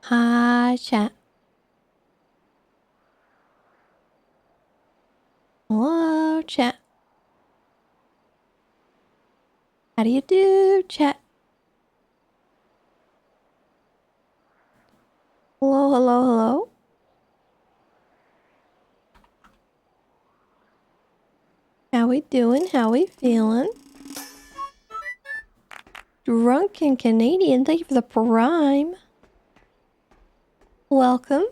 Hi, chat. Hello, chat. How do you do, chat? Hello, hello, hello. How we doing? How we feeling? Drunken Canadian, thank you for the prime. Welcome.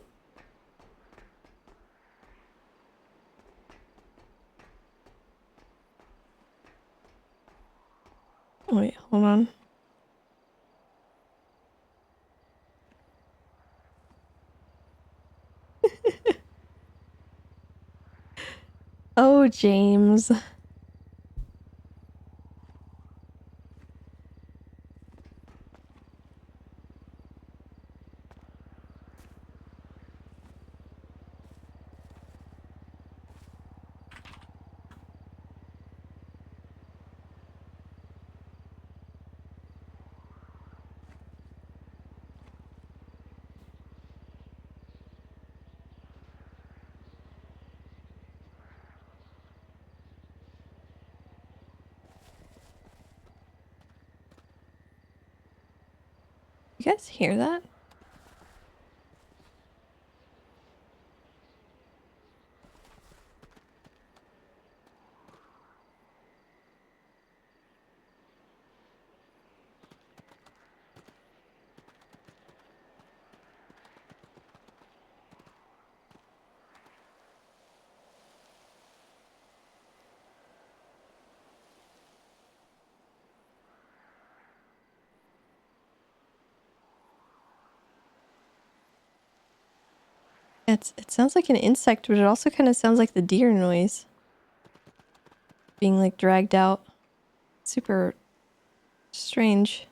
Wait, hold on. Oh, James. You guys hear that? It sounds like an insect, but it also kind of sounds like the deer noise. Being like dragged out. Super strange.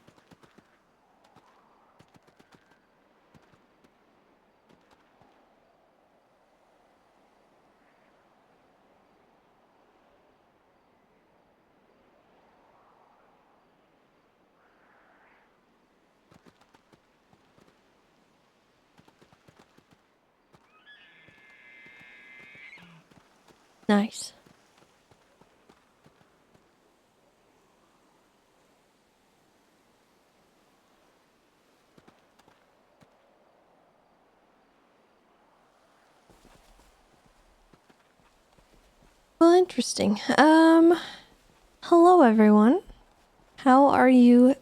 Nice. Well, interesting. Hello everyone. How are you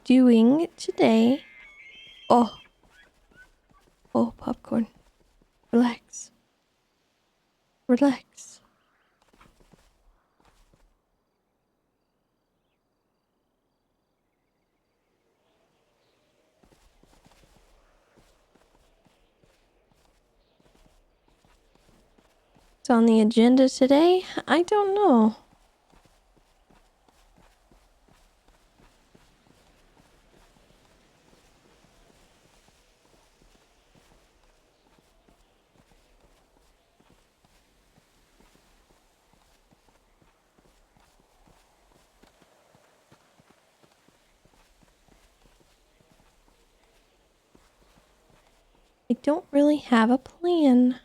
doing today? Oh, popcorn. Relax. Relax. What's on the agenda today? I don't know. I don't really have a plan.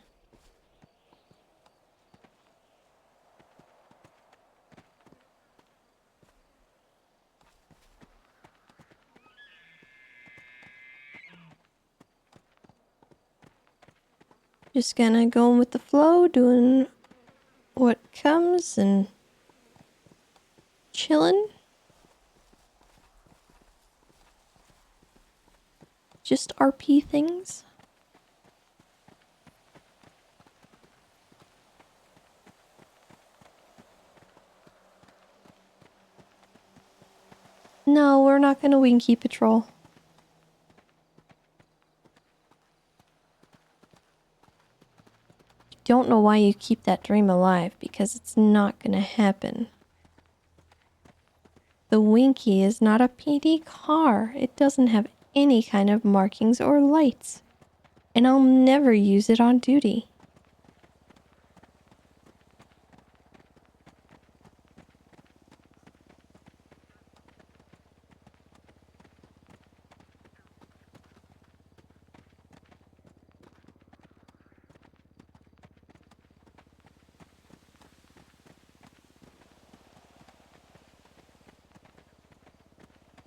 Just gonna go with the flow, doing what comes and chilling. Just RP things. No, we're not gonna Winky Patrol. Don't know why you keep that dream alive, because it's not gonna happen. The Winky is not a PD car. It doesn't have any kind of markings or lights. And I'll never use it on duty.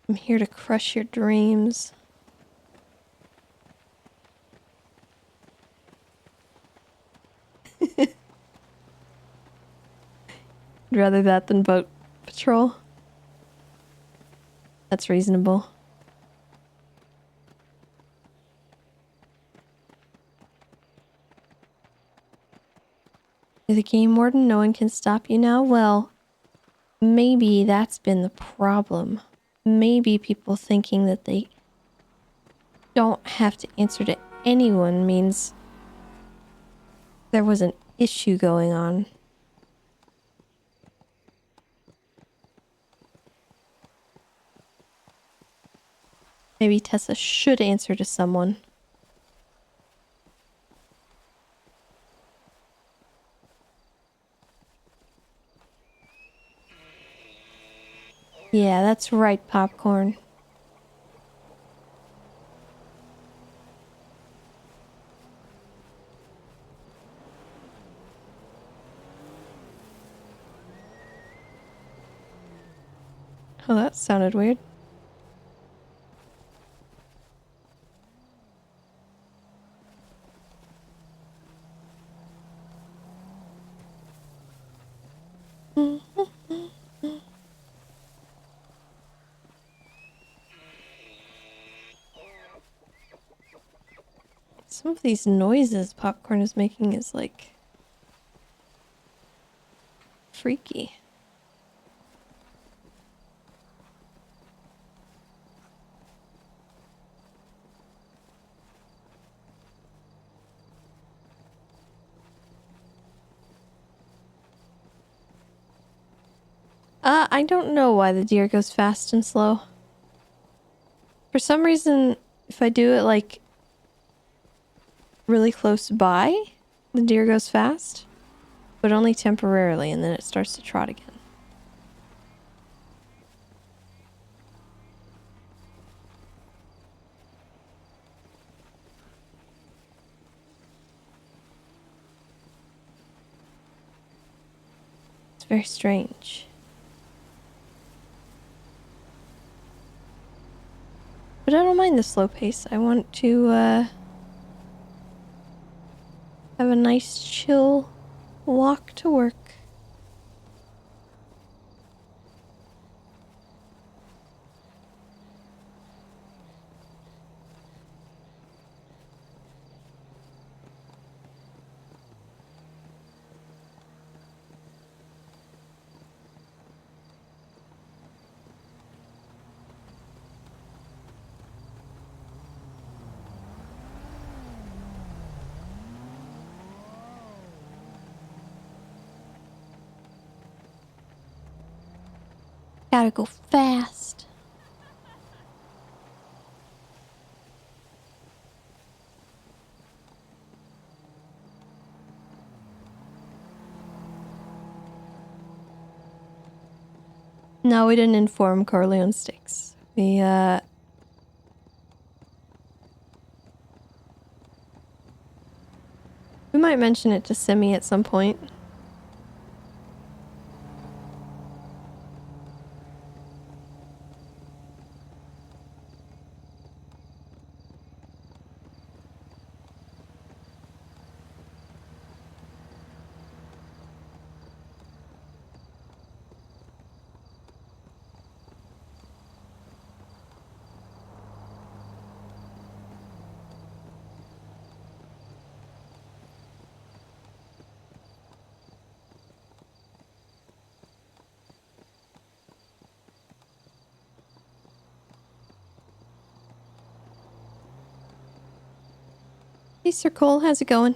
I'm here to crush your dreams. Rather that than boat patrol. That's reasonable. You're the game warden, no one can stop you now? Well, maybe that's been the problem. Maybe people thinking that they don't have to answer to anyone means there was an issue going on. Maybe Tessa should answer to someone. Yeah, that's right, Popcorn. Oh, that sounded weird. Some of these noises Popcorn is making is like freaky. I don't know why the deer goes fast and slow. For some reason, if I do it like really close by, the deer goes fast, but only temporarily, and then it starts to trot again. It's very strange. But I don't mind the slow pace. I want to have a nice chill walk to work. Gotta go fast. No, we didn't inform Corleone Sticks. We might mention it to Simi at some point. Hey, Sir Cole, how's it going?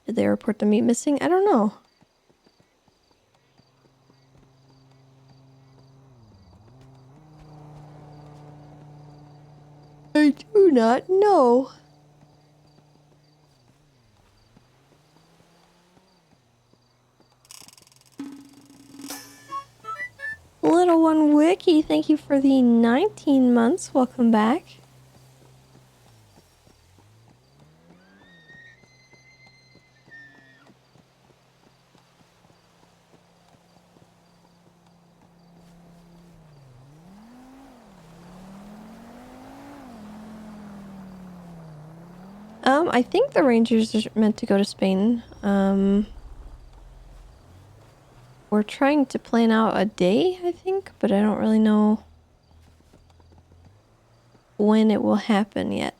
Did they report the meat missing? I don't know. I do not know. Little One Wiki, thank you for the 19 months. Welcome back. I think the Rangers are meant to go to Spain. We're trying to plan out a day, I think, but I don't really know when it will happen yet.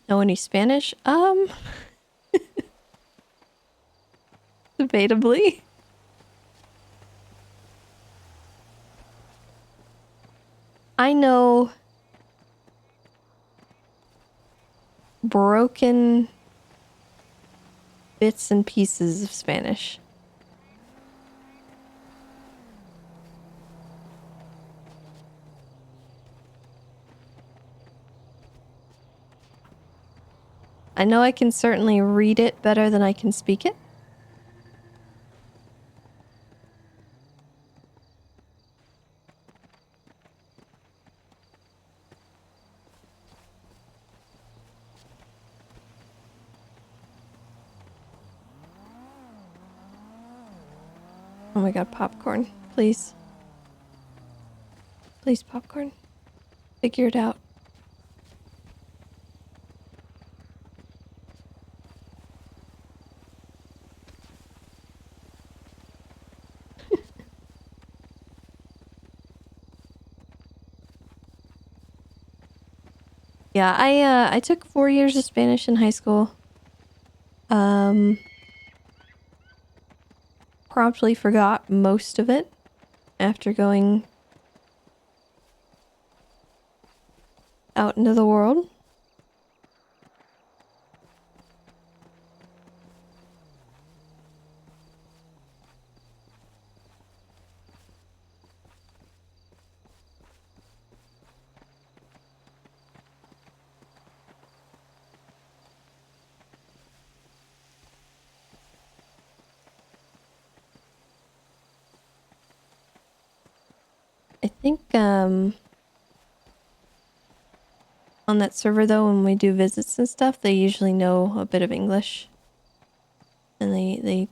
Know any Spanish? Debatably. I know broken bits and pieces of Spanish. I know I can certainly read it better than I can speak it. Oh my god, popcorn. Please. Please, popcorn. Figure it out. Yeah, I took 4 years of Spanish in high school. Promptly forgot most of it after going out into the world. I think on that server though, when we do visits and stuff, they usually know a bit of English. And they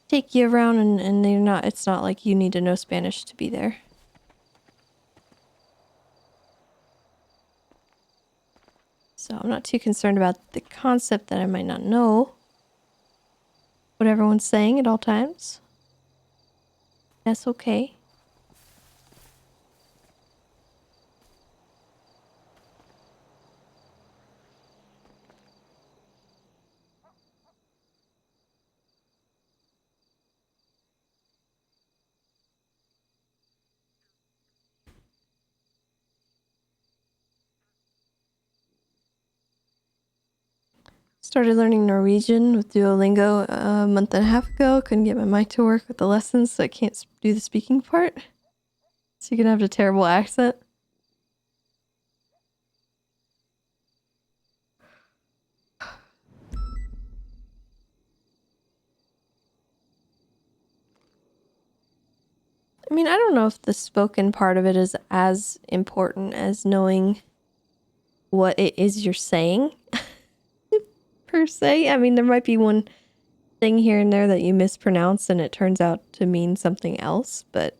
take you around and it's not like you need to know Spanish to be there. So I'm not too concerned about the concept that I might not know what everyone's saying at all times. That's okay. Started learning Norwegian with Duolingo a month and a half ago. Couldn't get my mic to work with the lessons, so I can't do the speaking part. So you're gonna have a terrible accent. I mean, I don't know if the spoken part of it is as important as knowing what it is you're saying, per se. I mean, there might be one thing here and there that you mispronounce and it turns out to mean something else, but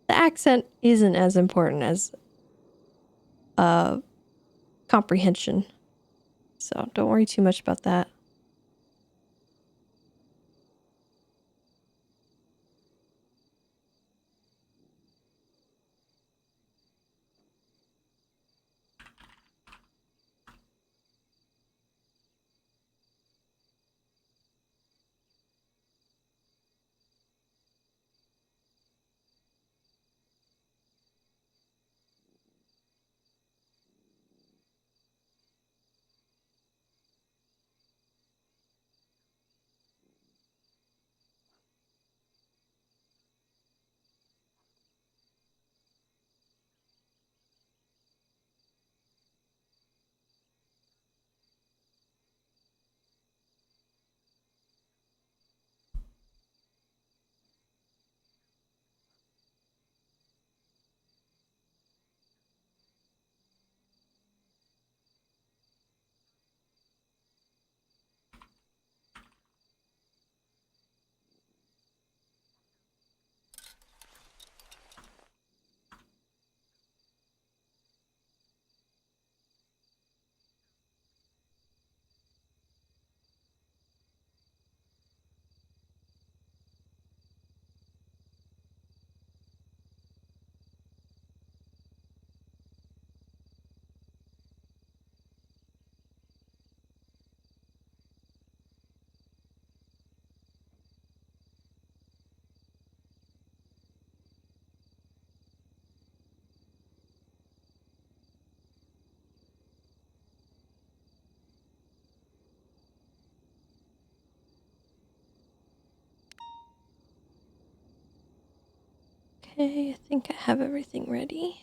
the accent isn't as important as comprehension. So don't worry too much about that. Okay, I think I have everything ready.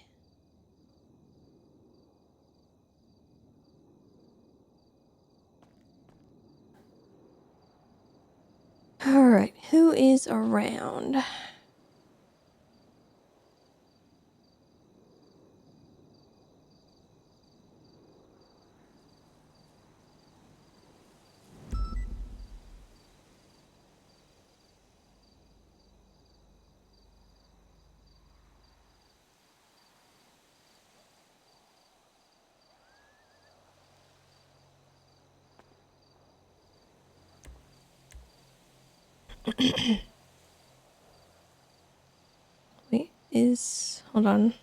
Alright, who is around? Wait, hold on.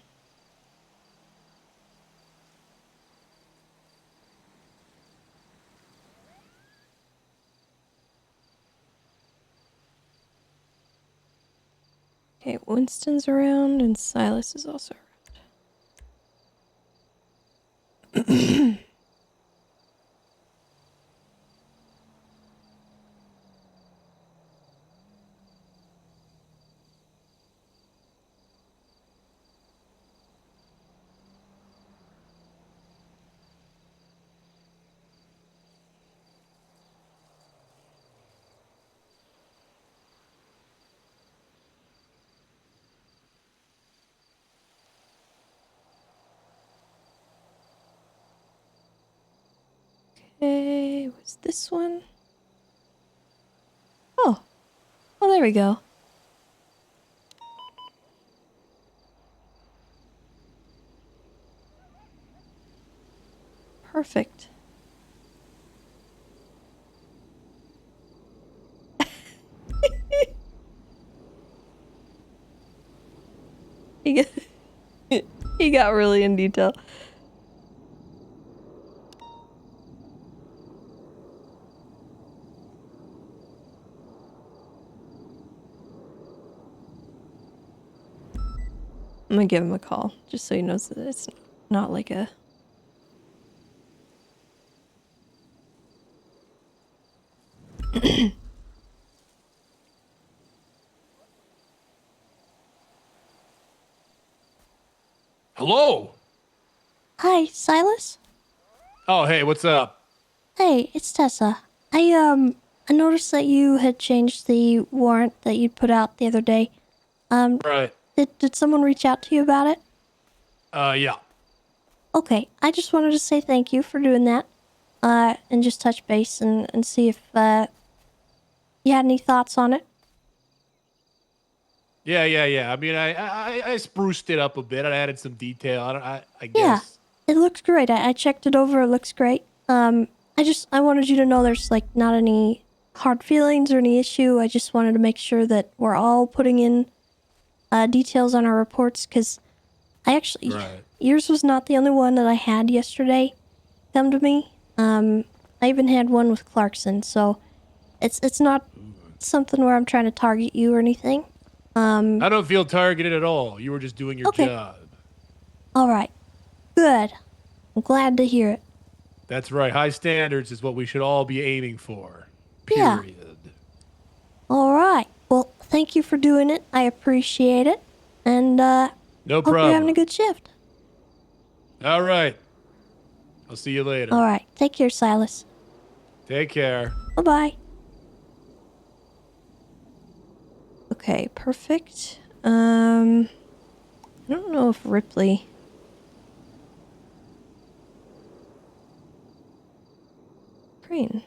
Okay, Winston's around and Silas is also around. Okay, what's this one? Oh, well, there we go. Perfect. He got, he got really in detail. I'm gonna give him a call, just so he knows that it's not like a... Hello? Hi, Silas? Oh, hey, what's up? Hey, it's Tessa. I noticed that you had changed the warrant that you put out the other day. Right. Did someone reach out to you about it? Yeah. Okay, I just wanted to say thank you for doing that. And just touch base and see if, you had any thoughts on it. Yeah. I mean, I spruced it up a bit. I added some detail. I Yeah, guess. it looks great. I checked it over. It looks great. I wanted you to know there's like not any hard feelings or any issue. I just wanted to make sure that we're all putting in details on our reports because Right. yours was not the only one that I had yesterday come to me. I even had one with Clarkson, so it's not something where I'm trying to target you or anything. I don't feel targeted at all. You were just doing your Okay, job. all right, good. I'm glad to hear it. That's right. High standards is what we should all be aiming for. Yeah. Period. All right. Well, thank you for doing it. I appreciate it. And No hope you're having a problem. good shift. All right. I'll see you All later. right. Take care, Silas. Take care. Bye-bye. Okay, perfect. I don't know if Ripley... Crane.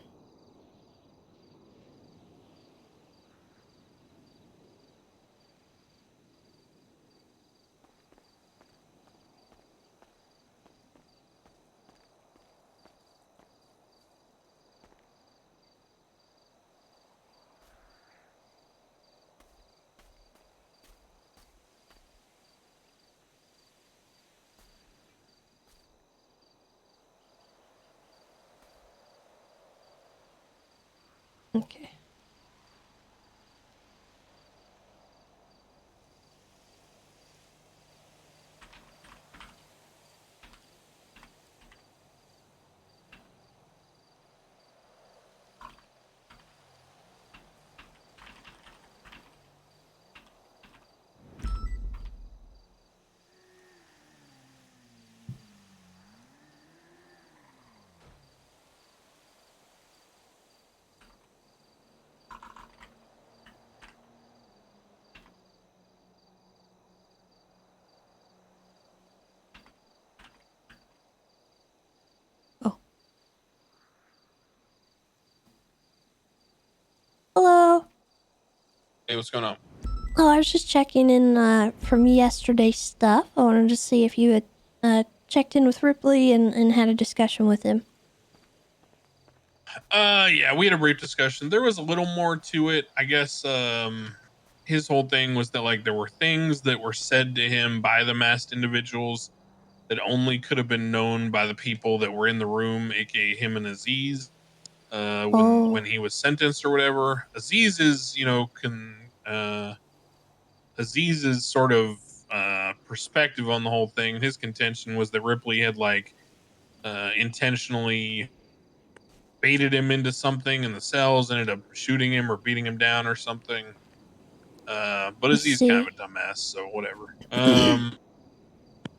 Okay. Hey, what's going on? Oh, I was just checking in from yesterday's stuff. I wanted to see if you had checked in with Ripley and had a discussion with him. Yeah, we had a brief discussion. There was a little more to it. I guess his whole thing was that like there were things that were said to him by the masked individuals that only could have been known by the people that were in the room, aka him and Aziz. When Oh, he was sentenced or whatever. Aziz's sort of perspective on the whole thing. His contention was that Ripley had like intentionally baited him into something in the cells, ended up shooting him or beating him down or something. But I Aziz kind of see. a dumbass, so whatever.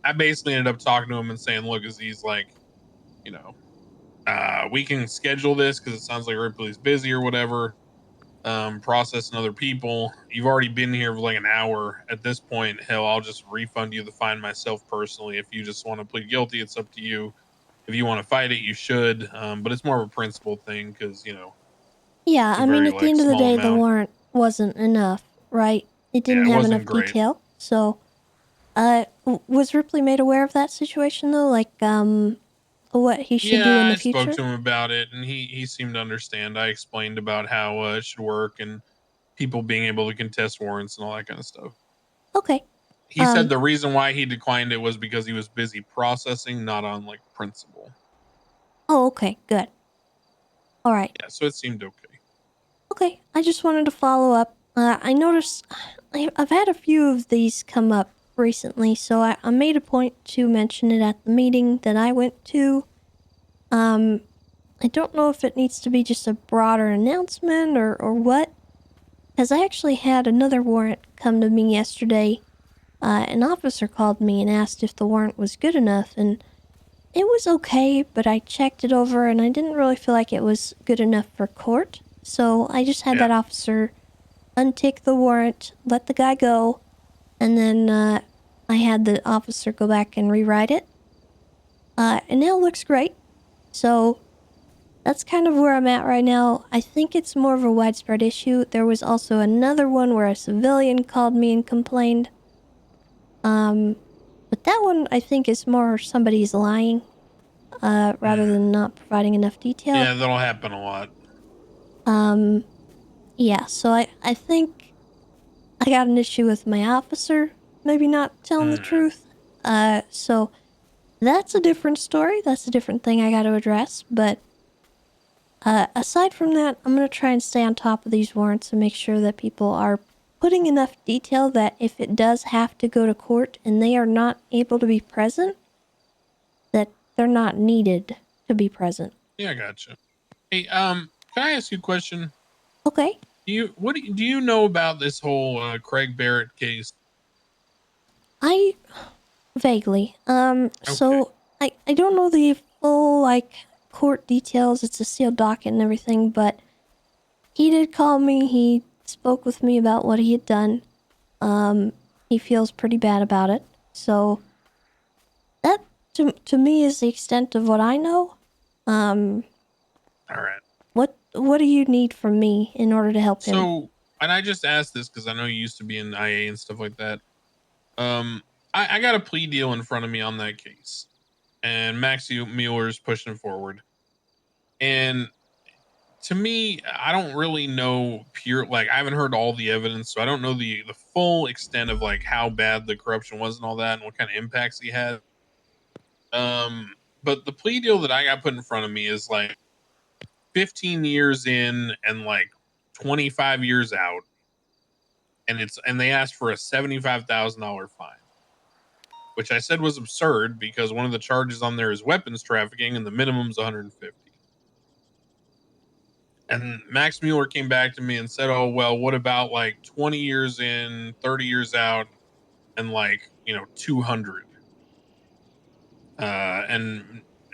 I basically ended up talking to him and saying, "Look, Aziz, like, you know, we can schedule this because it sounds like Ripley's busy or whatever. Processing other people. You've already been here for like an hour. At this point, hell, I'll just refund you the fine myself personally. If you just want to plead guilty, it's up to you. If you want to fight it, you should. But it's more of a principle thing because Yeah, it's a I mean, very at the like end of the small day, the amount. warrant wasn't enough, right? It Yeah, didn't it have wasn't enough great. detail. So, was Ripley made aware of that situation though? Like, what he should do Yeah, in the I spoke future? to him about it, and he seemed to understand. I explained about how it should work and people being able to contest warrants and all that kind of stuff. Okay. He said the reason why he declined it was because he was busy processing, not on like principle. Oh, okay, good. All right. Yeah, so it seemed okay. Okay, I just wanted to follow up. I noticed I've had a few of these come up recently, so I made a point to mention it at the meeting that I went to. I don't know if it needs to be just a broader announcement or what, because I actually had another warrant come to me yesterday. An officer called me and asked if the warrant was good enough, and it was okay, but I checked it over and I didn't really feel like it was good enough for court. So I just had Yeah. that officer untick the warrant, let the guy go, and then I had the officer go back and rewrite it. And now it looks great. So that's kind of where I'm at right now. I think it's more of a widespread issue. There was also another one where a civilian called me and complained. But that one I think is more somebody's lying, rather than not providing enough detail. Yeah, that'll happen a lot. Yeah, so I think I got an issue with my officer maybe not telling the truth. So that's a different story. That's a different thing I got to address. But aside from that, I'm going to try and stay on top of these warrants and make sure that people are putting enough detail that if it does have to go to court and they are not able to be present, that they're not needed to be present. Yeah, I gotcha. Hey, can I ask you a question? Okay. Do you know about this whole Craig Barrett case? I vaguely. Okay. So I don't know the full like court details. It's a sealed docket and everything, but he did call me. He spoke with me about what he had done. He feels pretty bad about it. So that to me is the extent of what I know. All right. What do you need from me in order to help him? So, and I just asked this because I know you used to be in IA and stuff like that. Um, I got a plea deal in front of me on that case, and Max Mueller's pushing forward. And to me, I don't really know like I haven't heard all the evidence, so I don't know the full extent of like how bad the corruption was and all that, and what kind of impacts he had. But the plea deal that I got put in front of me is like 15 years in and like 25 years out, and they asked for a $75,000 fine, which I said was absurd because one of the charges on there is weapons trafficking and the minimum's 150. And Max Mueller came back to me and said, "Oh well, what about like 20 years in, 30 years out, and like 200?"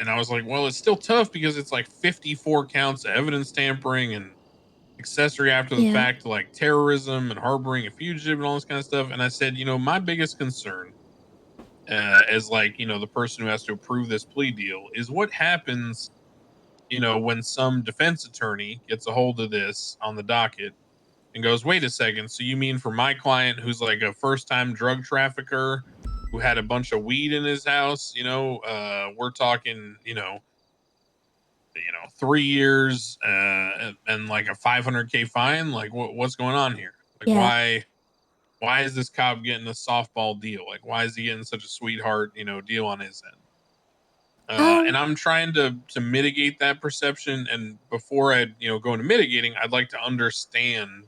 And I was like, "Well, it's still tough because it's like 54 counts of evidence tampering and accessory after the Yeah. fact to like terrorism and harboring a fugitive and all this kind of stuff." And I said, my biggest concern, as like the person who has to approve this plea deal, is what happens when some defense attorney gets a hold of this on the docket and goes, wait a second. So you mean for my client who's like a first-time drug trafficker who had a bunch of weed in his house, we're talking, 3 years and like a 500K fine? Like what's going on here? Like Yeah. why is this cop getting a softball deal? Like why is he getting such a sweetheart, deal on his end? And I'm trying to mitigate that perception. And before I, go into mitigating, I'd like to understand,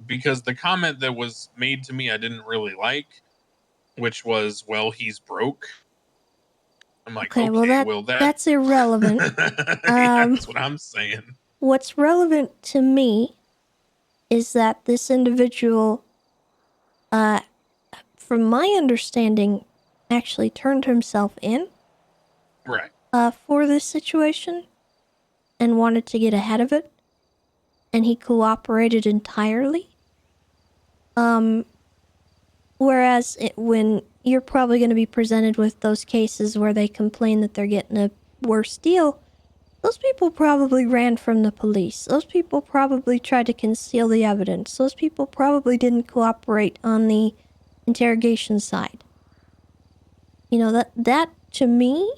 because the comment that was made to me I didn't really like, which was, well, he's broke. I'm like, okay, well that's irrelevant. Yeah, that's what I'm saying. What's relevant to me is that this individual, from my understanding, actually turned himself in Right. for this situation and wanted to get ahead of it, and he cooperated entirely. Whereas when you're probably going to be presented with those cases where they complain that they're getting a worse deal, those people probably ran from the police. Those people probably tried to conceal the evidence. Those people probably didn't cooperate on the interrogation side. That to me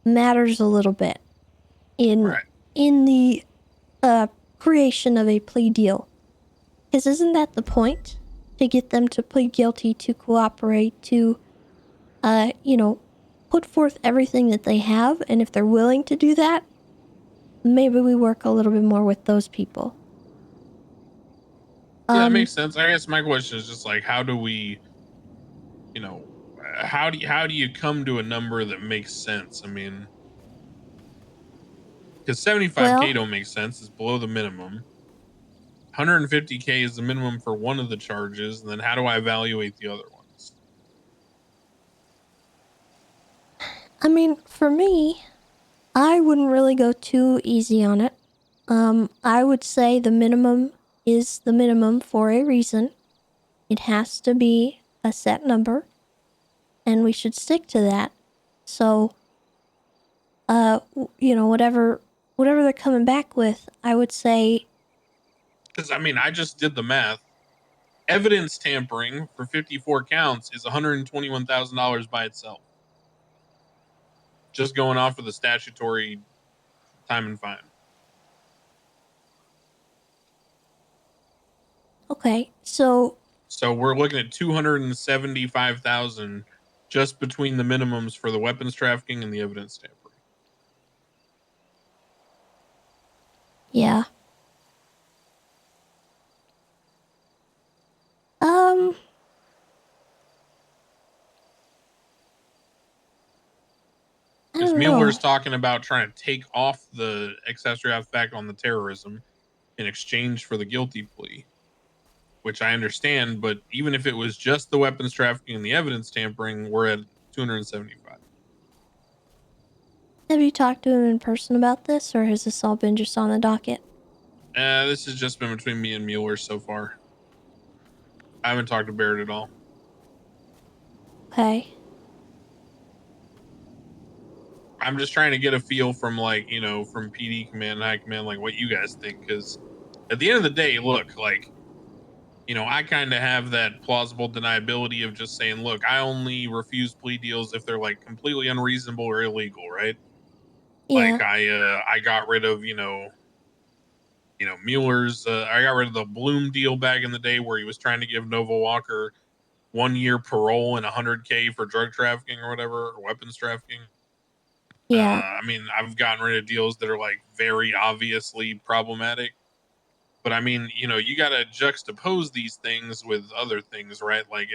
matters a little bit in the creation of a plea deal. Because isn't that the point? To get them to plead guilty, to cooperate, to, put forth everything that they have. And if they're willing to do that, maybe we work a little bit more with those people. Yeah, that makes sense. I guess my question is just like, how do we, how do you come to a number that makes sense? I mean, because 75K don't make sense. It's below the minimum. 150K is the minimum for one of the charges. And then how do I evaluate the other ones? I mean, for me, I wouldn't really go too easy on it. I would say the minimum is the minimum for a reason. It has to be a set number, and we should stick to that. So, whatever they're coming back with, I would say. Because I mean, I just did the math. Evidence tampering for 54 counts is $121,000 by itself. Just going off of the statutory time and fine. Okay, so we're looking at 275,000 just between the minimums for the weapons trafficking and the evidence tampering. Yeah. Because Mueller's talking about trying to take off the accessory after fact on the terrorism in exchange for the guilty plea, which I understand. But even if it was just the weapons trafficking and the evidence tampering, we're at 275. Have you talked to him in person about this, or has this all been just on the docket? This has just been between me and Mueller so far. I haven't talked to Barrett at all. Okay. I'm just trying to get a feel from from PD command and high command, like what you guys think. Because at the end of the day, look, I kind of have that plausible deniability of just saying, look, I only refuse plea deals if they're like completely unreasonable or illegal, right? Yeah. Like I got rid of, Mueller's, I got rid of the Bloom deal back in the day where he was trying to give Nova Walker 1 year parole and 100K for drug trafficking or whatever, or weapons trafficking. Yeah. I mean, I've gotten rid of deals that are like very obviously problematic. But I mean, you got to juxtapose these things with other things, right? Like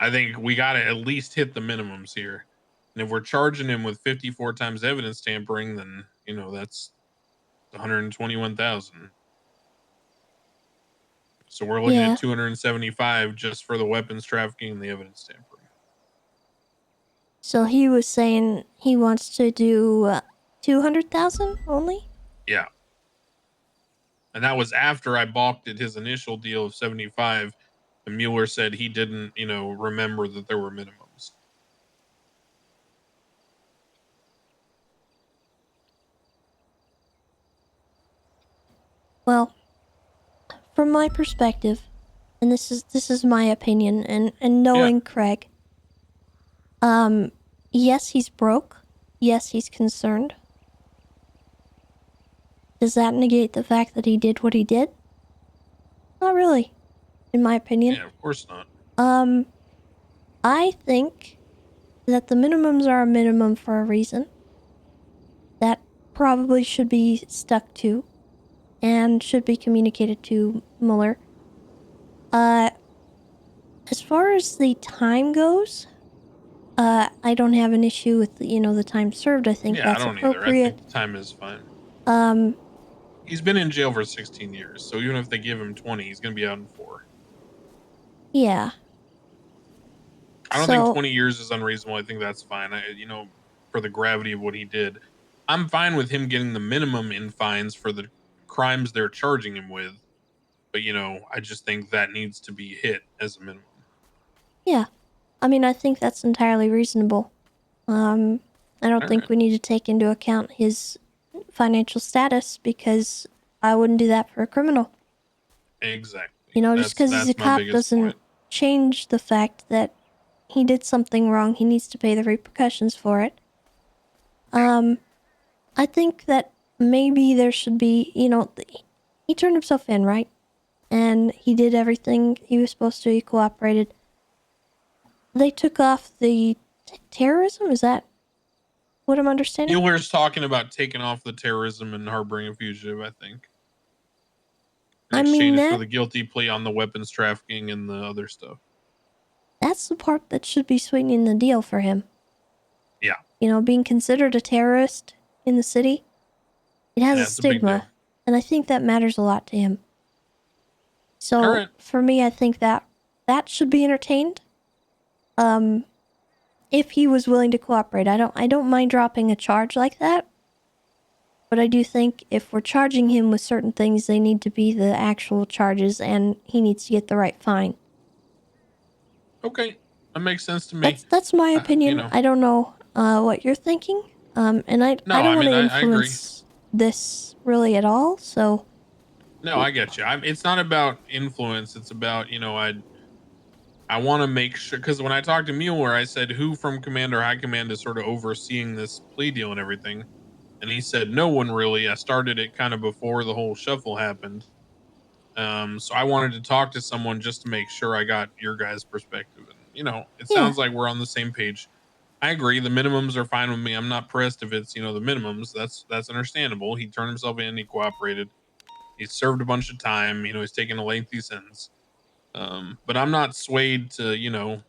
I think we got to at least hit the minimums here. And if we're charging him with 54 times evidence tampering, then, that's 121,000. So we're looking at 275 just for the weapons trafficking and the evidence tampering. So he was saying he wants to do 200,000 only? Yeah. And that was after I balked at his initial deal of 75. And Mueller said he didn't, remember that there were minimums. Well, from my perspective, and this is my opinion, and knowing Craig, yes, he's broke. Yes, he's concerned. Does that negate the fact that he did what he did? Not really, in my opinion. Yeah, of course not. I think that the minimums are a minimum for a reason. That probably should be stuck to and should be communicated to Mueller. As far as the time goes, I don't have an issue with, the time served. I think Yeah, I that's don't either. I appropriate. think the time is fine. Um, He's been in jail for 16 years, so even if they give him 20, he's going to be out in 4. yeah. I don't think So, 20 years is unreasonable. I think that's fine. For the gravity of what he did, I'm fine with him getting the minimum in fines for the crimes they're charging him with. But, I just think that needs to be hit as a minimum. yeah. I mean, I think that's entirely reasonable. I don't think we need to take into account his financial status because I wouldn't do that for a criminal. Exactly. Just because he's a cop doesn't change the fact that he did something wrong. He needs to pay the repercussions for it. I think that maybe there should be, he turned himself in, right? And he did everything he was supposed to. He cooperated. They took off the terrorism? Is that what I'm understanding? Mueller's talking about taking off the terrorism and harboring a fugitive, I think. In exchange for the guilty plea on the weapons trafficking and the other stuff. That's the part that should be sweetening the deal for him. Yeah. Being considered a terrorist in the city, it has a stigma. And I think that matters a lot to him. So, for me, I think that should be entertained. If he was willing to cooperate. I don't mind dropping a charge like that. But I do think if we're charging him with certain things, they need to be the actual charges and he needs to get the right fine. Okay. That makes sense to me. That's my opinion. I don't know what you're thinking. And I don't want to influence this really at all, so... No, I get you. It's not about influence. It's about, I want to make sure, because when I talked to Mueller, I said, who from command or high command is sort of overseeing this plea deal and everything? And he said, no one really. I started it kind of before the whole shuffle happened. So I wanted to talk to someone just to make sure I got your guys' perspective. And, it sounds like we're on the same page. I agree. The minimums are fine with me. I'm not pressed if it's, the minimums. That's understandable. He turned himself in. He cooperated. He served a bunch of time. He's taking a lengthy sentence. But I'm not swayed to,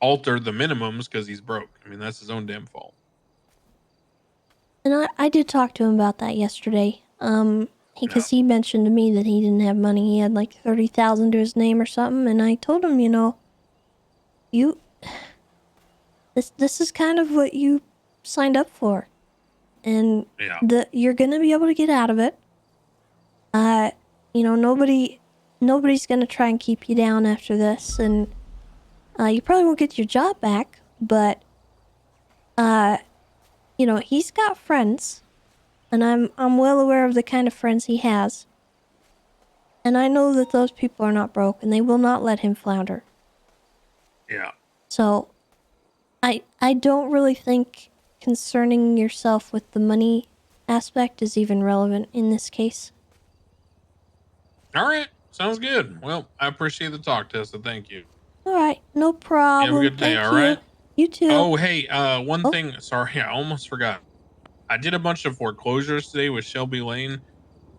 alter the minimums because he's broke. I mean, that's his own damn fault. And I did talk to him about that yesterday. Because he mentioned to me that he didn't have money. He had like 30,000 to his name or something. And I told him, this is kind of what you signed up for. And you're going to be able to get out of it. Nobody's going to try and keep you down after this. And you probably won't get your job back. But, he's got friends. And I'm well aware of the kind of friends he has. And I know that those people are not broke and they will not let him flounder. Yeah. So I don't really think concerning yourself with the money aspect is even relevant in this case. All right. Sounds good. Well, I appreciate the talk, Tessa. Thank you. All right. No problem. You have a good day. All right. You too. Oh, hey, one thing. Sorry, I almost forgot. I did a bunch of foreclosures today with Shelby Lane,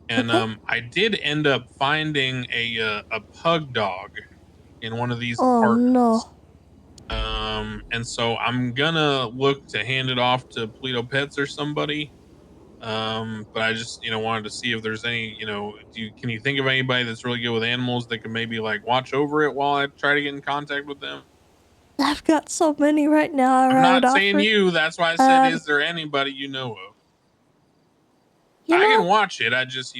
and I did end up finding a pug dog in one of these apartments. No. And so I'm gonna look to hand it off to Polito Pets or somebody. But I just wanted to see if there's any can you think of anybody that's really good with animals that can maybe like watch over it while I try to get in contact with them? I've got so many right now. I'm not saying you. That's why I said, is there anybody you know of? I can watch it. I just,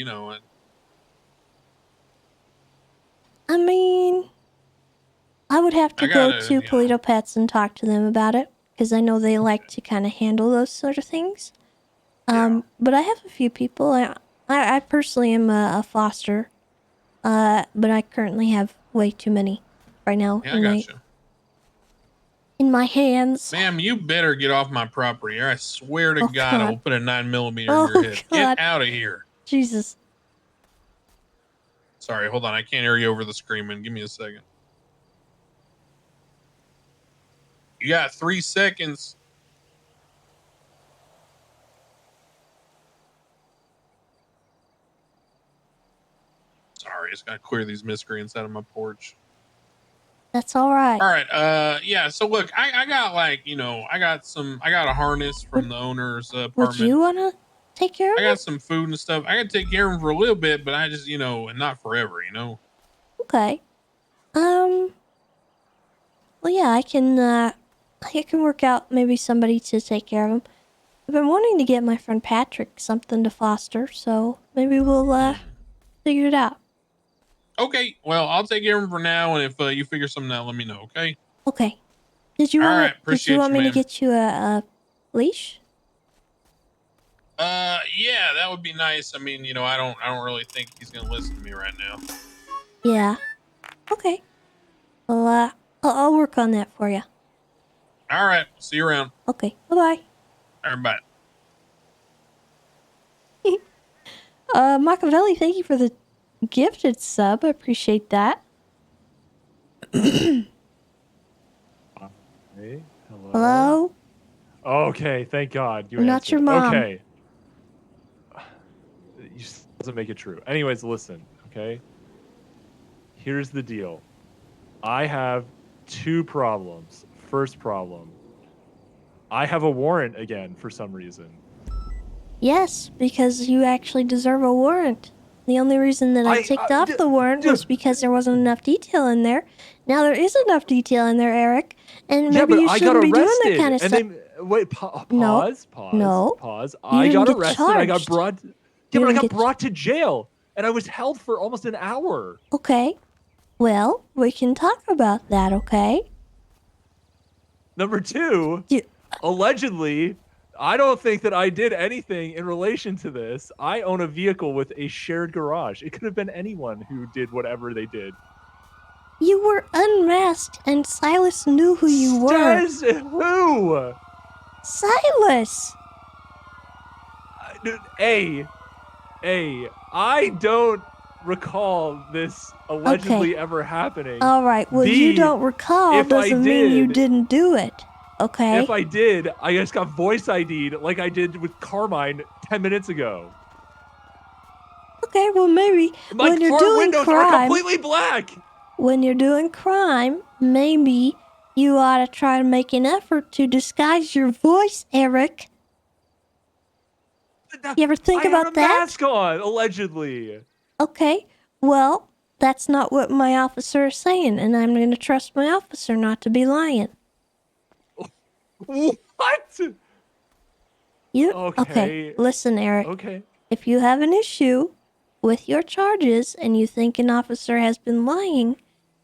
I mean, I would have to go to Polito Pets and talk to them about it because I know they like to kind of handle those sort of things. But I have a few people. I personally am a foster, but I currently have way too many right now Yeah, I got you. in my hands. Ma'am, you better get off my property, or I swear to Oh, God, I God. will put a 9mm in Oh, your head. God. Get out of here. Jesus. Sorry, hold on. I can't hear you over the screaming. Give me a second. You got 3 seconds. Sorry, I just gotta clear these miscreants out of my porch. That's all right. All right. Yeah. So look, I got like, I got a harness from the owner's Would apartment. you want to take care of I it? got some food and stuff. I gotta take care of him for a little bit, but I just, and not forever, Okay. Well, yeah, I can work out maybe somebody to take care of him. I've been wanting to get my friend Patrick something to foster, so maybe we'll figure it out. Okay. Well, I'll take care of him for now, and if you figure something out, let me know. Okay. Okay. Did you All want right, Did you appreciate want you, me to ma'am. get you a leash? Yeah, that would be nice. I mean, I don't really think he's gonna listen to me right now. Yeah. Okay. Well, I'll work on that for you. All right. See you around. Okay. Bye All right, bye. bye. Machiavelli, thank you for the gifted sub. I appreciate that. Hey, hello. Hello? Okay, thank God you I'm not answered. your mom. Okay. You doesn't make it true. Anyways, listen, okay? Here's the deal. I have 2 problems. First problem. I have a warrant again for some reason. Yes, because you actually deserve a warrant. The only reason that I ticked off the warrant was because there wasn't enough detail in there. Now there is enough detail in there, Eric, and maybe you shouldn't be doing that kind of stuff. Wait, No. pause. You I didn't got get arrested. I got charged. brought. Yeah, You but I didn't got get brought to jail, and I was held for almost an hour. Okay. Well, we can talk about that, okay? Number 2, allegedly, I don't think that I did anything in relation to this. I own a vehicle with a shared garage. It could have been anyone who did whatever they did. You were unmasked, and Silas knew who you were. Says who? Silas! I don't recall this allegedly ever happening. All right. Well, you don't recall doesn't mean you didn't do it. Okay. If I did, I just got voice ID'd like I did with Carmine 10 minutes ago. Okay, well maybe My when you're car doing windows crime, are completely black. When you're doing crime, maybe you ought to try to make an effort to disguise your voice, Eric. You ever think about that? I had a mask on, allegedly. Okay, well, that's not what my officer is saying, and I'm going to trust my officer not to be lying. What? Okay, listen, Eric. Okay. If you have an issue with your charges and you think an officer has been lying,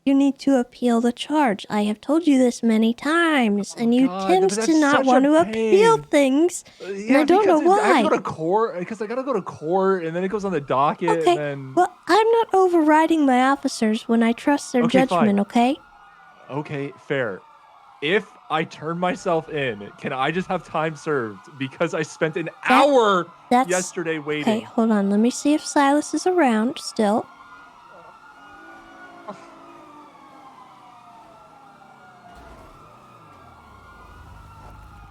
you need to appeal the charge. I have told you this many times, and you tend to not want to appeal things, and I don't know why. I have to go to court, because I gotta go to court, and then it goes on the docket, Okay, and then... well, I'm not overriding my officers when I trust their judgment, okay? Okay, fair. If I turn myself in, can I just have time served? Because I spent an hour yesterday waiting. Okay, hold on. Let me see if Silas is around still.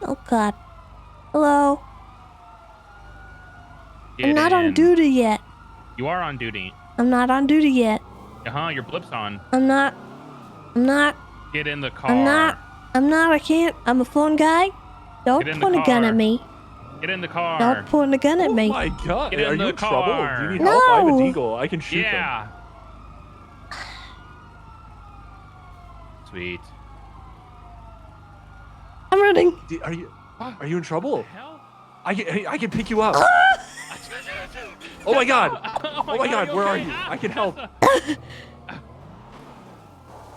Oh, God. Hello? I'm not on duty yet. You are on duty. I'm not on duty yet. Your blip's on. I'm not. Get in the car. I'm not. I can't. I'm a phone guy. Don't point a gun at me. Get in the car. Don't point a gun at me. Oh my God. Are you in trouble? Do you need No. help? I have a deagle. I can shoot them. Yeah. Sweet. I'm running. Are you in trouble? Hell? I can pick you up. Oh my God. Oh my God. Where are you? I can help.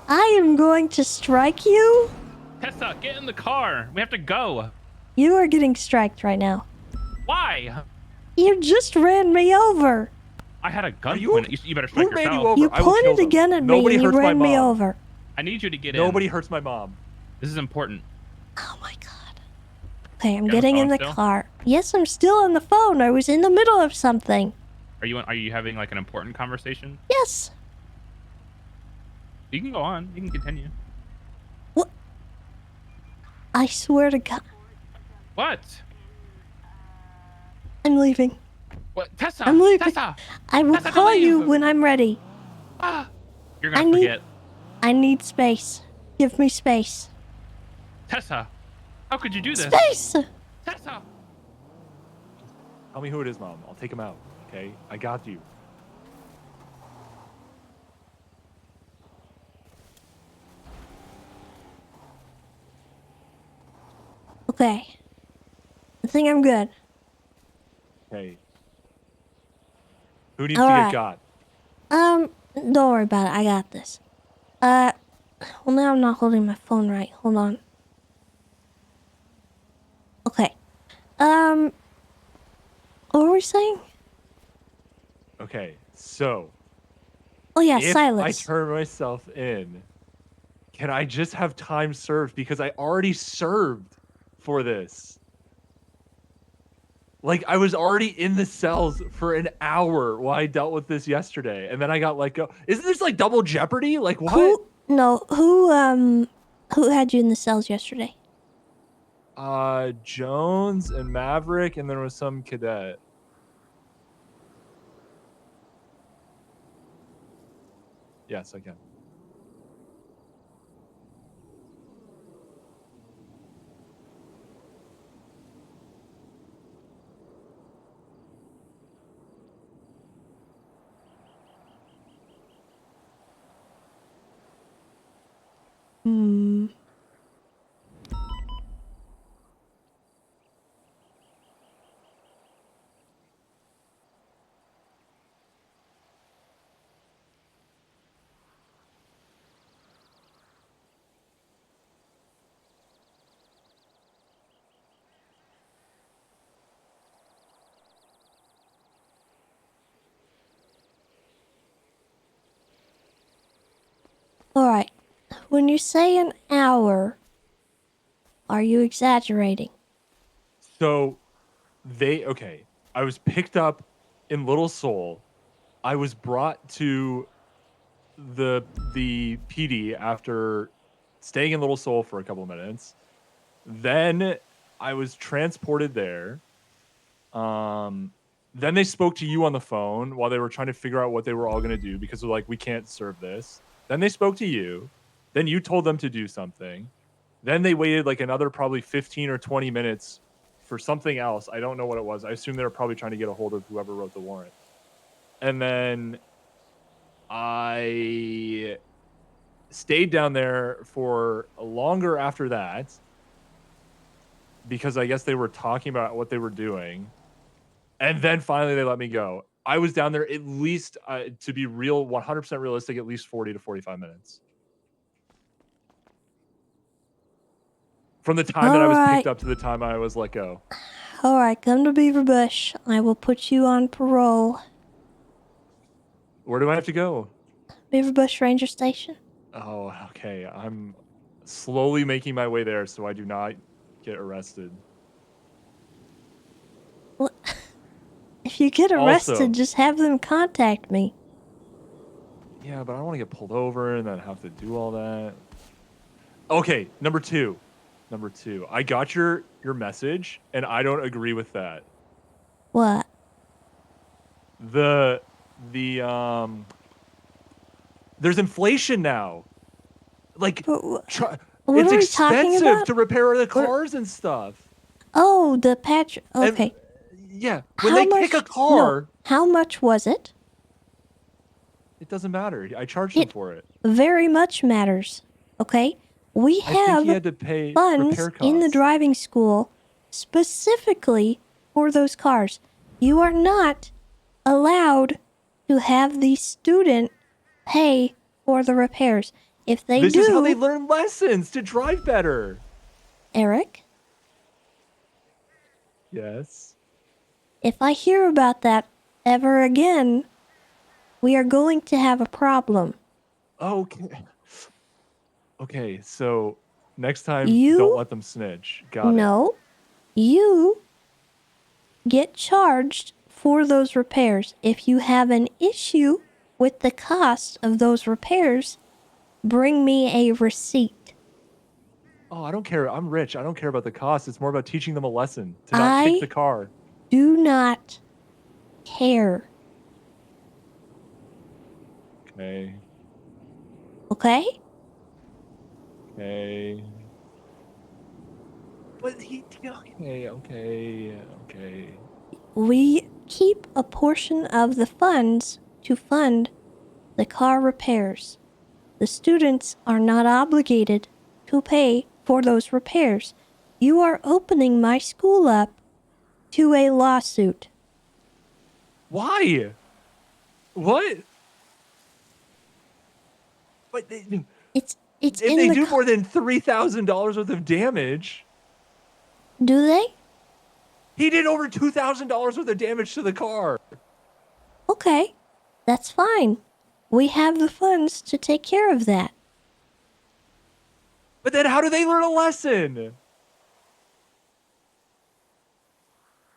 I am going to strike you. Tessa, get in the car. We have to go. You are getting striked right now. Why? You just ran me over. I had a gun you pointed. You better strike Who ran you yourself. over? You I will kill pointed them. a gun at me Nobody and you hurts my ran me mom. over. I need you to get Nobody in. hurts my mom. This is important. Oh my god. Okay, I'm You on the getting in phone the still? car. Yes, I'm still on the phone. I was in the middle of something. Are you having like an important conversation? Yes. You can go on. You can continue. What? I swear to God. What? I'm leaving. What? Tessa. I'm leaving. Tessa. I will Tessa, don't call you leave. when I'm ready. Ah. You're I gonna forget. I need space. Give me space. Tessa. How could you do this? Space! Tessa. Tell me who it is, Mom. I'll take him out. Okay? I got you. Okay. I think I'm good. Okay. Who needs All to right. get got? Don't worry about it. I got this. Well, now I'm not holding my phone right. Hold on. Okay. What were we saying? Okay, so Oh yeah, if Silas. I turn myself in, can I just have time served? Because I already served for this. Like, I was already in the cells for an hour while I dealt with this yesterday, and then I got let go. Isn't this like double jeopardy? Like, what? Who had you in the cells yesterday? Jones and Maverick, and there was some cadet. Yes, I can. Hmm. Alright. When you say an hour, are you exaggerating? So okay. I was picked up in Little Seoul. I was brought to the PD after staying in Little Seoul for a couple of minutes. Then I was transported there. Then they spoke to you on the phone while they were trying to figure out what they were all going to do because they're like, we can't serve this. Then they spoke to you. Then you told them to do something. Then they waited like another probably 15 or 20 minutes for something else. I don't know what it was. I assume they were probably trying to get a hold of whoever wrote the warrant. And then I stayed down there for longer after that because I guess they were talking about what they were doing. And then finally they let me go. I was down there at least, to be real, 100% realistic, at least 40 to 45 minutes. From the time that I was picked up to the time I was let go. Alright, come to Beaver Bush. I will put you on parole. Where do I have to go? Beaver Bush Ranger Station. Oh, okay. I'm slowly making my way there so I do not get arrested. Well, if you get arrested, Also, just have them contact me. Yeah, but I don't want to get pulled over and then have to do all that. Okay, number two. I got your message, and I don't agree with that. What? There's inflation now. Like, What it's are we talking expensive about? to repair the cars and stuff. Oh, the patch. Okay. Yeah, when they kick a car, No, how much was it? it doesn't matter. I charged him for it. Very much matters. Okay? We I think have he had to pay funds repair in the costs. driving school specifically for those cars. You are not allowed to have the student pay for the repairs. If they This do, is how they learn lessons to drive better. Eric, Yes. if I hear about that ever again, we are going to have a problem. Okay. Okay, so next time, You- don't let them snitch. Got it. No, you get charged for those repairs. If you have an issue with the cost of those repairs, bring me a receipt. Oh, I don't care. I'm rich. I don't care about the cost. It's more about teaching them a lesson to not I kick the car. do not care. Okay. Okay? Okay. But he. Okay. We keep a portion of the funds to fund the car repairs. The students are not obligated to pay for those repairs. You are opening my school up to a lawsuit. Why? What? But they, It's if in they the do more than $3,000 worth of damage, Do they? he did over $2,000 worth of damage to the car. Okay, that's fine. We have the funds to take care of that. But then how do they learn a lesson?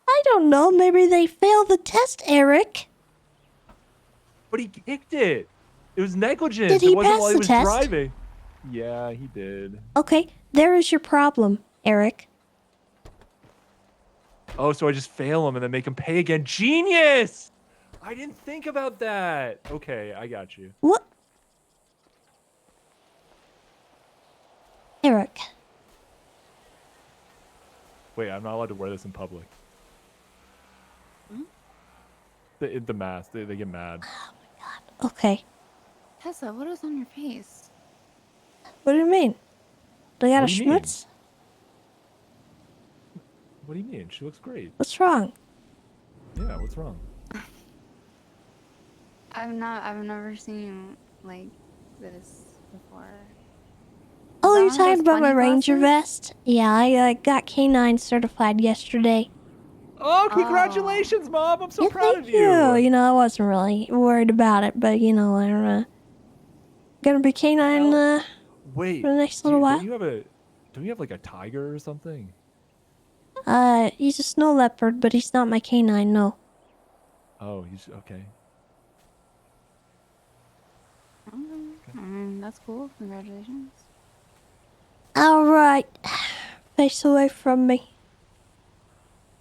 I don't know, maybe they failed the test, Eric. But he kicked it. It was negligence. Did he It wasn't pass while he the was test? driving. Yeah, he did. Okay, there is your problem, Eric. Oh, so I just fail him and then make him pay again. Genius! I didn't think about that. Okay, I got you. What? Eric. Wait, I'm not allowed to wear this in public. Hmm? The mask, they get mad. Okay. Tessa, what is on your face? What do you mean? They got What a do you mean? schmutz? What do you mean? She looks great. What's wrong? Yeah, what's wrong? I've never seen you like this before. Oh, that you're one of talking those about my bunny ranger glasses? vest? Yeah, I got K9 certified yesterday. Oh, congratulations, Mom! I'm so Yeah, proud thank of you. You know, I wasn't really worried about it, but you know, I don't know. Gonna be K9 Wait, for the next little while. don't you have like a tiger or something? He's a snow leopard, but he's not my K9, no. Oh, he's okay. That's cool. Congratulations. Alright. Face away from me.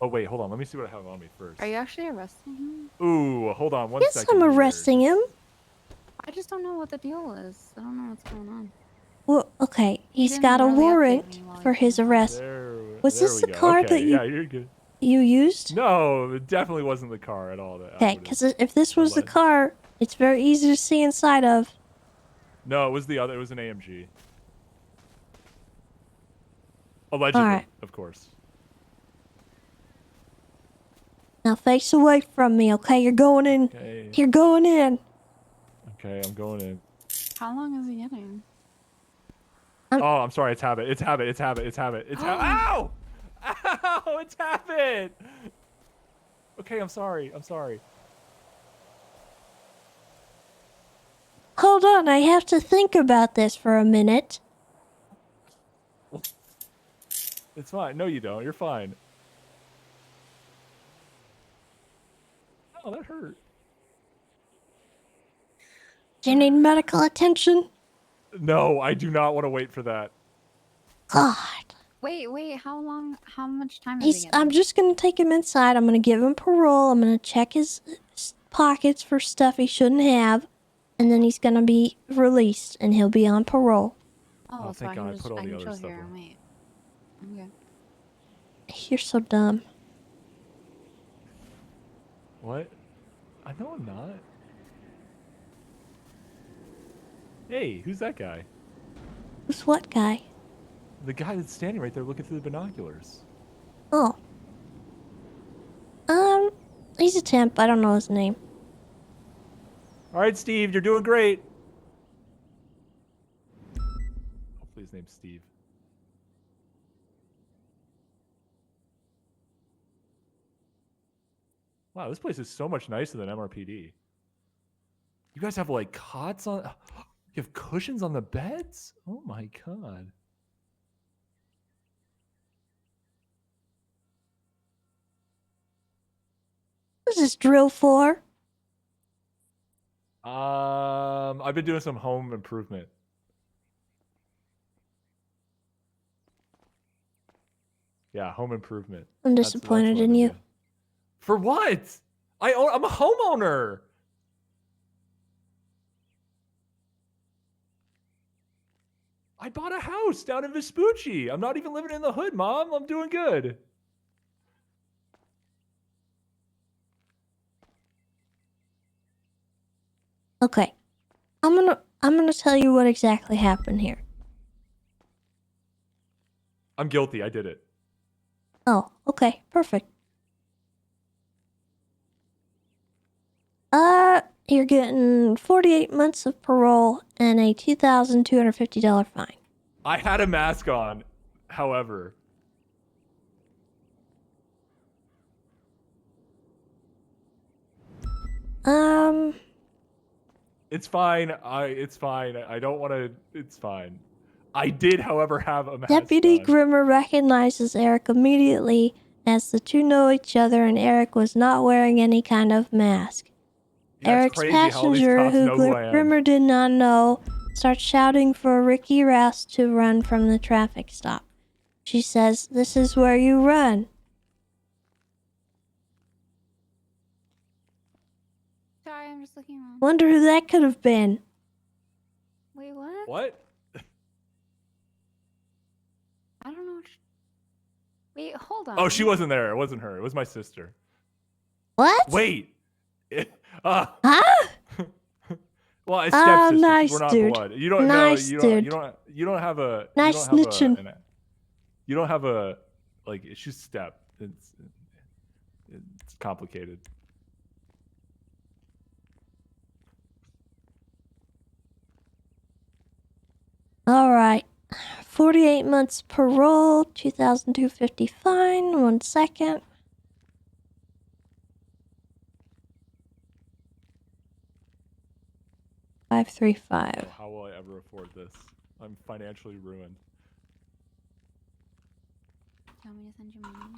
Oh wait, hold on. Let me see what I have on me first. Are you actually arresting him? Ooh, hold on one Yes, second. I'm here. arresting him. I just don't know what the deal is. I don't know what's going on. Well, okay, he's didn't got a really update warrant me while for he his was arrest. Was There this we the go. car Okay, that yeah, you're good. you used? No, it definitely wasn't the car at all. Okay, because if this was the car, it's very easy to see inside of. No, it was the other. It was an AMG. Allegedly, Alright. of course. Now face away from me, okay? You're going in. Okay. You're going in. Okay, I'm going in. How long is he getting? Oh, I'm sorry. It's habit. It's habit. It's habit. It's habit. It's habit. Ow! Ow! It's habit. Okay, I'm sorry. I'm sorry. Hold on, I have to think about this for a minute. It's fine. No, you don't. You're fine. Oh, that hurt. Do you need medical attention? No, I do not want to wait for that. God. Wait, how much time is he I'm getting? just gonna take him inside. I'm gonna give him parole. I'm gonna check his pockets for stuff he shouldn't have. And then he's gonna be released and he'll be on parole. Oh, so thank I God, can I just put all the other chill stuff here and away. wait. Okay. You're so dumb. What? I know I'm not. Hey, who's that guy? Who's what guy? The guy that's standing right there looking through the binoculars. Oh. He's a temp. I don't know his name. All right, Steve, you're doing great. Hopefully his name's Steve. Wow, this place is so much nicer than MRPD. You guys have like cots on. You have cushions on the beds. Oh my god. What's this drill for? I've been doing some home improvement. Yeah, home improvement. I'm That's disappointed what I've in been you. doing. For what? I'm a homeowner. I bought a house down in Vespucci. I'm not even living in the hood, Mom. I'm doing good. Okay. I'm gonna tell you what exactly happened here. I'm guilty. I did it. Oh, okay, perfect. You're getting 48 months of parole and a $2,250 fine. I had a mask on, however. It's fine. It's fine. I don't want to. It's fine. I did, however, have a mask Deputy on. Grimmer recognizes Eric immediately as the two know each other and Eric was not wearing any kind of mask. Yeah, it's Eric's crazy how all these passenger, cops who know who I am. Grimmer did not know, starts shouting for Ricky Rouse to run from the traffic stop. She says, "This is where you run." Sorry, I'm just looking around. Wonder who that could have been. Wait, what? What? I don't know. Wait, hold on. Oh, she wasn't there. It wasn't her. It was my sister. What? Wait. Huh? Well, it's Oh, stepsisters. nice, We're not dude. blood. You don't Nice, know. dude. You don't have a. Nice you don't have snitching. you don't have a like. She's step. It's complicated. All right. 48 months parole, 2,250 fine. 1 second. Oh, 535. how will I ever afford this? I'm financially ruined. Do you want me to send you money?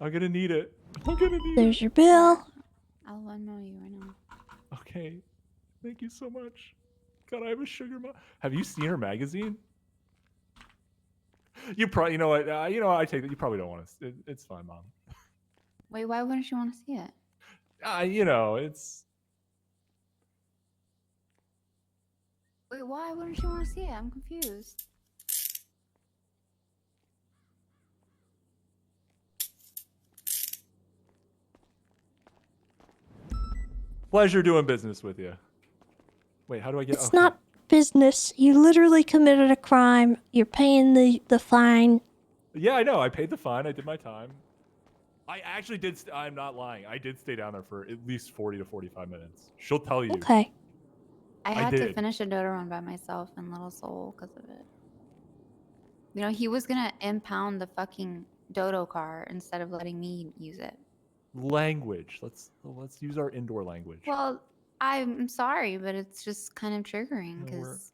I'm gonna need it. I'm gonna need There's your bill. I'll Venmo you right now. it. Okay. Thank you so much. God, I have a sugar mom. Have you seen her magazine? You probably, you know what? I take it. You probably don't want to. It's fine, Mom. Wait, why wouldn't you want to see it? It's. Wait, why wouldn't you want to see it? I'm confused. Pleasure doing business with you. Wait, how do I get? It's not business. You literally committed a crime. You're paying the fine. Yeah, I know. I paid the fine. I did my time. I actually did. I'm not lying. I did stay down there for at least 40 to 45 minutes. She'll tell you. Okay. I had to did. finish a dodo run by myself in Little Seoul because of it. You know, he was gonna impound the fucking dodo car instead of letting me use it. Language. Let's use our indoor language. Well, I'm sorry, but it's just kind of triggering No, we're- because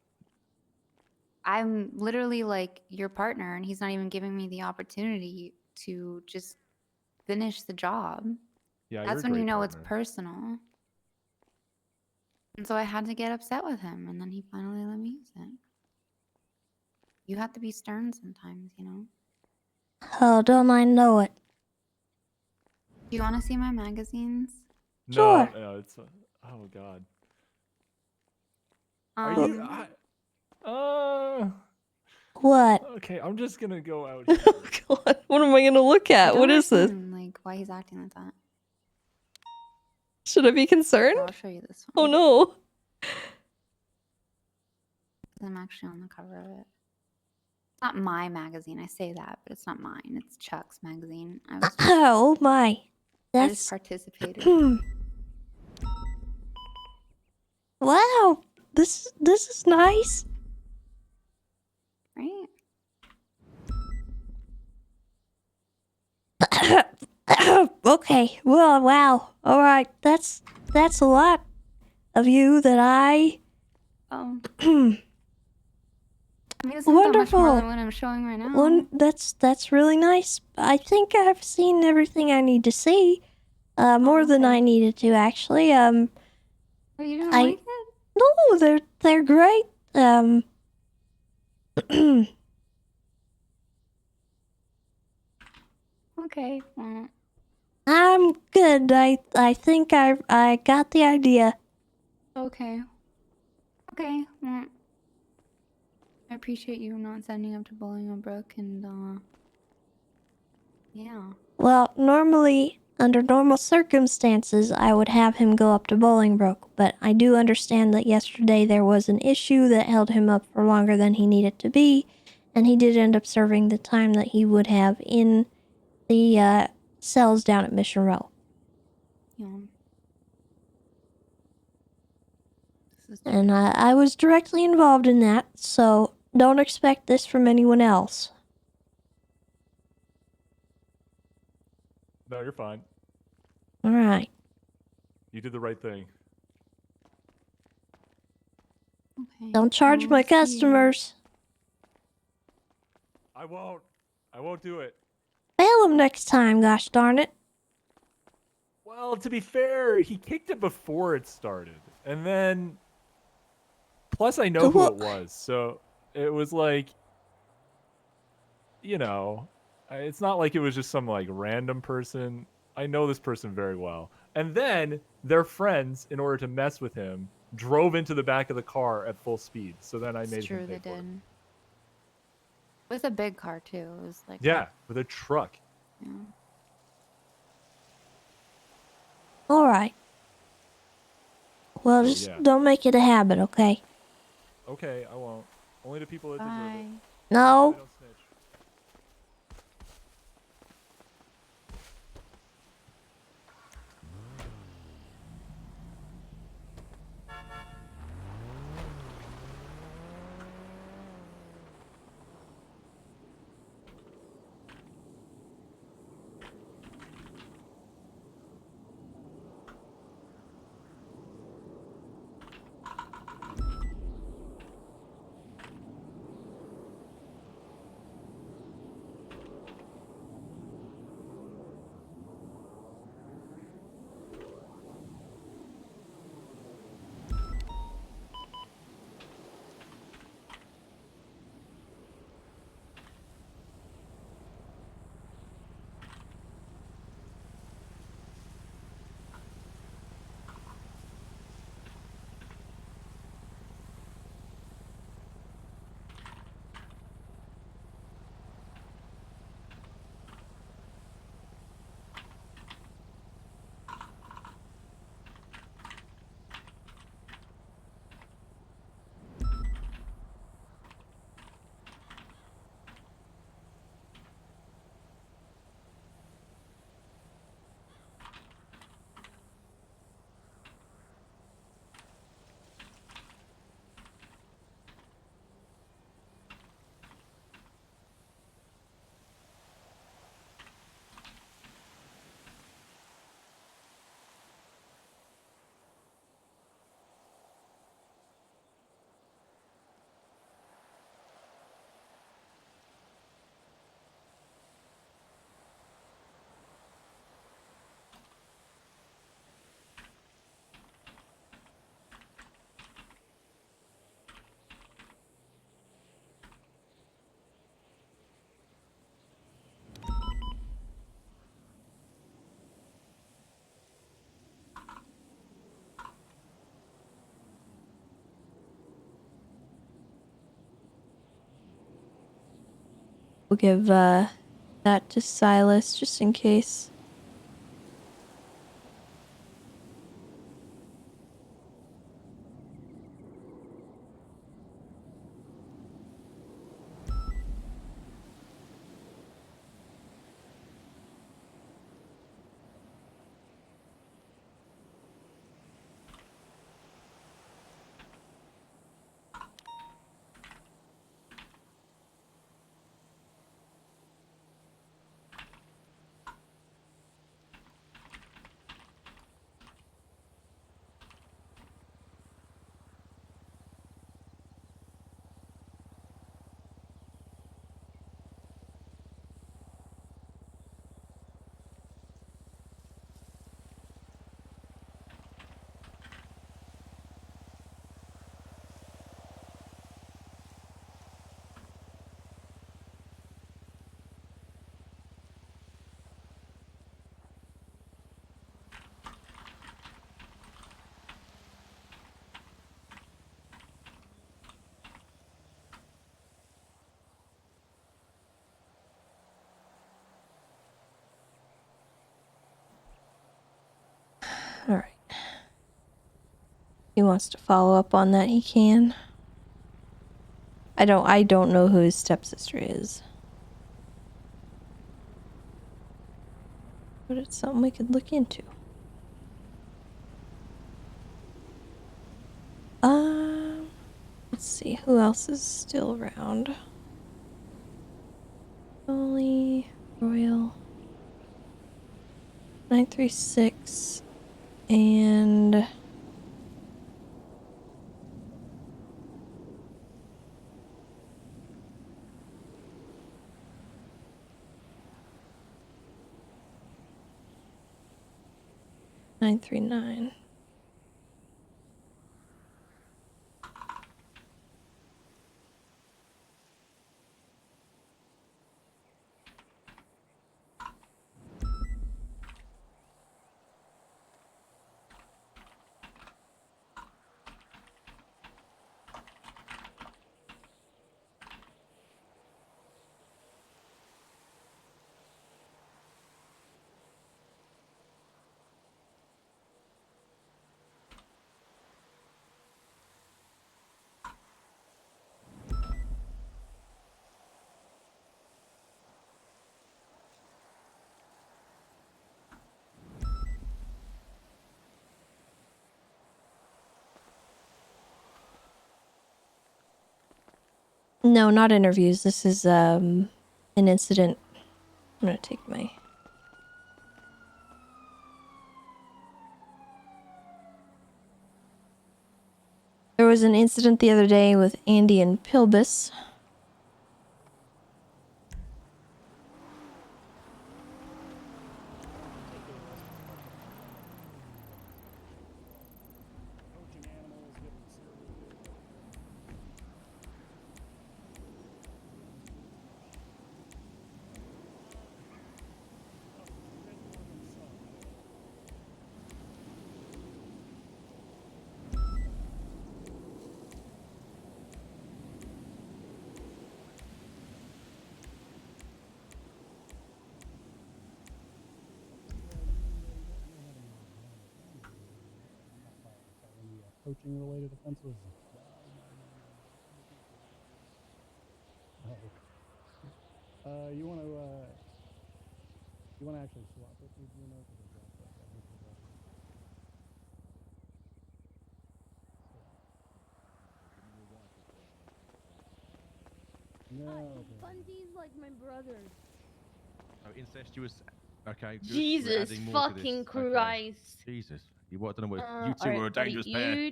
I'm literally like your partner, and he's not even giving me the opportunity to just finish the job. Yeah, That's you're a when you great know it's partner. personal. And so I had to get upset with him, and then he finally let me use it. You have to be stern sometimes, you know? Oh, don't I know it? Do you want to see my magazines? Sure. No, it's. Oh God. Um, Are you? What? Okay, I'm just gonna go out. Oh God, what am I gonna look I at? don't What is this? understand, like, why he's acting like that. Should I be concerned? Here, I'll show you this Oh one. no. I'm actually on the cover of it. It's not my magazine. I say that, but it's not mine. It's Chuck's magazine. Oh my. I That's just participated. wow. This is nice. Right? Okay. Well, wow. All right. That's a lot of you that I. I mean, it's not that much more Wonderful. than what I'm showing right now. That's really nice. I think I've seen everything I need to see. More than I okay. needed to actually. Oh, you didn't like it? No, they're great. Okay. Well, I'm good. I think I got the idea. okay. Okay. Well, I appreciate you not signing up to Bolingbrook and yeah. Well, normally, under normal circumstances, I would have him go up to Bolingbrook, but I do understand that yesterday there was an issue that held him up for longer than he needed to be, and he did end up serving the time that he would have in the cells down at Mission Row. Yeah. This is And I was directly involved in that, so don't expect this from anyone else. No, you're fine. All right. You did the right thing. okay. Don't charge Well, my see you. customers. I won't. I won't do it. Fail them next time, gosh darn it. Well, to be fair, he kicked it before it started. And then plus I know who Well- it was. So it was like, you know, it's not like it was just some like random person. I know this person very well. And then their friends, in order to mess with him, drove into the back of the car at full speed. So then I It's made true, him they pay for it. did. With a big car too. It was like Yeah, with a truck. yeah. All right. Well, So, just yeah. don't make it a habit, okay? Okay, I won't. Only to people that deserve Bye. it. No. They don't snitch. We'll give that to Silas just in case. wants to follow up on that, he can. I don't know who his stepsister is. But it's something we could look into. Let's see, who else is still around? Holy Royal 936 and nine 39. No, not interviews. This is an incident. I'm gonna take my... There was an incident the other day with Andy and Pilbus. Coaching related offenses. You want to actually swap it with you know because I dropped that hit the button. No. Bundy's like my brother. Oh, incestuous. Okay. Good. We're Jesus adding more to this. fucking Okay. Christ. Jesus. You what? I don't know what. You two Alright, are a buddy, dangerous pair.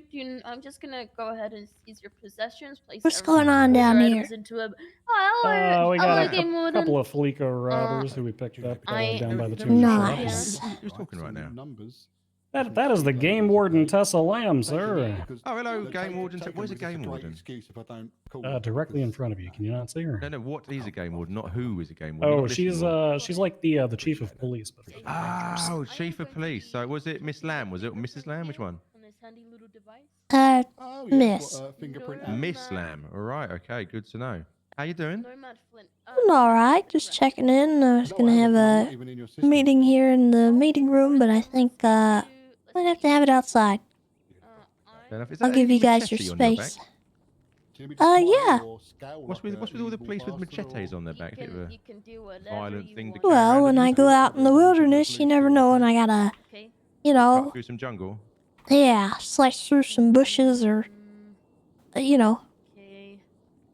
I'm just gonna go ahead and seize your possessions. Place What's going on all down your here? items into a. Oh, We hello, got Game a Warden. couple of Fleeco robbers who we picked up down by the tomb Nice. shop. Who's talking right now? That is the Game Warden Tessa Lamb, sir. Oh, hello, Game Warden. Where's a Game Warden? Directly in front of you. Can you not see her? No, what is a Game Warden? Not who is a Game Warden. Oh, Not this one. she's like the chief of police. But Oh, Chief of Police. So was it Miss Lamb? Was it Mrs. Lamb? Which one? On this handy little device. Miss. Miss Lamb. All right. Okay. Good to know. How you doing? Nomad Flint. I'm alright, just checking in. I was gonna have a meeting here in the meeting room, but I think, might have to have it outside. Fair enough. Is I'll that give a you guys your machete on your space. back? Yeah. What's with all the police with machetes on their back? Bit of a You can do whatever violent you thing to want. carry Well, around when with I you? go out in the wilderness, you never know when I gotta, Okay. you Cut know, through some jungle. yeah, slice through some bushes or, you know, Okay.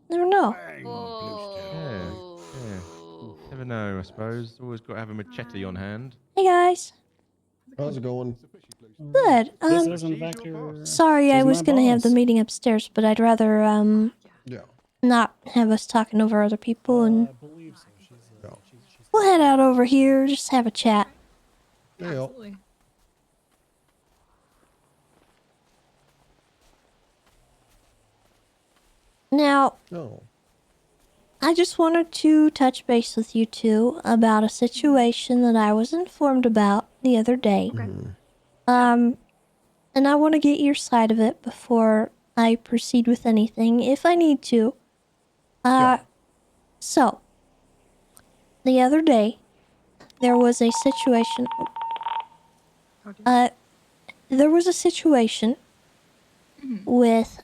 never know. Oh. Yeah. Never know, I suppose. Always got to have a machete on hand. Hey guys. How's it going? Good. This is in fact your. Sorry, I She's was my gonna have the boss. meeting upstairs, but I'd rather, Yeah. not have us talking over other people, and I believe so. She's we'll head out over here, just have a chat. Yeah. Now, No. I just wanted to touch base with you two about a situation that I was informed about the other day. And I want to get your side of it before I proceed with anything, if I need to. So, the other day, there was a situation. There was a situation with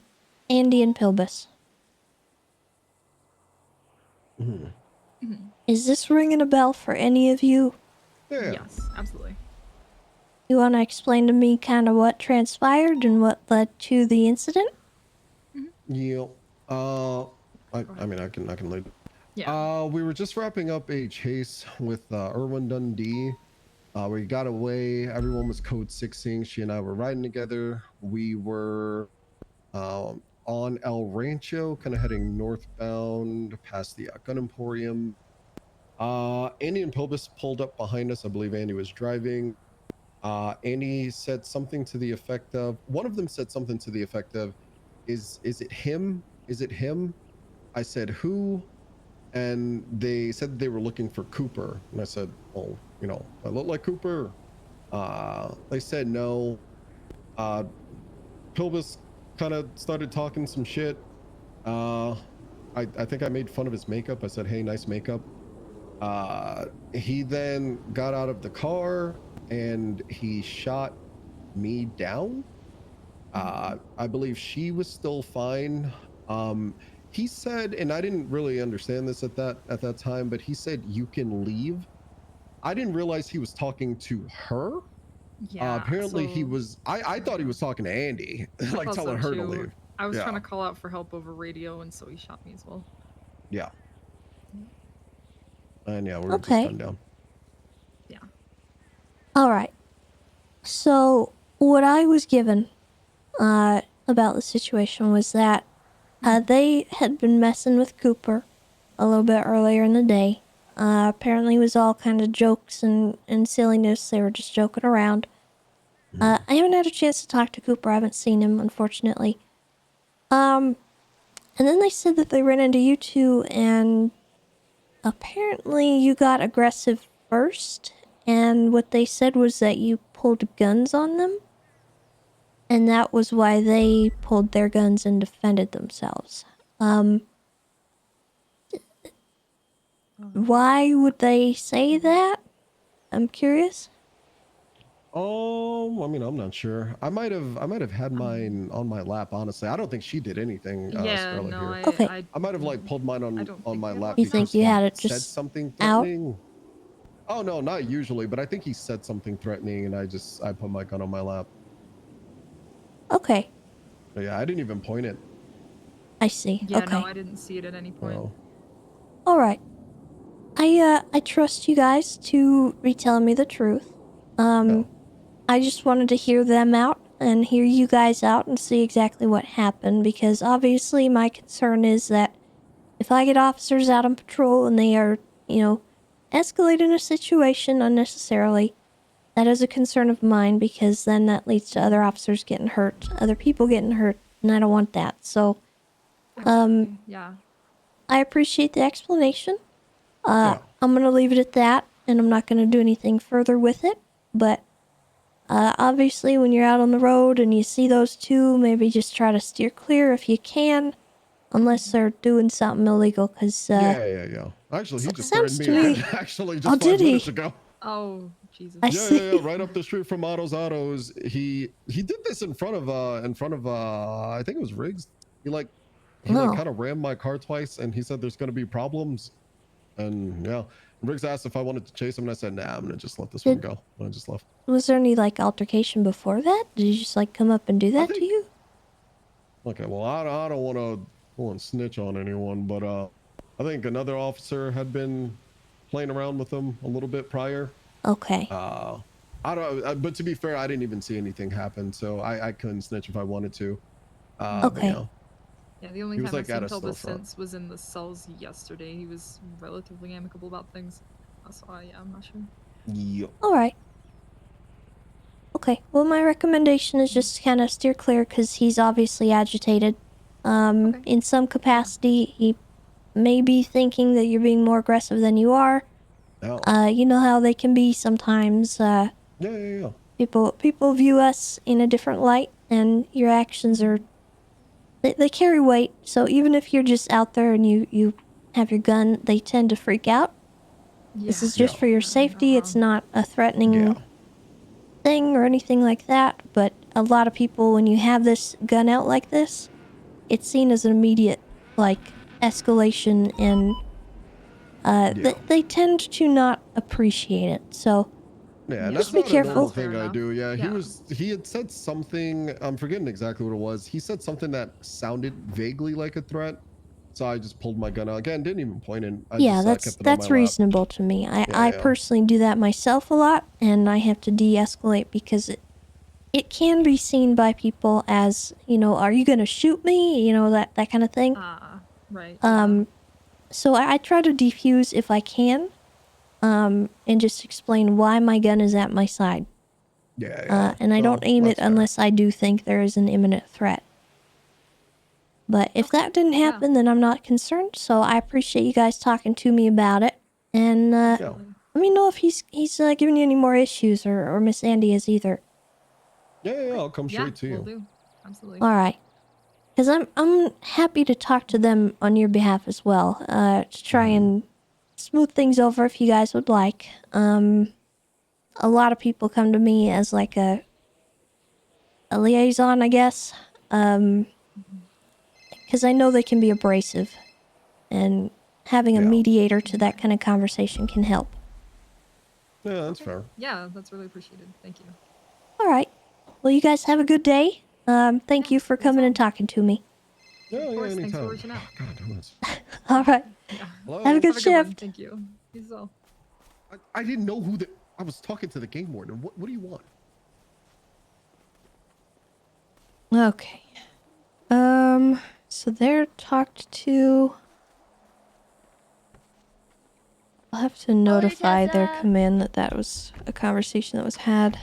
Andy and Pilbus. Mhm. Is this ringing a bell for any of you? Yeah. Yes, absolutely. You want to explain to me kind of what transpired and what led to the incident? Yeah. I mean, I can lead. Yeah. We were just wrapping up a chase with Erwin Dundee. We got away. Everyone was code 6ing. She and I were riding together. We were on El Rancho, kind of heading northbound past the Gun Emporium. Andy and Pilbus pulled up behind us. I believe Andy was driving. Andy said something to the effect of, one of them said something to the effect of, is it him? Is it him? I said, who? And they said they were looking for Cooper. And I said, well, you know, I look like Cooper. They said no. Pilbus kind of started talking some shit. I think I made fun of his makeup. I said, hey, nice makeup. He then got out of the car and he shot me down. I believe she was still fine. He said, and I didn't really understand this at that time, but he said, you can leave. I didn't realize he was talking to her. Yeah. Apparently he so was, I thought he was talking to Andy, like thought telling so, her to too. leave. I was Yeah. trying to call out for help over radio, and so he shot me as well. Yeah. And yeah, we were just Okay. gunned down. Yeah. All right. So what I was given about the situation was that they had been messing with Cooper a little bit earlier in the day. Apparently it was all kind of jokes and silliness. They were just joking around. I haven't had a chance to talk to Cooper. I haven't seen him, unfortunately. And then they said that they ran into you two, and apparently you got aggressive first. And what they said was that you pulled guns on them. And that was why they pulled their guns and defended themselves. Why would they say that? I'm curious. I mean, I'm not sure. I might have had mine on my lap. Honestly, I don't think she did anything. Yeah. Scarlet No. here. Okay. I might have like pulled mine I on don't think my they lap You lost think because you he had it said just something out? threatening. Oh no, not usually, but I think he said something threatening, and I put my gun on my lap. Okay, But yeah, I didn't even point it. I see. Yeah. Okay. No, I didn't see it at any point. Oh. All right. I trust you guys to retell me the truth. No. I just wanted to hear them out and hear you guys out and see exactly what happened, because obviously my concern is that if I get officers out on patrol and they are, escalating a situation unnecessarily, that is a concern of mine, because then that leads to other officers getting hurt, other people getting hurt, and I don't want that. So, Absolutely. Yeah. I appreciate the explanation. Yeah. I'm going to leave it at that, and I'm not going to do anything further with it. But obviously, when you're out on the road and you see those two, maybe just try to steer clear if you can, unless they're doing something illegal, because... Yeah. Actually, he just sounds threatened to me me- actually just Oh, 5 did he? minutes ago. Oh, Jesus. I Yeah, see. right up the street from Autos. He did this in front of I think it was Riggs. He No. kind of rammed my car twice, and he said there's gonna be problems. And yeah, Riggs asked if I wanted to chase him, and I said, nah, I'm gonna just let this one go. And I just left. Was there any, altercation before that? Did you just, come up and do that to think- you? Okay, well, I don't want to snitch on anyone, but I think another officer had been playing around with him a little bit prior. Okay. I don't. But to be fair, I didn't even see anything happen, so I couldn't snitch if I wanted to. But Okay. yeah. Yeah, the only He was, time like, I've at seen a Pilbus storefront. since was in the cells yesterday. He was relatively amicable about things. That's why, yeah, I'm not sure. Yep. All right. Okay. Well, my recommendation is just kind of steer clear, because he's obviously agitated. Okay. In some capacity, he may be thinking that you're being more aggressive than you are. Oh. You know how they can be sometimes. Yeah. People view us in a different light, and your actions are... They carry weight, so even if you're just out there and you have your gun, they tend to freak out. Yeah. This is just Yeah. for your You're not safety. It's wrong. not a threatening Yeah. thing or anything like that, but a lot of people, when you have this gun out like this, it's seen as an immediate, like, escalation, and they tend to not appreciate it. So Yeah, and just that's be not a normal careful. thing I do. Yeah, Yeah. he had said something, I'm forgetting exactly what it was. He said something that sounded vaguely like a threat. So I just pulled my gun out again, didn't even point, and I Yeah, just kept it on my that's lap. reasonable to me. I Yeah. personally do that myself a lot, and I have to de-escalate because it can be seen by people as, you know, are you gonna shoot me? You know, that kind of thing. Right. Yeah. So I try to defuse if I can, and just explain why my gun is at my side. Yeah. And I don't aim it that's fair. unless I do think there is an imminent threat. But if that didn't happen, then I'm not concerned. So I appreciate you guys talking to me about it. And let me know if he's giving you any more issues, or Miss Andy is either. Yeah, I'll come Yeah, straight to you. will do. Absolutely. All right. Because I'm happy to talk to them on your behalf as well. To try and smooth things over if you guys would like. A lot of people come to me as like a liaison, I guess. Because I know they can be abrasive. And having a mediator to that kind of conversation can help. Yeah, that's fair. Yeah, that's really appreciated. Thank you. All right. Well, you guys have a good day. Thank you for coming and talking to me. Yeah, Of course, anytime. thanks for reaching out. God, who is? All right. Yeah. Have a good one. shift. Thank you. You as well. I didn't know who I was talking to the game warden. What do you want? Okay. So they're talked to. I'll have to notify their command that was a conversation that was had.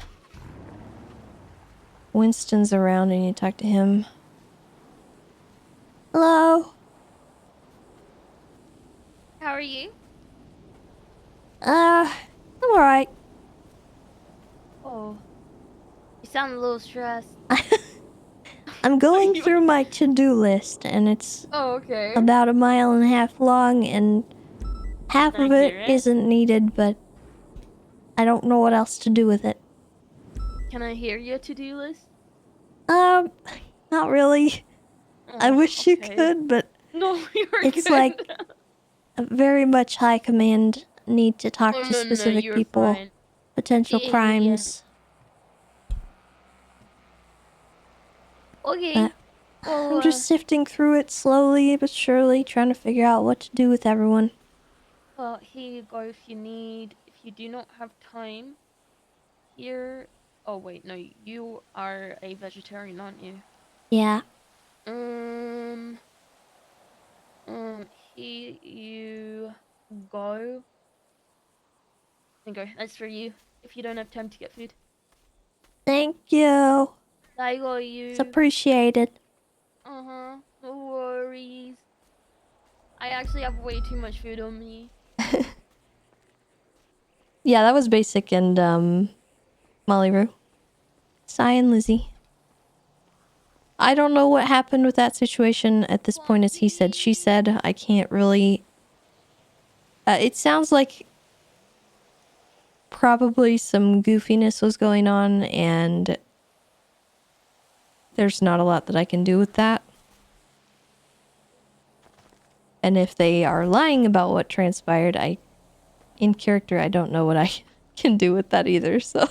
Winston's around and you talk to him. Hello? How are you? I'm alright. Oh. You sound a little stressed. I'm going through my to-do list, and it's Oh, okay. about 1.5 miles long, and half of it isn't needed, but I don't know what else to do with it. Can I hear your to-do list? Not really. I Oh, wish you okay. could, but No, you're it's good. like very much high command need to talk Oh, to no, specific you're people, fine. potential Yeah. crimes. Okay. But Well, I'm just sifting through it slowly but surely, trying to figure out what to do with everyone. well, here you go if you need. If you do not have time, here. Oh wait, no, you are a vegetarian, aren't you? Yeah. Here you go. And go. That's for you. If you don't have time to get food. Thank you. I got you. It's appreciated. No worries. I actually have way too much food on me. Yeah, that was basic and, Molly Roo. Cy and Lizzie. I don't know what happened with that situation at this point, as he said. She said, I can't really... it sounds like probably some goofiness was going on, and there's not a lot that I can do with that. And if they are lying about what transpired, in character, I don't know what I can do with that either, so...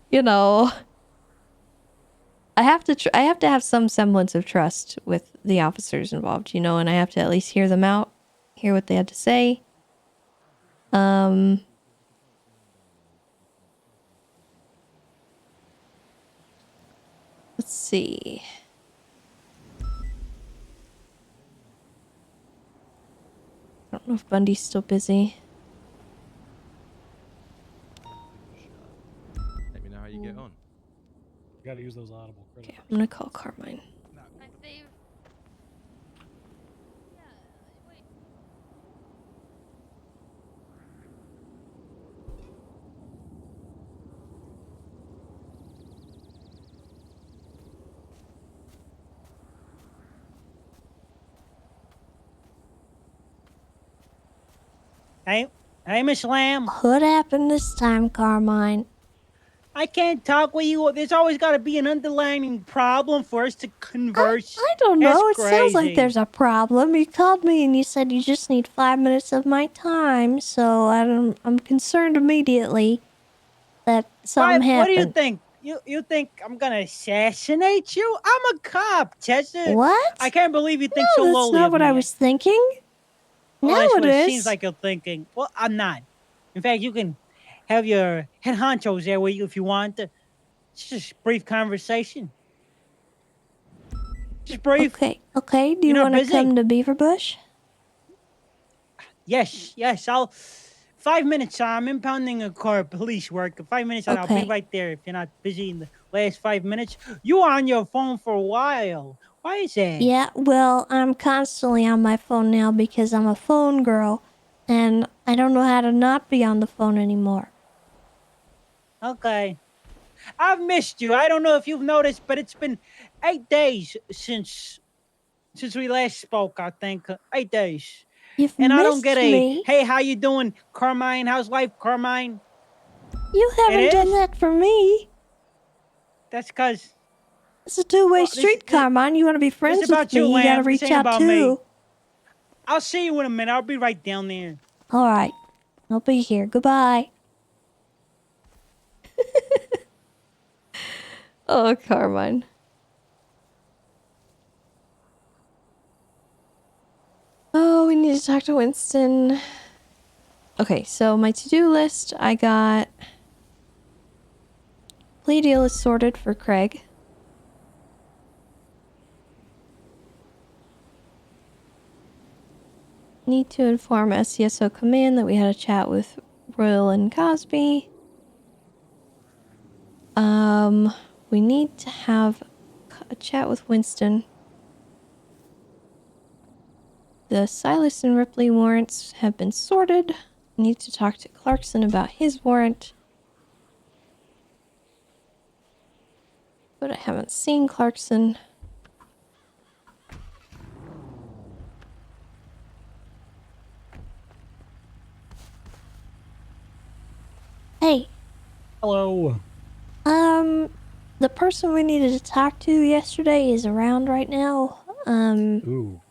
you know... I have to have some semblance of trust with the officers involved, you know, and I have to at least hear them out, hear what they had to say. Let's see. I don't know if Bundy's still busy. Let me know how you get on. You gotta use those audible credits. Okay, I'm gonna call Carmine. I saved. Hey, Miss Lamb. What happened this time, Carmine? I can't talk with you. There's always got to be an underlying problem for us to converse. I don't That's know. It sounds like crazy. there's a problem. You called me and you said you just need 5 minutes of my time, so I'm concerned immediately that something What do you happened. think? You think I'm gonna assassinate you? I'm a cop, Tessa. What? I can't believe you think No, so that's lowly not of what me. I was thinking. Well, Now that's it what it is. seems like you're thinking. Well, I'm not. In fact, you can have your head honchos there with you if you want. It's just a brief conversation. Just brief. Okay. Do you You're not want to busy? come to Beaverbush? Yes. I'll. 5 minutes. I'm impounding a car, police work. 5 minutes, and I'll be Okay. right there. If you're not busy in the last 5 minutes, you were on your phone for a while. Why is that? Yeah, well, I'm constantly on my phone now because I'm a phone girl, and I don't know how to not be on the phone anymore. Okay. I've missed you. I don't know if you've noticed, but it's been 8 days since we last spoke, I think. 8 days. You've And I don't get missed a, me. hey, how you doing, Carmine? How's life, Carmine? You haven't done that for me. That's because... It's a two-way street, Carmine. You want to be friends with me, you gotta reach out too. I'll see you in a minute. I'll be right down there. Alright. I'll be here. Goodbye. Oh, Carmine. Oh, we need to talk to Winston. Okay, so my to-do list, I got... Plea deal is sorted for Craig. Need to inform SCSO Command that we had a chat with Royal and Cosby. We need to have a chat with Winston. The Silas and Ripley warrants have been sorted. Need to talk to Clarkson about his warrant. But I haven't seen Clarkson. Hey. Hello. The person we needed to talk to yesterday is around right now. Ooh.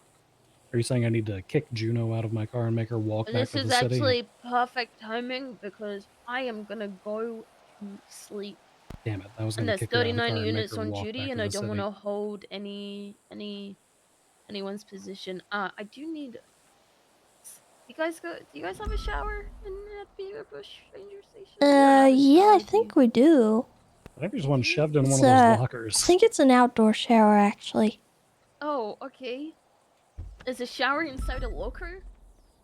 Are you saying I need to kick Juno out of my car and make her walk back This to is the city? actually perfect timing because I am gonna go to sleep. Damn it, I was And gonna there's kick her out of the 39 car and make units her on walk duty, back and to I the don't want city. to hold anyone's position. I do need. Do you guys have a shower in that Beaverbush Ranger Station? We don't have a Yeah, shower, I do think you? we do. I think there's one shoved in It's, one of those I lockers. think it's an outdoor shower, actually. Oh, okay. Is a shower inside a locker?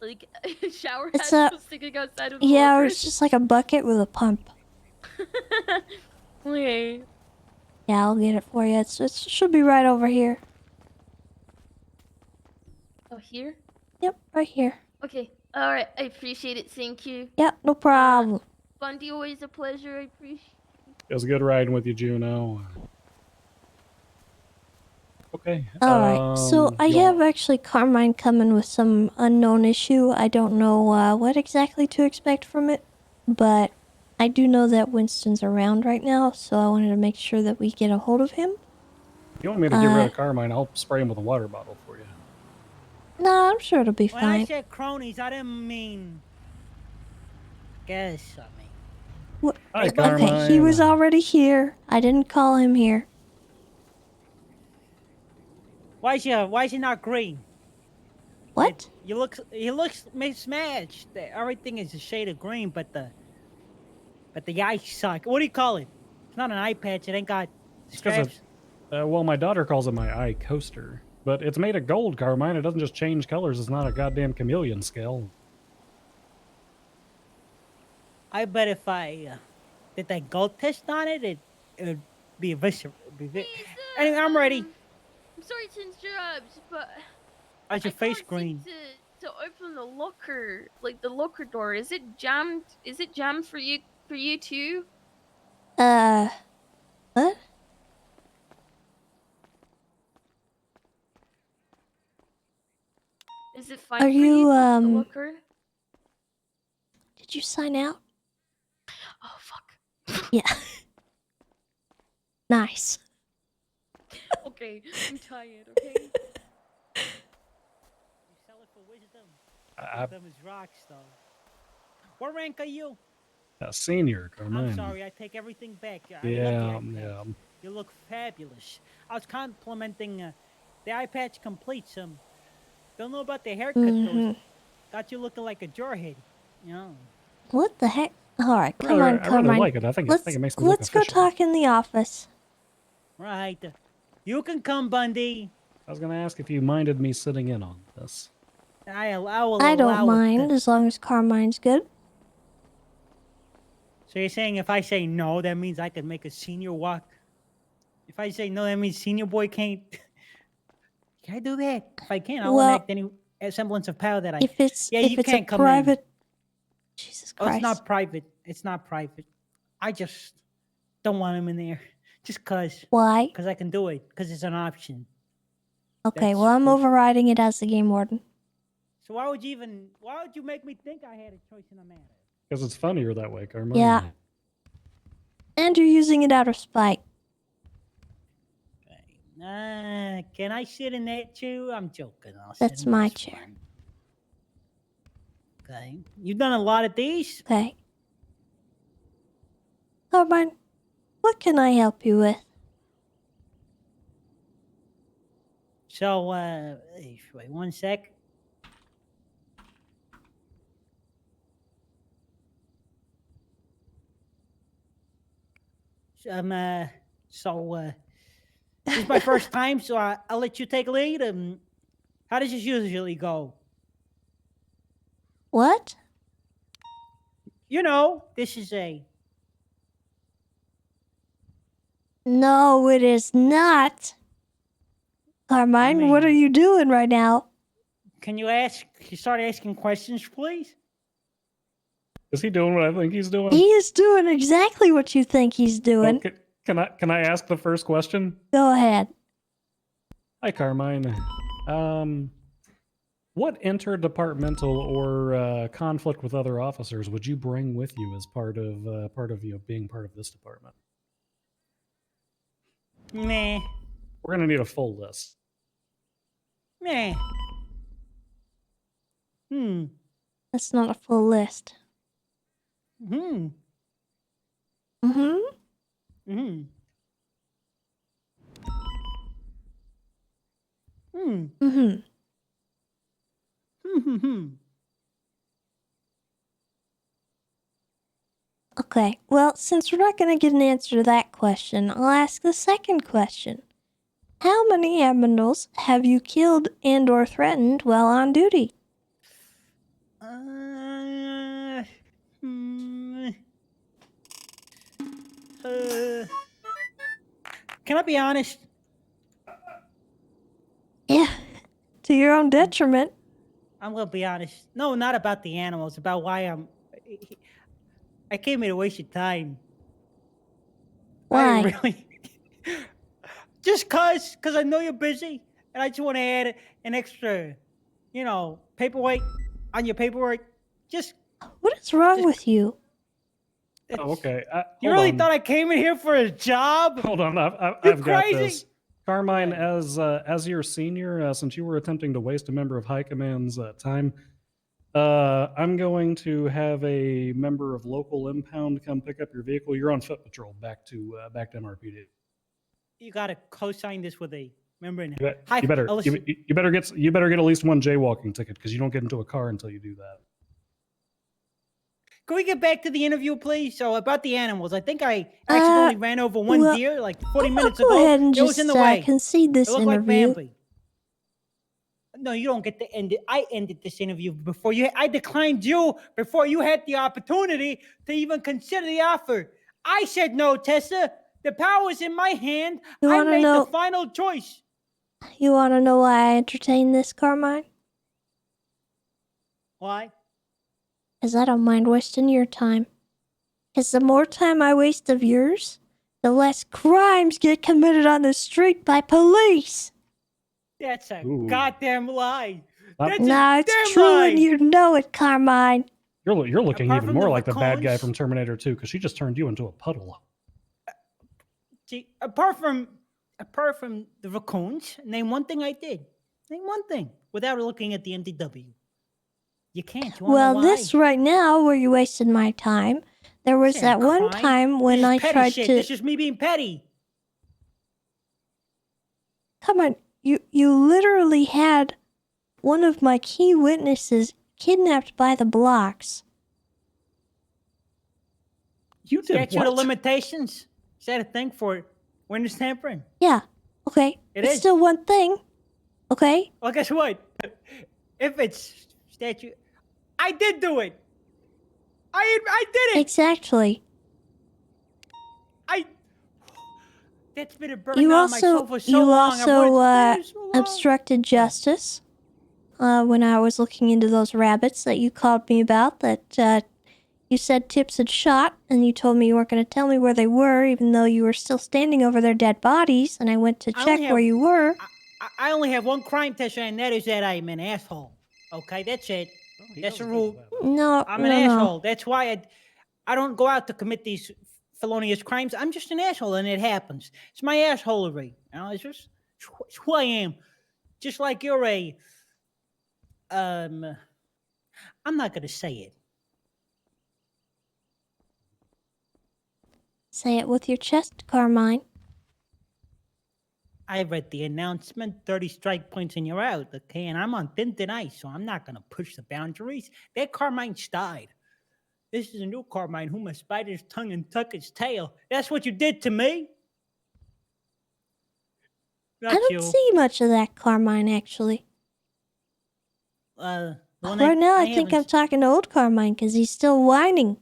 Like a shower It's head sticking outside of the yeah, locker? or it's just like a bucket with a pump. Okay. Yeah, I'll get it for you. It should be right over here. Oh, here? Yep, right here. Okay. Alright, I appreciate it. Thank you. Yep, no problem. Bundy, always a pleasure. I appreciate It was good riding with you, Juno. Okay. Alright, so I have actually Carmine coming with some unknown issue. I don't know what exactly to expect from it, but I do know that Winston's around right now, so I wanted to make sure that we get a hold of him. If you want me to get rid of Carmine, I'll spray him with a water bottle for you. No, I'm sure it'll be When I fine. said cronies, I didn't mean... Guess, I mean... What? Hi, Okay, he was already here. I didn't call him here. Why is he not green? What? He looks mismatched. Everything is a shade of green, but the eye sock. What do you call it? It's not an eye patch. It ain't got straps. Well, my daughter calls it my eye coaster. But it's made of gold, Carmine. It doesn't just change colors. It's not a goddamn chameleon scale. I bet if I did that gold test on it, it would be eviscerated. Anyway, I'm ready. I'm sorry to interrupt, but How's your face green? to open the locker, like the locker door. Is it jammed? Is it jammed for you too? What? Is it fine Are for you, the locker? Did you sign out? Oh fuck. Yeah. Nice. Okay, I'm tired. Okay. You sell it for wisdom. I- Wisdom is rocks, though. What rank are you? A senior, Carmine. I'm sorry, I take everything back. I love the Yeah, eye patch. yeah. You look fabulous. I was complimenting the eye patch completes. Don't know about the haircut though. Got you looking like a jarhead. You know. What the heck? All right, come on, I really Carmine. like it. I think it makes me look Let's go official. talk in the office. Right. You can come, Bundy. I was gonna ask if you minded me sitting in on this. I will I don't allow mind it. as long as Carmine's good. So you're saying if I say no, that means I could make a senior walk? If I say no, that means senior boy can't... Can I do that? If I can, I won't act any semblance of power that I... If it's Yeah, if you it's can't a come private, in. Jesus Oh, Christ. it's not private. It's not private. I just don't want him in there. Just cause. Why? Because I can do it. Because it's an option. Okay, well I'm overriding it as the game warden. So why would you make me think I had a choice in the matter? Because it's funnier that way, Carmine. Yeah. And you're using it out of spite. Can I sit in that too? I'm joking. That's my chair. Okay. You've done a lot of these? Okay. Carmine, what can I help you with? So, wait 1 sec. This is my first time, so I'll let you take lead. How does this usually go? What? You know, this is a... No, it is not. Carmine, what are you doing right now? Can you start asking questions, please? Is he doing what I think he's doing? He is doing exactly what you think he's doing. Okay. Can I ask the first question? Go ahead. Hi, Carmine. What interdepartmental or conflict with other officers would you bring with you as part of you being part of this department? Meh. We're gonna need a full list. Meh. That's not a full list. Mm-hmm. Okay, well, since we're not going to get an answer to that question, I'll ask the second question. How many aminals have you killed and or threatened while on duty? Can I be honest? Yeah, to your own detriment. I'm gonna be honest. No, not about the animals. About why I came here to waste your time. Why? Really? Just cause I know you're busy, and I just want to add an extra, paperweight on your paperwork. Just. What is wrong with you? Oh, okay. You really thought I came in here for a job? Hold on, I've got this. Carmine, as your senior, since you were attempting to waste a member of High Command's time, I'm going to have a member of local impound come pick up your vehicle. You're on foot patrol back to MRPD. You gotta co-sign this with a member. You better get at least one jaywalking ticket because you don't get into a car until you do that. Can we get back to the interview, please? So about the animals, I think I accidentally ran over one deer like 40 minutes ago. Go ahead and it was just in the way. concede this it looked like interview. Bambi. No, you don't get to end it. I ended this interview before you. I declined you before you had the opportunity to even consider the offer. I said no, Tessa. The power's in my hand. I made the final choice. You want to know why I entertained this, Carmine? Why? Because I don't mind wasting your time. Because the more time I waste of yours, the less crimes get committed on the street by police. That's a goddamn lie. That's no, it's true, and you know it, Carmine. You're looking Apart even from more the like the bad guy raccoons. from Terminator 2 because she just turned you into a puddle. See, apart from the raccoons, name one thing I did. Name one thing without looking at the MDW. You can't. You wanna Well, know why? this right now, where you wasted my time, there was This that ain't one crime. time when This is I petty tried shit. to. This is me being petty. Come on, you literally had one of my key witnesses kidnapped by the blocks. You did Statute what? of limitations. Is that a thing for witness tampering? Yeah, okay. It it's is. still one thing, okay? Well, guess what? If it's statute, I did do it. I did it. Exactly. That's been a burden You on my soul for so long. I've also wanted to do it so long. obstructed justice when I was looking into those rabbits that you called me about. That you said Tips had shot, and you told me you weren't going to tell me where they were, even though you were still standing over their dead bodies. And I went to I check only where have- you were. I only have one crime, Tessa, and that is that I'm an asshole. Okay, that's it. That's a rule. No, I'm an asshole. That's why I don't go out to commit these felonious crimes. I'm just an asshole, and it happens. It's my assholery. You know, it's who I am. Just like you're a I'm not gonna say it. Say it with your chest, Carmine. I read the announcement, 30 strike points and you're out, okay? And I'm on thin ice, so I'm not gonna push the boundaries. That Carmine's died. This is a new Carmine who must bite his tongue and tuck his tail. That's what you did to me. Not I don't you. see much of that Carmine, actually. Well, Right now, I think I'm talking to old Carmine because he's still whining.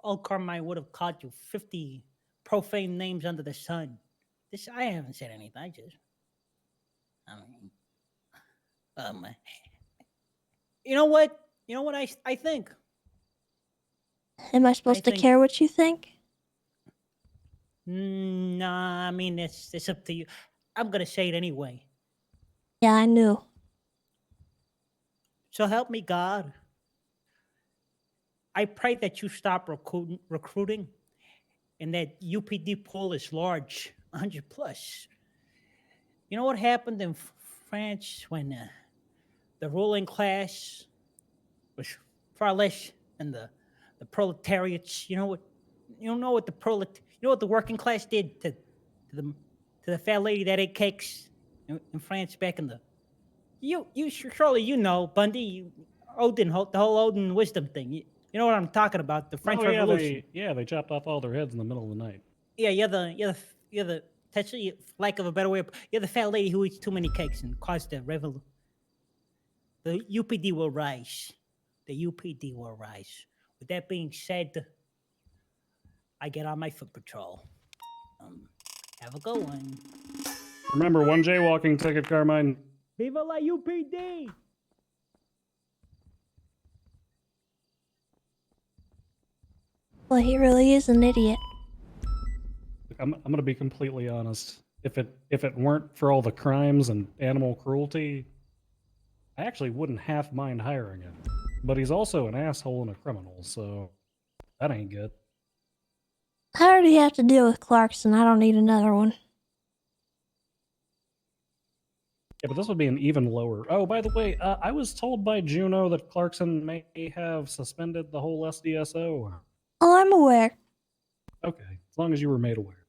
Old Carmine would have called you 50 profane names under the sun. I haven't said anything. I just, you know what? You know what I think? Am I supposed to think- care what you think? Nah, I mean, it's up to you. I'm going to say it anyway. Yeah, I knew. So help me God. I pray that you stop recruiting and that UPD pool is large, 100 plus. You know what happened in France when the ruling class was far less than the proletariats? You know what the working class did to the fat lady that ate cakes in France back in the surely you know, Bundy, Odin, the whole Odin wisdom thing. You know what I'm talking about? The French Revolution. They chopped off all their heads in the middle of the night. Yeah, you're the lack of a better way. You're the fat lady who eats too many cakes and caused the revolution. The UPD will rise. The UPD will rise. With that being said, I get on my foot patrol. Have a good one. Remember, one jaywalking ticket, Carmine. Viva la UPD! Well, he really is an idiot. I'm gonna be completely honest. If it weren't for all the crimes and animal cruelty, I actually wouldn't half mind hiring him. But he's also an asshole and a criminal, so that ain't good. I already have to deal with Clarkson. I don't need another one. Yeah, but this would be an even lower. Oh, by the way, I was told by Juno that Clarkson may have suspended the whole SDSO. Oh, I'm aware. Okay, as long as you were made aware.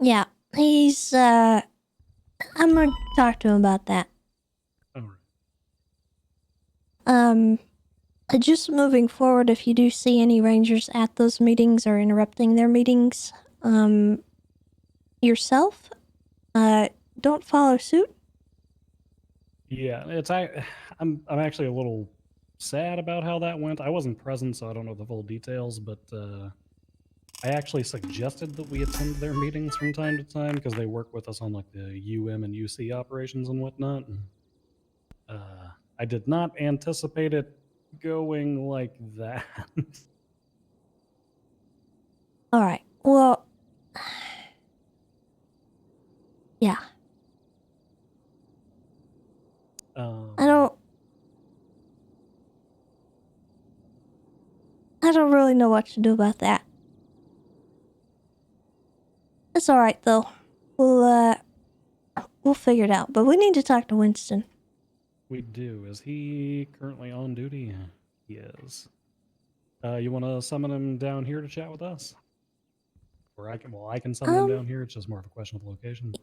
Yeah, he's, I'm gonna talk to him about that. Alright. Just moving forward, if you do see any rangers at those meetings or interrupting their meetings, yourself, don't follow suit. Yeah, I'm actually a little sad about how that went. I wasn't present, so I don't know the full details, but I actually suggested that we attend their meetings from time to time because they work with us on like the UM and UC operations and whatnot. And, I did not anticipate it going like that. All right. Well, yeah. I don't really know what to do about that. It's all right though. We'll figure it out. But we need to talk to Winston. We do. Is he currently on duty? He is. You want to summon him down here to chat with us? Or I can summon him down here. It's just more of a question of location.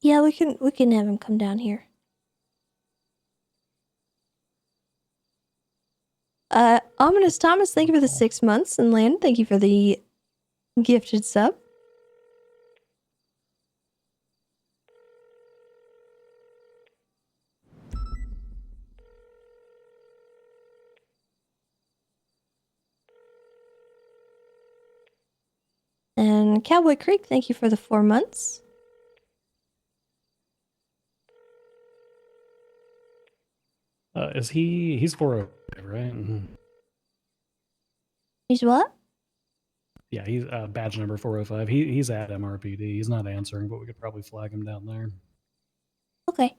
Yeah, we can have him come down here. Ominous Thomas, thank you for the 6 months, and Landon, thank you for the gifted sub. And Cowboy Creek, thank you for the 4 months. He's 405, right? He's what? Yeah, he's badge number 405. He's at MRPD. He's not answering, but we could probably flag him down there. Okay.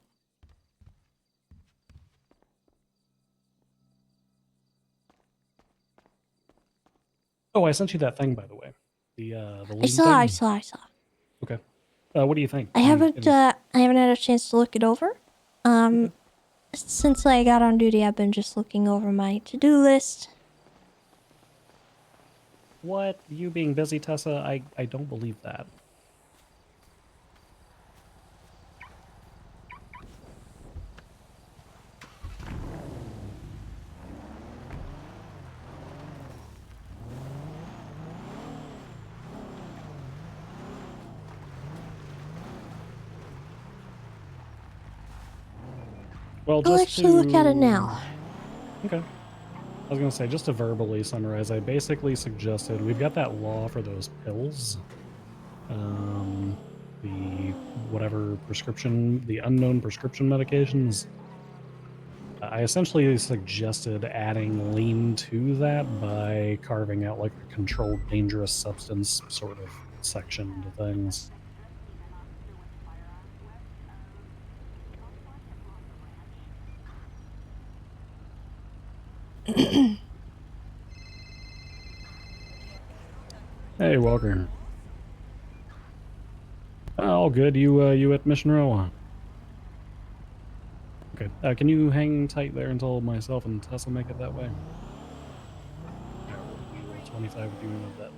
Oh, I sent you that thing, by the way. The I saw. Okay. What do you think? I haven't had a chance to look it over. Since I got on duty, I've been just looking over my to-do list. What? You being busy, Tessa? I don't believe that. Well, I'll actually look at it now. Okay. I was going to say, just to verbally summarize, I basically suggested we've got that law for those pills. The whatever prescription, the unknown prescription medications. I essentially suggested adding lean to that by carving out like a controlled dangerous substance sort of section to things. Hey, Walker. All good. You at Mission Row? Okay. Can you hang tight there until myself and Tessa make it that way? Yeah, we'll roll 25 with you in that.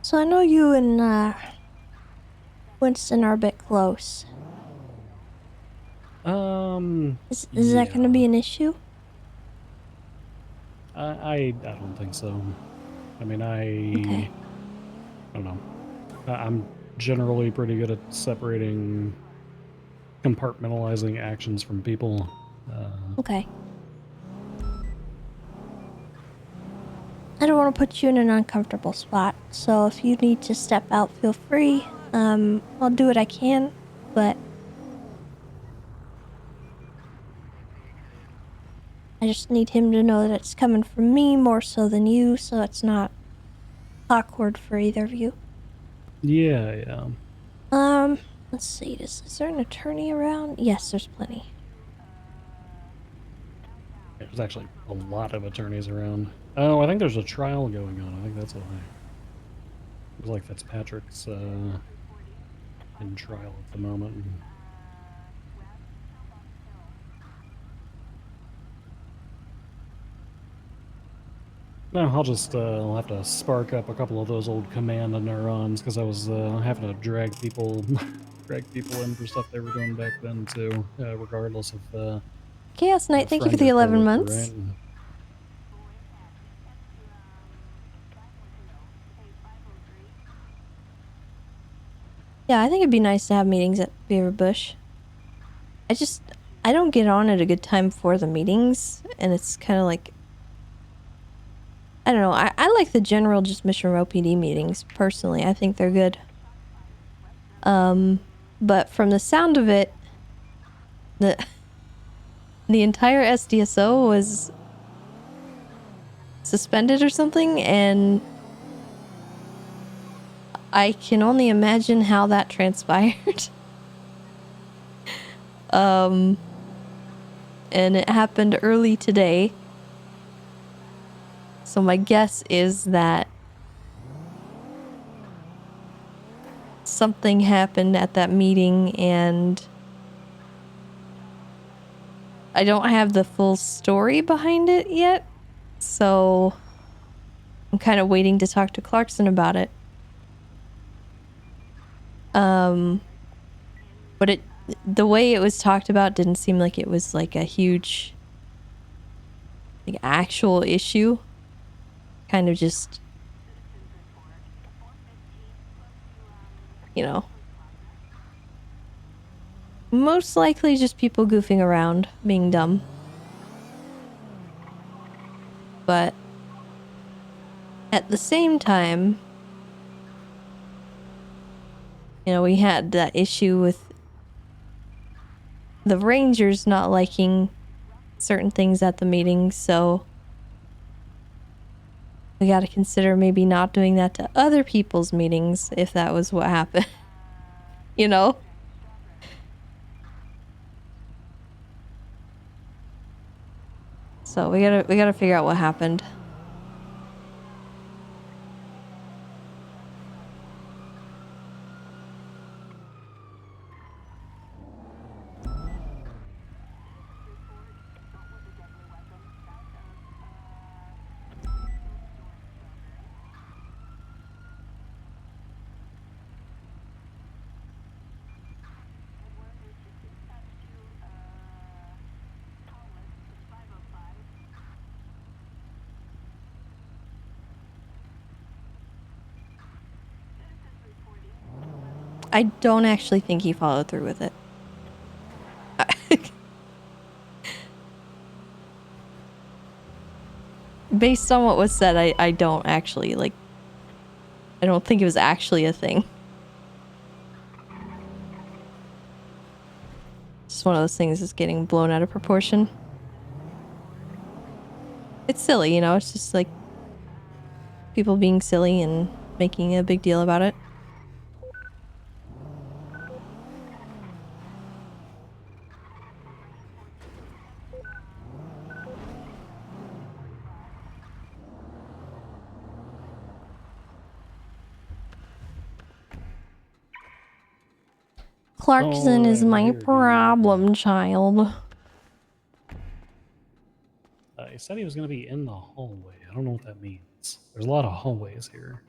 So I know you and Winston are a bit close. Is that going to be an issue? I don't think so. I mean, I don't know. I'm generally pretty good at separating, compartmentalizing actions from people. Okay. I don't want to put you in an uncomfortable spot, so if you need to step out, feel free. I'll do what I can, but I just need him to know that it's coming from me more so than you, so it's not awkward for either of you. Yeah. Let's see, is there an attorney around? Yes, there's plenty. There's actually a lot of attorneys around. Oh, I think there's a trial going on. I think that's why. Looks like Fitzpatrick's in trial at the moment. No, I'll have to spark up a couple of those old command neurons because I was having to drag people in for stuff they were doing back then too, regardless of. Chaos Knight, thank you for the 11 months. Right? Yeah, I think it'd be nice to have meetings at Beaver Bush. I don't get on at a good time for the meetings, and it's kind of like I don't know. I like the general just Mission Row PD meetings personally. I think they're good. But from the sound of it, the entire SDSO was suspended or something, and I can only imagine how that transpired. And it happened early today. So my guess is that something happened at that meeting, and I don't have the full story behind it yet. So I'm kind of waiting to talk to Clarkson about it. But the way it was talked about didn't seem like it was like a huge, like, actual issue. Kind of just, you know, most likely just people goofing around, being dumb. But at the same time, you know, we had that issue with the Rangers not liking certain things at the meeting, so we got to consider maybe not doing that to other people's meetings if that was what happened. You know? So we gotta figure out what happened. I don't actually think he followed through with it. Based on what was said, I don't actually, like, I don't think it was actually a thing. Just one of those things that's getting blown out of proportion. It's silly, you know, it's just like people being silly and making a big deal about it. Clarkson is my problem child. He said he was going to be in the hallway. I don't know what that means. There's a lot of hallways here.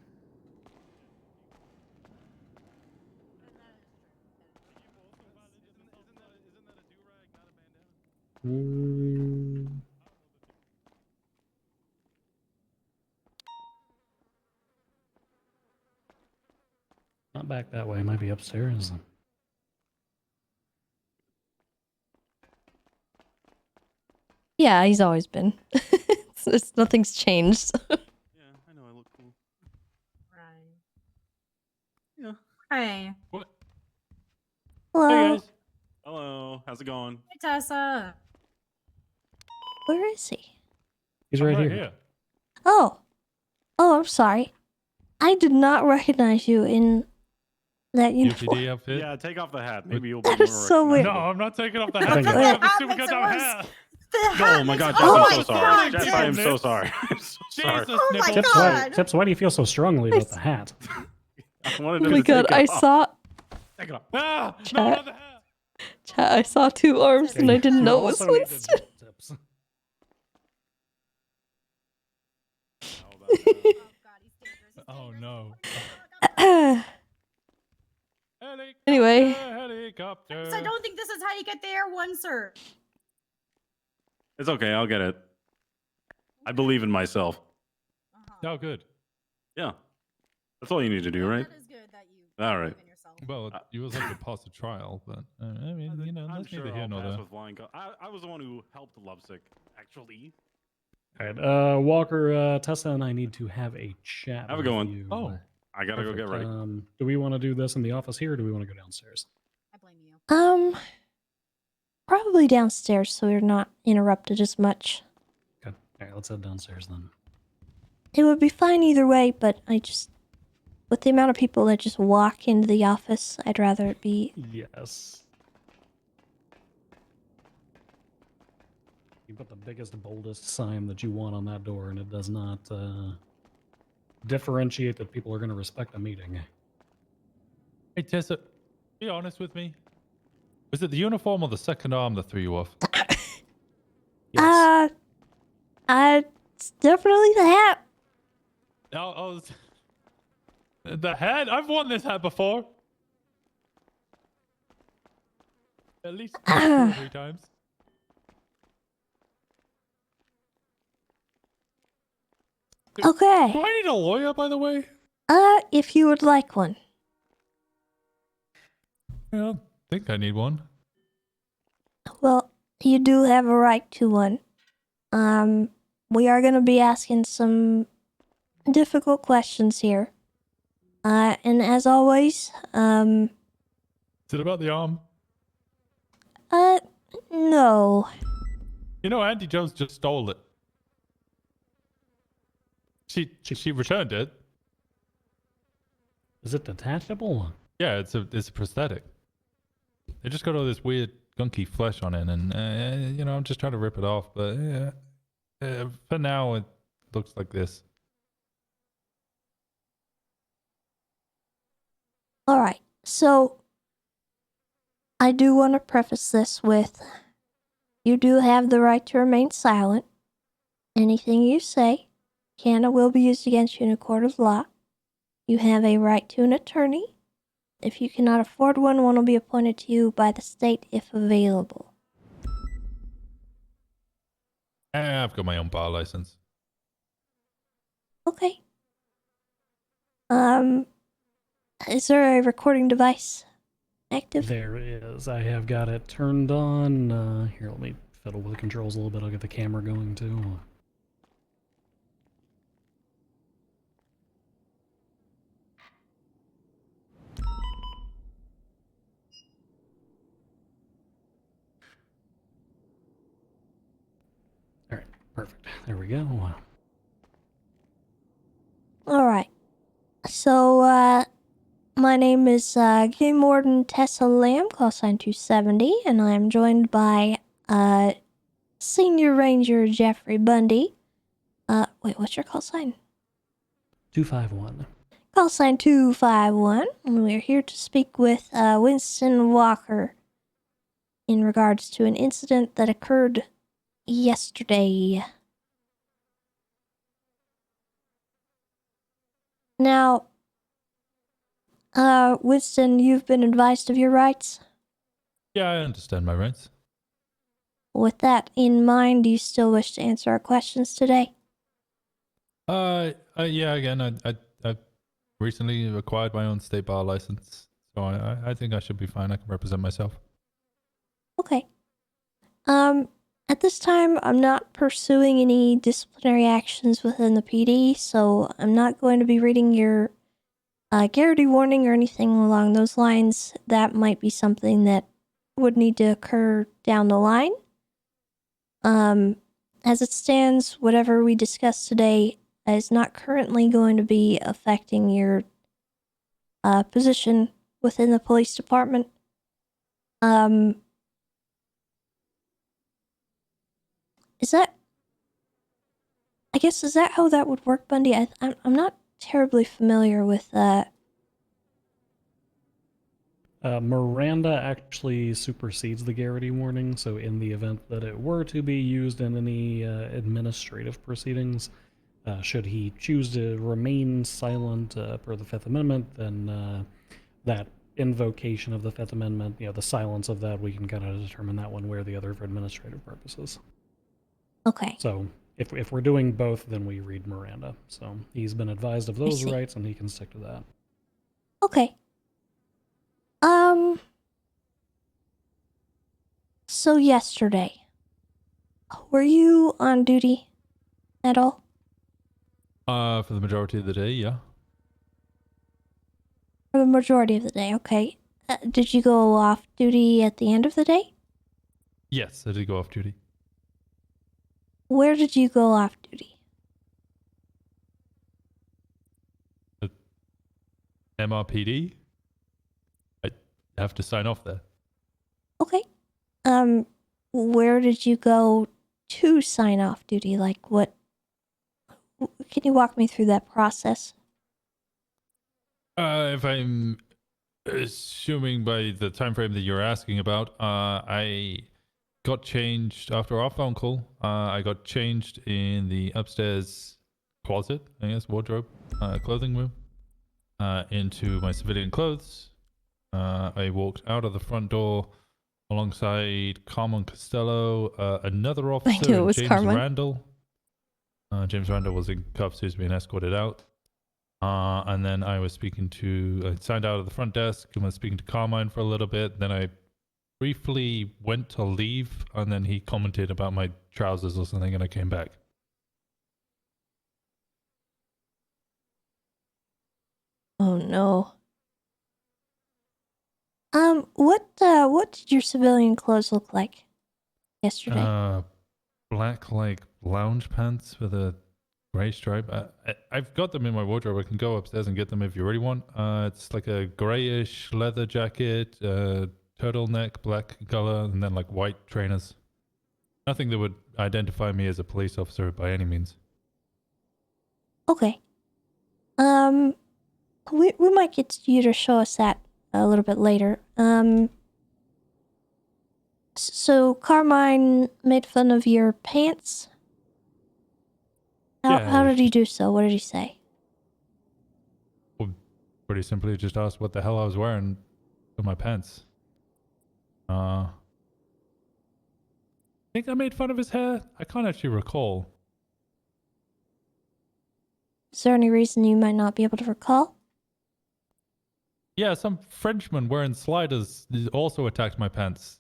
Not back that way. It might be upstairs. Yeah, he's always been. Nothing's changed. Yeah, I know I look cool. Right. Yeah. Hey. What? Hello. Hey guys. Hello. How's it going? Hey, Tessa. Where is he? He's right here. Oh. Oh, I'm sorry. I did not recognize you in that uniform. UPD outfit? Yeah, take off the hat. Maybe you'll be That more is so weird. No, I'm not taking off the I hat. think I it- have a That stupid makes it goddamn worse. hat. Oh my god, Jeff, Oh I'm my so sorry. God, Jeff, I am so Nips. sorry. I'm so sorry. Jesus, Oh my nipples. God. Tips, why do you feel so strongly about the hat? I wanted Oh him my to god, take I it off. saw Take it off. Ah, no, Chat. not the hat. chat, I saw two arms and I didn't You know it was also need to Winston. dip tips. Oh no. Anyway. Helicopter. So I don't think this is how you get the Air One, sir. It's okay, I'll get it. I believe in myself. Oh, good. Yeah. That's all you need to do, right? That is good that you All right. believe in yourself. Well, you was able to pass the trial, but I mean, you know, I'm that's sure neither here I'll nor pass there. with flying I was the one who helped Lovesick, actually. All right, Walker, Tessa, and I need to have a chat. Have a with good one. you. Oh, I gotta go get ready. Do we want to do this in the office here, or do we want to go downstairs? Probably downstairs so we're not interrupted as much. Okay. All right, let's head downstairs then. It would be fine either way, but with the amount of people that just walk into the office, I'd rather it be... Yes. You put the biggest, boldest sign that you want on that door, and it does not differentiate that people are going to respect a meeting. Hey, Tessa, be honest with me. Was it the uniform or the second arm that threw you off? It's definitely the hat. Oh, the hat? I've worn this hat before. At least 2 or 3 times. Okay. Do I need a lawyer, by the way? If you would like one. Yeah, I think I need one. Well, you do have a right to one. We are going to be asking some difficult questions here. And as always, Is it about the arm? no. You know, Auntie Jones just stole it. She returned it. Is it detachable? Yeah, it's a prosthetic. They just got all this weird gunky flesh on it, and you know, I'm just trying to rip it off. But for now, it looks like this. All right. So I do want to preface this with you do have the right to remain silent. Anything you say can and will be used against you in a court of law. You have a right to an attorney. If you cannot afford one, one will be appointed to you by the state if available. I've got my own bar license. Okay. Is there a recording device active? There is. I have got it turned on. Here, let me fiddle with the controls a little bit. I'll get the camera going too. All right, perfect. There we go. All right. So, my name is Game Warden Tessa Lamb, call sign 270, and I am joined by Senior Ranger Jeffrey Bundy. Wait, what's your call sign? 251. Call sign 251, and we're here to speak with Winston Walker in regards to an incident that occurred yesterday. Now, Winston, you've been advised of your rights? Yeah, I understand my rights. With that in mind, do you still wish to answer our questions today? Yeah, again, I recently acquired my own state bar license, so I think I should be fine. I can represent myself. Okay. At this time, I'm not pursuing any disciplinary actions within the PD, so I'm not going to be reading your Garrity warning or anything along those lines. That might be something that would need to occur down the line. As it stands, whatever we discuss today is not currently going to be affecting your position within the police department. Is that how that would work, Bundy? I'm not terribly familiar with that. Miranda actually supersedes the Garrity warning, so in the event that it were to be used in any administrative proceedings, should he choose to remain silent per the Fifth Amendment, then that invocation of the Fifth Amendment, the silence of that, we can kind of determine that one way or the other for administrative purposes. Okay. So if we're doing both, then we read Miranda. So he's been advised of those rights, and he can stick to that. Okay. So yesterday, were you on duty? at all? For the majority of the day, yeah. For the majority of the day, okay. Did you go off duty at the end of the day? Yes, I did go off duty. Where did you go off duty? MRPD? I have to sign off there. Okay. Where did you go to sign off duty? Like what? Can you walk me through that process? If I'm assuming by the time frame that you're asking about, I got changed after our phone call. I got changed in the upstairs closet, I guess, wardrobe, clothing room, into my civilian clothes. I walked out of the front door alongside Carmen Costello, another officer, knew it was James Carmen. Randall. James Randall was in cuffs, he was being escorted out. And then I signed out of the front desk and was speaking to Carmine for a little bit. Then I briefly went to leave, and then he commented about my trousers or something, and I came back. Oh no. What did your civilian clothes look like yesterday? Black, like, lounge pants with a gray stripe. I've got them in my wardrobe. I can go upstairs and get them if you really want. It's like a grayish leather jacket, turtleneck, black color, and then like white trainers. Nothing that would identify me as a police officer by any means. Okay. We might get you to show us that a little bit later. So Carmine made fun of your pants? How did he do so? What did he say? Well, pretty simply just asked what the hell I was wearing for my pants. I think I made fun of his hair. I can't actually recall. Is there any reason you might not be able to recall? Yeah, some Frenchman wearing sliders also attacked my pants.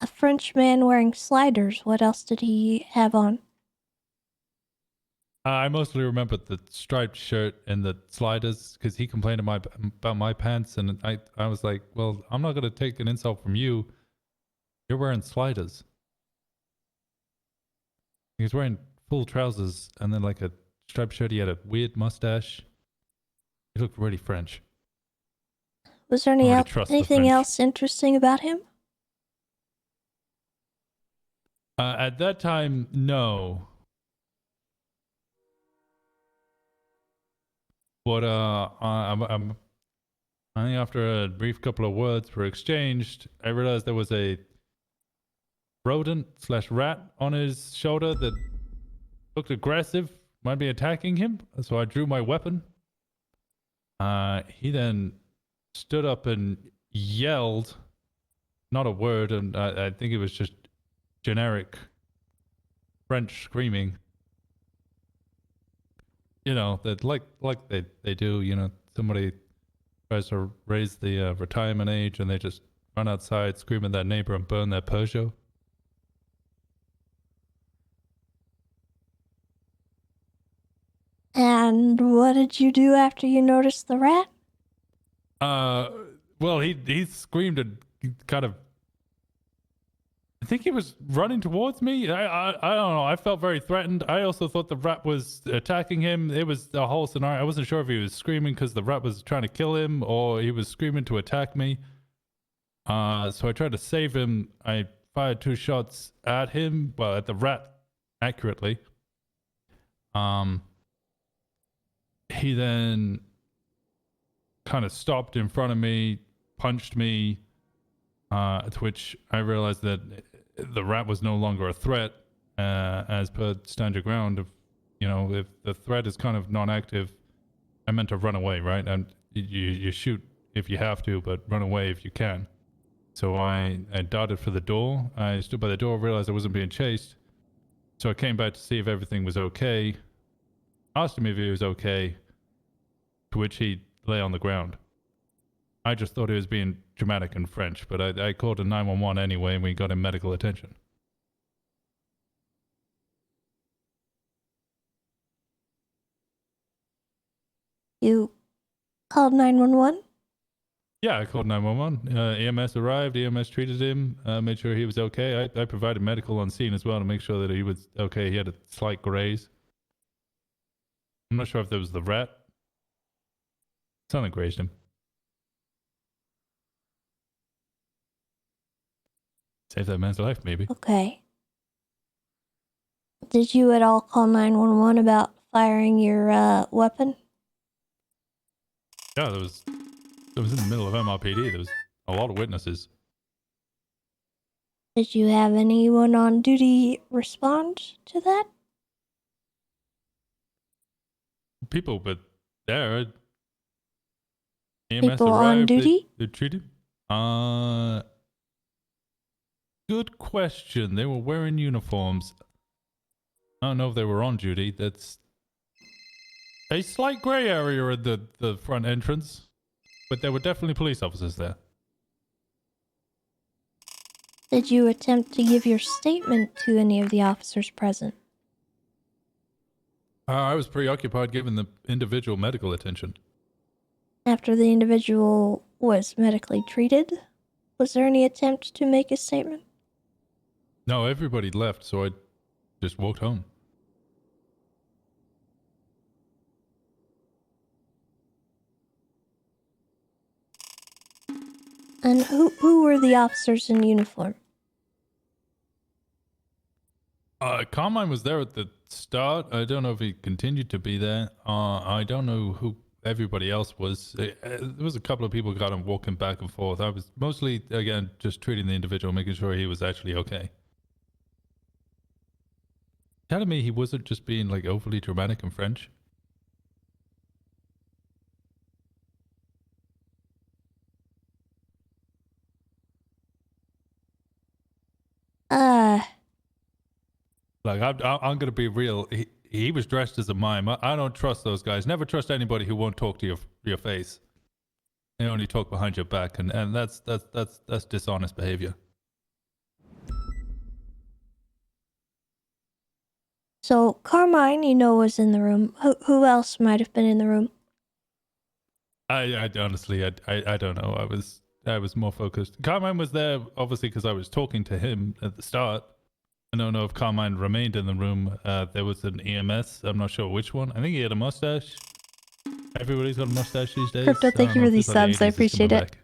A French man wearing sliders. What else did he have on? I mostly remember the striped shirt and the sliders because he complained about my pants, and I was like, well, I'm not going to take an insult from you. You're wearing sliders. He was wearing full trousers and then like a striped shirt. He had a weird mustache. He looked really French. Was there anything else interesting about him? At that time, no. But I think after a brief couple of words were exchanged, I realized there was a rodent/rat on his shoulder that looked aggressive, might be attacking him. So I drew my weapon. He then stood up and yelled, not a word, and I think it was just generic French screaming. You know, that like they do, you know, somebody tries to raise the retirement age and they just run outside, scream at that neighbor and burn their Peugeot. And what did you do after you noticed the rat? Well, he screamed and kind of, I think he was running towards me. I don't know. I felt very threatened. I also thought the rat was attacking him. It was the whole scenario. I wasn't sure if he was screaming because the rat was trying to kill him or he was screaming to attack me. So I tried to save him. I fired 2 shots at him, well, at the rat, accurately. He then kind of stopped in front of me, punched me, to which I realized that the rat was no longer a threat, as per stand your ground. If the threat is kind of non-active, I meant to run away, right? And you shoot if you have to, but run away if you can. So I darted for the door. I stood by the door, realized I wasn't being chased. So I came back to see if everything was okay. Asked him if he was okay, to which he lay on the ground. I just thought he was being dramatic and French, but I called a 911 anyway, and we got him medical attention. You called 911? Yeah, I called 911. EMS arrived. EMS treated him, made sure he was okay. I provided medical on scene as well to make sure that he was okay. He had a slight graze. I'm not sure if there was the rat. Something grazed him. Saved that man's life, maybe. Okay. Did you at all call 911 about firing your weapon? Yeah, it was in the middle of MRPD. There was a lot of witnesses. Did you have anyone on duty respond to that? People, but there. EMS People on arrived. duty? They treated. Good question. They were wearing uniforms. I don't know if they were on duty. That's a slight gray area at the front entrance, but there were definitely police officers there. Did you attempt to give your statement to any of the officers present? I was preoccupied giving the individual medical attention. After the individual was medically treated, was there any attempt to make a statement? No, everybody left, so I just walked home. And who were the officers in uniform? Carmine was there at the start. I don't know if he continued to be there. I don't know who everybody else was. There was a couple of people kind of walking back and forth. I was mostly, again, just treating the individual, making sure he was actually okay. Telling me he wasn't just being like overly dramatic and French. Like, I'm gonna be real. He was dressed as a mime. I don't trust those guys. Never trust anybody who won't talk to your face. They only talk behind your back, and that's dishonest behavior. So Carmine, you know, was in the room. Who else might have been in the room? I honestly, I don't know. I was more focused. Carmine was there obviously because I was talking to him at the start. I don't know if Carmine remained in the room. There was an EMS. I'm not sure which one. I think he had a mustache. Everybody's got a mustache these days. Crypto, thank you for these subs. I appreciate it.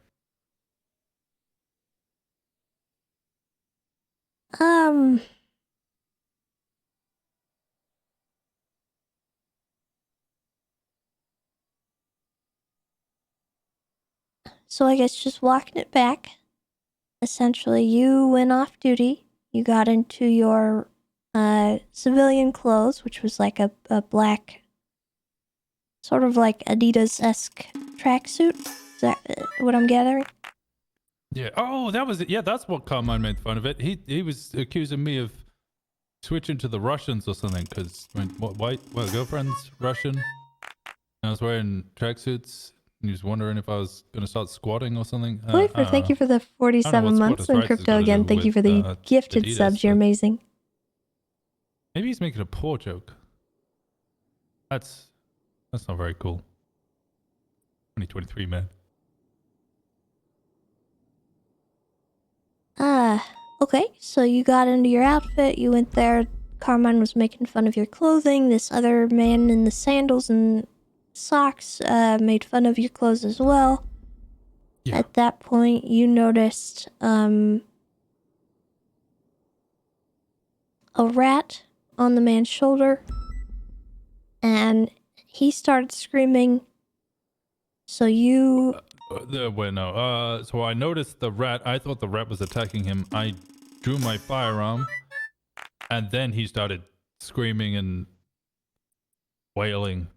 So I guess just walking it back, essentially you went off duty, you got into your civilian clothes, which was like a black, sort of like Adidas-esque tracksuit. Is that what I'm gathering? Yeah. Oh, that was it. Yeah, that's what Carmine made fun of it. He was accusing me of switching to the Russians or something because my girlfriend's Russian. I was wearing tracksuits. And he was wondering if I was going to start squatting or something. Thank you for the 47 months, and Crypto again, thank you for the gifted Adidas, subs. You're amazing. Maybe he's making a poor joke. That's not very cool. 2023, man. Okay, so you got into your outfit, you went there, Carmine was making fun of your clothing, this other man in the sandals and socks made fun of your clothes as well. Yeah. At that point, you noticed a rat on the man's shoulder, and he started screaming. So you... So I noticed the rat. I thought the rat was attacking him. I drew my firearm, and then he started screaming and wailing.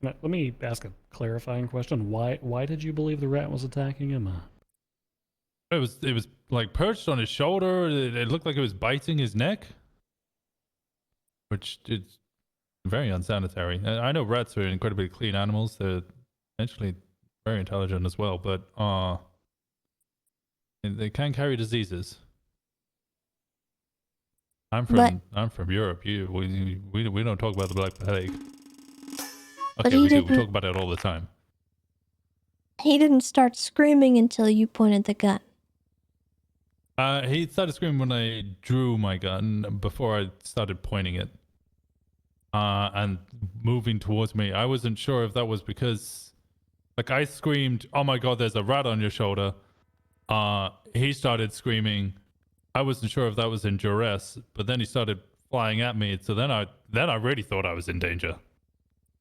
Let me ask a clarifying question. Why did you believe the rat was attacking him? It was like perched on his shoulder. It looked like it was biting his neck, which is very unsanitary. I know rats are incredibly clean animals. They're actually very intelligent as well, but they can carry diseases. I'm from Europe. We don't talk about the Black Plague. Okay, he we do. We didn't- talk about it all the time. He didn't start screaming until you pointed the gun. He started screaming when I drew my gun before I started pointing it. And moving towards me. I wasn't sure if that was because, like, I screamed, "Oh my god, there's a rat on your shoulder." He started screaming. I wasn't sure if that was in duress, but then he started flying at me. So then I really thought I was in danger.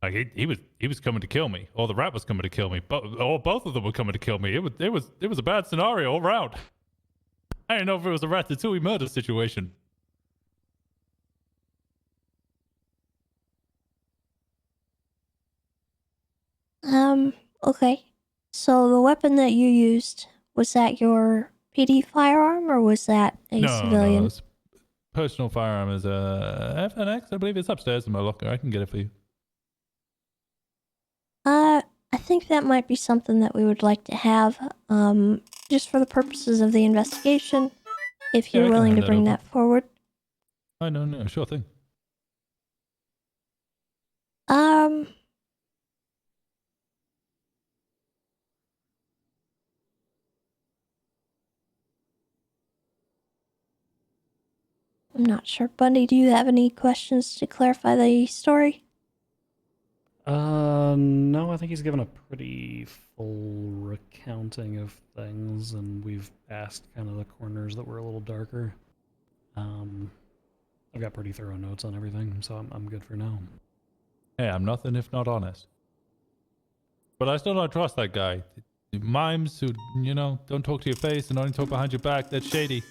Like he was coming to kill me, or the rat was coming to kill me, or both of them were coming to kill me. It was a bad scenario all around. I didn't know if it was a ratatouille murder situation. Okay. So the weapon that you used, was that your PD firearm or was that a civilian? No, it's personal firearm is a FNX. I believe it's upstairs in my locker. I can get it for you. I think that might be something that we would like to have, just for the purposes of the investigation, if Yeah, you're I can willing hand to that bring over. that forward. I know, no, sure thing. I'm not sure. Bundy, do you have any questions to clarify the story? No, I think he's given a pretty full recounting of things, and we've asked kind of the corners that were a little darker. I've got pretty thorough notes on everything, so I'm good for now. Hey, I'm nothing if not honest. But I still don't trust that guy. Mimes who, don't talk to your face and only talk behind your back, that's shady.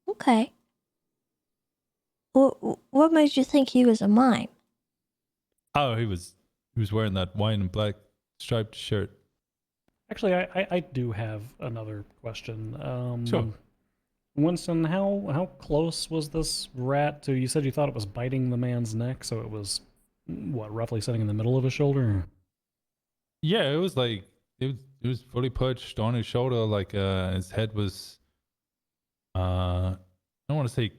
Okay. What made you think he was a mime? Oh, he was wearing that white and black striped shirt. Actually, I do have another question. Sure. Winston, how close was this rat to? You said you thought it was biting the man's neck, so it was what, roughly sitting in the middle of his shoulder? Yeah, it was like it was fully perched on his shoulder, like his head was I don't want to say,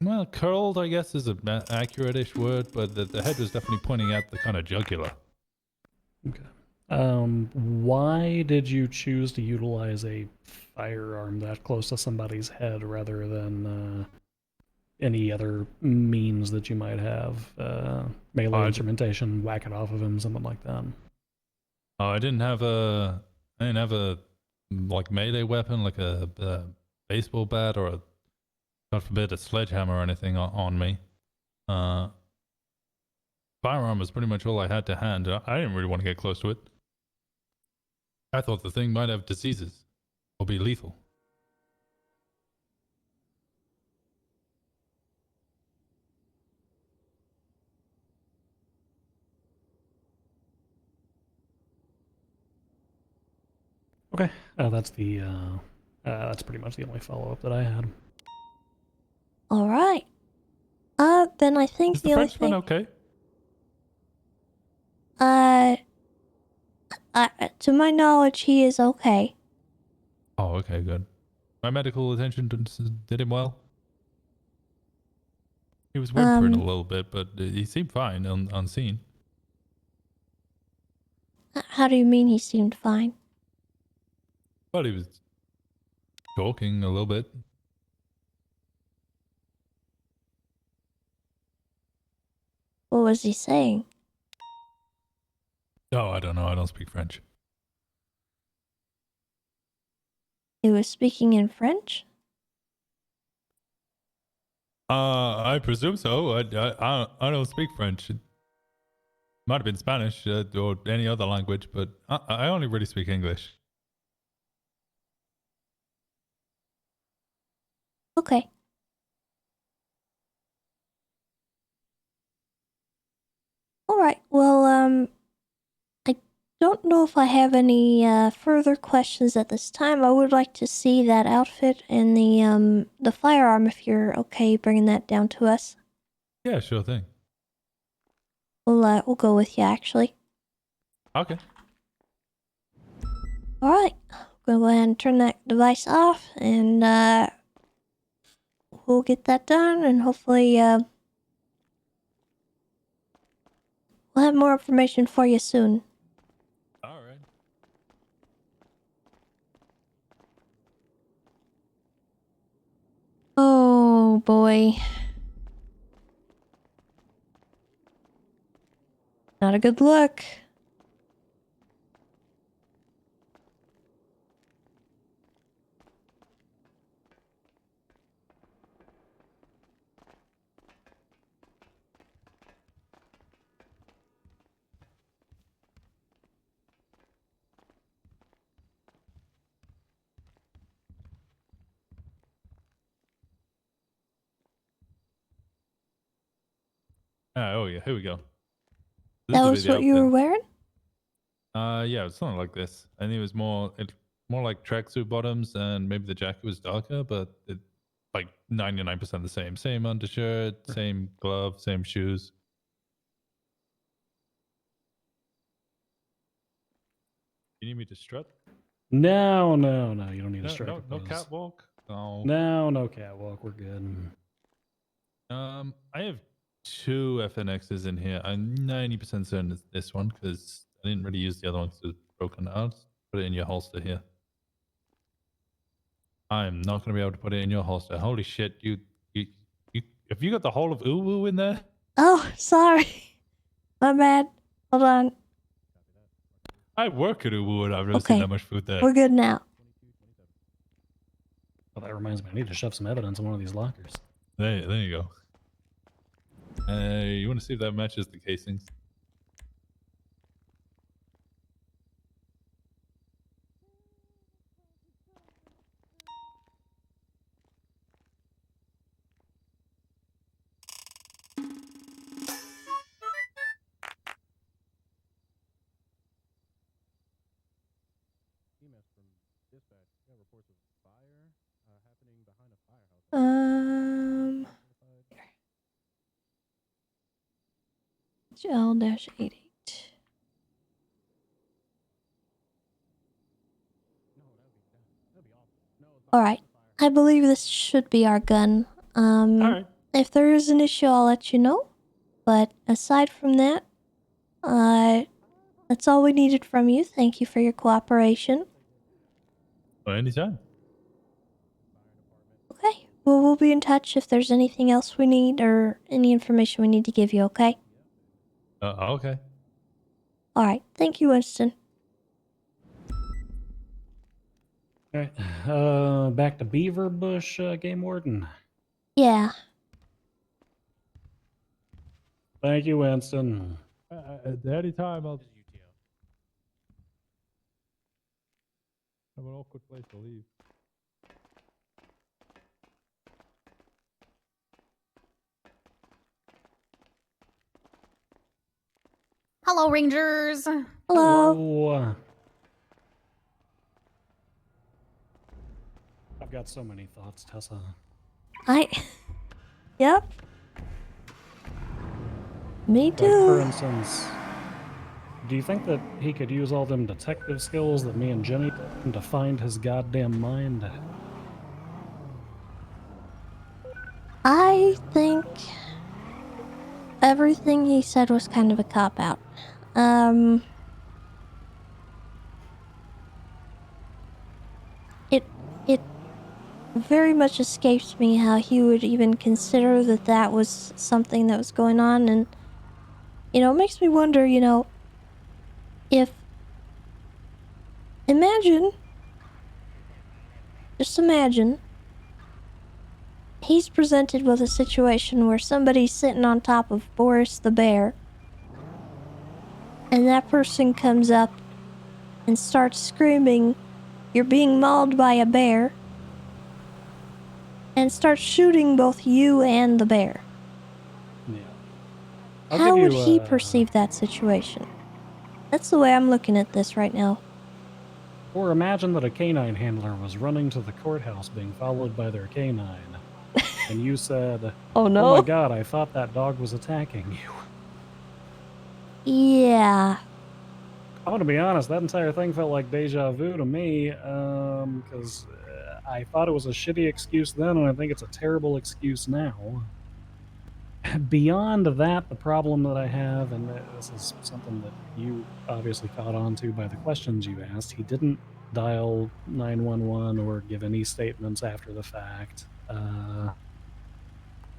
well, curled, I guess is an accurate-ish word, but the head was definitely pointing at the kind of jugular. Okay. Why did you choose to utilize a firearm that close to somebody's head rather than any other means that you might have? Melee instrumentation, whack it off of him, something like that. Oh, I didn't have a like melee weapon, like a baseball bat or God forbid a sledgehammer or anything on me. Firearm was pretty much all I had to hand. I didn't really want to get close to it. I thought the thing might have diseases or be lethal. Okay, that's pretty much the only follow-up that I had. All right. Then I think Is the the only Frenchman thing. okay? To my knowledge, he is okay. Oh, okay, good. My medical attention did him well. He was whimpering a little bit, but he seemed fine on scene. How do you mean he seemed fine? But he was talking a little bit. What was he saying? Oh, I don't know. I don't speak French. He was speaking in French? I presume so. I don't speak French. It might have been Spanish or any other language, but I only really speak English. Okay. All right. Well, I don't know if I have any further questions at this time. I would like to see that outfit and the firearm if you're okay bringing that down to us. Yeah, sure thing. We'll go with you actually. Okay. All right. I'm gonna go ahead and turn that device off, and we'll get that done, and hopefully, we'll have more information for you soon. All right. Oh, boy. Not a good look. Oh yeah, here we go. That will be was the what you were outfit. wearing? Yeah, it's something like this. I think it was more like tracksuit bottoms, and maybe the jacket was darker, but it like 99% the same. Same undershirt, same glove, same shoes. You need me to strut? No, you don't need to No, strike no, a no pose. catwalk. No. No catwalk. We're good. I have 2 FNXs in here. I'm 90% certain it's this one because I didn't really use the other one because it was broken out. Put it in your holster here. I'm not going to be able to put it in your holster. Holy shit, you have you got the whole of Uwu in there? Oh, sorry. My bad. Hold on. I work at Uwu and I've never seen Okay. that much food there. We're good now. Well, that reminds me. I need to shove some evidence in one of these lockers. There you go. You want to see if that matches the casings? L-88. Alright. I believe this should be our gun. Alright. If there is an issue, I'll let you know. But aside from that, that's all we needed from you. Thank you for your cooperation. Well, anytime. Okay. Well, we'll be in touch if there's anything else we need or any information we need to give you, okay? Okay. Alright. Thank you, Winston. All right. Back to Beaver Bush, Game Warden. Yeah. Thank you, Winston. At any time, I'll have an awkward place to leave. Hello, Rangers. Hello. Hello. I've got so many thoughts, Tessa. Yep. Me too. Like, for instance, do you think that he could use all them detective skills that me and Jenny did to find his goddamn mind? I think everything he said was kind of a cop-out. It very much escapes me how he would even consider that was something that was going on, and, it makes me wonder, if... Just imagine, he's presented with a situation where somebody's sitting on top of Boris the bear, and that person comes up and starts screaming, "You're being mauled by a bear," and starts shooting both you and the bear. Yeah. How would he perceive that situation? That's the way I'm looking at this right now. Or imagine that a canine handler was running to the courthouse being followed by their canine. And you said, "Oh no. Oh my god, I thought that dog was attacking you." Yeah. I want to be honest, that entire thing felt like deja vu to me, because I thought it was a shitty excuse then, and I think it's a terrible excuse now. Beyond that, the problem that I have, and this is something that you obviously caught on to by the questions you asked, he didn't dial 911 or give any statements after the fact,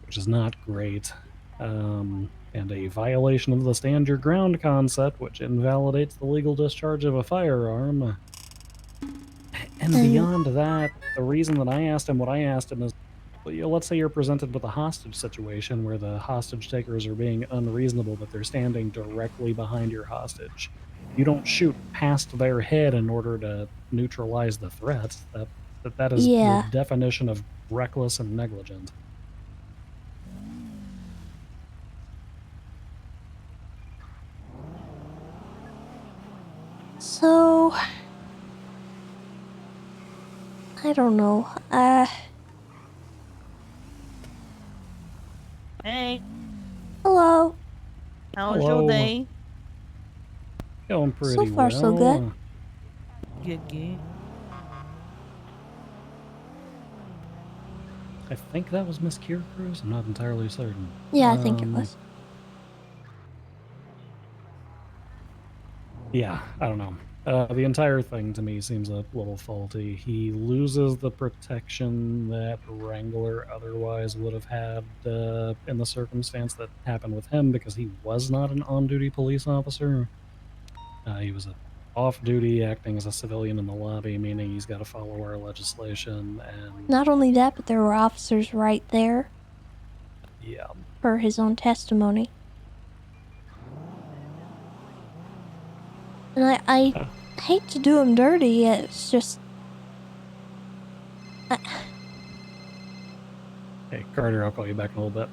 which is not great. And a violation of the stand your ground concept, which invalidates the legal discharge of a firearm. And beyond that, the reason that I asked him what I asked him is, let's say you're presented with a hostage situation where the hostage takers are being unreasonable, but they're standing directly behind your hostage. You don't shoot past their head in order to neutralize the threat. That is the definition of reckless and negligent. So, I don't know. Hey. Hello. How was your day? Going pretty so far, well. so good. Good. I think that was Miss Kier Cruz. I'm not entirely certain. Yeah, I think it was. Yeah, I don't know. The entire thing to me seems a little faulty. He loses the protection that Wrangler otherwise would have had in the circumstance that happened with him because he was not an on-duty police officer. He was off-duty acting as a civilian in the lobby, meaning he's got to follow our legislation. And not only that, but there were officers right there. Yeah. Per his own testimony. And I hate to do him dirty, it's just... Hey, Carter, I'll call you back in a little bit.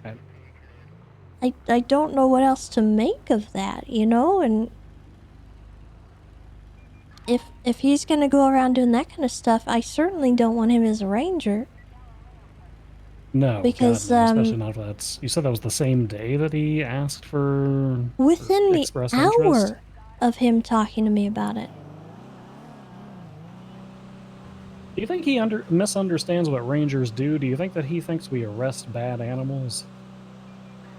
Okay. I don't know what else to make of that, you know? And if he's gonna go around doing that kind of stuff, I certainly don't want him as a ranger. No, because God, no, especially not if that's... You said that was the same day that he asked for... within the express hour interest? of him talking to me about it. Do you think he misunderstands what rangers do? Do you think that he thinks we arrest bad animals?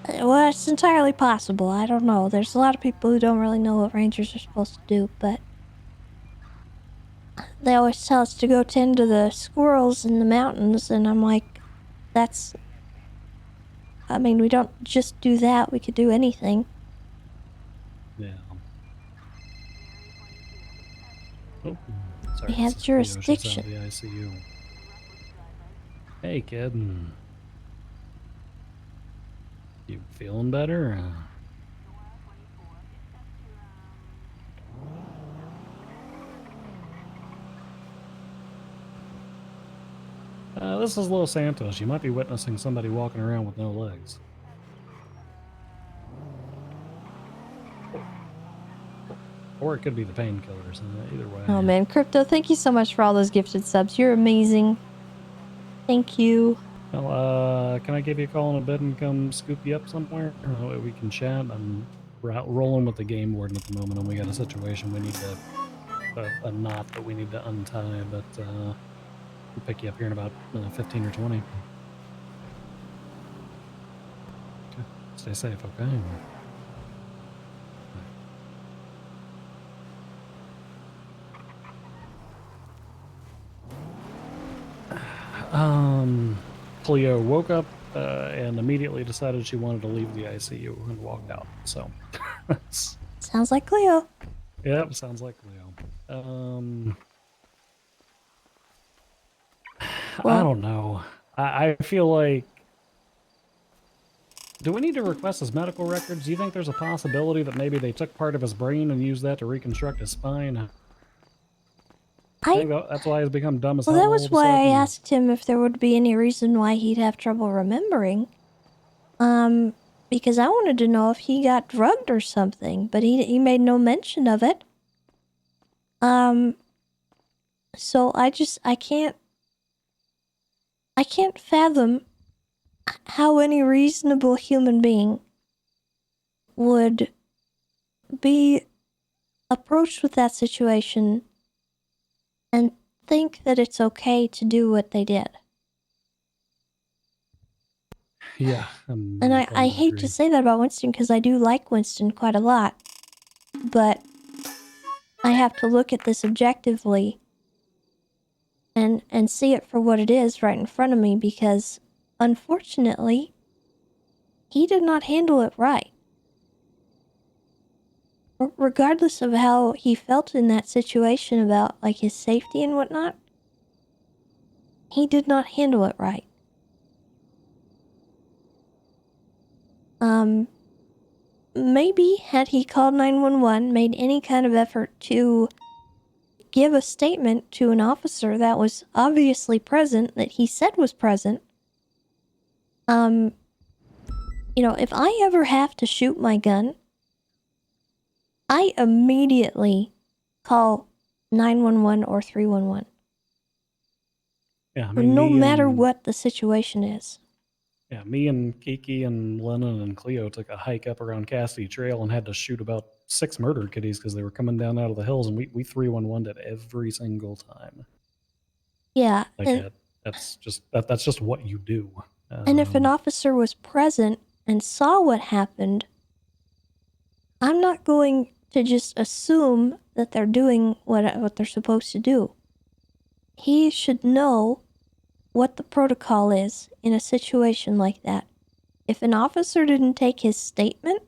Well, it's entirely possible. I don't know. There's a lot of people who don't really know what rangers are supposed to do, but they always tell us to go tend to the squirrels in the mountains, and I'm like, that's... I mean, we don't just do that. We could do anything. Yeah. Oh, sorry. We have this is Cleo. She's out jurisdiction. of the ICU. Hey, kid. You feeling better? This is Los Santos. You might be witnessing somebody walking around with no legs. Or it could be the painkillers. Either way. Oh man, Crypto, thank you so much for all those gifted subs. You're amazing. Thank you. Well, can I give you a call in a bit and come scoop you up somewhere? That way we can chat. I'm rolling with the game warden at the moment, and we got a situation we need to... a knot that we need to untie, but we'll pick you up here in about 15 or 20. Okay. Stay safe, okay? Cleo woke up and immediately decided she wanted to leave the ICU and walked out. So, sounds like Cleo. Yep, sounds like Cleo. I don't know. I feel like... Do we need to request his medical records? Do you think there's a possibility that maybe they took part of his brain and used that to reconstruct his spine? I think that's why he's become dumb as hell. Well, that was all of a why I sudden. asked him if there would be any reason why he'd have trouble remembering. Because I wanted to know if he got drugged or something, but he made no mention of it. So I can't fathom how any reasonable human being would be approached with that situation and think that it's okay to do what they did. Yeah. And I hate to say that about Winston because I do like Winston quite a lot. But I have to look at this objectively and see it for what it is right in front of me because, unfortunately, he did not handle it right. Regardless of how he felt in that situation about, like, his safety and whatnot, he did not handle it right. Maybe had he called 911, made any kind of effort to give a statement to an officer that was obviously present, that he said was present, you know, if I ever have to shoot my gun, I immediately call 911 or 311. Yeah, I mean, no matter what the situation is. Yeah, me and Kiki and Lennon and Cleo took a hike up around Cassidy Trail and had to shoot about 6 murder kitties because they were coming down out of the hills, and we 311'd it every single time. Yeah, Like and that's just what you do. And if an officer was present and saw what happened, I'm not going to just assume that they're doing what they're supposed to do. He should know what the protocol is in a situation like that. If an officer didn't take his statement,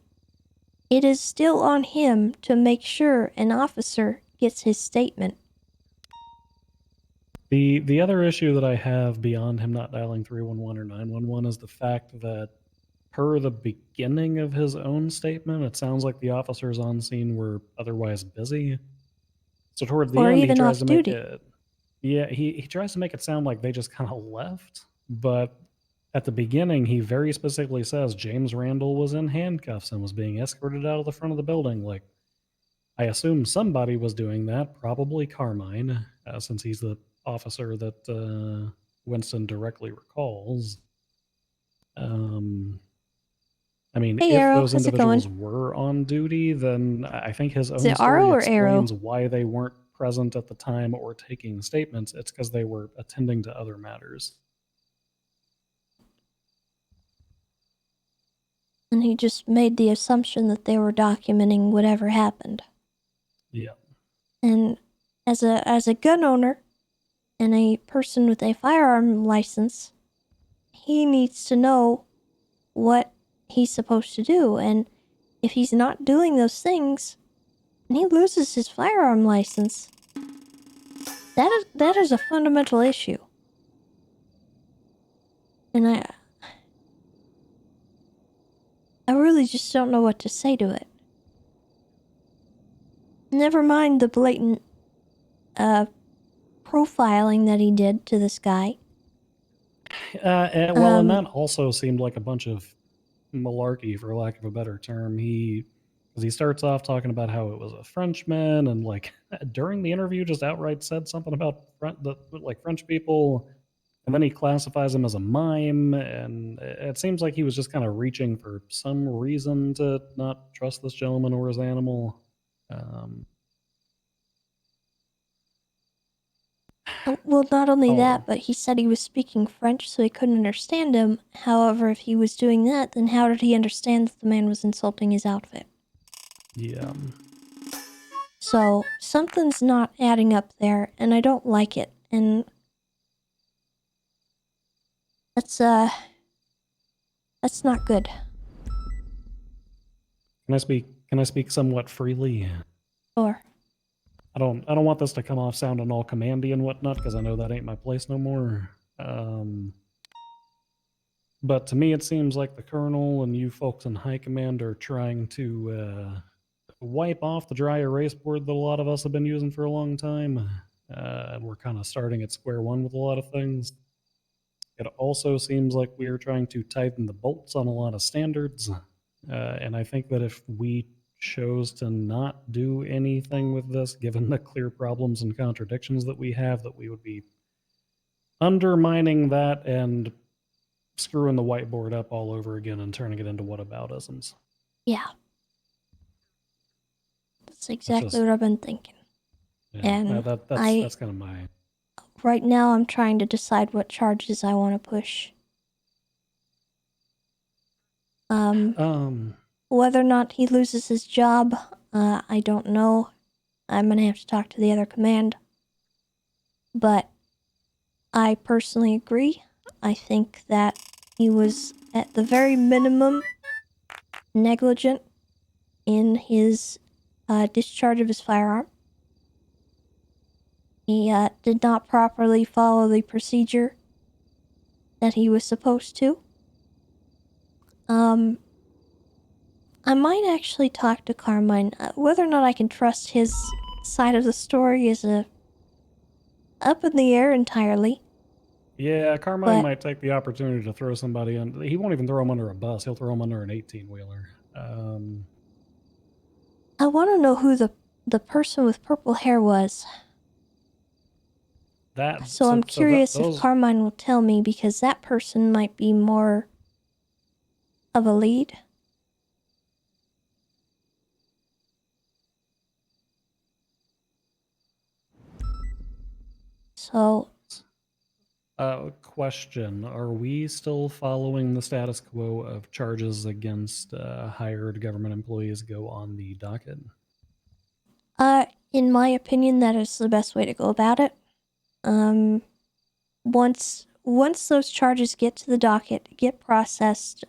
it is still on him to make sure an officer gets his statement. The other issue that I have beyond him not dialing 311 or 911 is the fact that per the beginning of his own statement, it sounds like the officers on scene were otherwise busy. So toward the Or end, he even tries off to make duty. it. Yeah, he tries to make it sound like they just kind of left, but at the beginning, he very specifically says James Randall was in handcuffs and was being escorted out of the front of the building. Like, I assume somebody was doing that, probably Carmine, since he's the officer that Winston directly recalls. I mean, Hey, if Arrow, those how's it individuals going? were on duty, then I think his Is own it Arrow story or Arrow? explains why they weren't present at the time or taking statements. It's because they were attending to other matters. And he just made the assumption that they were documenting whatever happened. Yeah. And as a gun owner and a person with a firearm license, he needs to know what he's supposed to do. And if he's not doing those things, and he loses his firearm license, that is a fundamental issue. And I really just don't know what to say to it. Never mind the blatant profiling that he did to this guy. Well, and that also seemed like a bunch of malarkey, for lack of a better term. Because he starts off talking about how it was a Frenchman, and like during the interview, just outright said something about French people, and then he classifies him as a mime, and it seems like he was just kind of reaching for some reason to not trust this gentleman or his animal. Well, not only that, but he said he was speaking French, so he couldn't understand him. However, if he was doing that, then how did he understand that the man was insulting his outfit? Yeah. So, something's not adding up there, and I don't like it. And that's not good. Can I speak somewhat freely? Sure. I don't want this to come off sounding all commandy and whatnot, because I know that ain't my place no more. But to me, it seems like the Colonel and you folks in High Command are trying to wipe off the dry erase board that a lot of us have been using for a long time. And we're kind of starting at square one with a lot of things. It also seems like we are trying to tighten the bolts on a lot of standards. And I think that if we chose to not do anything with this, given the clear problems and contradictions that we have, that we would be undermining that and screwing the whiteboard up all over again and turning it into whataboutisms. Yeah. That's exactly what I've been thinking. Yeah, And that's kind of my... right now I'm trying to decide what charges I want to push. Whether or not he loses his job, I don't know. I'm gonna have to talk to the other command. But I personally agree. I think that he was, at the very minimum, negligent in his discharge of his firearm. He did not properly follow the procedure that he was supposed to. I might actually talk to Carmine. Whether or not I can trust his side of the story is up in the air entirely. Yeah, Carmine But- might take the opportunity to throw somebody under. He won't even throw him under a bus. He'll throw him under an 18-wheeler. I want to know who the person with purple hair was. So I'm curious if Carmine will tell me, because that person might be more of a lead. So, question: are we still following the status quo of charges against hired government employees go on the docket? in my opinion, that is the best way to go about it. Once those charges get to the docket, get processed,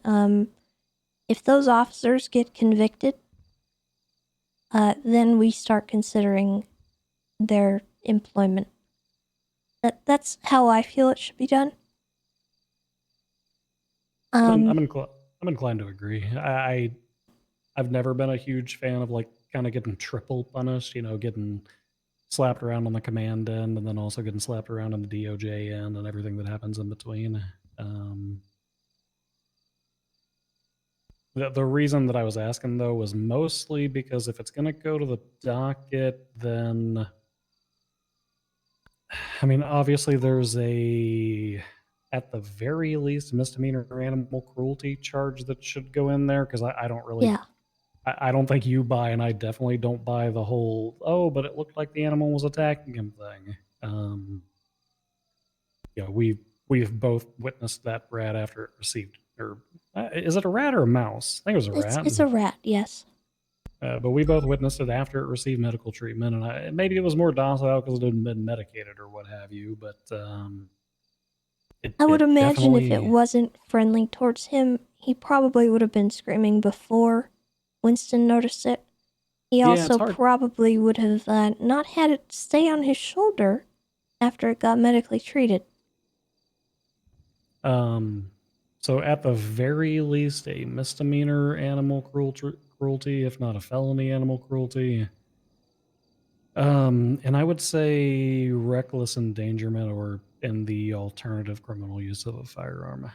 if those officers get convicted, then we start considering their employment. That's how I feel it should be done. I'm inclined to agree. I've never been a huge fan of like kind of getting triple punished. You know, getting slapped around on the command end and then also getting slapped around on the DOJ end and everything that happens in between. The reason that I was asking though was mostly because if it's going to go to the docket, then I mean, obviously there's at the very least, misdemeanor animal cruelty charge that should go in there, because I don't really, Yeah. I don't think you buy, and I definitely don't buy the whole, oh, but it looked like the animal was attacking him thing. Yeah, we've both witnessed that rat after it received, or is it a rat or a mouse? I think it was a rat. It's a rat, yes. But we both witnessed it after it received medical treatment, and maybe it was more docile because it hadn't been medicated or what have you. But I would imagine if it definitely- wasn't friendly towards him, he probably would have been screaming before Winston noticed it. He Yeah, it's also hard. probably would have not had it stay on his shoulder after it got medically treated. So at the very least, a misdemeanor animal cruelty, if not a felony animal cruelty. And I would say reckless endangerment, or in the alternative, criminal use of a firearm.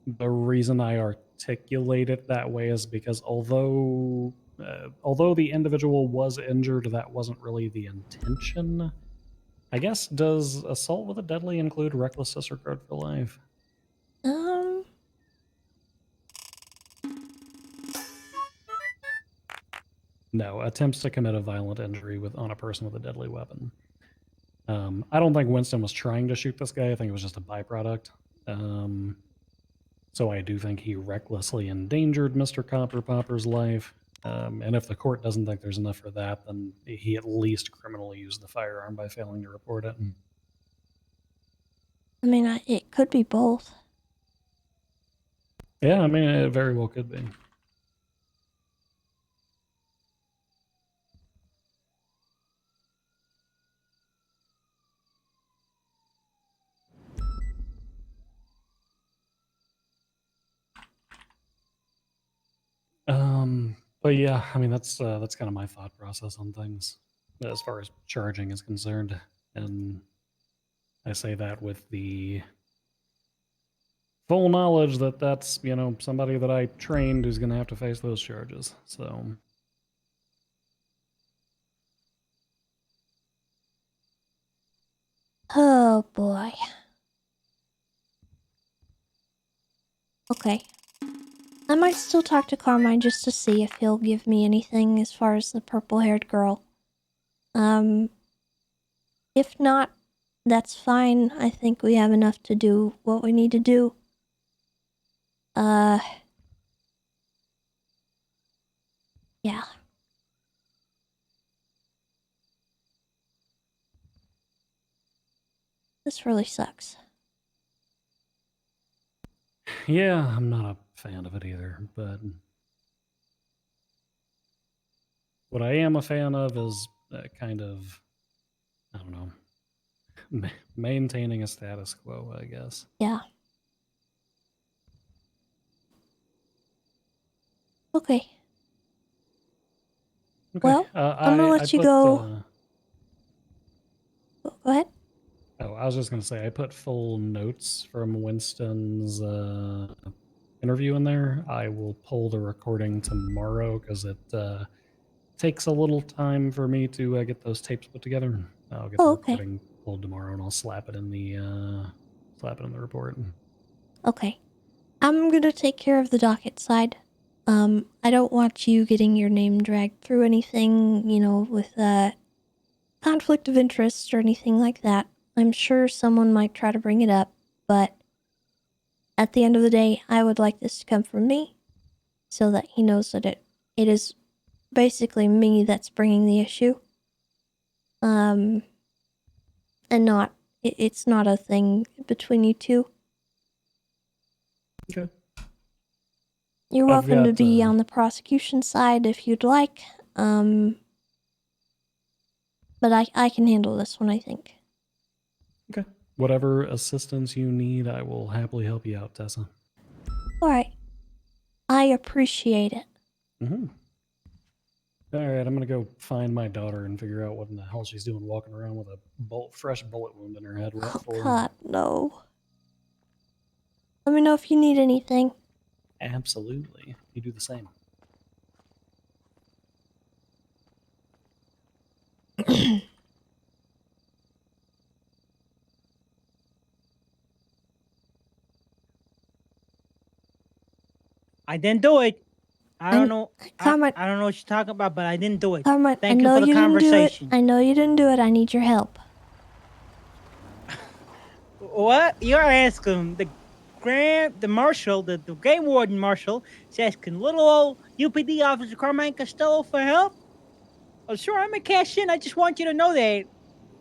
The reason I articulate it that way is because although the individual was injured, that wasn't really the intention. I guess, does assault with a deadly include reckless disregard for life? No, attempts to commit a violent injury on a person with a deadly weapon. I don't think Winston was trying to shoot this guy. I think it was just a byproduct. So I do think he recklessly endangered Mr. Copper Popper's life. And if the court doesn't think there's enough for that, then he at least criminally used the firearm by failing to report it. I mean, it could be both. Yeah, I mean, it very well could be. But yeah, I mean, that's kind of my thought process on things as far as charging is concerned. And I say that with the full knowledge that that's, somebody that I trained who's going to have to face those charges. So. Oh boy. Okay. I might still talk to Carmine just to see if he'll give me anything as far as the purple-haired girl. If not, that's fine. I think we have enough to do what we need to do. Yeah. This really sucks. Yeah, I'm not a fan of it either, but what I am a fan of is kind of, I don't know, maintaining a status quo, I guess. Yeah. Okay. Okay. Well, I'm gonna let you go. Go ahead. Oh, I was just gonna say I put full notes from Winston's interview in there. I will pull the recording tomorrow because it takes a little time for me to get those tapes put together. I'll get the recording pulled tomorrow and I'll slap it in the report. Okay. I'm gonna take care of the docket side. I don't want you getting your name dragged through anything, with conflict of interest or anything like that. I'm sure someone might try to bring it up, but at the end of the day, I would like this to come from me so that he knows that it is basically me that's bringing the issue. And it's not a thing between you two. Okay. You're welcome to be on the prosecution side if you'd like. But I can handle this one, I think. Okay. Whatever assistance you need, I will happily help you out, Tessa. All right. I appreciate it. Mm-hmm. All right, I'm gonna go find my daughter and figure out what in the hell she's doing walking around with a fresh bullet wound in her head. Oh, God, no. Let me know if you need anything. Absolutely. You do the same. I didn't do it. I don't know. Carmine, I don't know what you're talking about, but I didn't do it. Carmine, Thank I know you for the didn't do it. conversation. I know you didn't do it. I need your help. What? You're asking the marshal, the game warden marshal, is asking little old UPD officer Carmine Costello for help? Oh, sure, I'm a cash in. I just want you to know that.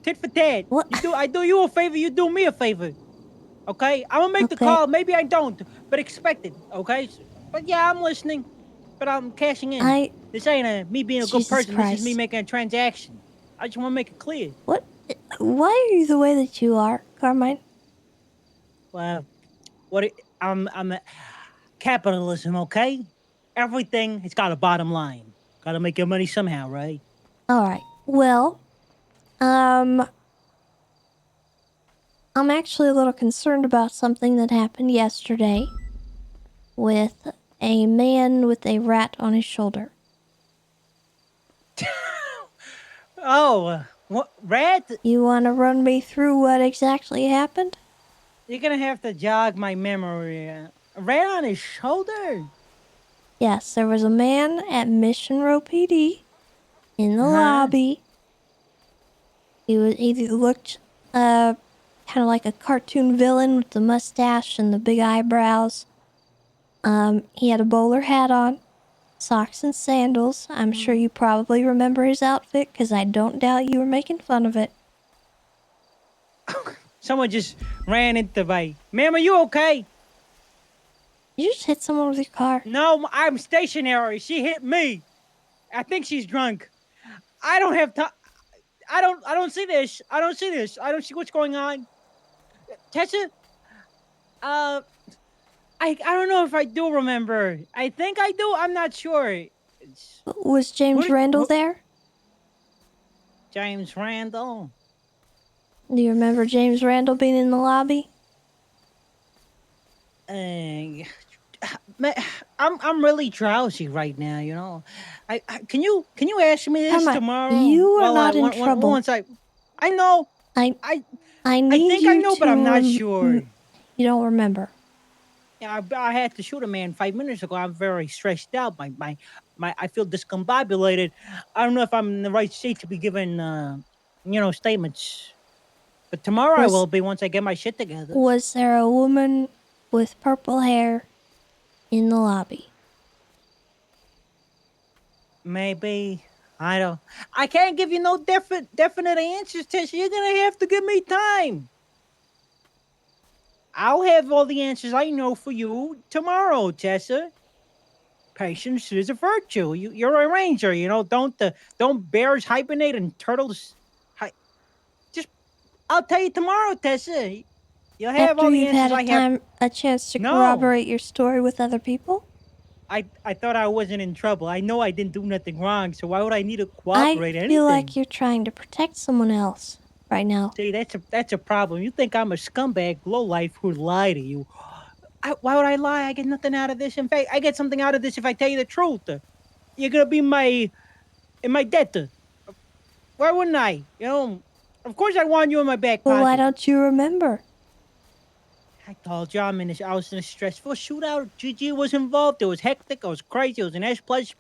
Tit for tat. What? I do you a favor, you do me a favor. Okay? I'm gonna make the call. Maybe I don't, but expect it. Okay? But yeah, I'm listening. But I'm cashing in. This ain't me being a good person. This is me making a transaction. I just want to make it clear. What? Why are you the way that you are, Carmine? Well, I'm a capitalism, okay? Everything has got a bottom line. Got to make your money somehow, right? All right. Well, I'm actually a little concerned about something that happened yesterday with a man with a rat on his shoulder. Oh, what rat? You want to run me through what exactly happened? You're gonna have to jog my memory. A rat on his shoulder? Yes, there was a man at Mission Row PD in the lobby. He looked kind of like a cartoon villain with the mustache and the big eyebrows. He had a bowler hat on, socks and sandals. I'm sure you probably remember his outfit because I don't doubt you were making fun of it. Someone just ran into my... Ma'am, are you okay? You just hit someone with your car. No, I'm stationary. She hit me. I think she's drunk. I don't have time. I don't see this. I don't see this. I don't see what's going on. Tessa? I don't know if I do remember. I think I do. I'm not sure. Was James Randall there? James Randall? Do you remember James Randall being in the lobby? I'm really drowsy right now, you know. Can you ask me this tomorrow? You are not in trouble. Once I know. I think I know, but I'm not sure. You don't remember. Yeah, I had to shoot a man 5 minutes ago. I'm very stressed out. I feel discombobulated. I don't know if I'm in the right state to be giving, statements. But tomorrow I Was- will be once I get my shit together. Was there a woman with purple hair in the lobby? Maybe. I can't give you no definite answers, Tessa. You're gonna have to give me time. I'll have all the answers I know for you tomorrow, Tessa. Patience is a virtue. You're a ranger, you know. Don't bears hibernate and turtles? I'll tell you tomorrow, Tessa. You'll have After all the you've answers had I have. a chance to No. corroborate your story with other people? I thought I wasn't in trouble. I know I didn't do nothing wrong, so why would I need to cooperate? I feel like you're trying to protect someone else right now. See, that's a problem. You think I'm a scumbag lowlife who'd lie to you? Why would I lie? I get nothing out of this. In fact, I get something out of this if I tell you the truth. You're gonna be in my debt. Why wouldn't I? You know, of course I want you in my back pocket. Well, why don't you remember? I told you I was in a stressful shootout. GG was involved. It was hectic. It was crazy. It was an S plus,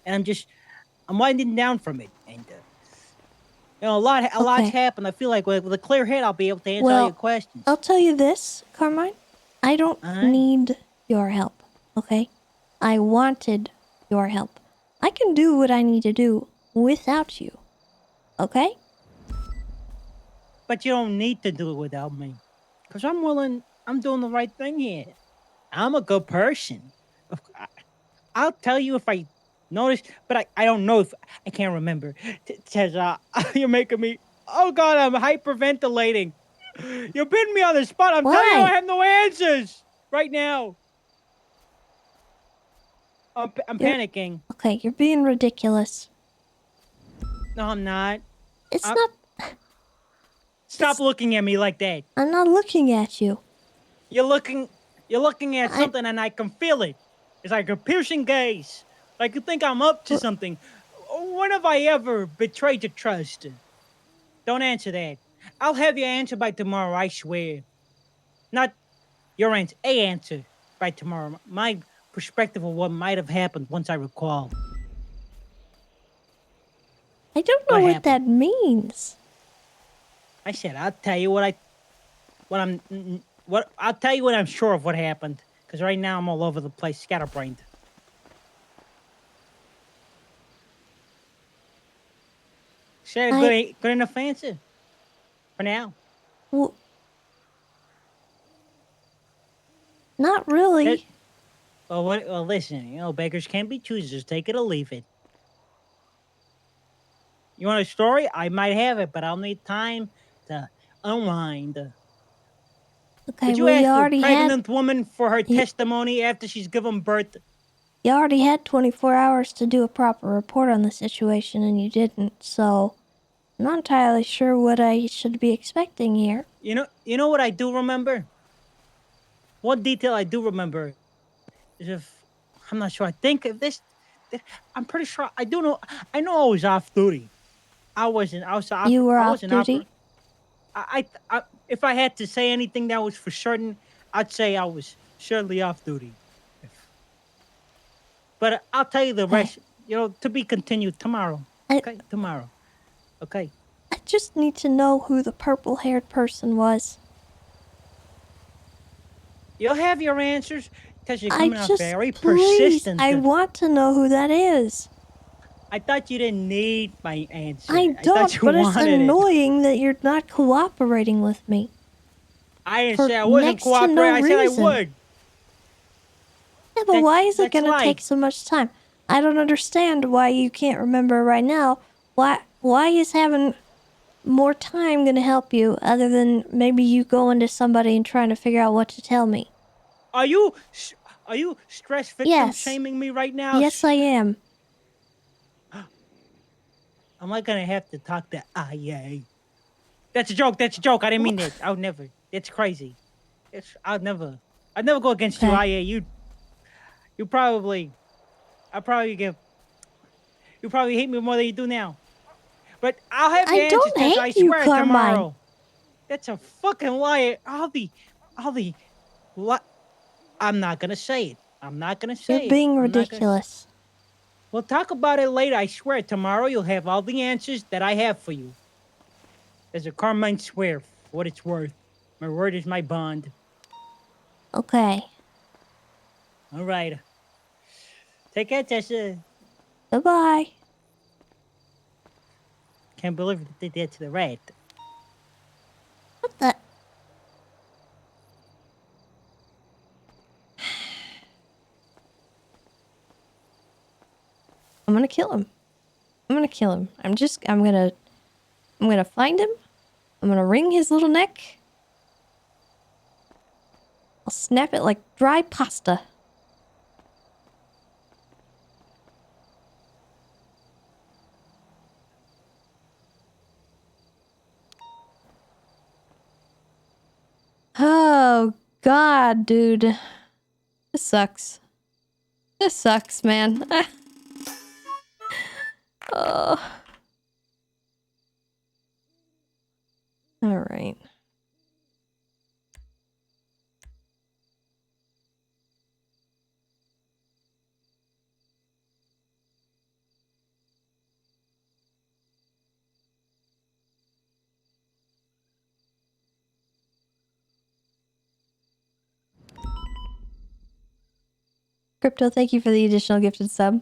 and I'm winding down from it. And you know, a lot's happened. I feel like with a clear head, I'll be able to answer all your questions. I'll tell you this, Carmine. I don't need your help, okay? I wanted your help. I can do what I need to do without you, okay? But you don't need to do it without me. Because I'm doing the right thing here. I'm a good person. I'll tell you if I notice, but I don't know if I can't remember. Tessa, you're making me, oh God, I'm hyperventilating. You're putting me on the spot. I'm telling you, I have no answers right now. I'm panicking. Okay, you're being ridiculous. No, I'm not. It's not... Stop looking at me like that. I'm not looking at you. You're looking at something and I can feel it. It's like a piercing gaze. Like you think I'm up to something. When have I ever betrayed your trust? Don't answer that. I'll have your answer by tomorrow, I swear. Not your answer, a answer by tomorrow. My perspective of what might have happened once I recall. I don't know what that means. I said I'll tell you I'll tell you what I'm sure of what happened. Because right now I'm all over the place, scatterbrained. Is that a good enough answer? For now? Well, not really. Well, listen, you know, beggars can't be choosers. Take it or leave it. You want a story? I might have it, but I'll need time to unwind. Okay, Would you well, ask a pregnant woman for her testimony after she's given birth? You already had 24 hours to do a proper report on the situation, and you didn't, so I'm not entirely sure what I should be expecting here. You know what I do remember? One detail I do remember is I'm not sure. I think if this, I'm pretty sure. I know I was off duty. I wasn't. You were off duty? If I had to say anything that was for certain, I'd say I was certainly off duty. But I'll tell you the rest, you know, to be continued tomorrow. Okay, tomorrow. Okay. I just need to know who the purple-haired person was. You'll have your answers because you're coming out very please, persistent. I want to know who that is. I thought you didn't need my answer. I don't, but it's annoying that you're not cooperating with me. I didn't say I wasn't cooperating. I said I would. Yeah, but why is it going to take so much time? I don't understand why you can't remember right now. Why is having more time going to help you other than maybe you going to somebody and trying to figure out what to tell me? Are you stress victim shaming me right now? Yes, I am. Am I going to have to talk to IA? That's a joke. That's a joke. I didn't mean that. I would never. It's crazy. I'd never go against you, IA. You probably hate me more than you do now. But I'll have the answers, Tess, I swear, tomorrow. That's a fucking lie. I'm not gonna say it. I'm not gonna say it. You're being ridiculous. We'll talk about it later. I swear, tomorrow you'll have all the answers that I have for you. As a Carmine swear, for what it's worth. My word is my bond. Okay. All right. Take care, Tessa. Goodbye. Can't believe what they did to the rat. What the? I'm gonna kill him. I'm gonna kill him. I'm gonna find him. I'm gonna wring his little neck. I'll snap it like dry pasta. Oh, God, dude. This sucks. This sucks, man. Oh. All right. Crypto, thank you for the additional gifted sub.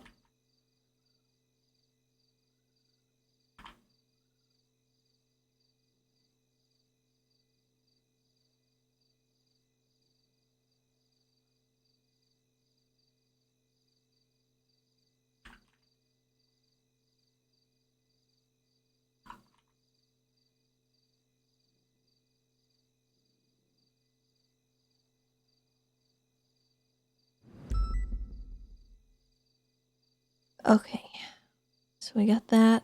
Okay. So we got that.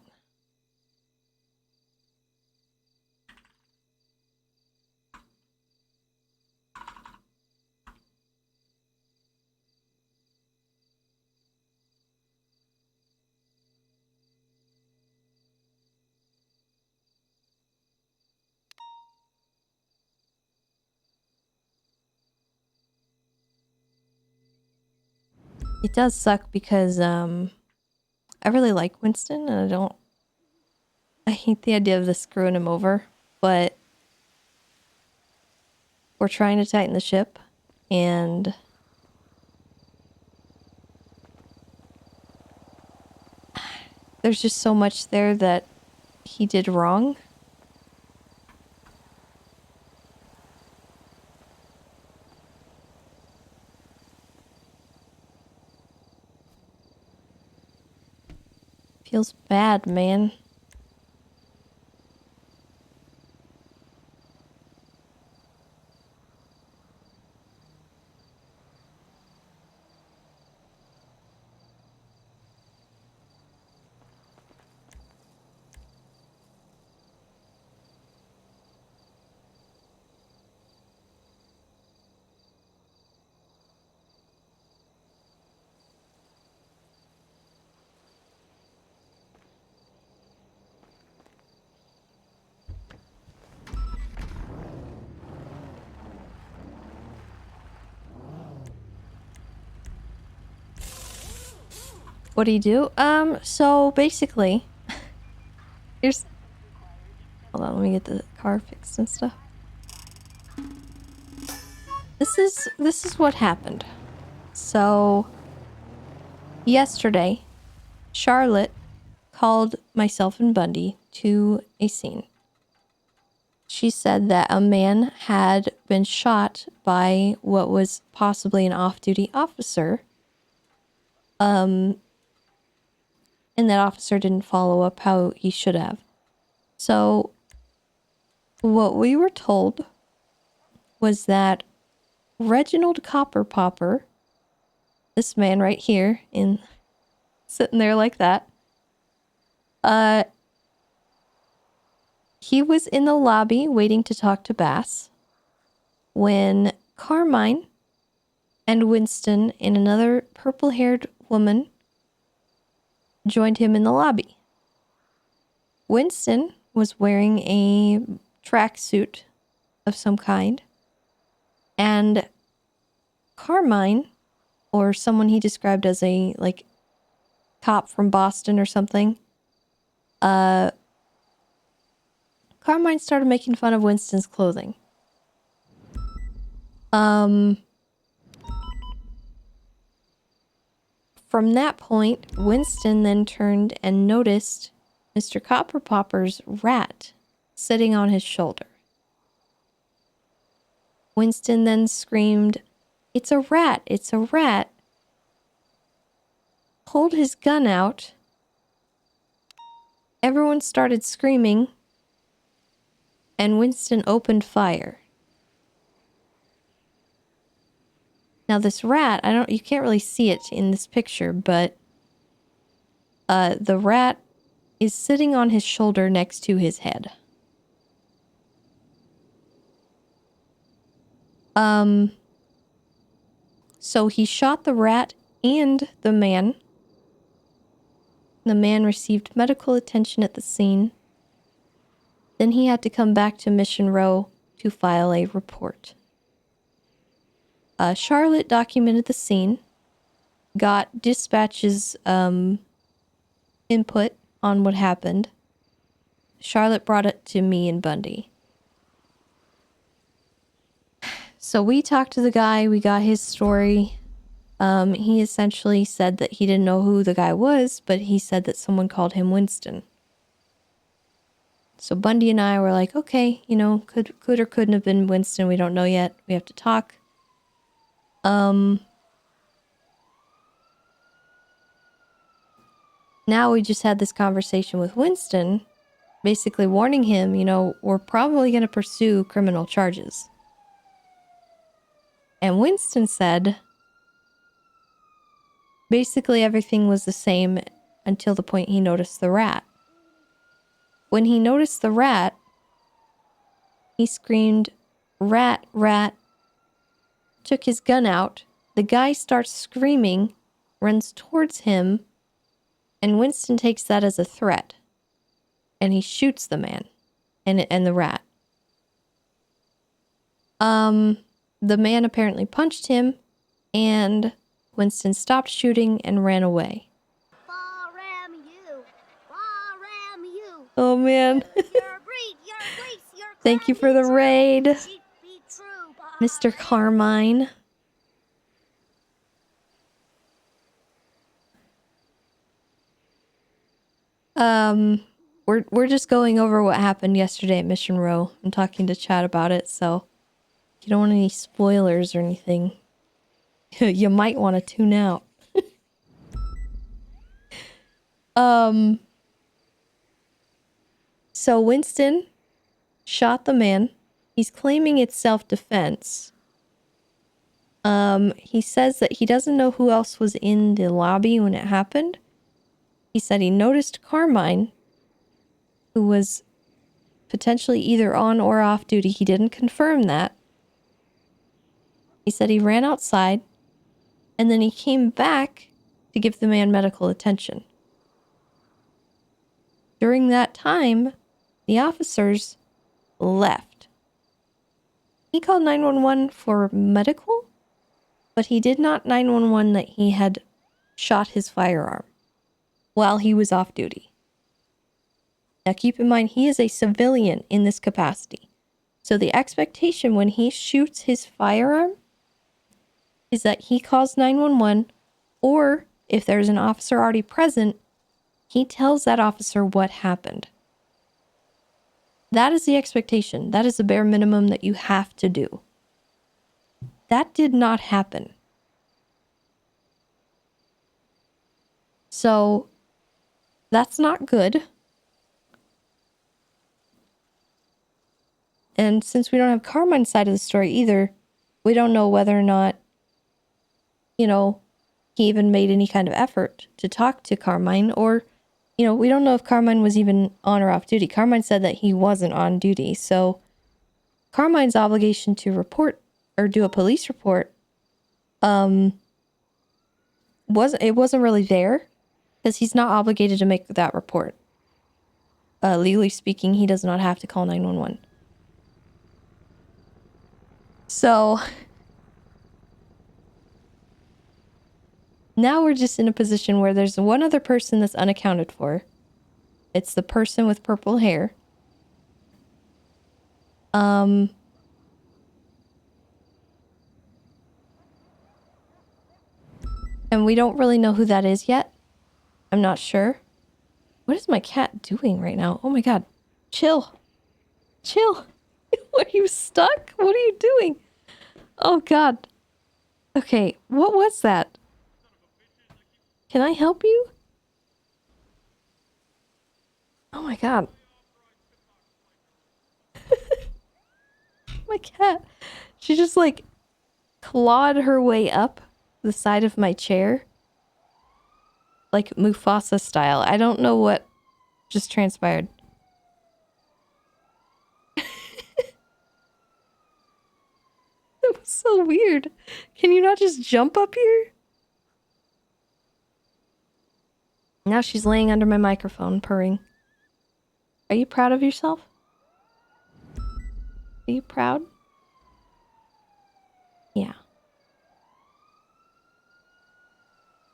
It does suck because I really like Winston and I hate the idea of this screwing him over, but we're trying to tighten the ship and there's just so much there that he did wrong. Feels bad, man. What do you do? So basically, here's... Hold on, let me get the car fixed and stuff. This is what happened. So, yesterday, Charlotte called myself and Bundy to a scene. She said that a man had been shot by what was possibly an off-duty officer. And that officer didn't follow up how he should have. So, what we were told was that Reginald Copperpopper, this man right here, sitting there like that, he was in the lobby waiting to talk to Bass when Carmine and Winston and another purple-haired woman joined him in the lobby. Winston was wearing a tracksuit of some kind, and Carmine, or someone he described as a, like, cop from Boston or something, Carmine started making fun of Winston's clothing. From that point, Winston then turned and noticed Mr. Copper Popper's rat sitting on his shoulder. Winston then screamed, "It's a rat! It's a rat!" Pulled his gun out. Everyone started screaming, and Winston opened fire. Now this rat, you can't really see it in this picture, but the rat is sitting on his shoulder next to his head. So he shot the rat and the man. The man received medical attention at the scene. Then he had to come back to Mission Row to file a report. Charlotte documented the scene, got dispatch's input on what happened. Charlotte brought it to me and Bundy. So we talked to the guy, we got his story. He essentially said that he didn't know who the guy was, but he said that someone called him Winston. So Bundy and I were like, okay, could or couldn't have been Winston. We don't know yet. We have to talk. Now we just had this conversation with Winston, basically warning him, we're probably going to pursue criminal charges. And Winston said, basically everything was the same until the point he noticed the rat. When he noticed the rat, he screamed, "Rat, rat," took his gun out. The guy starts screaming, runs towards him, and Winston takes that as a threat. And he shoots the man and the rat. The man apparently punched him, and Winston stopped shooting and ran away. Oh man. Thank you for the raid, Mr. Carmine. We're just going over what happened yesterday at Mission Row. I'm talking to Chad about it, so if you don't want any spoilers or anything, you might want to tune out. So Winston shot the man. He's claiming it's self-defense. He says that he doesn't know who else was in the lobby when it happened. He said he noticed Carmine, who was potentially either on or off duty. He didn't confirm that. He said he ran outside, and then he came back to give the man medical attention. During that time, the officers left. He called 911 for medical, but he did not 911 that he had shot his firearm while he was off duty. Now keep in mind, he is a civilian in this capacity. So the expectation when he shoots his firearm is that he calls 911, or if there's an officer already present, he tells that officer what happened. That is the expectation. That is the bare minimum that you have to do. That did not happen. So, that's not good. And since we don't have Carmine's side of the story either, we don't know whether or not, he even made any kind of effort to talk to Carmine, or, we don't know if Carmine was even on or off duty. Carmine said that he wasn't on duty, so Carmine's obligation to report or do a police report wasn't really there, because he's not obligated to make that report. Legally speaking, he does not have to call 911. So now we're just in a position where there's one other person that's unaccounted for. It's the person with purple hair. And we don't really know who that is yet. I'm not sure. What is my cat doing right now? Oh my god. Chill. Chill. Are you stuck? What are you doing? Oh god. Okay, what was that? Can I help you? Oh my god. My cat. She just like clawed her way up the side of my chair. Like Mufasa style. I don't know what just transpired. That was so weird. Can you not just jump up here? Now she's laying under my microphone, purring. Are you proud of yourself? Are you proud? Yeah.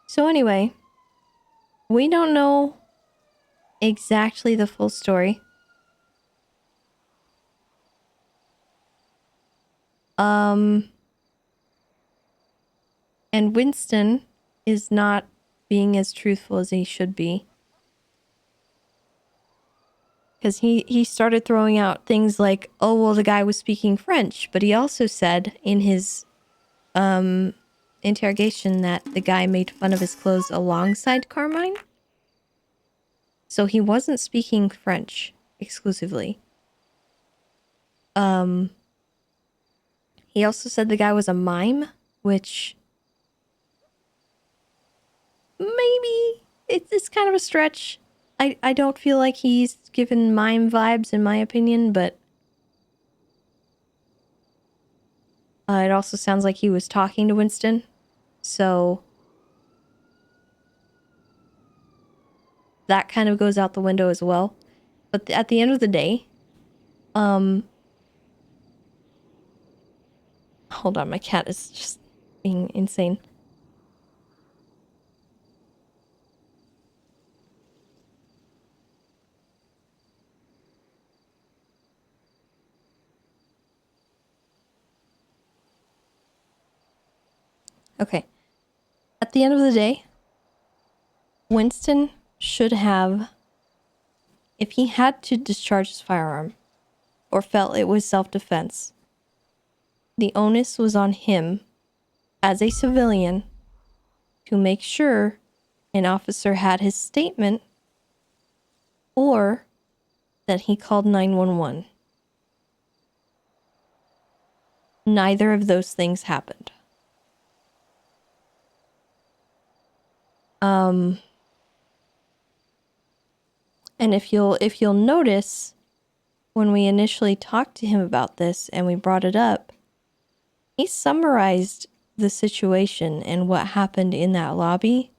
So anyway, we don't know exactly the full story. And Winston is not being as truthful as he should be. Because he started throwing out things like, oh, well, the guy was speaking French. But he also said in his interrogation that the guy made fun of his clothes alongside Carmine. So he wasn't speaking French exclusively. He also said the guy was a mime, which maybe it's kind of a stretch. I don't feel like he's given mime vibes in my opinion, but it also sounds like he was talking to Winston. So that kind of goes out the window as well. But at the end of the day, hold on, my cat is just being insane. Okay. At the end of the day, Winston should have, if he had to discharge his firearm or felt it was self-defense, the onus was on him as a civilian to make sure an officer had his statement or that he called 911. Neither of those things happened. And if you'll notice, when we initially talked to him about this and we brought it up, he summarized the situation and what happened in that lobby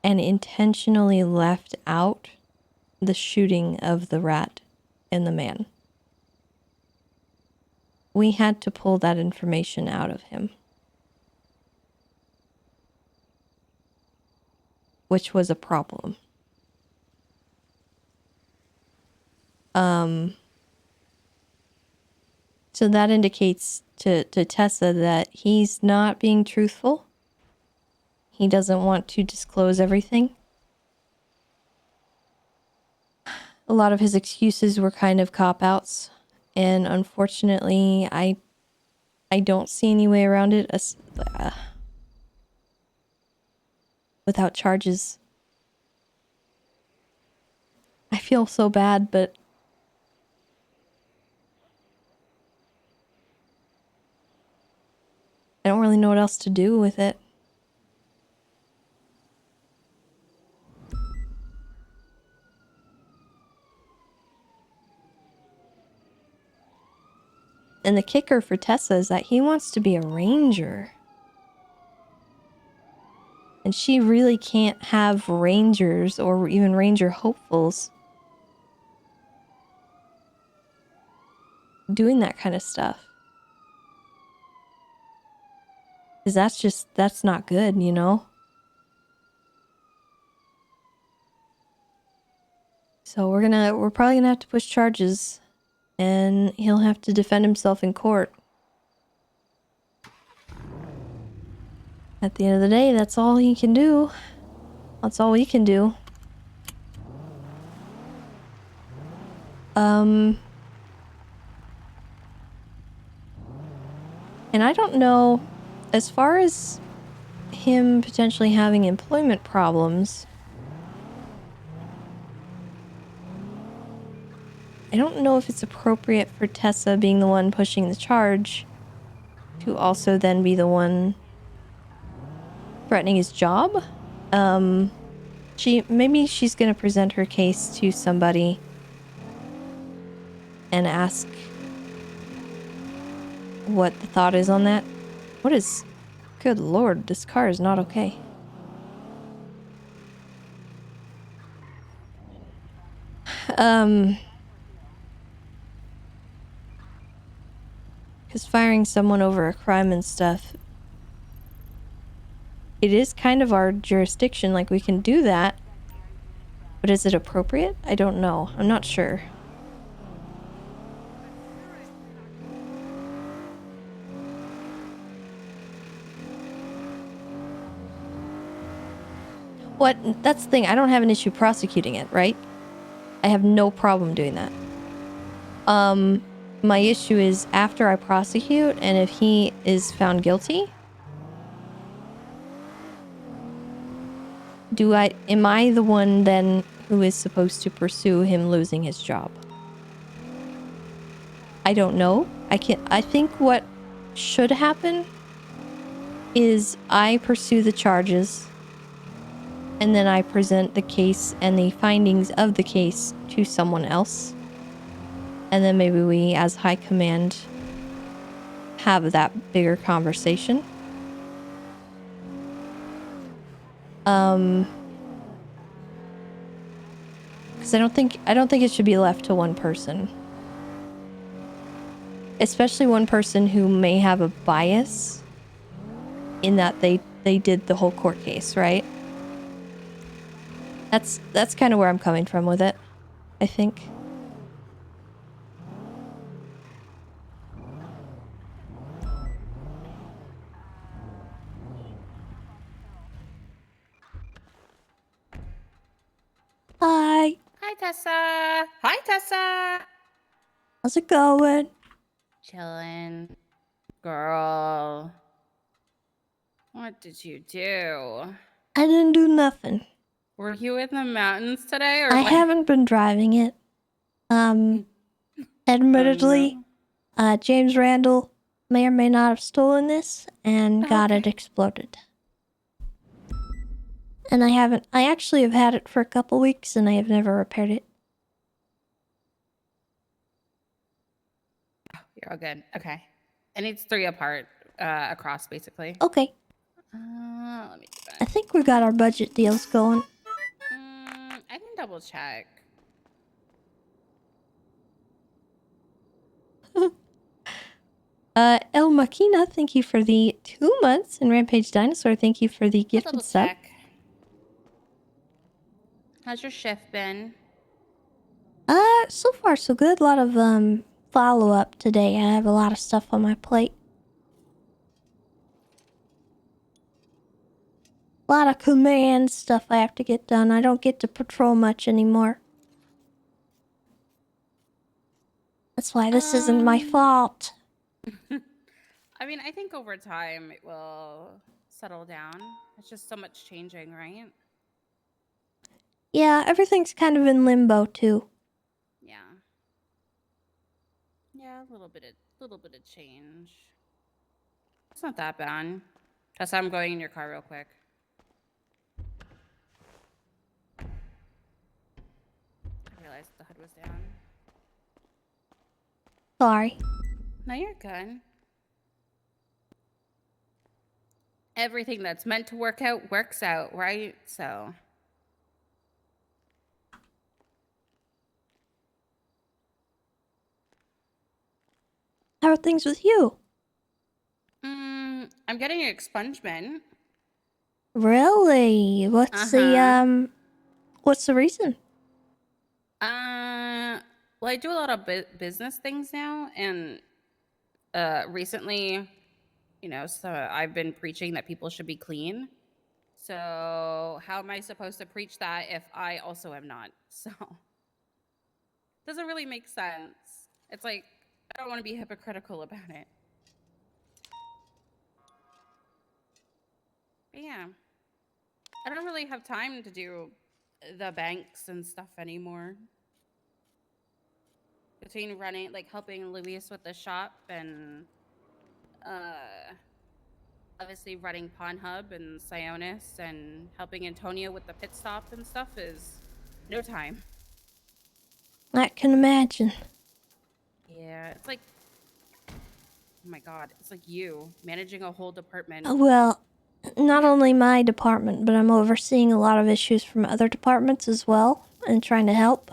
and intentionally left out the shooting of the rat and the man. We had to pull that information out of him, which was a problem. So that indicates to Tessa that he's not being truthful. He doesn't want to disclose everything. A lot of his excuses were kind of cop-outs, and unfortunately, I don't see any way around it without charges. I feel so bad, but I don't really know what else to do with it. And the kicker for Tessa is that he wants to be a ranger. And she really can't have rangers or even ranger hopefuls doing that kind of stuff. Because that's not good, you know? So we're probably gonna have to push charges and he'll have to defend himself in court. At the end of the day, that's all he can do. That's all we can do. And I don't know, as far as him potentially having employment problems, I don't know if it's appropriate for Tessa, being the one pushing the charge, to also then be the one threatening his job. Maybe she's gonna present her case to somebody and ask what the thought is on that. What is... Good lord, this car is not okay. Because firing someone over a crime and stuff, it is kind of our jurisdiction, like we can do that. But is it appropriate? I don't know. I'm not sure. What? That's the thing. I don't have an issue prosecuting it, right? I have no problem doing that. My issue is after I prosecute, and if he is found guilty, am I the one then who is supposed to pursue him losing his job? I don't know. I think what should happen is I pursue the charges, and then I present the case and the findings of the case to someone else. And then maybe we, as High Command, have that bigger conversation. Because I don't think it should be left to one person. Especially one person who may have a bias in that they did the whole court case, right? That's kind of where I'm coming from with it, I think. Hi. Hi, Tessa. Hi, Tessa. How's it going? Chillin'. Girl. What did you do? I didn't do nothing. Were you in the mountains today? Or I haven't been driving it. Admittedly, James Randall may or may not have stolen this and got it exploded. And I actually have had it for a couple weeks and I have never repaired it. You're all good. Okay. It needs 3 apart, across, basically. Okay. Let me do that. I think we got our budget deals going. I can double check. El Makina, thank you for the 2 months. And Rampage Dinosaur, thank you for the gifted sub. Check. How's your shift been? So far so good. A lot of follow-up today. I have a lot of stuff on my plate. A lot of command stuff I have to get done. I don't get to patrol much anymore. That's why this isn't my fault. I mean, I think over time it will settle down. It's just so much changing, right? Yeah, everything's kind of in limbo too. Yeah. Yeah, a little bit of change. It's not that bad. Tessa, I'm going in your car real quick. I realized the hood was down. Sorry. No, you're good. Everything that's meant to work out works out, right? So. How are things with you? I'm getting an expungement. Really? What's the reason? Well, I do a lot of business things now, and recently, so I've been preaching that people should be clean. So how am I supposed to preach that if I also am not? So doesn't really make sense. It's like I don't want to be hypocritical about it. But yeah, I don't really have time to do the banks and stuff anymore. Between running, like helping Luis with the shop and obviously running Pawn Hub and Sionis and helping Antonio with the pit stop and stuff is no time. I can imagine. Yeah, it's like, oh my god, it's like you managing a whole department. Well, not only my department, but I'm overseeing a lot of issues from other departments as well and trying to help.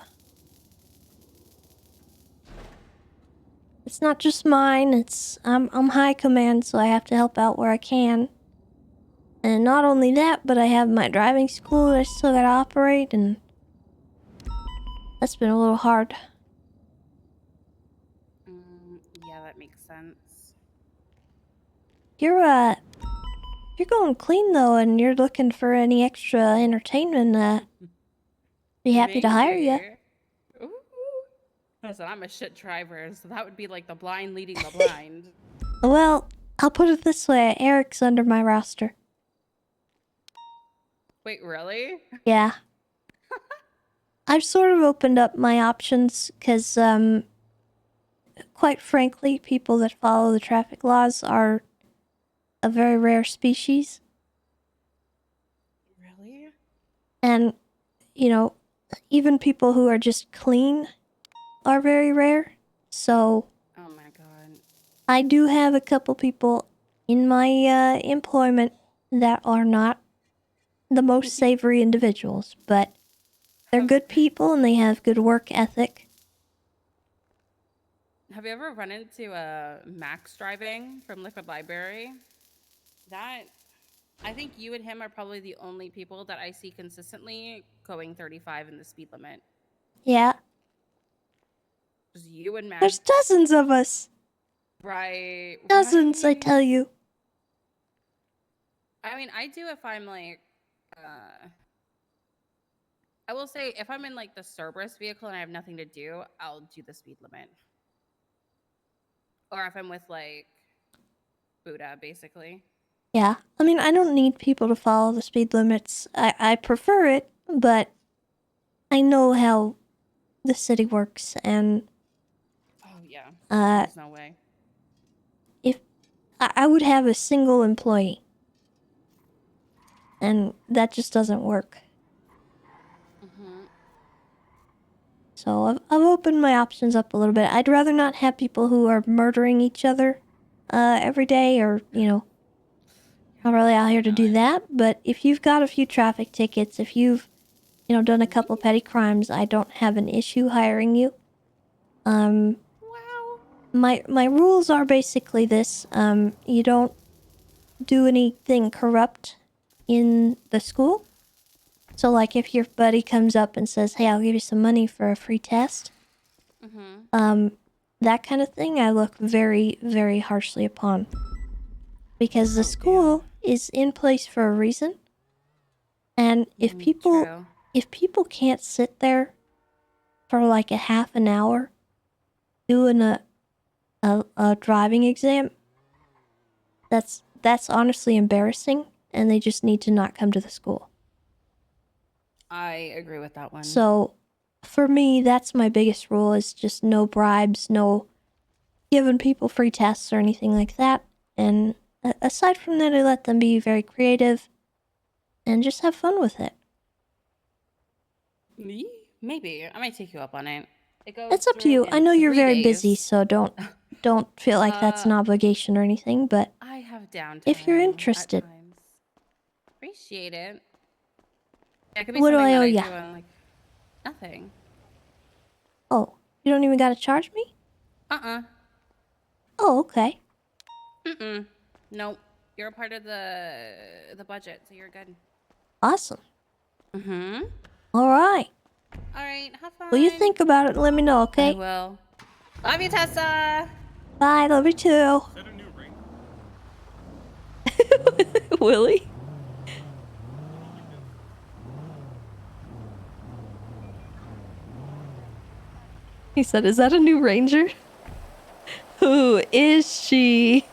It's not just mine, I'm high command, so I have to help out where I can. And not only that, but I have my driving school that I still gotta operate, and that's been a little hard. Yeah, that makes sense. You're going clean though, and you're looking for any extra entertainment, be happy to hire you. Ooh. Listen, I'm a shit driver, so that would be like the blind leading the blind. Well, I'll put it this way, Eric's under my roster. Wait, really? Yeah. I've sort of opened up my options, because, quite frankly, people that follow the traffic laws are a very rare species. Really? And, even people who are just clean are very rare. So, oh my god. I do have a couple people in my employment that are not the most savory individuals, but they're good people and they have good work ethic. Have you ever run into Max driving from Liquid Library? I think you and him are probably the only people that I see consistently going 35 in the speed limit. Yeah. Just you and Max. There's dozens of us. Right. Dozens, I tell you. I mean, I do if I'm like, I will say if I'm in like the Cerberus vehicle and I have nothing to do, I'll do the speed limit. Or if I'm with like Buddha, basically. Yeah. I mean, I don't need people to follow the speed limits. I prefer it, but I know how the city works, and oh yeah, there's no way. If I would have a single employee, and that just doesn't work. So I've opened my options up a little bit. I'd rather not have people who are murdering each other every day, or not really out here to do that. But if you've got a few traffic tickets, if you've done a couple petty crimes, I don't have an issue hiring you. My rules are basically this: you don't do anything corrupt in the school. So, like, if your buddy comes up and says, "Hey, I'll give you some money for a free test," that kind of thing, I look very, very harshly upon, because the school is in place for a reason, and if people can't sit there for like a half an hour doing a driving exam, that's honestly embarrassing, and they just need to not come to the school. I agree with that one. So, for me, that's my biggest rule, is just no bribes, no giving people free tests or anything like that. And aside from that, I let them be very creative and just have fun with it. Maybe. I might take you up on it. It's up to you. I know you're very busy, so don't feel like that's an obligation or anything, but I have downtime if you're interested. Appreciate it. Yeah, it could be What do something I that owe I ya? do on, like, nothing. Oh, you don't even gotta charge me? Oh, okay. Nope. You're a part of the budget, so you're good. Awesome. Alright. All right, have fun. Will you think about it and let me know, I okay? will. Love you, Tessa. Bye, love you too. Willie? He said, is that a new ranger? Who is she?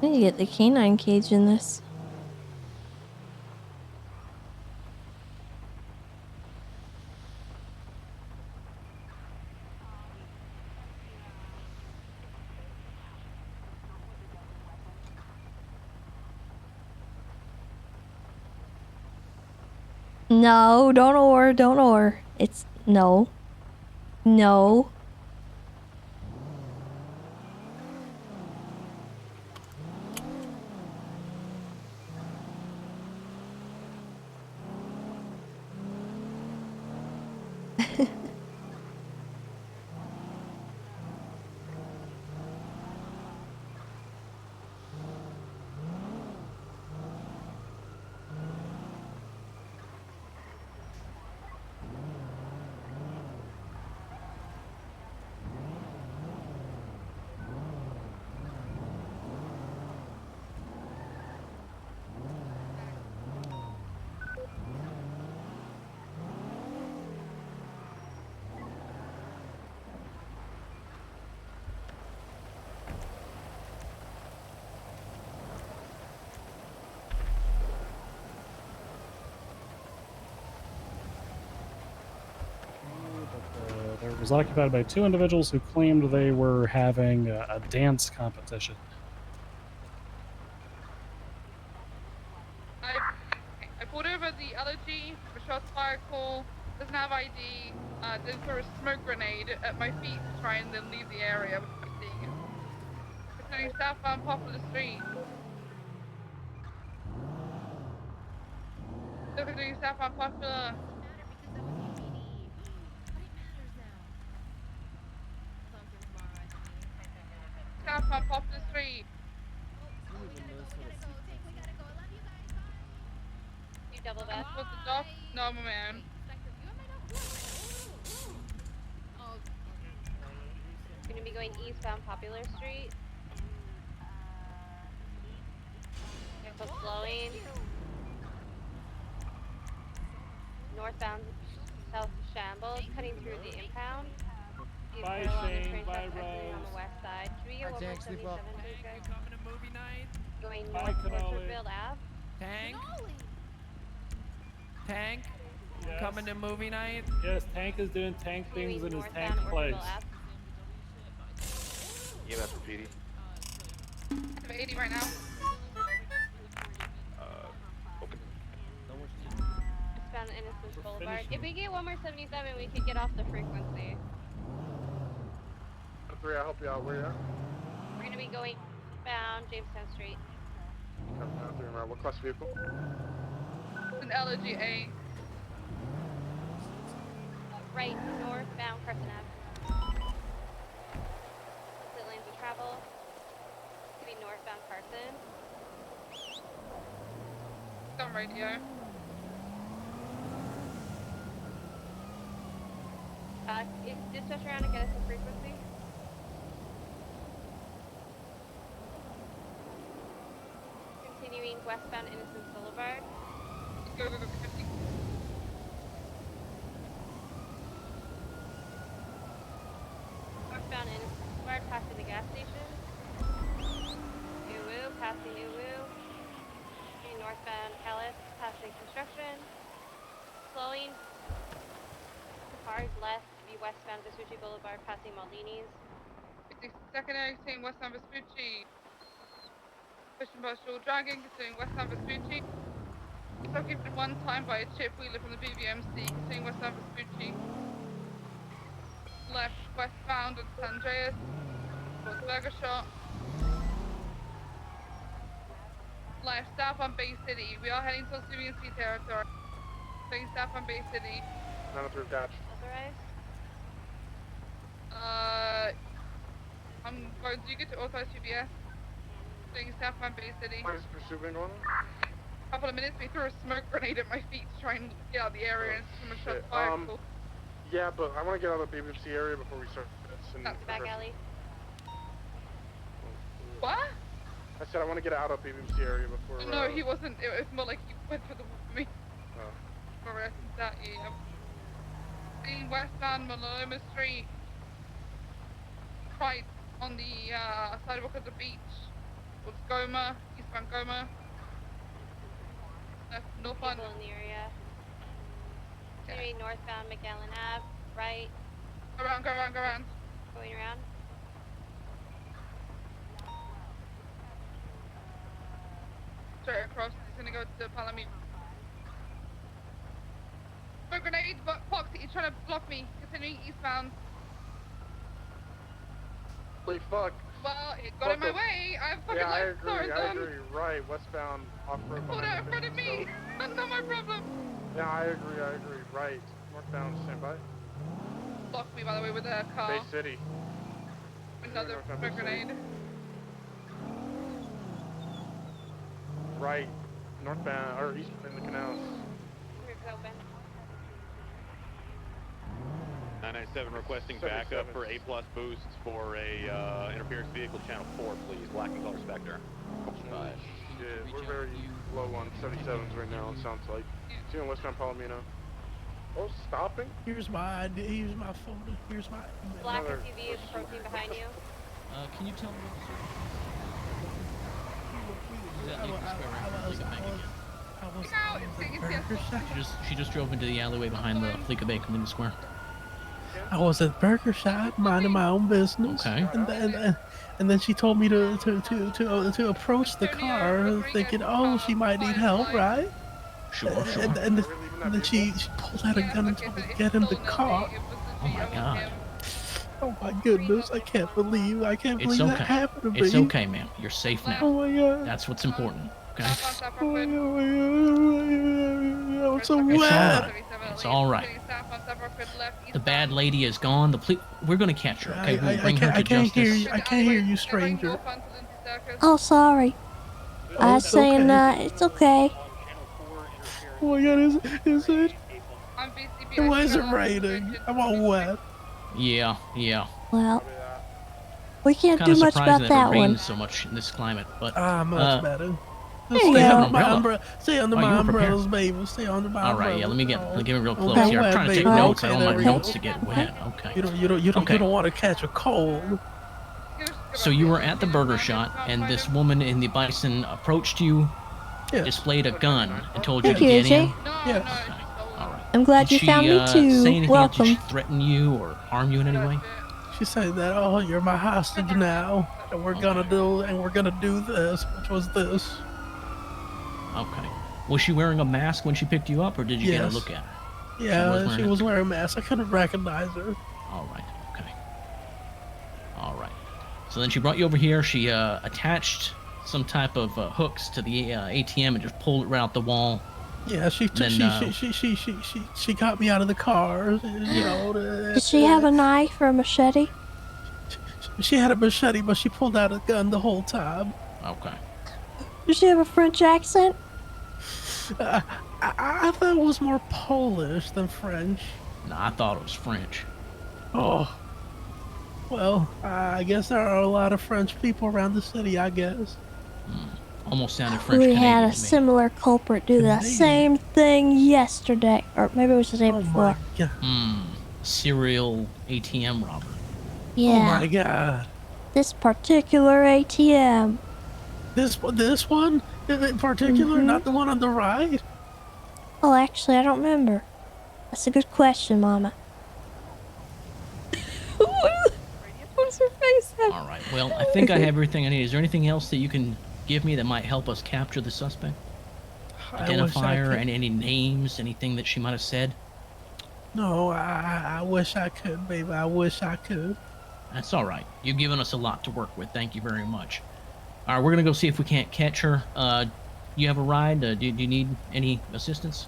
I need to get the canine cage in this. No, don't or, don't or. It's no. No. It was occupied by 2 individuals who claimed they were having a dance competition. I pulled over the other G for shots fired call, doesn't have ID, did throw a smoke grenade at my feet to try and then leave the area, which I'm seeing it. Considering southbound Popular Street. Still considering southbound Popular. Southbound Popular Street. You double back? With the dock? No, my man. Gonna be going eastbound Popular Street. Careful slowing. Northbound South Shambles, cutting through the impound. Bye, Shane. Bye, Rose. On the west side. Should we get 177, please, guys? Coming to movie night. Going Bye, north Cannoli. Woodfield Ave. Tank. Tank. Yes. Coming to movie night. Yes, Tank is doing tank things in his tank place. Yeah, that's for PD. I have 80 right now. Okay. Eastbound Innocence Boulevard. If we get 177, we could get off the frequency. 3, I'll help you out. Where you at? We're gonna be going eastbound Jamestown Street. Coming down 3 right. What class vehicle? It's an LG8. Right, northbound Carson Ave. Split lanes of travel. It's gonna be northbound Carson. It's on radio. Is dispatch around to get us a frequency? Continuing westbound Innocence Boulevard. Go, go, go, 50. Northbound Innocence Boulevard, passing the gas station. Uwu, passing Uwu. Northbound Callis, passing construction. Slowing. Cars left, be westbound Vespucci Boulevard, passing Maldini's. 52nd exit, westbound Vespucci. Pushing past dual dragging, continuing westbound Vespucci. Located one time by a chip wheeler from the BBMC, continuing westbound Vespucci. Left westbound at San Andreas, towards Burger Shop. Left south on Bay City. We are heading towards BBMC territory. Staying south on Bay City. 903 catch. Authorized. I'm going to get to authorized UBS. Staying south on Bay City. What is pursuit been going on? Couple of minutes, we threw a smoke grenade at my feet to try and get out of the area and some shots fired. Yeah, but I want to get out of the BBMC area before we start this. That's the back alley. What? I said I want to get out of BBMC area before. No, he wasn't. It was more like he went for the me. Oh. For that, yeah. Seeing westbound Maloma Street. Right on the sidewalk of the beach. Towards Goma, eastbound Goma. Northbound. People in the area. Continuing northbound McAllen Ave, right. Go around, go around, go around. Going around. Straight across, he's gonna go to Palomino. Smoke grenade, but Fox, he's trying to block me. Continuing eastbound. Wait, fuck. Well, it got in my way. I have fucking I life agree, stores I on. agree. Right, westbound, off-road. Hold out in front of me. That's not my problem. Yeah, I agree, I agree. Right, northbound, stand by. Blocked me, by the way, with a car. Bay City. Another smoke grenade. Right, northbound, or east in the canals. Roof's open. 997 requesting backup for A+ boosts for a interference vehicle channel 4, please. Black and color Spectre. Yeah, we're very low on 77s right now, it sounds like. See on westbound Palomino. Oh, stopping? Here's my ID. Here's my folder. Here's my email. Black SUV is approaching behind you. Can you tell me what She just drove into the alleyway behind the Fleeca Bay Community Square. I was at Burger Shot, minding my own business. Okay. And then she told me to approach the car, thinking, oh, she might need help, right? Sure. And then she pulled out a gun and told me to get in the car. Oh my god. Oh my goodness, I can't believe that happened to me. It's okay, ma'am. You're safe now. Oh my god. That's what's important. Okay. Oh my god. I'm so wet. It's all right. The bad lady is gone. We're gonna catch her. Okay, we'll bring her to justice. I can't hear you, stranger. Oh, sorry. I was saying, it's okay. Oh my god, is it? Why is it raining? I'm all wet. Yeah. Well, we can't Kinda do much surprising about that it one. rains so much in this climate, but much better. There you Stay go. under my umbrella. Stay under Oh, my you were prepared. umbrellas, baby. Stay under my all umbrella. right, yeah. Let me get real close Okay, here. I'm trying to take baby. notes. I Okay, don't want my there we notes go. to get wet. Okay. You don't want to catch a cold. So you were at the Burger Shot, and this woman in the Bison approached you, displayed a gun, and told you Thank to you, get in. AJ. Yes. All right. I'm glad Did you she, found me say too. anything else? Welcome. Did she threaten you or harm you in any way? She said that, oh, you're my hostage now, and we're gonna do this, which was this. Okay. Was she wearing a mask when she picked you up, or did you get a Yes. look at her? Yeah, she was wearing a mask. I couldn't recognize her. All right. Okay. All right. So then she brought you over here. She attached some type of hooks to the ATM and just pulled it right out the wall. Yeah, she got me out of the car. You know. Did she have a knife or a machete? She had a machete, but she pulled out a gun the whole time. Okay. Did she have a French accent? I thought it was more Polish than French. No, I thought it was French. Oh. Well, I guess there are a lot of French people around the city, I guess. Almost sounded French We Canadian had a to me. similar culprit do the Canadian? same thing yesterday, or maybe it was the day Oh before. my god. Serial ATM robber. Yeah. Oh my god. This particular ATM. This one in particular, not the one on the right. Oh, actually, I don't remember. That's a good question, Mama. What's her face? All right. Well, I think I have everything I need. Is there anything else that you can give me that might help us capture the suspect? Identify her and any names, anything that she might have said? No, I wish I could, baby. I wish I could. That's all right. You've given us a lot to work with. Thank you very much. All right, we're going to go see if we can't catch her. You have a ride? Do you need any assistance?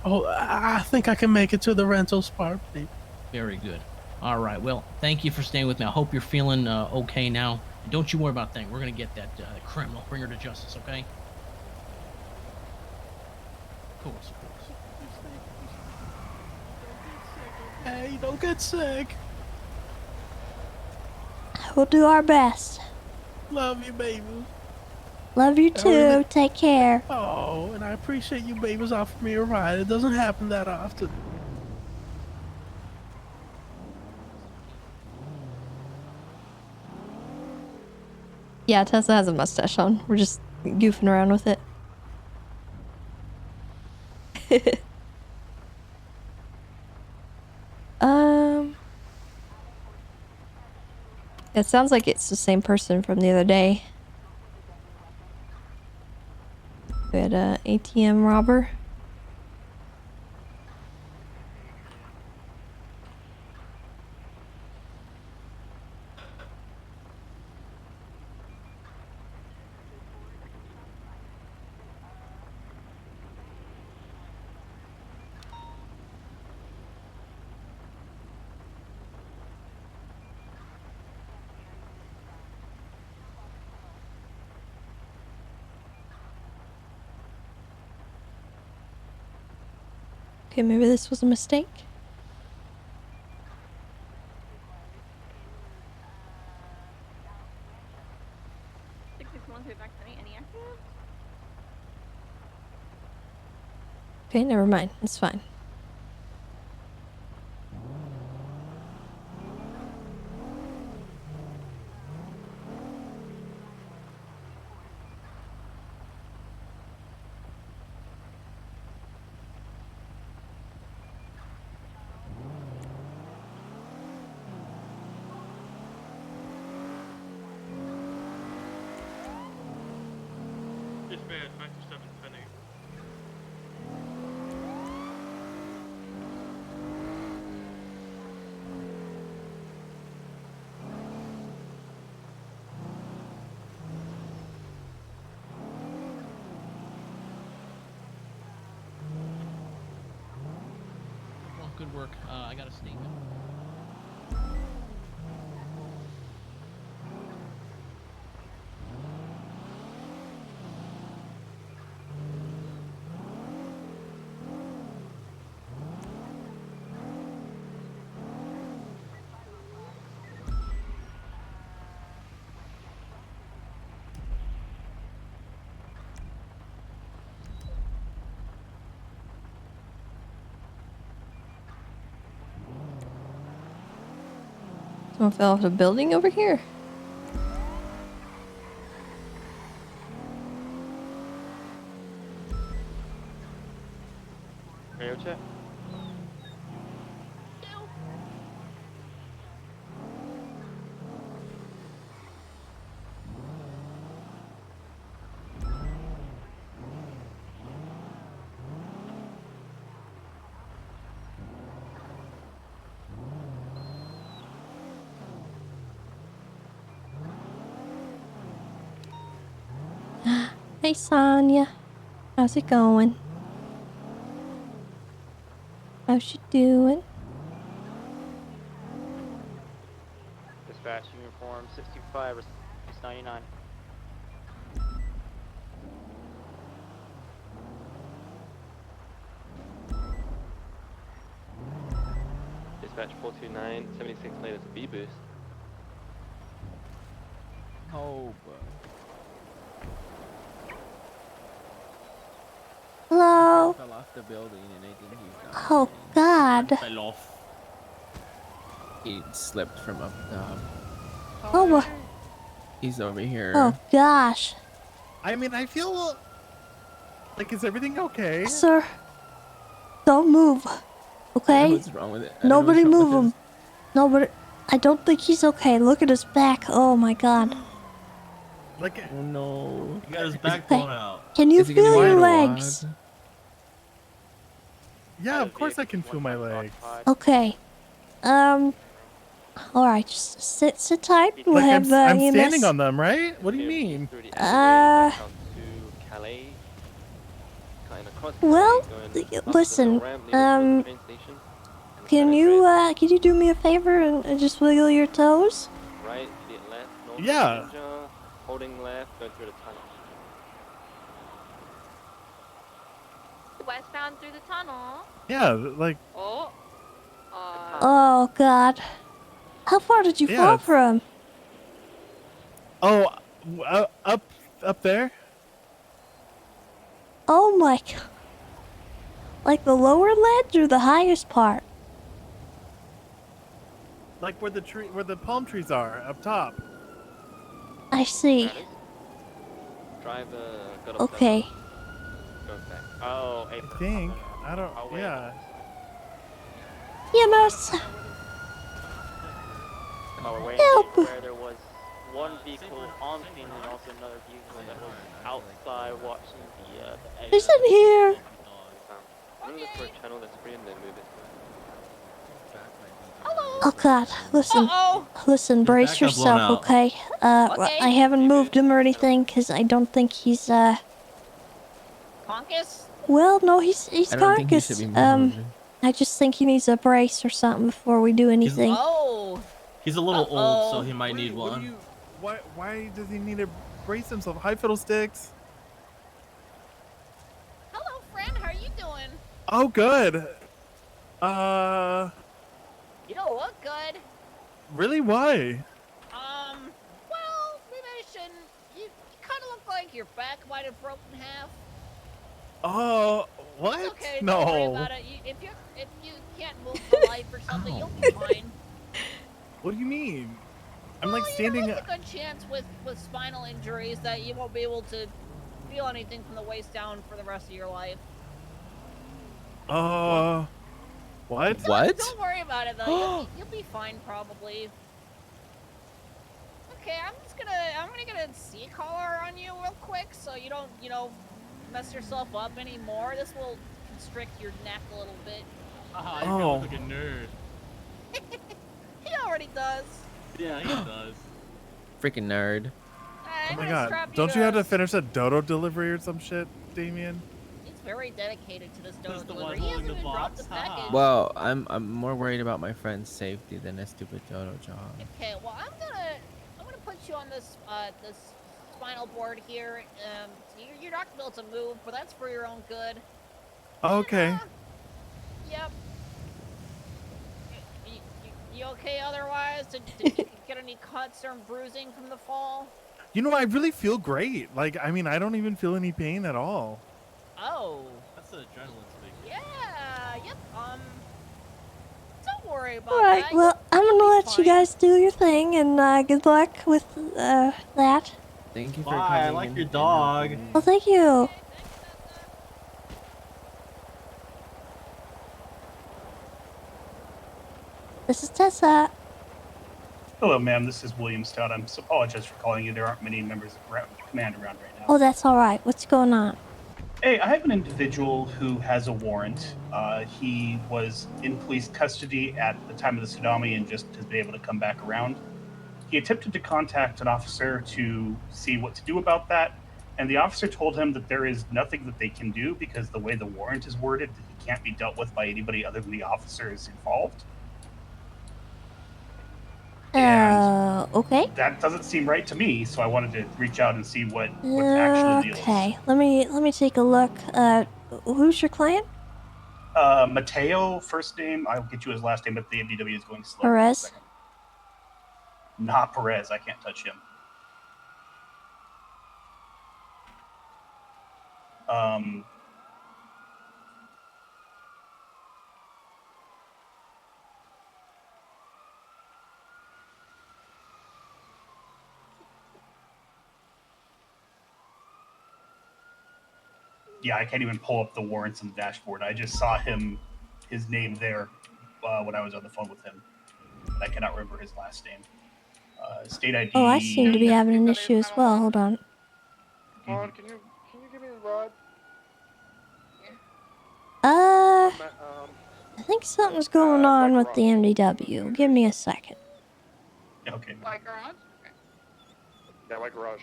Oh, I think I can make it to the rental spot, baby. Very good. All right. Well, thank you for staying with me. I hope you're feeling okay now. And don't you worry about a thing. We're going to get that criminal, bring her to justice, okay? Of course, of course. Hey, don't get sick. We'll do our best. Love you, baby. Love you too. Take care. Oh, and I appreciate you babies offering me a ride. It doesn't happen that often. Yeah, Tessa has a mustache on. We're just goofing around with it. It sounds like it's the same person from the other day. We had a ATM robber. Okay, maybe this was a mistake. Okay, never mind. It's fine. Dispatch 927 Penny. Well, good work. I got a statement. Someone fell off a building over here. Radio check. Hey, Sonya. How's it going? How's you doing? Dispatch uniform 65 699. Dispatch 429 76 lane is a B boost. Oh, the building and I think he's down. Oh God. Fell off. He slipped from up top. Oh. He's over here. Oh gosh. I mean, I feel like, is everything okay? Sir, don't move. Okay? What's wrong with it? I don't know Nobody what's wrong move with him. Nobody. I don't think he's okay. Look at his back. Oh my God. Like, oh no. He got his back blown out. Can you Is he gonna feel need your a legs? wad? Yeah, of course I can feel my legs. Okay. All right. Just sit tight. We'll Like have I'm EMS. standing on them, right? What do you mean? Well, listen. Can you do me a favor and just wiggle your toes? Right, immediate left, north Yeah. danger, holding left, going through the tunnel. Westbound through the tunnel. Yeah, like. Oh. Oh God. How far did you fall from? Oh, up there. Oh my God. Like the lower ledge or the highest part? Like where the palm trees are, up top. I see. Driver got Okay. Goes back. Oh, I think. I don't. Yeah. EMS. Oh, we're waiting Help. where there was one vehicle on scene and also another vehicle that was outside watching the He's in here. I'm looking for a channel that's free and then move it. Oh God. Listen. Listen. Brace back got blown yourself, out. okay? I haven't moved him or anything because I don't think he's Conkus? Well, no, he's I don't think he should carcass. be moved. I just think he needs a brace or something before we do anything. Oh. He's a little old, so he might need one. Why does he need to brace himself? Hi, Fiddlesticks. Hello, friend. How are you doing? Oh, good. You don't look good. Really? Why? Well, maybe I shouldn't. You kind of look like your back might have broken in half. Oh, what? It's okay. No. Don't worry about it. If you can't move for life or something, you'll be fine. What do you mean? I'm Well, like standing. There's a good chance with spinal injuries that you won't be able to feel anything from the waist down for the rest of your life. What? What? Don't worry about it though. You'll be fine probably. Okay, I'm gonna get a sea collar on you real quick so you don't, mess yourself up anymore. This will constrict your neck a little bit. You're gonna look like a nerd. He already does. Yeah, he does. Freaking nerd. Oh my God! Don't you have to finish a dodo delivery or some shit, Damien? He's very dedicated to this dodo the delivery. one He hasn't holding the even dropped the box? package. Well, I'm more worried about my friend's safety than a stupid dodo job. Okay, well I'm gonna put you on this this spinal board here. You're not gonna be able to move, but that's for your own good. Okay. Yep. You okay otherwise? Did you get any cuts or bruising from the fall? You know, I really feel great. Like, I mean, I don't even feel any pain at all. Oh. That's the adrenaline speaking. Yeah. Yep. Don't worry about All right. that. Well, I'm gonna let you guys do your thing, and good luck with that. Thank you for Bye, coming. I like your dog. Well, thank you. This is Tessa. Hello, ma'am. This is Williamstown. I apologize for calling you. There aren't many members of command around right now. Oh, that's all right. What's going on? Hey, I have an individual who has a warrant. He was in police custody at the time of the tsunami and just has been able to come back around. He attempted to contact an officer to see what to do about that, and the officer told him that there is nothing that they can do because the way the warrant is worded, that he can't be dealt with by anybody other than the officers involved. Okay. That doesn't seem right to me, so I wanted to reach out and see what actually the deal is. Okay. Let me take a look. Who's your client? Mateo, first name. I'll get you his last name, but the MDW is going slow. Perez. Not Perez. I can't touch him. Yeah, I can't even pull up the warrants on the dashboard. I just saw his name there when I was on the phone with him. But I cannot remember his last name. State ID. Oh, I seem to be having an issue as well. Hold on. Todd, can you give me a ride? I think something's going on with the MDW. Give me a second. Okay. Like garage? Yeah, like Rush.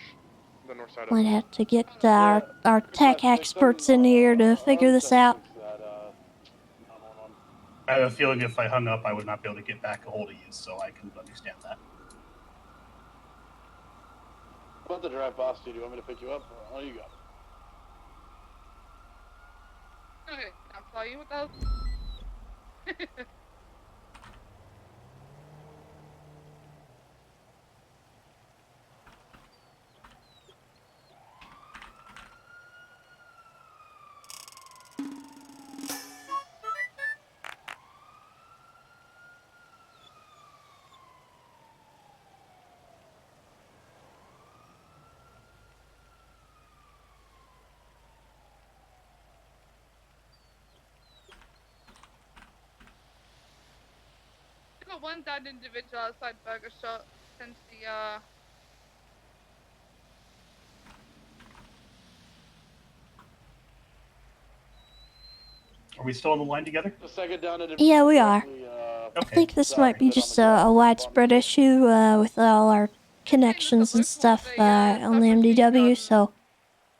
The north side of Might have to get our tech experts in here to figure this out. I have a feeling if I hung up, I would not be able to get back a hold of you, so I can understand that. I'm about to drive past you. Do you want me to pick you up? Oh, you got it. Okay, I'll tell you what else. I got one down individual outside Burger Shot since the Are we still on the line together? The second down Yeah, we are. I Okay. think this might be just a widespread issue with all our connections and stuff on the MDW, so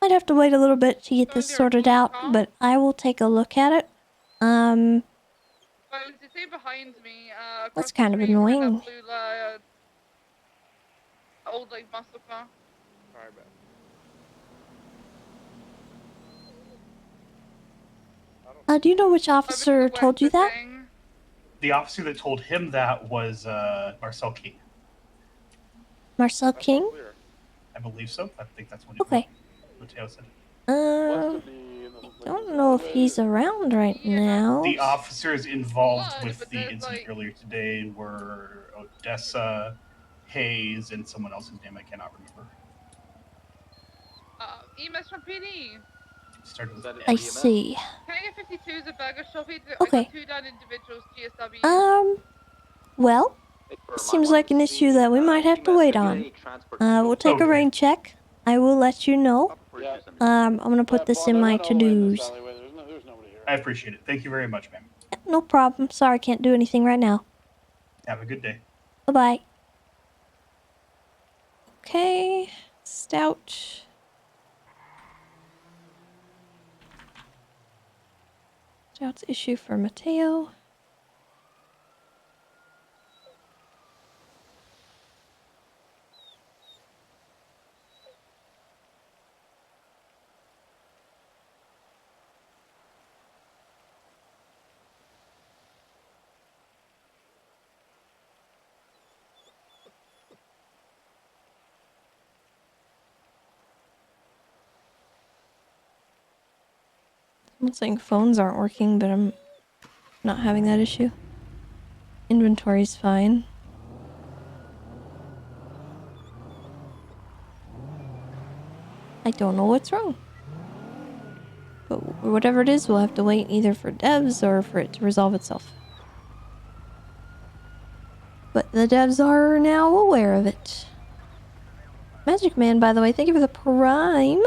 might have to wait a little bit to get this sorted out, but I will take a look at it. well, they say behind me, That's kind of annoying. blue, old like muscle car. Alright, man. Do you know which officer told you that? The officer that told him that was Marcel King. Marcel King? I believe so. I think that's what Mateo said. Don't know if he's around right now. The officers involved with the incident earlier today were Odessa, Hayes, and someone else's name I cannot remember. EMS from PD. I see. Can I get 52s at Burger Shop? I Okay. got 2 down individuals, GSW. Well, seems like an issue that we might have to wait on. We'll take a rain check. I will let you know. I'm gonna put this in my to-dos. I appreciate it. Thank you very much, ma'am. Yeah, no problem. Sorry, can't do anything right now. Have a good day. Bye-bye. Okay. Stout. Stout's issue for Mateo. I'm saying phones aren't working, but I'm not having that issue. Inventory's fine. I don't know what's wrong. But whatever it is, we'll have to wait either for devs or for it to resolve itself. But the devs are now aware of it. Magic Man, by the way, thank you for the prime.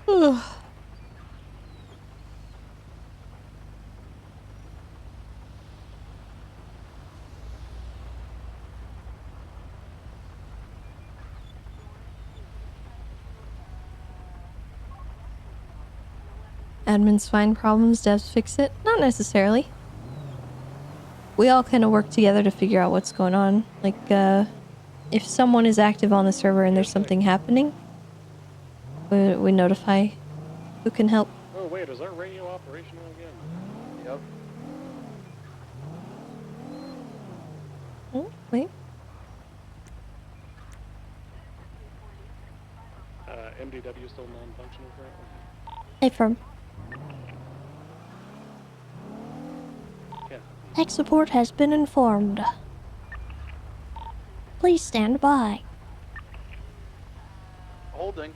Ugh. Admins find problems, devs fix it? Not necessarily. We all kind of work together to figure out what's going on. Like, if someone is active on the server and there's something happening, we notify who can help. Oh wait, is our radio operational again? Yep. Oh, wait. MDW still non-functional currently? Affirm. Tech support has been informed. Please stand by. Holding.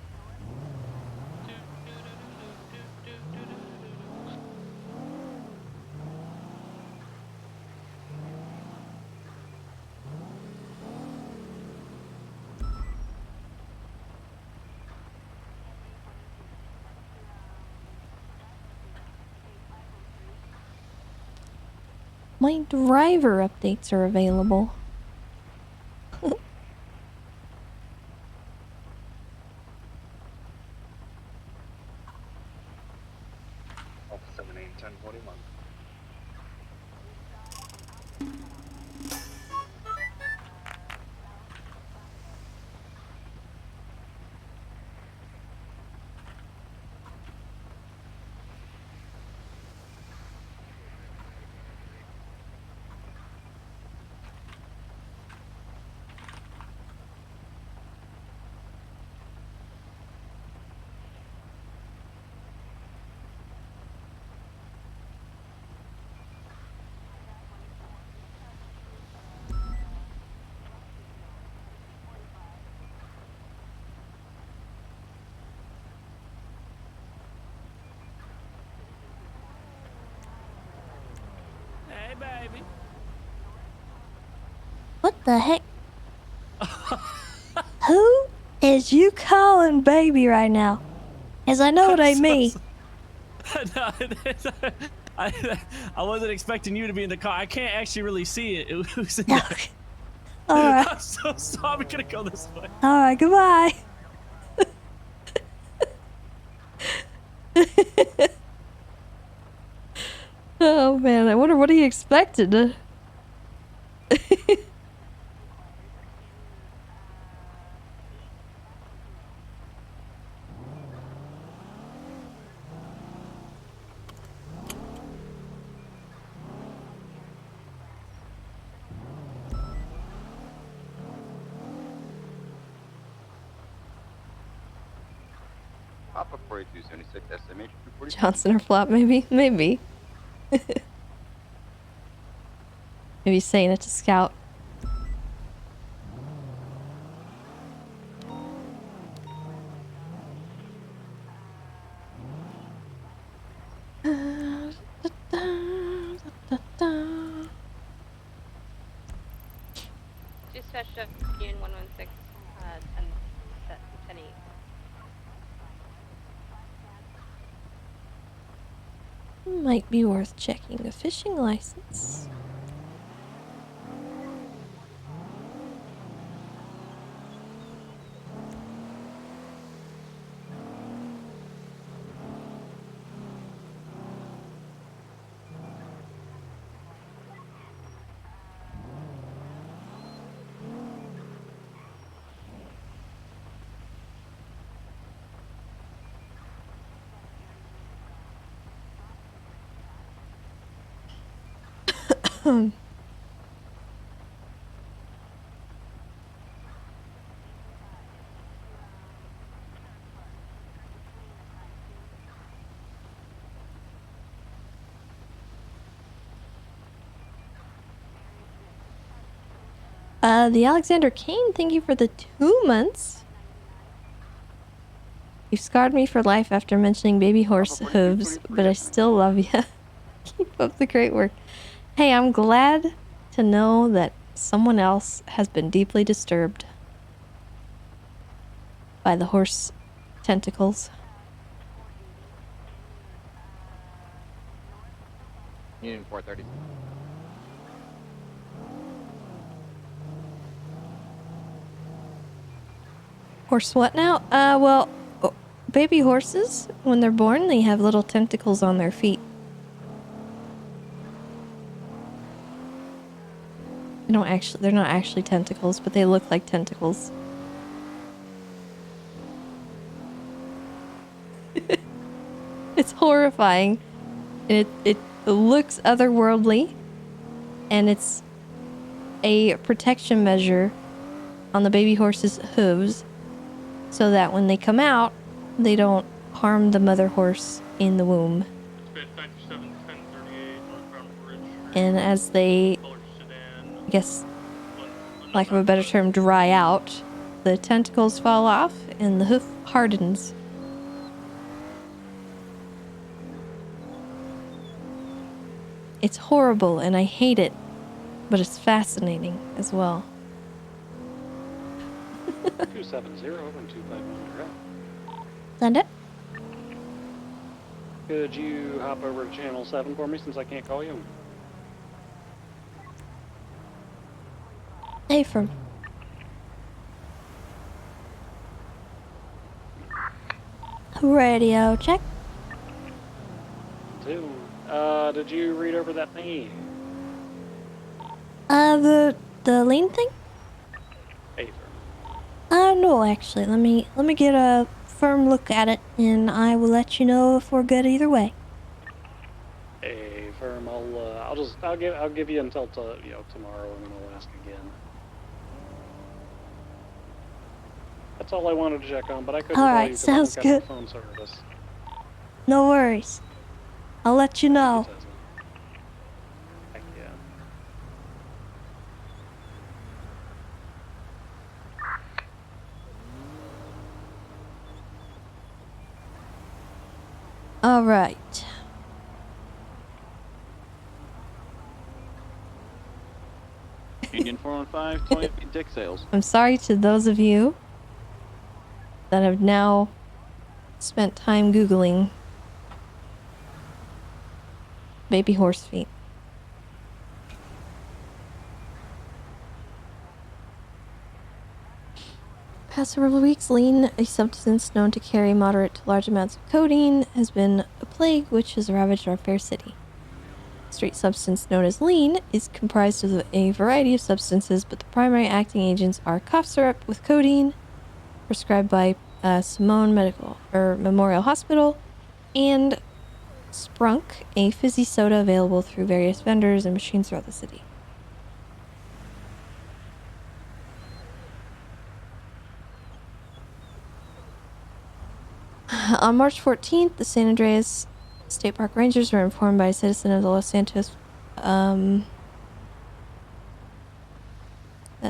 My driver updates are available. Alpha 781041. Hey, baby. What the heck? Who is you calling baby right now? As I know it ain't me. No, I wasn't expecting you to be in the car. I can't actually really see it. It was in there. Alright. I'm so sorry. I'm gonna go this way. Alright, goodbye. Oh man, I wonder what he expected. Papa 4276 SMH 240. Johnson or Flop, maybe? Maybe. Maybe saying it to Scout. Dispatch up Union 116, 10-8. Might be worth checking a fishing license. The Alexander Kane, thank you for the 2 months. You scarred me for life after mentioning baby horse hooves, but I still love you. Keep up the great work. Hey, I'm glad to know that someone else has been deeply disturbed by the horse tentacles. Union 430. Horse what now? Well, baby horses, when they're born, they have little tentacles on their feet. They're not actually tentacles, but they look like tentacles. It's horrifying. And it looks otherworldly. And it's a protection measure on the baby horse's hooves, so that when they come out, they don't harmed the mother horse in the womb. And as they, I guess, lack of a better term, dry out, the tentacles fall off and the hoof hardens. It's horrible and I hate it, but it's fascinating as well. 270 and 251 direct. Send it. Could you hop over to channel 7 for me since I can't call you? Hey, from. Radio check. 2. Did you read over that thingy? The lean thing? Hey, No, actually, let me get a firm look at it, and I will let you know if we're good either way. Hey, firm. I'll give you until tomorrow, and then I'll ask again. That's all I wanted to check on, but I couldn't All call right, you 'cause I don't sounds got good. the phone service. No worries. I'll let you know. Heck yeah. All right. Union 415, 20 feet dick sales. I'm sorry to those of you that have now spent time Googling baby horse feet. Past several weeks, lean, a substance known to carry moderate to large amounts of codeine, has been a plague which has ravaged our fair city. The street substance known as lean is comprised of a variety of substances, but the primary acting agents are cough syrup with codeine, prescribed by Simone Memorial Hospital, and Sprunk, a fizzy soda available through various vendors and machines throughout the city. On March 14th, the San Andreas State Park Rangers were informed by a citizen of the Los Santos that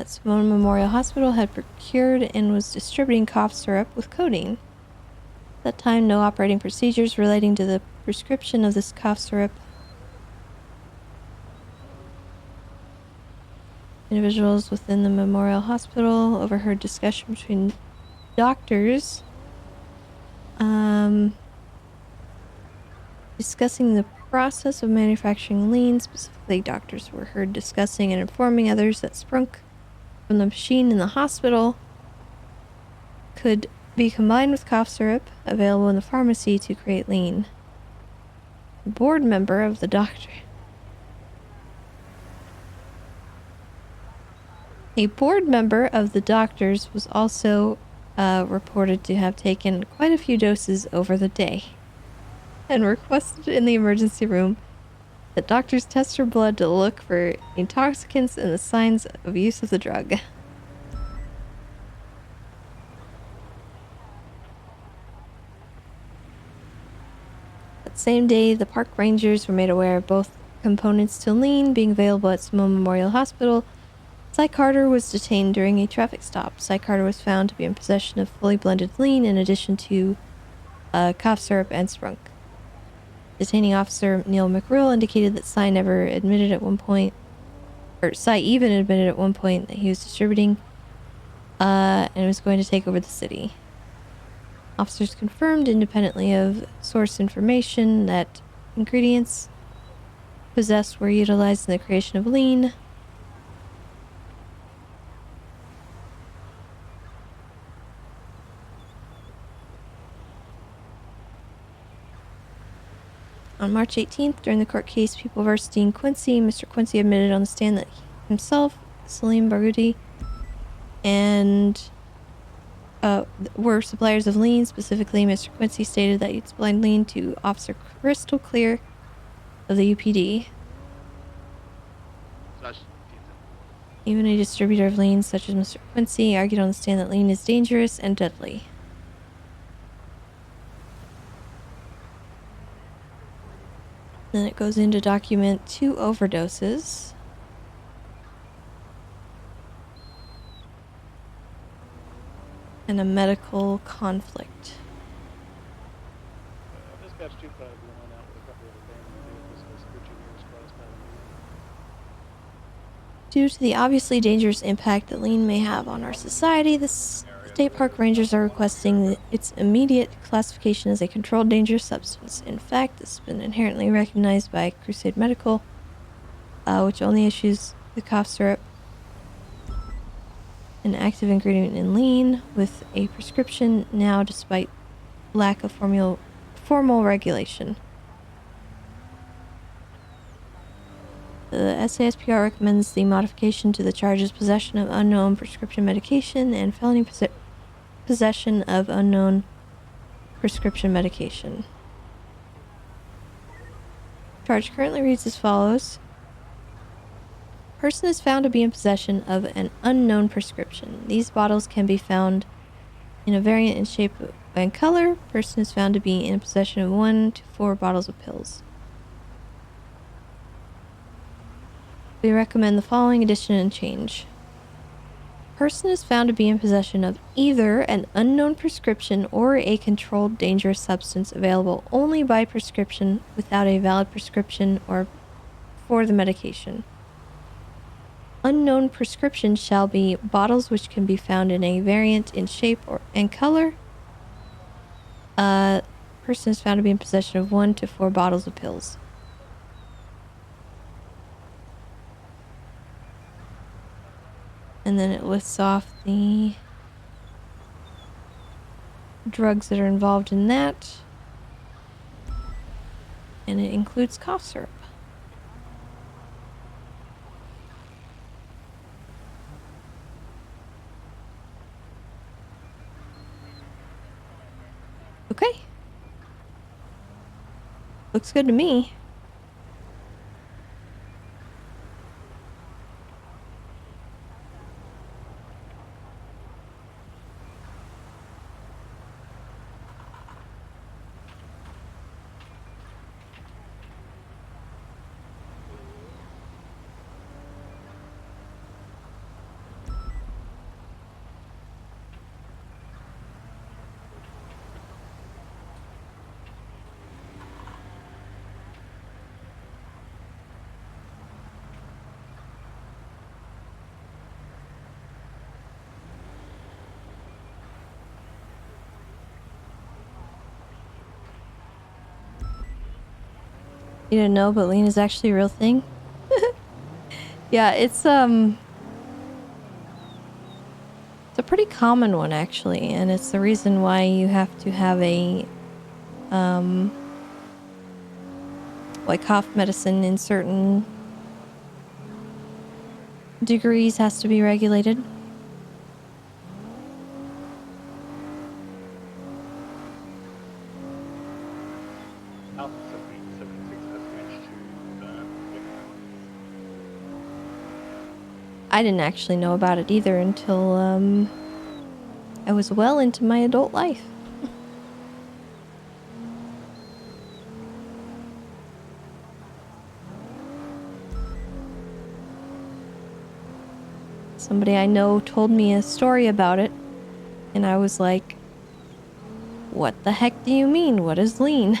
Simone Memorial Hospital had procured and was distributing cough syrup with codeine. At that time, no operating procedures relating to the prescription of this cough syrup. Individuals within the Memorial Hospital overheard discussion between doctors discussing the process of manufacturing lean. Specifically, doctors were heard discussing and informing others that Sprunk from the machine in the hospital could be combined with cough syrup available in the pharmacy to create lean. A board member of the doctors was also reported to have taken quite a few doses over the day and requested in the emergency room that doctors test her blood to look for intoxicants and the signs of use of the drug. That same day, the park rangers were made aware of both components to lean being available at Simone Memorial Hospital. Cy Carter was detained during a traffic stop. Cy Carter was found to be in possession of fully blended lean in addition to cough syrup and Sprunk. Detaining officer Neil McRill indicated that Cy even admitted at one point that he was distributing and was going to take over the city. Officers confirmed independently of source information that ingredients possessed were utilized in the creation of lean. On March 18th, during the court case People v. Dean Quincy, Mr. Quincy admitted on the stand that he himself, Salim Barghouti, and were suppliers of lean. Specifically, Mr. Quincy stated that he'd supplied lean to Officer Crystal Clear of the UPD. Even a distributor of lean such as Mr. Quincy argued on the stand that lean is dangerous and deadly. Then it goes in to document 2 overdoses. And a medical conflict. Dispatch 251 out with a couple of abandoned vehicles for searching nearest crossbound. Due to the obviously dangerous impact that lean may have on our society, the state park rangers are requesting its immediate classification as a controlled dangerous substance. In fact, this has been inherently recognized by Crusade Medical, which only issues the cough syrup, an active ingredient in lean, with a prescription now despite lack of formal regulation. The SASPR recommends the modification to the charges possession of unknown prescription medication and felony possession of unknown prescription medication. Charge currently reads as follows. Person is found to be in possession of an unknown prescription. These bottles can be found in a variant in shape and color. Person is found to be in possession of 1 to 4 bottles of pills. We recommend the following addition and change. Person is found to be in possession of either an unknown prescription or a controlled dangerous substance available only by prescription without a valid prescription or for the medication. Unknown prescription shall be bottles which can be found in a variant in shape and color. Person is found to be in possession of 1 to 4 bottles of pills. And then it lists off the drugs that are involved in that. And it includes cough syrup. Okay. Looks good to me. You didn't know, but lean is actually a real thing. Yeah, it's a pretty common one actually, and it's the reason why you have to have a like cough medicine in certain degrees has to be regulated. I didn't actually know about it either until I was well into my adult life. Somebody I know told me a story about it, and I was like, what the heck do you mean? What is lean?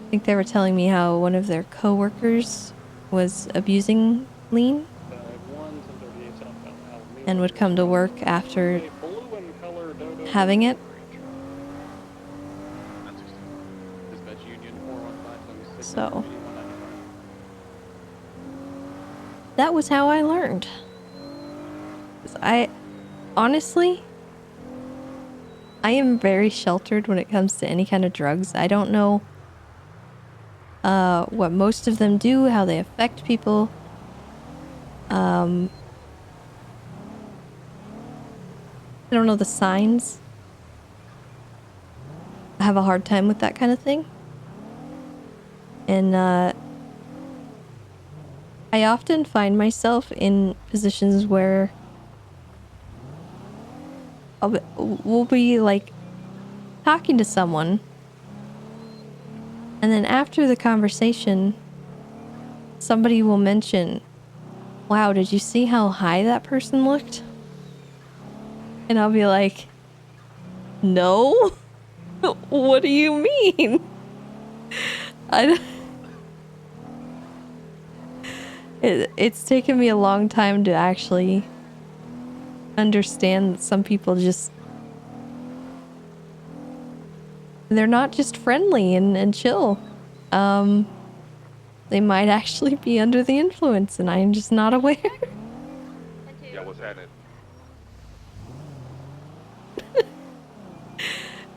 I think they were telling me how one of their coworkers was abusing lean and would come to work after having it. So that was how I learned. 'Cause I honestly, I am very sheltered when it comes to any kind of drugs. I don't know what most of them do, how they affect people. I don't know the signs. I have a hard time with that kind of thing. And I often find myself in positions where we'll be like talking to someone, and then after the conversation, somebody will mention, wow, did you see how high that person looked? And I'll be like, no? What do you mean? It's taken me a long time to actually understand that some people just, they're not just friendly and chill. They might actually be under the influence and I'm just not aware. Yeah, what's happening?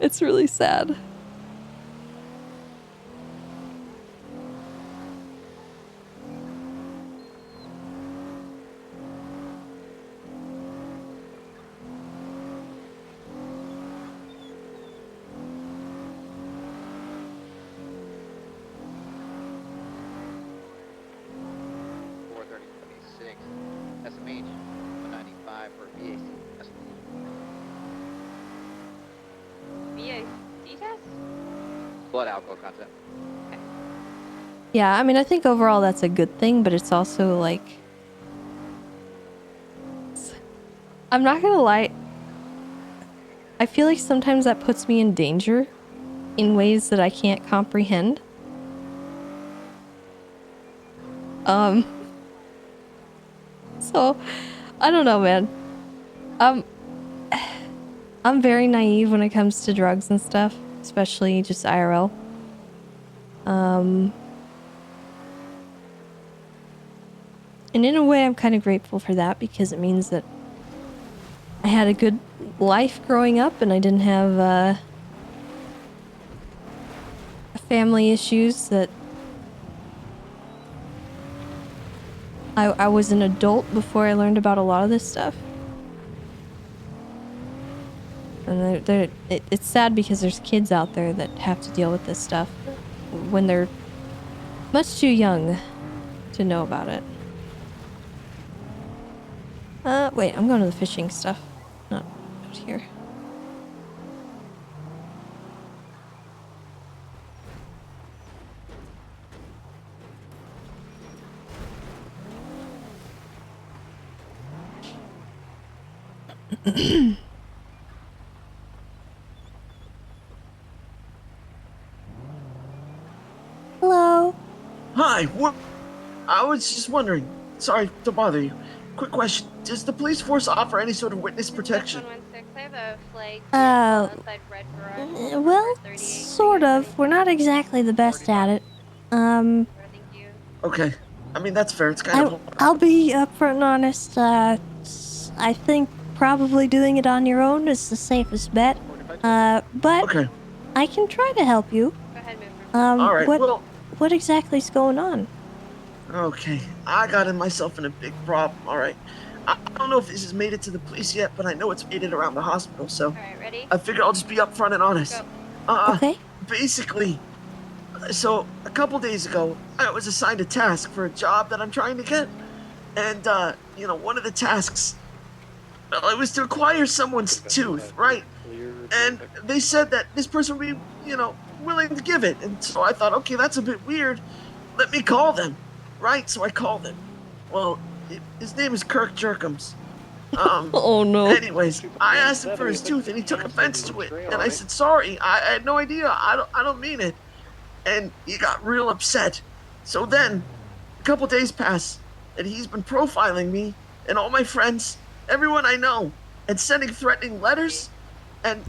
It's really sad. SMH 195 for VAC. VAC test? Blood alcohol content. Yeah, I mean, I think overall that's a good thing, but it's also like, I'm not gonna lie, I feel like sometimes that puts me in danger in ways that I can't comprehend. So, I don't know, man. I'm very naive when it comes to drugs and stuff, especially just IRL. And in a way, I'm kind of grateful for that because it means that I had a good life growing up and I didn't have family issues that I was an adult before I learned about a lot of this stuff. And it's sad because there's kids out there that have to deal with this stuff when they're much too young to know about it. Wait, I'm going to the fishing stuff, not out here. Hello. Hi, what? I was just wondering. Sorry to bother you. Quick question. Does the police force offer any sort of witness protection? 116, I have a flag outside Red Garage. Well, sort of. We're not exactly the best at it. Okay. I mean, that's fair. It's kind of... I'll be upfront and honest. I think probably doing it on your own is the safest bet. But okay. I can try to help you. Go ahead, move. All right, what exactly is going on? Okay, I got myself in a big problem, all right? I don't know if this has made it to the police yet, but I know it's made it around the hospital, so... All right, ready? I figure I'll just be upfront and honest. Okay. Basically, so a couple days ago, I was assigned a task for a job that I'm trying to get. And, you know, one of the tasks, well, it was to acquire someone's tooth, right? And they said that this person would be, you know, willing to give it. And so I thought, okay, that's a bit weird. Let me call them, right? So I called him. Well, his name is Kirk Jerkums. Oh no. Anyways, I asked him for his tooth and he took offense to it. And I said, sorry, I had no idea. I don't mean it. And he got real upset. So then, a couple days pass, and he's been profiling me and all my friends, everyone I know, and sending threatening letters and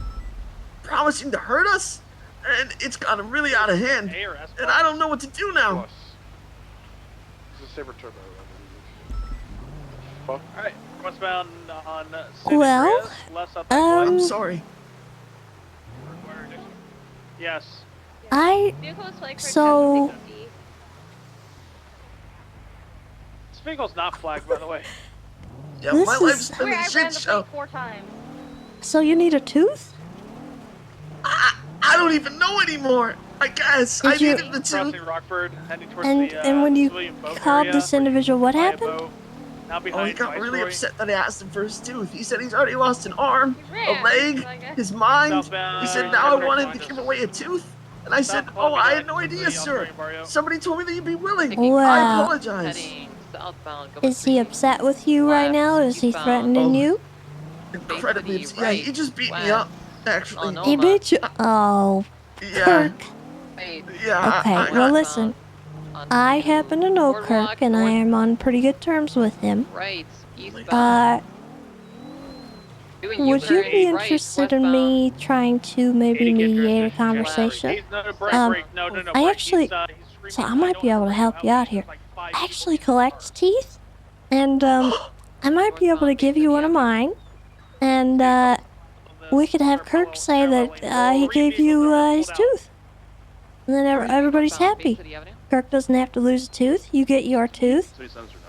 promising to hurt us. And it's gotten really out of hand. And I don't know what to do now. This is Saber Turbo. Fuck. Alright, westbound on Well, I'm sorry. Yes. Vehicle is flagged for so This vehicle's not flagged, by the way. Yeah, This my is- life's been Wait, a I ran shit the show. plate 4 times. so you need a tooth? I don't even know anymore. I guess Did I you- needed the tooth. Crossing Rockford, heading towards And the and when you civilian boat called area, this individual, what by a happened? boat. Oh, he got really upset that I asked him for his tooth. He said he's already lost an arm, a ran, leg, so I guess. his mind. Southbound, He said uh, now I Senator want him to Sanders. give away a tooth. And I said, South oh, I Palomino had no exit to idea, the sir. operating barrio. Somebody told me that you'd be willing. Well, I apologize. Heading southbound. Go Is he upset with you right now? Is he threatening you? Incredibly City, upset. Yeah, he just beat me up, actually. He beat you. Oh, Yeah. Kirk. Yeah. Okay, well, listen. I happen to know Kirk, and I am on pretty good terms with him. Right, eastbound. Would you be interested in me trying to maybe mediate a conversation? I actually, so I might be able to help you out here. I actually collect teeth, and I might be able to give you one of mine, and we could have Kirk say that he gave you his tooth, and then everybody's happy. Kirk doesn't have to lose a tooth. You get your tooth,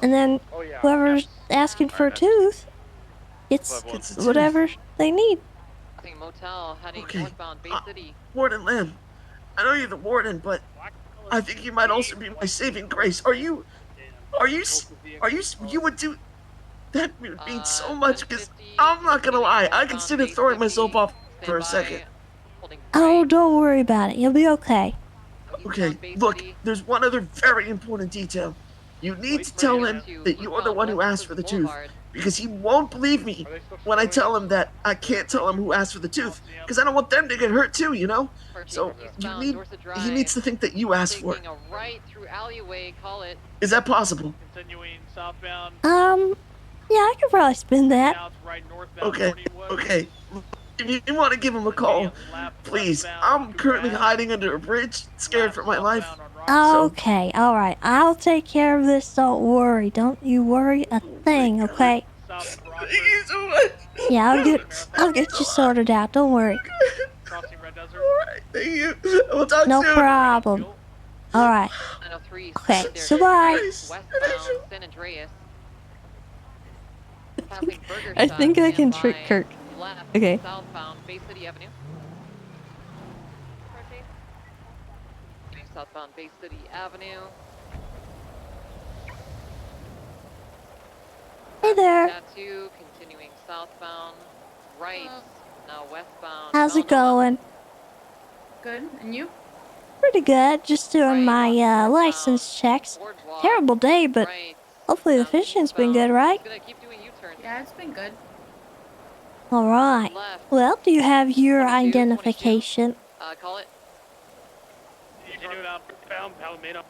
and then whoever's asking for a tooth gets whatever they need. Motel heading Okay. northbound Bay City. Warden Lamb, I know you're the warden, but I think you might also be my saving grace. You would do, that would mean so much, because I'm not gonna lie, I considered throwing myself off for a second. Oh, don't worry about it. You'll be okay. Okay, look, there's one other very important detail. You need to tell him that you are the one who asked for the tooth, because he won't believe me when I tell him that I can't tell him who asked for the tooth, because I don't want them to get hurt too, you know? So he needs to think that you asked for it. Right through alleyway, call it. Is that possible? Continuing southbound. Yeah, I could probably spin that. Okay. If you want to give him a call, please. I'm currently hiding under a bridge, scared for my life. Okay, alright. I'll take care of this, don't worry. Don't you worry a thing, okay? Thank you so much. Yeah, I'll get you sorted out, don't worry. Alright, thank you. We'll talk No soon. problem. Alright. Okay, so bye. Westbound San Andreas. I think I can trick Kirk. Okay. Southbound Bay City Avenue. Southbound Bay City Avenue. Hey there. Tattoo, continuing southbound. Right. Now westbound. How's it going? Good. And you? Pretty good. Just doing my license checks. Terrible day, but hopefully the fishing's been good, right? Yeah, it's been good. Alright. Well, do you have your identification? Call it. Continuing outbound Palomino.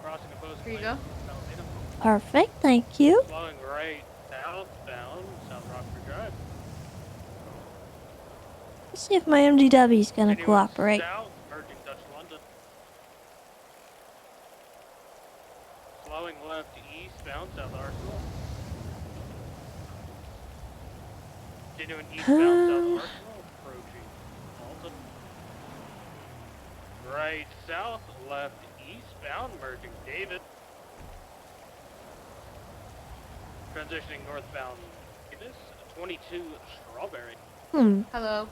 Crossing opposing Here you lane. go. Perfect, thank you. Flowing right southbound, South Rockford Drive. Let's see if my MDW's gonna cooperate. South, merging Dutch London. Flowing left eastbound, South Arsenal. Continuing eastbound, South Arsenal, approaching Alton. Right south, left eastbound, merging David. Transitioning northbound Davis, 22 Strawberry. Hello.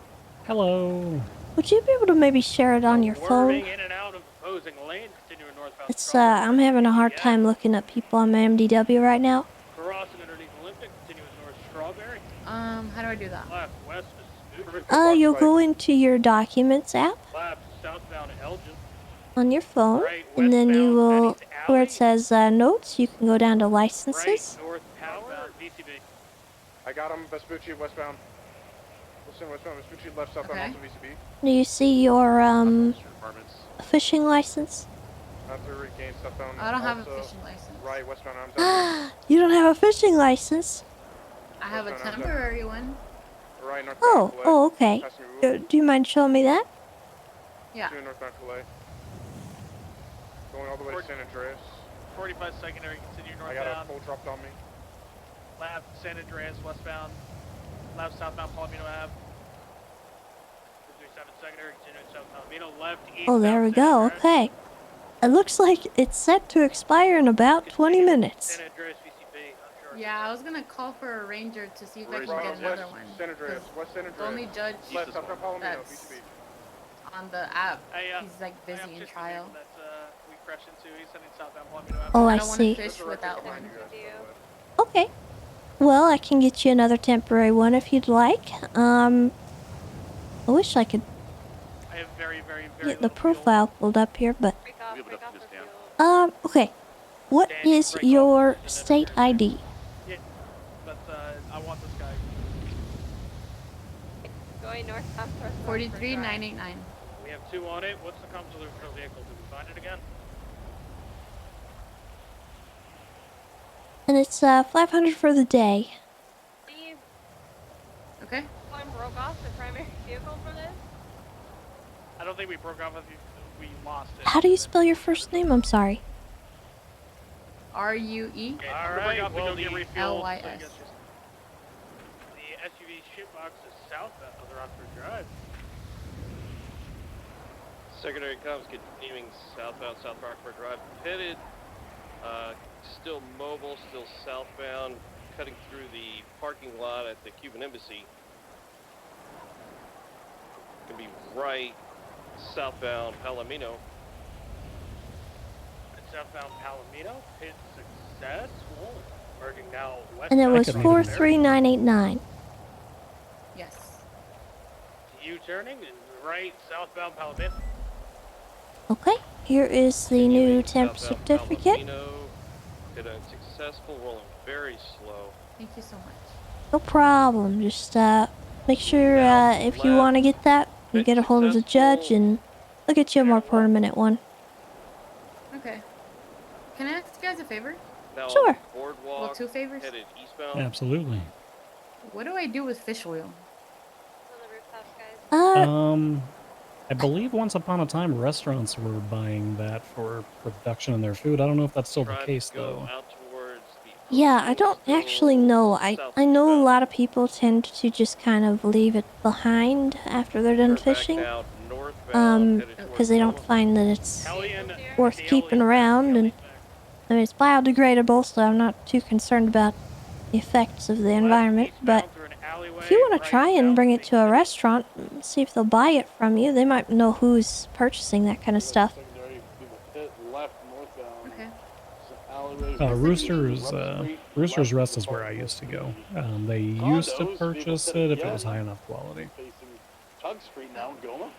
Hello. Would you be able to maybe share it on your phone? Swerving in and out of opposing lanes, continuing northbound It's I'm having a hard time looking up people on my MDW right now. Crossing underneath Olympic, continuing north Strawberry. How do I do that? Left west is You'll go into your Documents app left southbound Elgin. on your phone, and then you will, where it says Notes, you can go down to Licenses. North power, BCB. I got him, Vespucci, westbound. Listen, westbound, Vespucci, left, southbound, also VCB. Do you see your fishing license? Have to regain southbound. I don't have a also fishing license. Right, westbound, I'm You don't have a fishing license? I have a temporary one. Right, northbound. Oh, okay. Do you mind showing me that? Yeah. Northbound Calais. Going all the way to San Andreas. 45 secondary, continue I got a northbound. full dropped on me. Left San Andreas, westbound. Left southbound Palomino Ave. 57 secondary, continuing south Palomino. Left east. Oh, there we go. Okay. It looks like it's set to expire in about 20 minutes. San Andreas VCB. Yeah, I was gonna call for a ranger to see if I can Right, get another west one. San Andreas, west San The Andreas. only judge Left southbound Palomino, that's VCB. on the app, Hey, he's like busy in trial. We crash into. He's heading southbound Palomino. Oh, I don't want to see. fish with that one. Okay. Well, I can get you another temporary one if you'd like. I wish I could I have very get the profile pulled up here, but okay. What Dan, is break your state ID? Yeah, but I want this guy. Going northbound. 43989. We have 2 on it. What's the comms of the vehicle? Did we find it again? And it's 500 for the day. Steve, Okay. someone broke off the primary vehicle for this? I don't think we broke off with you. We lost it. How do you spell your first name? I'm sorry. RUE. All right, well, the LYS. The SUV shitbox is southbound of the Rockford Drive. Secondary comms continuing southbound South Rockford Drive. Headed, still mobile, still southbound, cutting through the parking lot at the Cuban Embassy. Gonna be right southbound Palomino. Southbound Palomino, hit successful. Merging now west. And it was 43989. Yes. U-turning and right southbound Palomino. Okay. Here is the new temp certificate. Hit unsuccessful, rolling very slow. Thank you so much. No problem. Just make sure if you want to get that, you get a hold of the judge, and they'll get you a more permanent one. Okay. Can I ask you guys a favor? Sure. Boardwalk, Well, 2 favors. headed eastbound. Absolutely. What do I do with fish oil? I believe once upon a time restaurants were buying that for production in their food. I don't know if that's still the case though. Yeah, I don't actually know. I know a lot of people tend to just kind of leave it behind after they're done fishing. Because they don't find that it's worth keeping around, and I mean it's biodegradable, so I'm not too concerned about the effects of the environment. But if you want to try and bring it to a restaurant, see if they'll buy it from you, they might know who's purchasing that kind of stuff. Rooster's Rest is where I used to go. They used to purchase it if it was high enough quality. Tug Street now in Goma.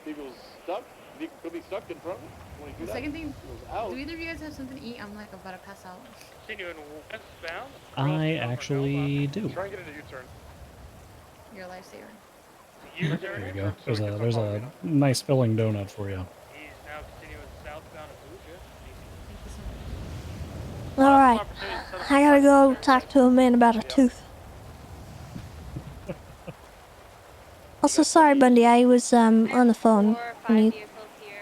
Vehicle's stuck. Vehicle could be stuck in front. The second thing, do either of you guys have something to eat? I'm like about to pass out. Continuing westbound. I actually do. Try and get into U-turn. You're a lifesaver. There you go. There's a nice filling donut for you. He's now continuing southbound Abuja. Alright, I gotta go talk to a man about a tooth. Also, sorry, Bundy, I was on the phone when you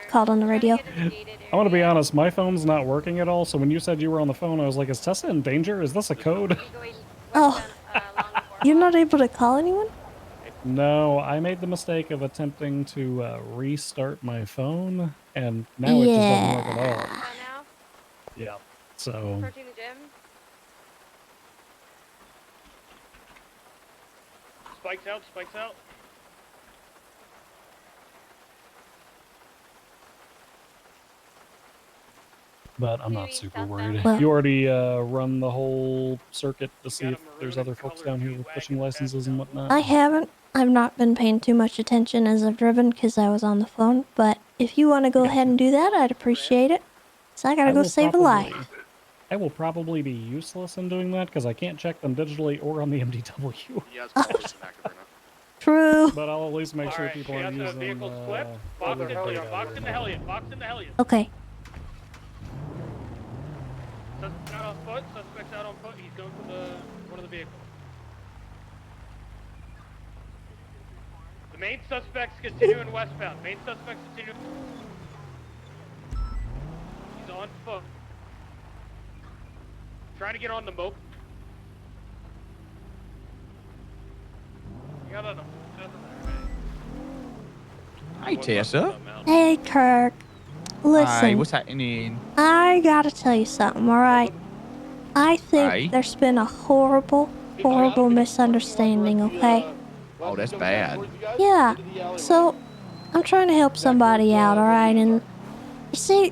called on the radio. I want to be honest, my phone's not working at all, so when you said you were on the phone, I was like, is Tessa in danger? Is this a code? Oh, you're not able to call anyone? No, I made the mistake of attempting to restart my phone, and now it just doesn't work at all. Yeah, so... Approaching the gym. Spikes out, spikes out. But I'm not super worried. Well- You already run the whole circuit to see if there's other folks down here with fishing licenses and whatnot? I haven't. I've not been paying too much attention as I've driven because I was on the phone. But if you want to go ahead and do that, I'd appreciate it. So I gotta go save a life. I will probably be useless in doing that because I can't check them digitally or on the MDW. True. But I'll at least make sure people are using Box in the Hellion, box in the Hellion. Okay. Suspect's out on foot, suspect's out on foot. He's going for one of the vehicles. The main suspect's continuing westbound. Main suspect's continuing. He's on foot. Trying to get on the mope. You got on the Hi, Tessa. Hey, Kirk. Listen. Hi, what's happening? I gotta tell you something, alright? I think Aye. there's been a horrible misunderstanding, okay? Oh, that's bad. Yeah, so I'm trying to help somebody out, alright? And you see,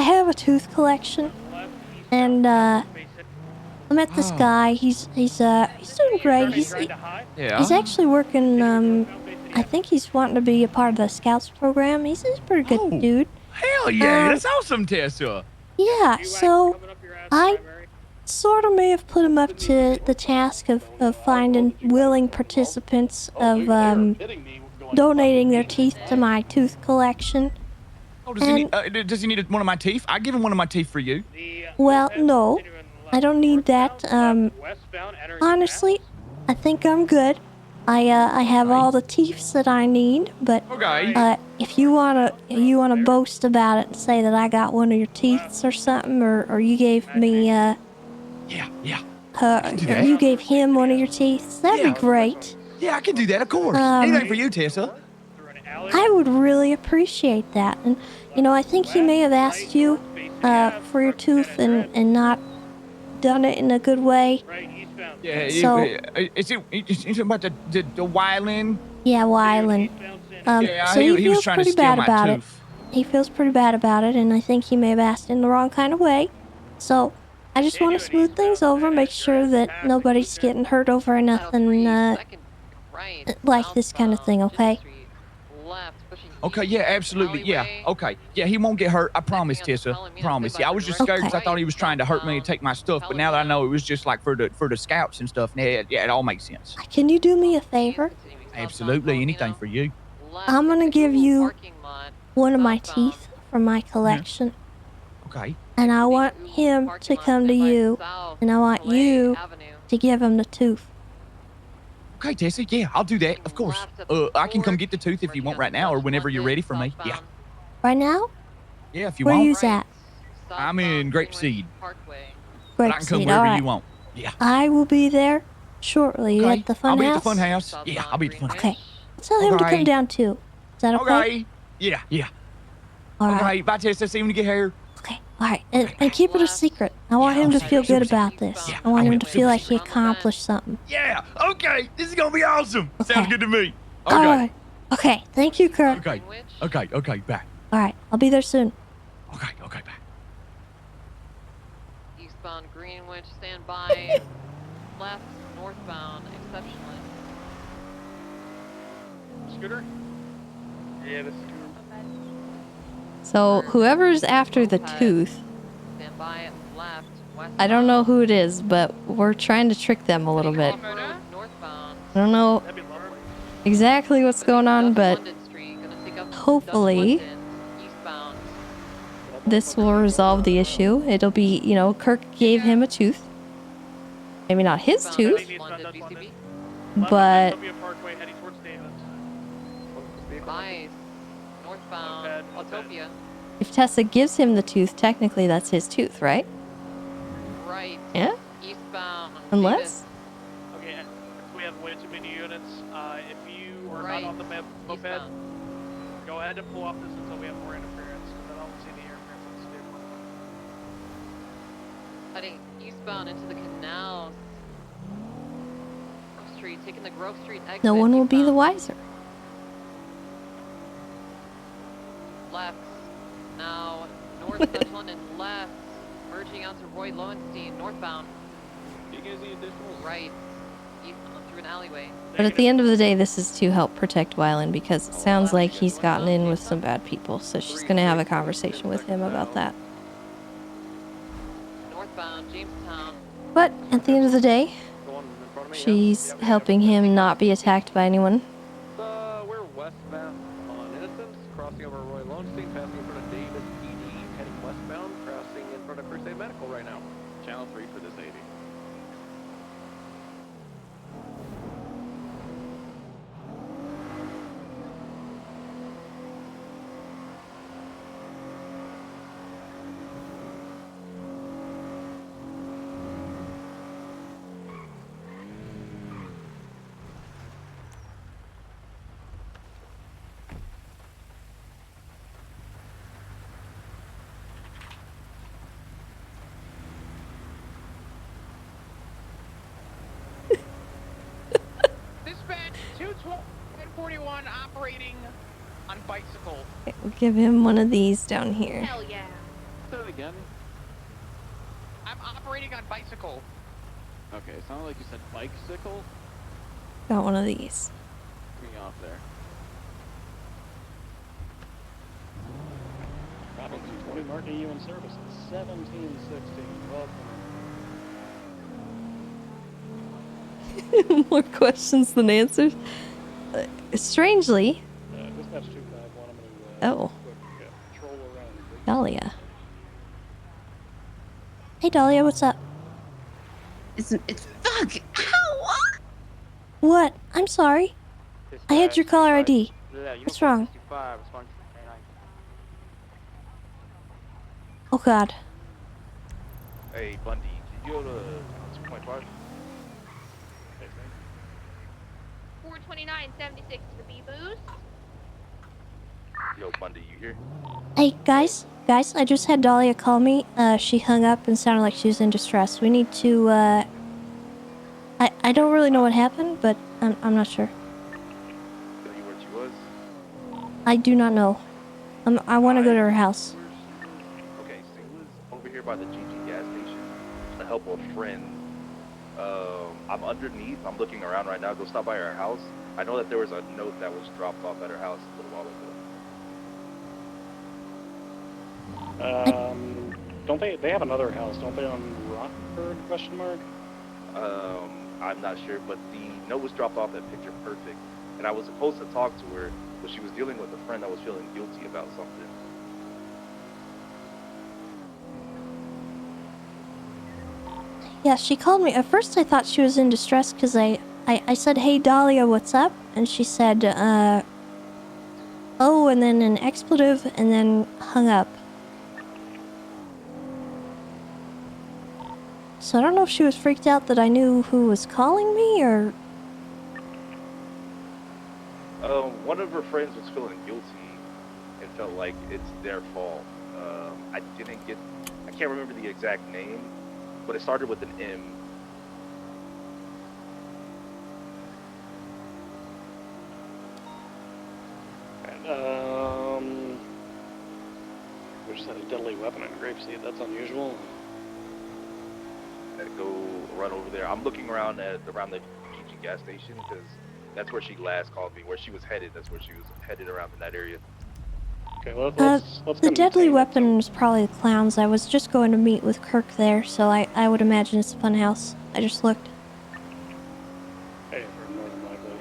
have a tooth collection, and I met this guy. He's doing great. He's actually working. I think he's wanting to be a part of the Scouts program. He's a pretty good dude. Hell yeah, that's awesome, Tessa. Yeah, so I sort of may have put him up to the task of finding willing participants of donating their teeth to my tooth collection. Oh, does he need one of my teeth? I give him one of my teeth for you. Well, no, I don't need that. Honestly, I think I'm good. I have all the teeth that I need, but if you wanna boast about it and say that I got one of your teeth or something, or you gave me you gave him one of your teeth, that'd be great. Yeah, I can do that, of course. Anything for you, Tessa. I would really appreciate that, and I think he may have asked you for your tooth and not done it in a good way. Yeah, so is it about the Wyland? yeah, Wyland. So he was feels trying to pretty steal bad my about it. tooth. He feels pretty bad about it, and I think he may have asked in the wrong kind of way. So I just want to smooth things over, make sure that nobody's getting hurt over nothing like this kind of thing, okay? Okay, yeah, absolutely, yeah, okay. Yeah, he won't get hurt, I promise, Tessa, promise. Yeah, I was just scared because I thought he was trying to hurt me and take my stuff, but now that I know it was just like for the scouts and stuff, yeah, it all makes sense. Can you do me a favor? Absolutely, anything for you. I'm gonna give you one of my teeth from my collection. Okay. And I want him to come to you, and I want you to give him the tooth. Okay, Tessa, yeah, I'll do that, of course. I can come get the tooth if you want right now or whenever you're ready for me. Yeah. Right now? Yeah, if you Where want. Where you at? I'm in Grapeseed. But I can come Grapeseed, wherever alright. you want. Yeah. I will be there shortly. You Okay, at the fun I'll be house? at the fun house. Yeah, I'll be at the fun house. Okay. Tell him to come down too. Is that okay? Okay. Yeah, yeah. Alright. Okay, bye, Tessa. See you when you get here. Okay, alright. And keep it a secret. I want him to feel good about this. I want him to feel like he accomplished something. Yeah, okay. This is gonna be awesome. Sounds good to me. Okay. Alright. Okay, thank you, Kurt. Okay, bye. Alright, I'll be there soon. Okay, bye. Eastbound Greenwich, stand by. Left, northbound, exceptionally. Scooter? Yeah, the scooter. So, whoever's after the tooth, Stand by, left, west. I don't know who it is, but we're trying to trick them a little bit. Northbound. I don't know exactly what's going on, but hopefully this will resolve the issue. It'll be, Kirk gave him a tooth. Maybe not his tooth, but northbound, Autopia. if Tessa gives him the tooth, technically that's his tooth, right? Right. Yeah? Eastbound. Unless? Okay, we have way too many units. If you are not on the moped, go ahead and pull off this until we have more interference, because I don't see the interference on the vehicle. Heading eastbound into the canals. Grove Street, taking the Grove Street exit. No one will be the wiser. Left. Now, north Central London, left. Merging onto Roy Lowenstein, northbound. Right. Eastbound through an alleyway. But at the end of the day, this is to help protect Wyland, because it sounds like he's gotten in with some bad people, so she's going to have a conversation with him about that. Northbound, Jamestown. But at the end of the day, she's helping him not be attacked by anyone. We're westbound on Innocence, crossing over Roy Lowenstein, passing in front of Davis PD, heading westbound, crossing in front of First Aid Medical right now. Channel 3 for this 80. Dispatch 212 1041 operating on bicycle. Okay, we'll give him one of these down here. Hell yeah. So again? I'm operating on bicycle. Okay, it sounded like you said bicycle. Got one of these. Threw me off there. Robinson 20 marking you in service at 1716. Welcome. More questions than answers. Strangely. Dispatch 251, I'm gonna Oh. quick troll around. Dahlia. Hey Dahlia, what's up? It's fuck. Ow! What? I'm sorry. I had your caller ID. What's wrong? Oh God. Hey, Bundy, can you go to 2.5? 429.76 for B-Boost. Yo, Bundy, you here? Hey guys, I just had Dahlia call me. She hung up and sounded like she was in distress. We need to. I don't really know what happened, but I'm not sure. Tell you where she was? I do not know. I want to go to her house. Okay, so she was over here by the GG gas station to help a friend. I'm underneath. I'm looking around right now. Go stop by her house. I know that there was a note that was dropped off at her house a little while ago. Don't they have another house, don't they, on Rockford, question mark? I'm not sure, but the note was dropped off at Picture Perfect, and I was supposed to talk to her, but she was dealing with a friend that was feeling guilty about something. Yeah, she called me. At first I thought she was in distress because I said, hey Dahlia, what's up? And she said, oh, and then an expletive, and then hung up. So I don't know if she was freaked out that I knew who was calling me, or... One of her friends was feeling guilty and felt like it's their fault. I can't remember the exact name, but it started with an M. We just had a deadly weapon in grapeseed. That's unusual. Go run over there. I'm looking around the GG gas station because that's where she last called me. Where she was headed, that's where she was headed around in that area. Okay, let's the deadly weapon was probably the clowns. I was just going to meet with Kirk there, so I would imagine it's a fun house. I just looked. Hey, for more than likely.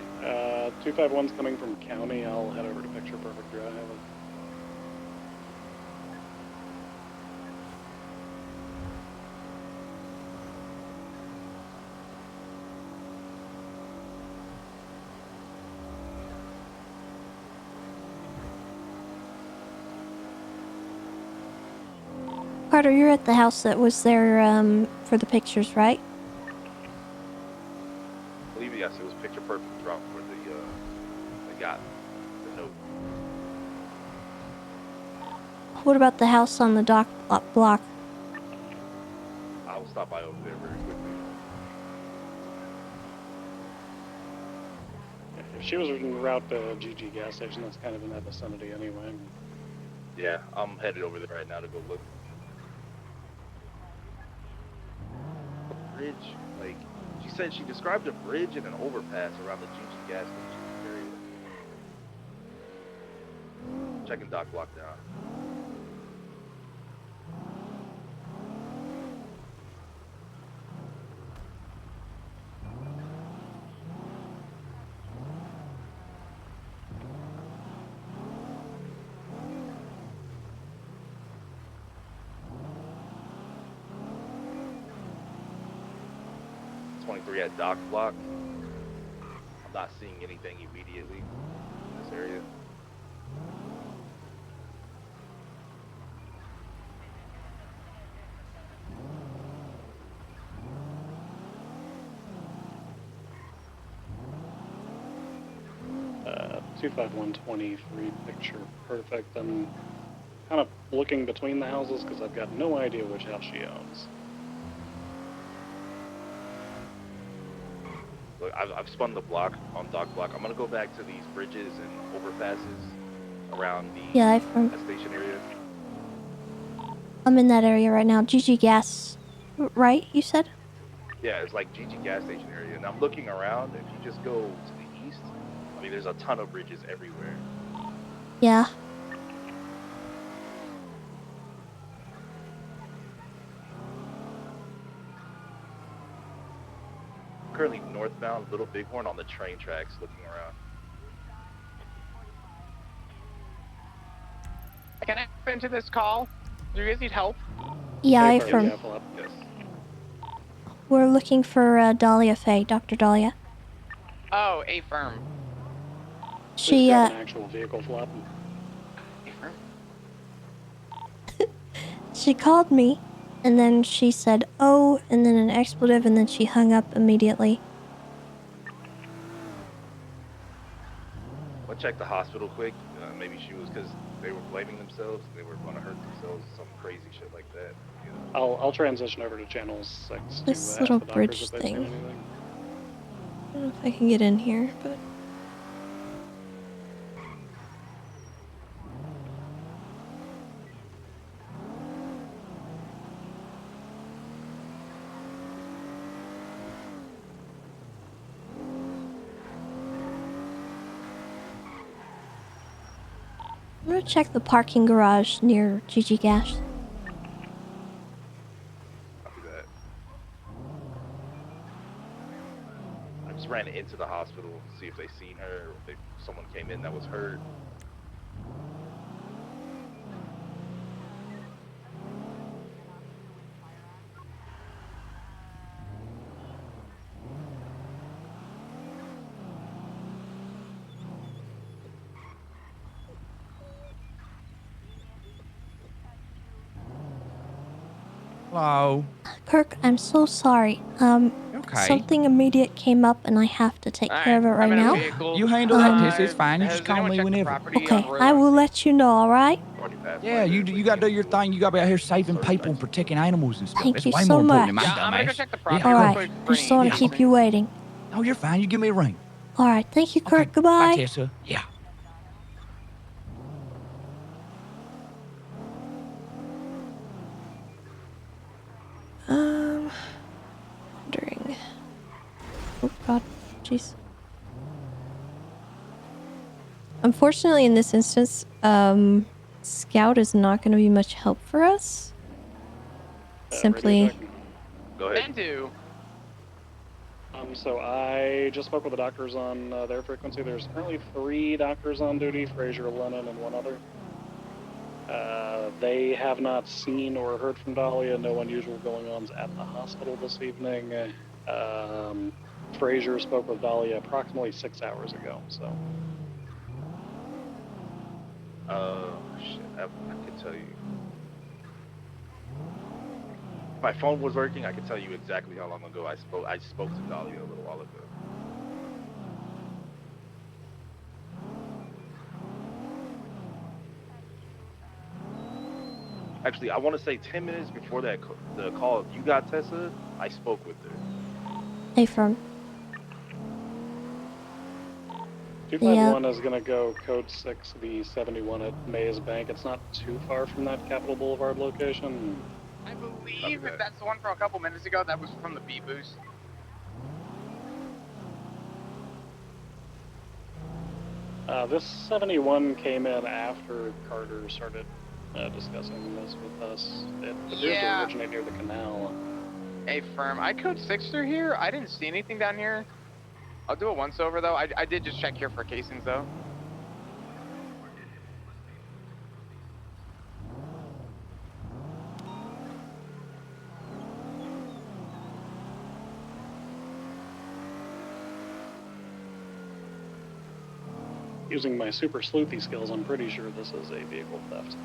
251's coming from county. I'll head over to Picture Perfect Drive. Carter, you're at the house that was there for the pictures, right? I believe yes, it was Picture Perfect drop where they got the note. What about the house on the dock block? I will stop by over there very quickly. If she was en route to GG gas station, that's kind of in that vicinity anyway. Yeah, I'm headed over there right now to go look. Bridge, like she said, she described a bridge and an overpass around the GG gas station area. Checking dock block down. At dock block. I'm not seeing anything immediately in this area. Uh, 25123 Picture Perfect. I'm kind of looking between the houses because I've got no idea which house she owns. Look, I've spun the block on dock block. I'm gonna go back to these bridges and overpasses around the gas station area. I'm in that area right now. GG Gas, right? You said? Yeah, it's like GG gas station area. And I'm looking around. If you just go to the east, I mean, there's a ton of bridges everywhere. Yeah. Currently northbound Little Bighorn on the train tracks looking around. Can I hop into this call? Do you guys need help? Yeah, Hey, Affirm. Yes. We're looking for Dahlia Faye, Dr. Dahlia. Oh, A firm. She, Please grab an actual vehicle flap. she called me, and then she said, oh, and then an expletive, and then she hung up immediately. I'll check the hospital quick. Maybe she was, because they were blaming themselves. They were going to hurt themselves, some crazy shit like that. You know? I'll transition over to channel 6 This to little ask the doctors bridge if they've thing. seen anything. I don't know if I can get in here, but... I'm gonna check the parking garage near GG Gas. Copy that. I just ran into the hospital to see if they seen her, or if someone came in that was hurt. Hello. Kirk, I'm so sorry. Okay. Something immediate came up and I have to take care of it right now. You handle that, Tessa. It's fine. You just call me whenever. Okay, I will let you know, alright? Yeah, you gotta do your thing. You gotta be out here saving people and protecting animals and stuff. Thank It's you way so more important than my much. dumbass. I'm gonna go check the Yeah, property cool. real Alright, quick. I just don't want to keep you waiting. Oh, you're fine. You give me a ring. Alright, thank you, Kirk. Goodbye. Bye, Tessa. Yeah. Wondering. Oh god, jeez. Unfortunately, in this instance, Scout is not going to be much help for us. Simply. Go ahead. So I just spoke with the doctors on their frequency. There's currently 3 doctors on duty, Fraser, Lennon, and 1 other. They have not seen or heard from Dahlia. No unusual going-ons at the hospital this evening. Fraser spoke with Dahlia approximately 6 hours ago, so. Shit, I could tell you. If my phone was working, I could tell you exactly how long ago I spoke to Dahlia a little while ago. Actually, I want to say 10 minutes before that the call you got, Tessa, I spoke with her. Hey, firm. 251 is going to go code 6, the 71 at Mays Bank. It's not too far from that Capitol Boulevard location. I believe if that's the one from a couple minutes ago, that was from the B-Boost. This 71 came in after Carter started discussing this with us. It appears to originate near the canal. Hey, firm. I code 6 through here. I didn't see anything down here. I'll do a once-over, though. I did just check here for casings, though. Using my super sleuthy skills, I'm pretty sure this is a vehicle theft.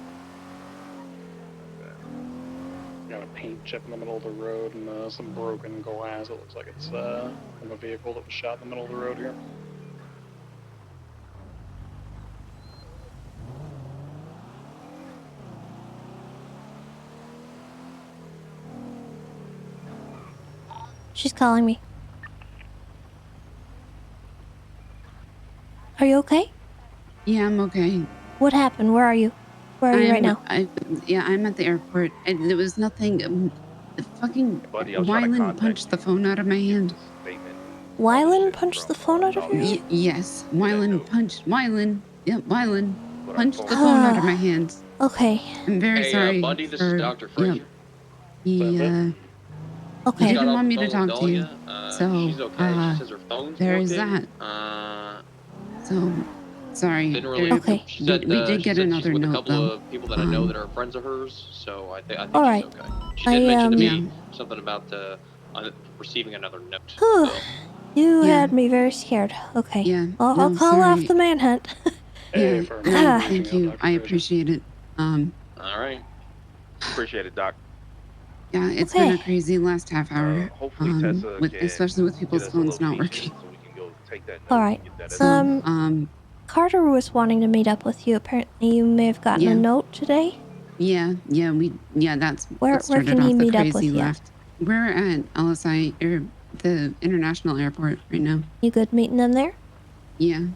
Got a paint chip in the middle of the road and some broken glass. It looks like it's from a vehicle that was shot in the middle of the road here. She's calling me. Are you okay? Yeah, I'm okay. What happened? Where are you? Where are you right now? I'm at the airport. And there was nothing. Fucking Buddy, I was trying to Wyland contact punched the phone out of my hand. Wyland punched the phone out of your hand? Yes, Wyland punched. Wyland. Yep, Wyland punched the phone out of my hand. Okay. I'm very Hey, sorry. Bundy, this is Dr. Frazier. He Okay. he Got didn't off want the me to phone with talk to you. Dahlia. So She's okay. She says her phone's there's working. that. So sorry. Didn't really. She said we did she get said another she's with a note couple though. of people that I know that are friends of hers. So I think All she's right. okay. She did mention to me something about receiving another note. Whew. So. You had me very scared. Okay. Yeah. I'll call off the manhunt. Yeah. No, thank you. I appreciate it. All right. Appreciate it, Doc. Yeah, it's been a crazy last half hour. Hopefully Tessa can especially with people's get us a phones not location working. so we can go take that note All and right. get that Carter was wanting to meet up with you. Apparently, you may have gotten a note today. That's Where what started can off he the meet up with crazy you? left. We're at LSI, the international airport right now. You good meeting them there? Yeah,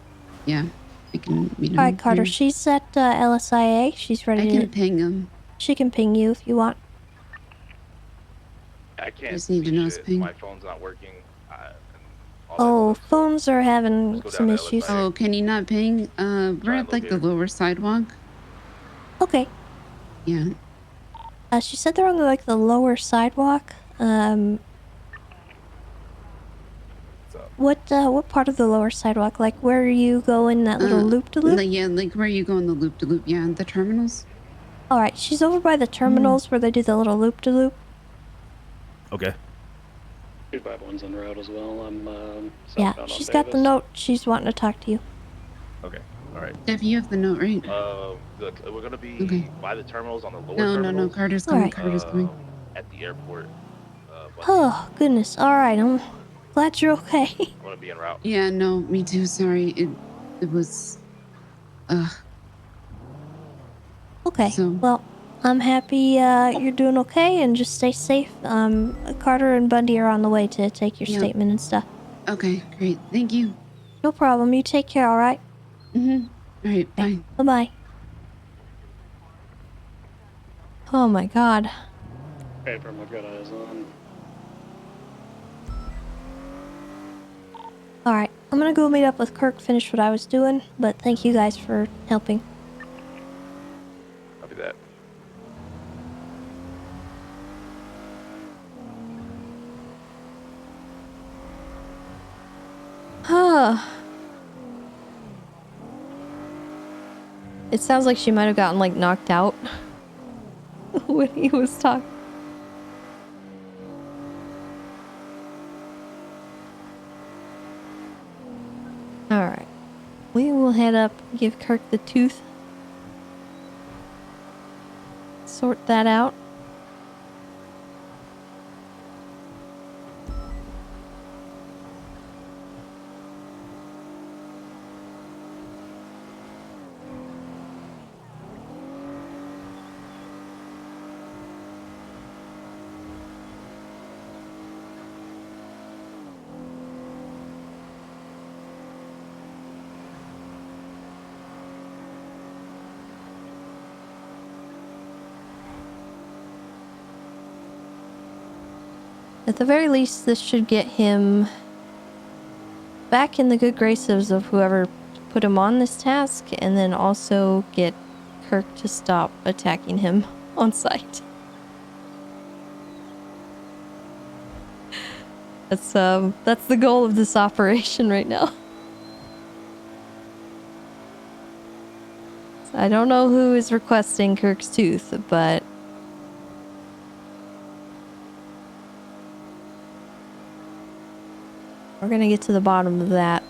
I can meet him. All right, Carter. here. She's at LSIA. She's ready I to. can ping him. She can ping you if you want. I can't Just need to know his shit. ping. My phone's not working. Oh, phones are having some issues. Oh, can you not ping? We're at like the lower sidewalk. Okay. Yeah. She said they're on like the lower sidewalk. What part of the lower sidewalk? Like where you go in that little loop to loop? Yeah, like where you go in the loop to loop. Yeah, the terminals. All right, she's over by the terminals where they do the little loop to loop. Okay. 251's en route as well. I'm Yeah, southbound on she's got the Davis. note. She's wanting to talk to you. Okay. All right. If you have the note, right? Look, we're gonna be by the terminals on the lower No, terminals. no. Carter's All coming. right. Carter's coming. At the airport. Oh goodness! All right, I'm glad you're okay. I'm gonna be en route. Yeah, no, me too. Sorry, it was. Okay. Well, I'm happy you're doing okay, and just stay safe. Carter and Bundy are on the way to take your statement and stuff. Okay, great. Thank you. No problem. You take care. All right. All right. Bye. Bye bye. Oh my God. Paper, I've got eyes on. All right. I'm gonna go meet up with Kirk. Finish what I was doing, but thank you guys for helping. Copy that. It sounds like she might have gotten like knocked out when he was talking. Alright. We will head up, give Kirk the tooth. Sort that out. At the very least, this should get him back in the good graces of whoever put him on this task, and then also get Kirk to stop attacking him on sight. That's the goal of this operation right now. I don't know who is requesting Kirk's tooth, but we're gonna get to the bottom of that.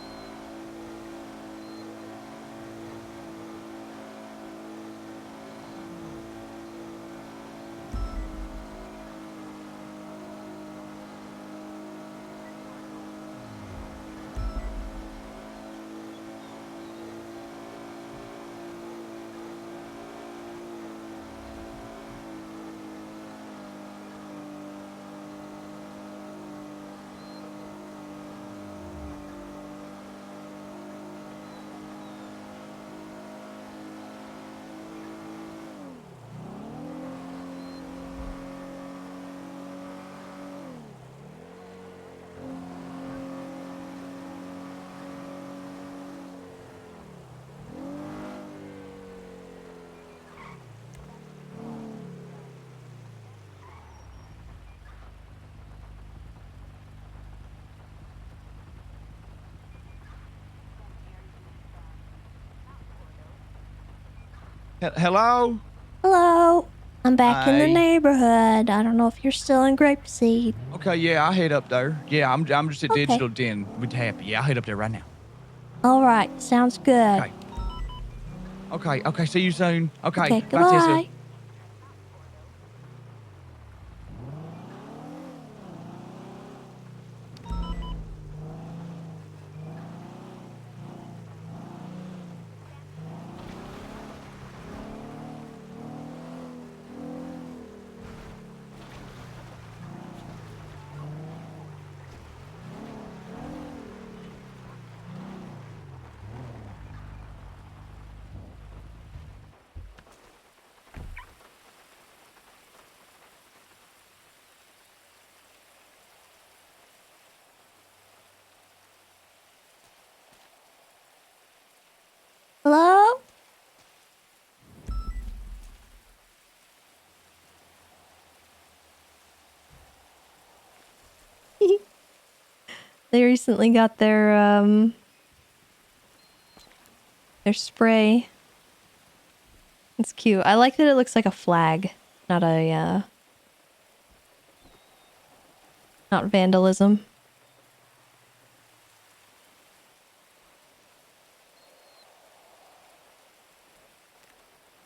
Hello? Hello. I'm back in the Hi. neighborhood. I don't know if you're still in Grapeseed. Okay, yeah, I'll head up there. Yeah, I'm just at Okay. Digital Den with Happy. Yeah, I'll head up there right now. All right. Sounds good. Okay, see you soon. Okay, bye, goodbye. Tessa. Hello? They recently got their spray. It's cute. I like that it looks like a flag, not a not vandalism.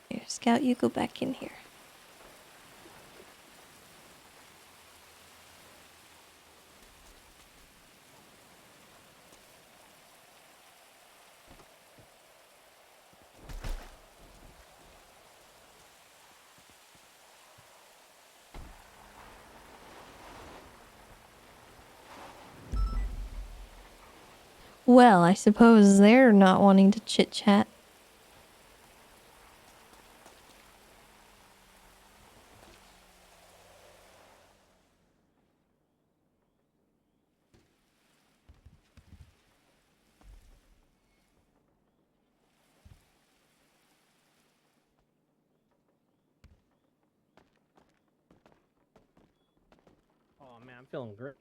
Here, Scout, you go back in here. Well, I suppose they're not wanting to chit-chat. Oh man, I'm feeling great.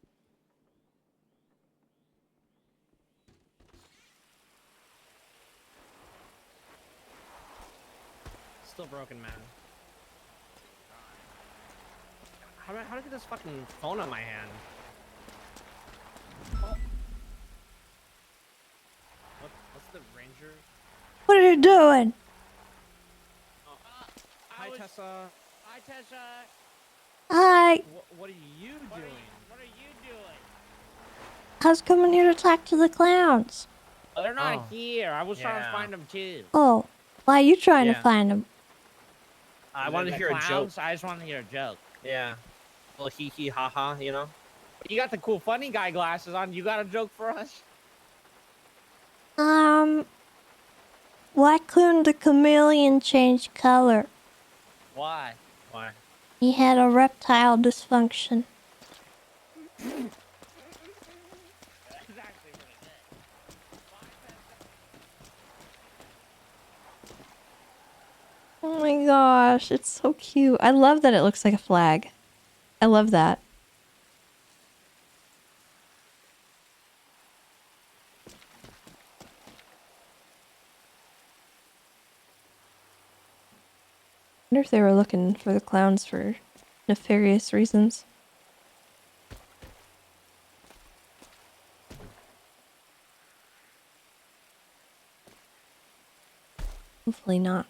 Still broken, man. How do I get this fucking phone on my hand? Oh. What's the ranger? What are you doing? Hi, Tessa. Hi, Tessa. Hi. What are you doing? What are you doing? I was coming here to talk to the clowns. Oh, they're not here. I was trying to Yeah. find them too. Oh, why are you trying to Yeah. find them? I wanted to hear a joke. I just want to hear a joke. Yeah. Well, hee hee ha ha, you know? You got the cool funny guy glasses on. You got a joke for us? Why couldn't the chameleon change color? Why? Why? He had a reptile dysfunction. Oh my gosh, it's so cute. I love that it looks like a flag. I love that. I wonder if they were looking for the clowns for nefarious reasons. Hopefully not.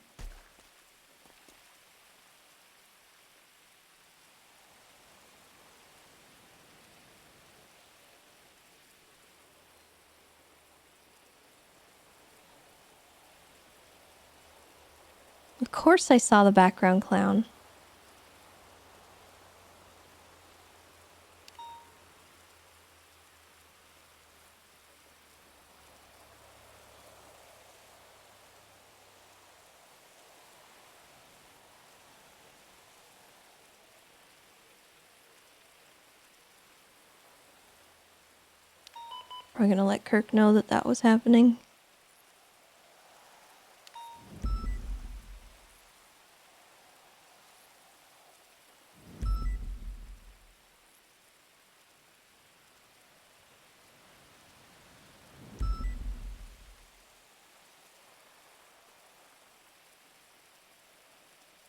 Of course I saw the background clown. We're gonna let Kirk know that that was happening.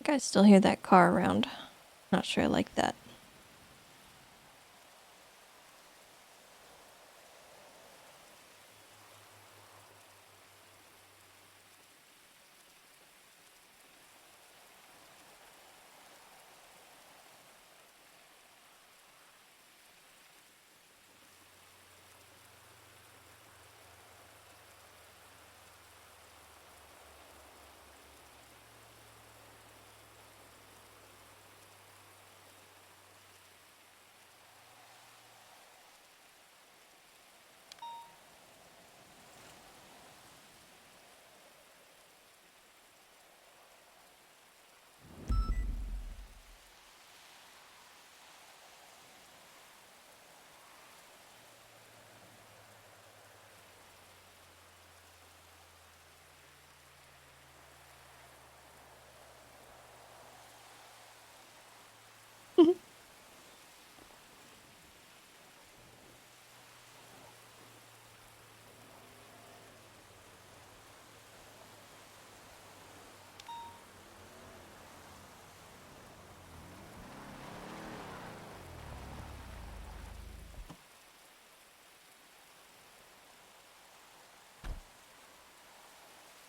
think I still hear that car around. Not sure I like that.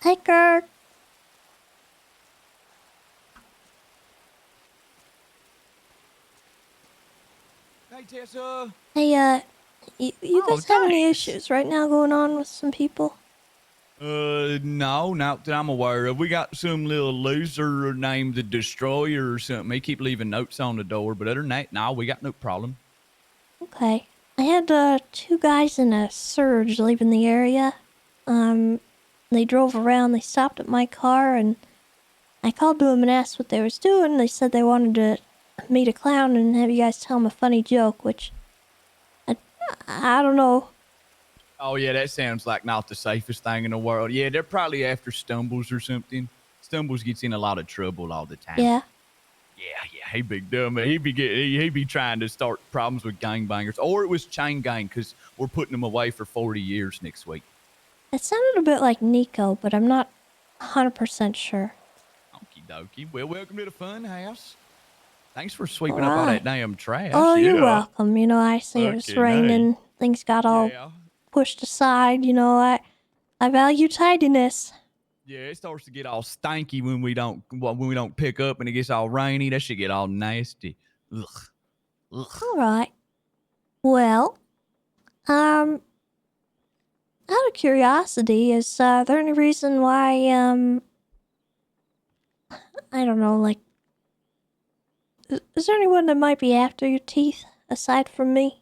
Hey, Kirk. Hey, Tessa. Hey, you Oh, guys have any thanks. issues right now going on with some people? No, not that I'm aware of. We got some little loser named the Destroyer or something. He keep leaving notes on the door, but other than that, no, we got no problem. Okay. I had, 2 guys in a surge leaving the area. They drove around, they stopped at my car, and I called to them and asked what they was doing. They said they wanted to meet a clown and have you guys tell them a funny joke, which I don't know. Oh, yeah, that sounds like not the safest thing in the world. Yeah, they're probably after Stumbles or something. Stumbles gets in a lot of trouble all the time. Yeah. Yeah, he big dumb. He be trying to start problems with gangbangers. Or it was chain gang, because we're putting them away for 40 years next week. It sounded a bit like Nico, but I'm not 100% sure. Okie dokie. Well, welcome to the fun house. Thanks for sweeping up all that damn trash. Oh, yeah. you're welcome. You know, I see it was Fucking raining. Things got all pushed aside. You know, I value tidiness. Yeah, it starts to get all stanky when we don't pick up, and it gets all rainy. That shit get all nasty. Ugh. All right. Well, out of curiosity, is there any reason why I don't know, like, is there anyone that might be after your teeth aside from me?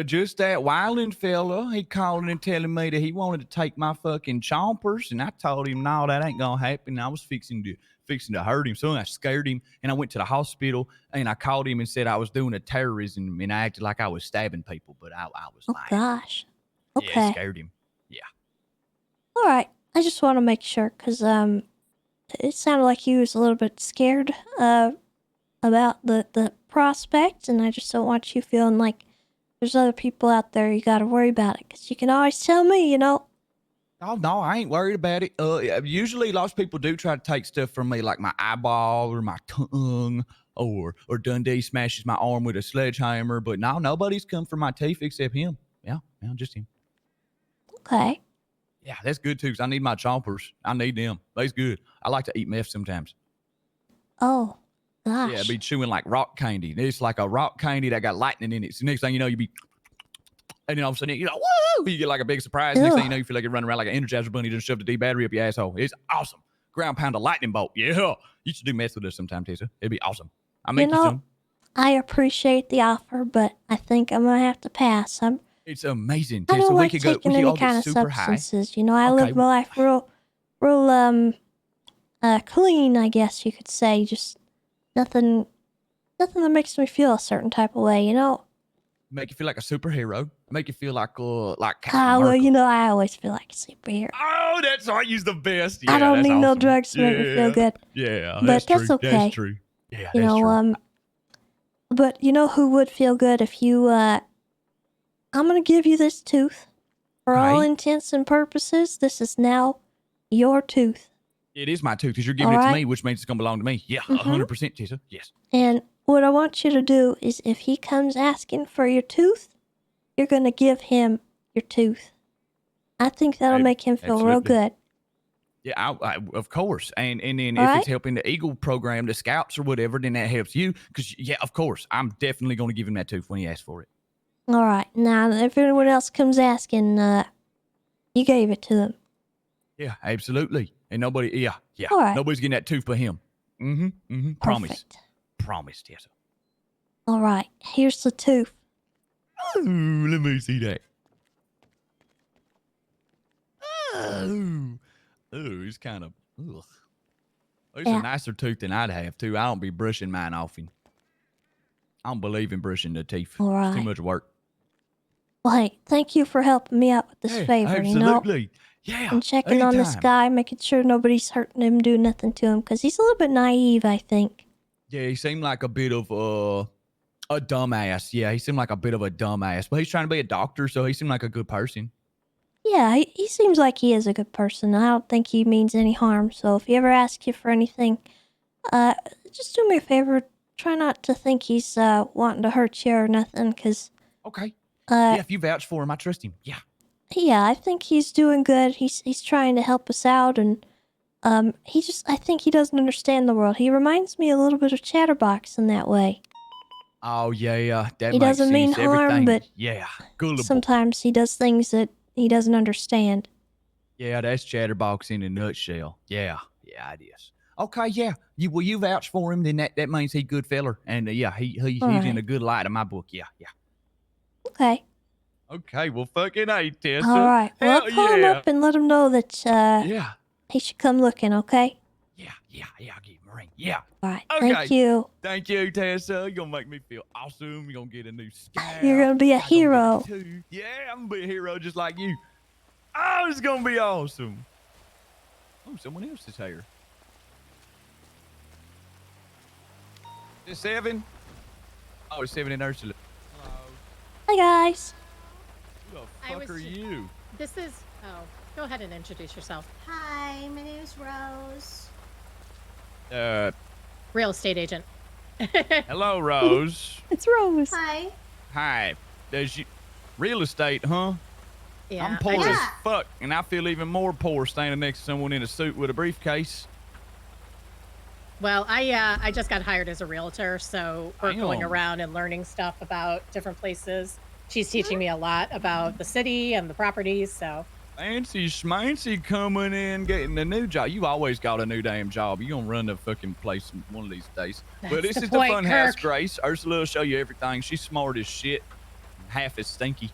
Just that wildin' fella. He calling and telling me that he wanted to take my fucking chompers, and I told him, no, that ain't gonna happen. I was fixing to hurt him, so I scared him, and I went to the hospital, and I called him and said I was doing a terrorism, and I acted like I was stabbing people, but I was lying. Gosh. Okay. Yeah, it scared him. Yeah. All right. I just want to make sure, because it sounded like he was a little bit scared about the prospect, and I just don't want you feeling like there's other people out there you got to worry about it, because you can always tell me, you know. Oh, no, I ain't worried about it. Usually lots of people do try to take stuff from me, like my eyeball or my tongue, or Dundee smashes my arm with a sledgehammer, but no, nobody's come for my teeth except him. Yeah, just him. Okay. Yeah, that's good too, because I need my chompers. I need them. That's good. I like to eat meth sometimes. Oh, gosh. Yeah, be chewing like rock candy. It's like a rock candy that got lightning in it. So next thing you know, you be, and then all of a sudden, you're like, woo! You get like a big surprise. Next thing you know, you feel like you're running around like an Energizer bunny, just shoved a D battery up your asshole. It's awesome. Ground pound a lightning bolt. Yeah. You should do meth with us sometime, Tessa. It'd be awesome. I'll make you some. I appreciate the offer, but I think I'm going to have to pass. It's amazing. I Tessa, don't we like could go. taking We could any all kind get of super substances. high. You know, I live my life real clean, I guess you could say. Just nothing that makes me feel a certain type of way, you know? Make you feel like a superhero. Make you feel like Captain Well, America. you know, I always feel like a superhero. Oh, that's right. You're the best. Yeah, I don't that's need no awesome. drugs to make me feel good. Yeah, But that's true. okay. That's true. Yeah, You that's know, true. but you know who would feel good if you, I'm gonna give you this tooth. For all intents and purposes, this is now your tooth. It is my tooth because you're giving it to me, which means it's going to belong to me. Yeah, 100%, Tessa. Yes. And what I want you to do is if he comes asking for your tooth, you're going to give him your tooth. I think that'll make him feel real good. Yeah, of course. And then if it's helping the Eagle program, the Scouts or whatever, then that helps you. Because, yeah, of course, I'm definitely going to give him that tooth when he asks for it. All right. Now, if anyone else comes asking, you gave it to them. Yeah, absolutely. And nobody, yeah. All right. Nobody's getting that tooth but him. Promise. Promise, Tessa. All right. Here's the tooth. Ooh, let me see that. Oh, it's kind of, ugh. It's a nicer tooth than I'd have, too. I don't be brushing mine often. I don't believe in brushing the teeth. All right. It's too much work. Well, hey, thank you for helping me out with this favor, absolutely. you know? Yeah, and checking on this guy, making sure nobody's hurting him, doing nothing to him, because he's a little bit naive, I think. Yeah, he seemed like a bit of a dumbass. Yeah, he seemed like a bit of a dumbass, but he's trying to be a doctor, so he seemed like a good person. Yeah, he seems like he is a good person. I don't think he means any harm, so if he ever asks you for anything, just do me a favor. Try not to think he's wanting to hurt you or nothing, because... Okay. Yeah, if you vouch for him, I trust him. Yeah. Yeah, I think he's doing good. He's trying to help us out, and I think he doesn't understand the world. He reminds me a little bit of Chatterbox in that way. Oh, yeah, that he makes doesn't mean sense. harm, Everything. but yeah, gullible. sometimes he does things that he doesn't understand. Yeah, that's Chatterbox in a nutshell. Yeah, it is. Okay, yeah. You vouch for him, then that means he's a good feller, and he's in a good light in my book. Yeah. Okay. Okay, well, fucking A, Tessa. All right. Well, I'll call him up and let him know that he should come looking, okay? Yeah, I'll give him a ring. Yeah. All right. Okay. Thank you. Thank you, Tessa. You're going to make me feel awesome. You're going to get a new scout. You're going to be a hero. Yeah, I'm going to be a hero just like you. Oh, it's going to be awesome. Oh, someone else is here. Is 7? Oh, it's 7 and Ursula. Hi, guys. Who the fuck are you? This is... Oh, go ahead and introduce yourself. Hi, my name is Rose. Real estate agent. Hello, Rose. It's Rose. Hi. Hi. Real estate, huh? Yeah. I'm poor as fuck, and I feel even more poor standing next to someone in a suit with a briefcase. Well, I just got hired as a realtor, so we're going around and learning stuff about different places. She's teaching me a lot about the city and the properties, so. Fancy schmancy coming in, getting a new job. You always got a new damn job. You gonna run the fucking place one of these days. But this is the fun house, Grace. Ursula will show you everything. She's smart as shit, half as stinky.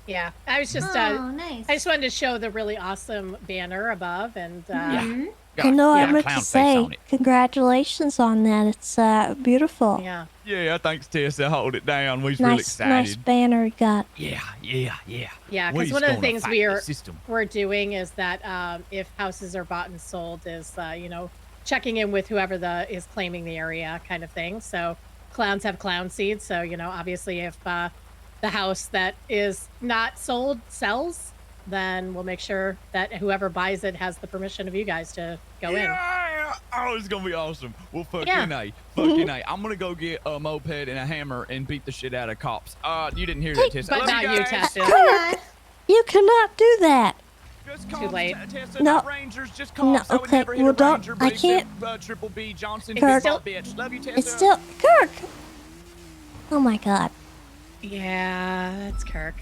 Yeah, I was just, nice. I just wanted to show the really awesome banner above, and I know I meant to say congratulations on that. It's beautiful. Yeah. Yeah, thanks, Tessa. Hold it down. We're really excited. Nice banner you got. Yeah. Yeah, because one of the things we're doing is that if houses are bought and sold is, checking in with whoever is claiming the area kind of thing. So clowns have clown seeds. So, obviously if the house that is not sold sells, then we'll make sure that whoever buys it has the permission of you guys to go in. Oh, it's gonna be awesome. Well, fucking A. I'm gonna go get a moped and a hammer and beat the shit out of cops. You didn't hear that, Tessa. But not you, Tessa. Kirk, you cannot do that. Too late. Tessa, No. Rangers, just No, cops. I would okay, never hit well, a don't. Ranger, I but can't. Triple B Johnson, Kirk, bitch. Love you, Tessa. It's still Kirk. Oh my God. Yeah, that's Kirk.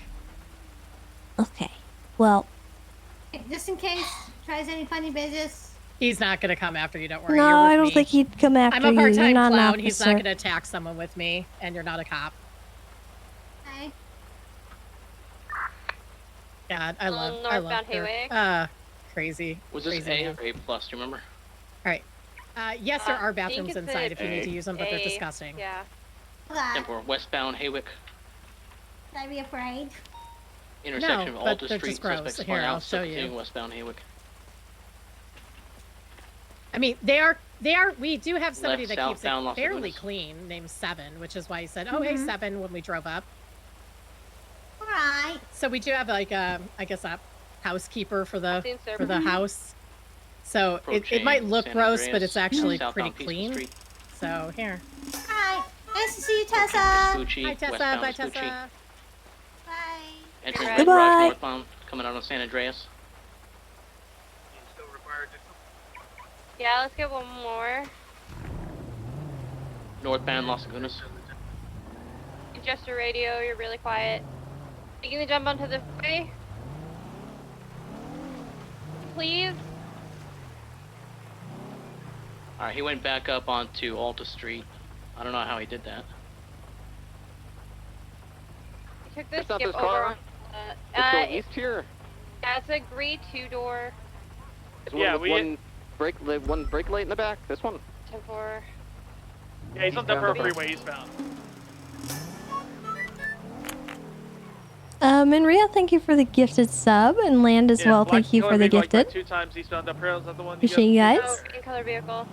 Okay. Well. Just in case tries any funny business. He's not going to come after you, don't worry. No, I don't think he'd come after you. I'm a part-time You're not an clown. He's not officer. going to attack someone with me, and you're not a cop. Hi. God, I love Northbound Kirk. Haywick. Crazy. Was this crazy A man. or A+, do you remember? All right. Yes, there are I think bathrooms it's inside if you need to use them, but they're A. disgusting. Yeah. And for westbound Haywick, Should I be afraid? intersection No, of but Alta they're Street, just gross. suspects Here, spun I'll out, show you. continuing westbound Haywick. I mean, we do have somebody Left that keeps southbound it Los fairly Angeles. clean named Seven, which is why he said, oh, hey, Seven, when we drove up. All right. So we do have like I guess a housekeeper for the house. So it might look gross, but it's actually pretty clean. So here. Hi. Nice to see you, Tessa. Hi, Tessa. Bye, Tessa. Bye. Entering Red Garage northbound, coming out on San Andreas. Yeah, let's get one more. Northbound Los Lagunas. Adjust your radio, you're really quiet. You gonna jump onto the freeway? Please? Alright, he went back up onto Alta Street. I don't know how he did that. He took this Stop skip this over car. on Let's go east here. yeah, it's a gray 2-door. Yeah, one brake light in the back. This one. 10-4. Yeah, he's on Denver Freeway eastbound. Maria, thank you for the gifted sub, and Land as well. Thank you for the gifted. 2 times eastbound up here. Is that the one? Appreciate you guys. Oh, green color vehicle.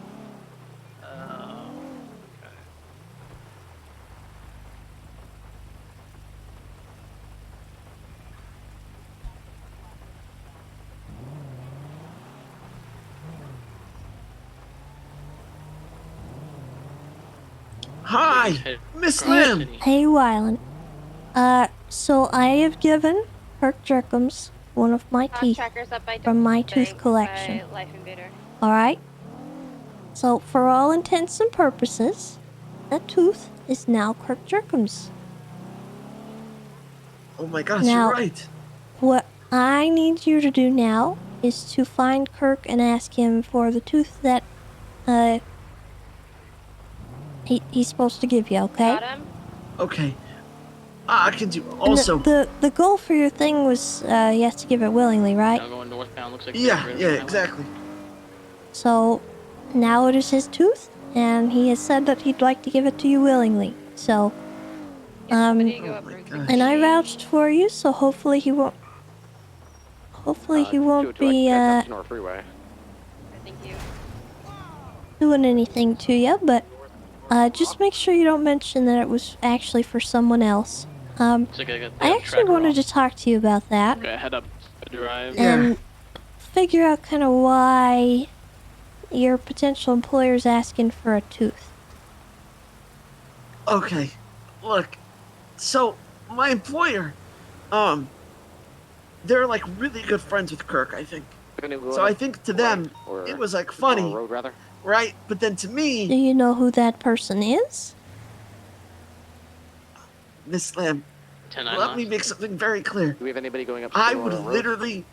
Hi, Miss Lamb. Hey, Wyland. So I have given Kirk Jerkums one of my teeth from my tooth collection. Alright? So, for all intents and purposes, that tooth is now Kirk Jerkums. Oh my gosh, Now, you're right. What I need you to do now is to find Kirk and ask him for the tooth that, he's supposed to give you, okay? Okay. I can do also. And the goal for your thing was he has to give it willingly, right? Going northbound, looks like Yeah, exactly. So now it is his tooth, and he has said that he'd like to give it to you willingly. So, and I vouched for you, so hopefully he won't. Hopefully he won't be doing anything to you, but just make sure you don't mention that it was actually for someone else. I actually wanted to talk to you about that. Okay, head up drive. And figure out kind of why your potential employer's asking for a tooth. Okay, look. So my employer, they're like really good friends with Kirk, I think. So I think to them it was like funny, right? But then to me, Do you know who that person is? Miss Lamb, let me make something very clear. Do we have anybody going up? I would literally,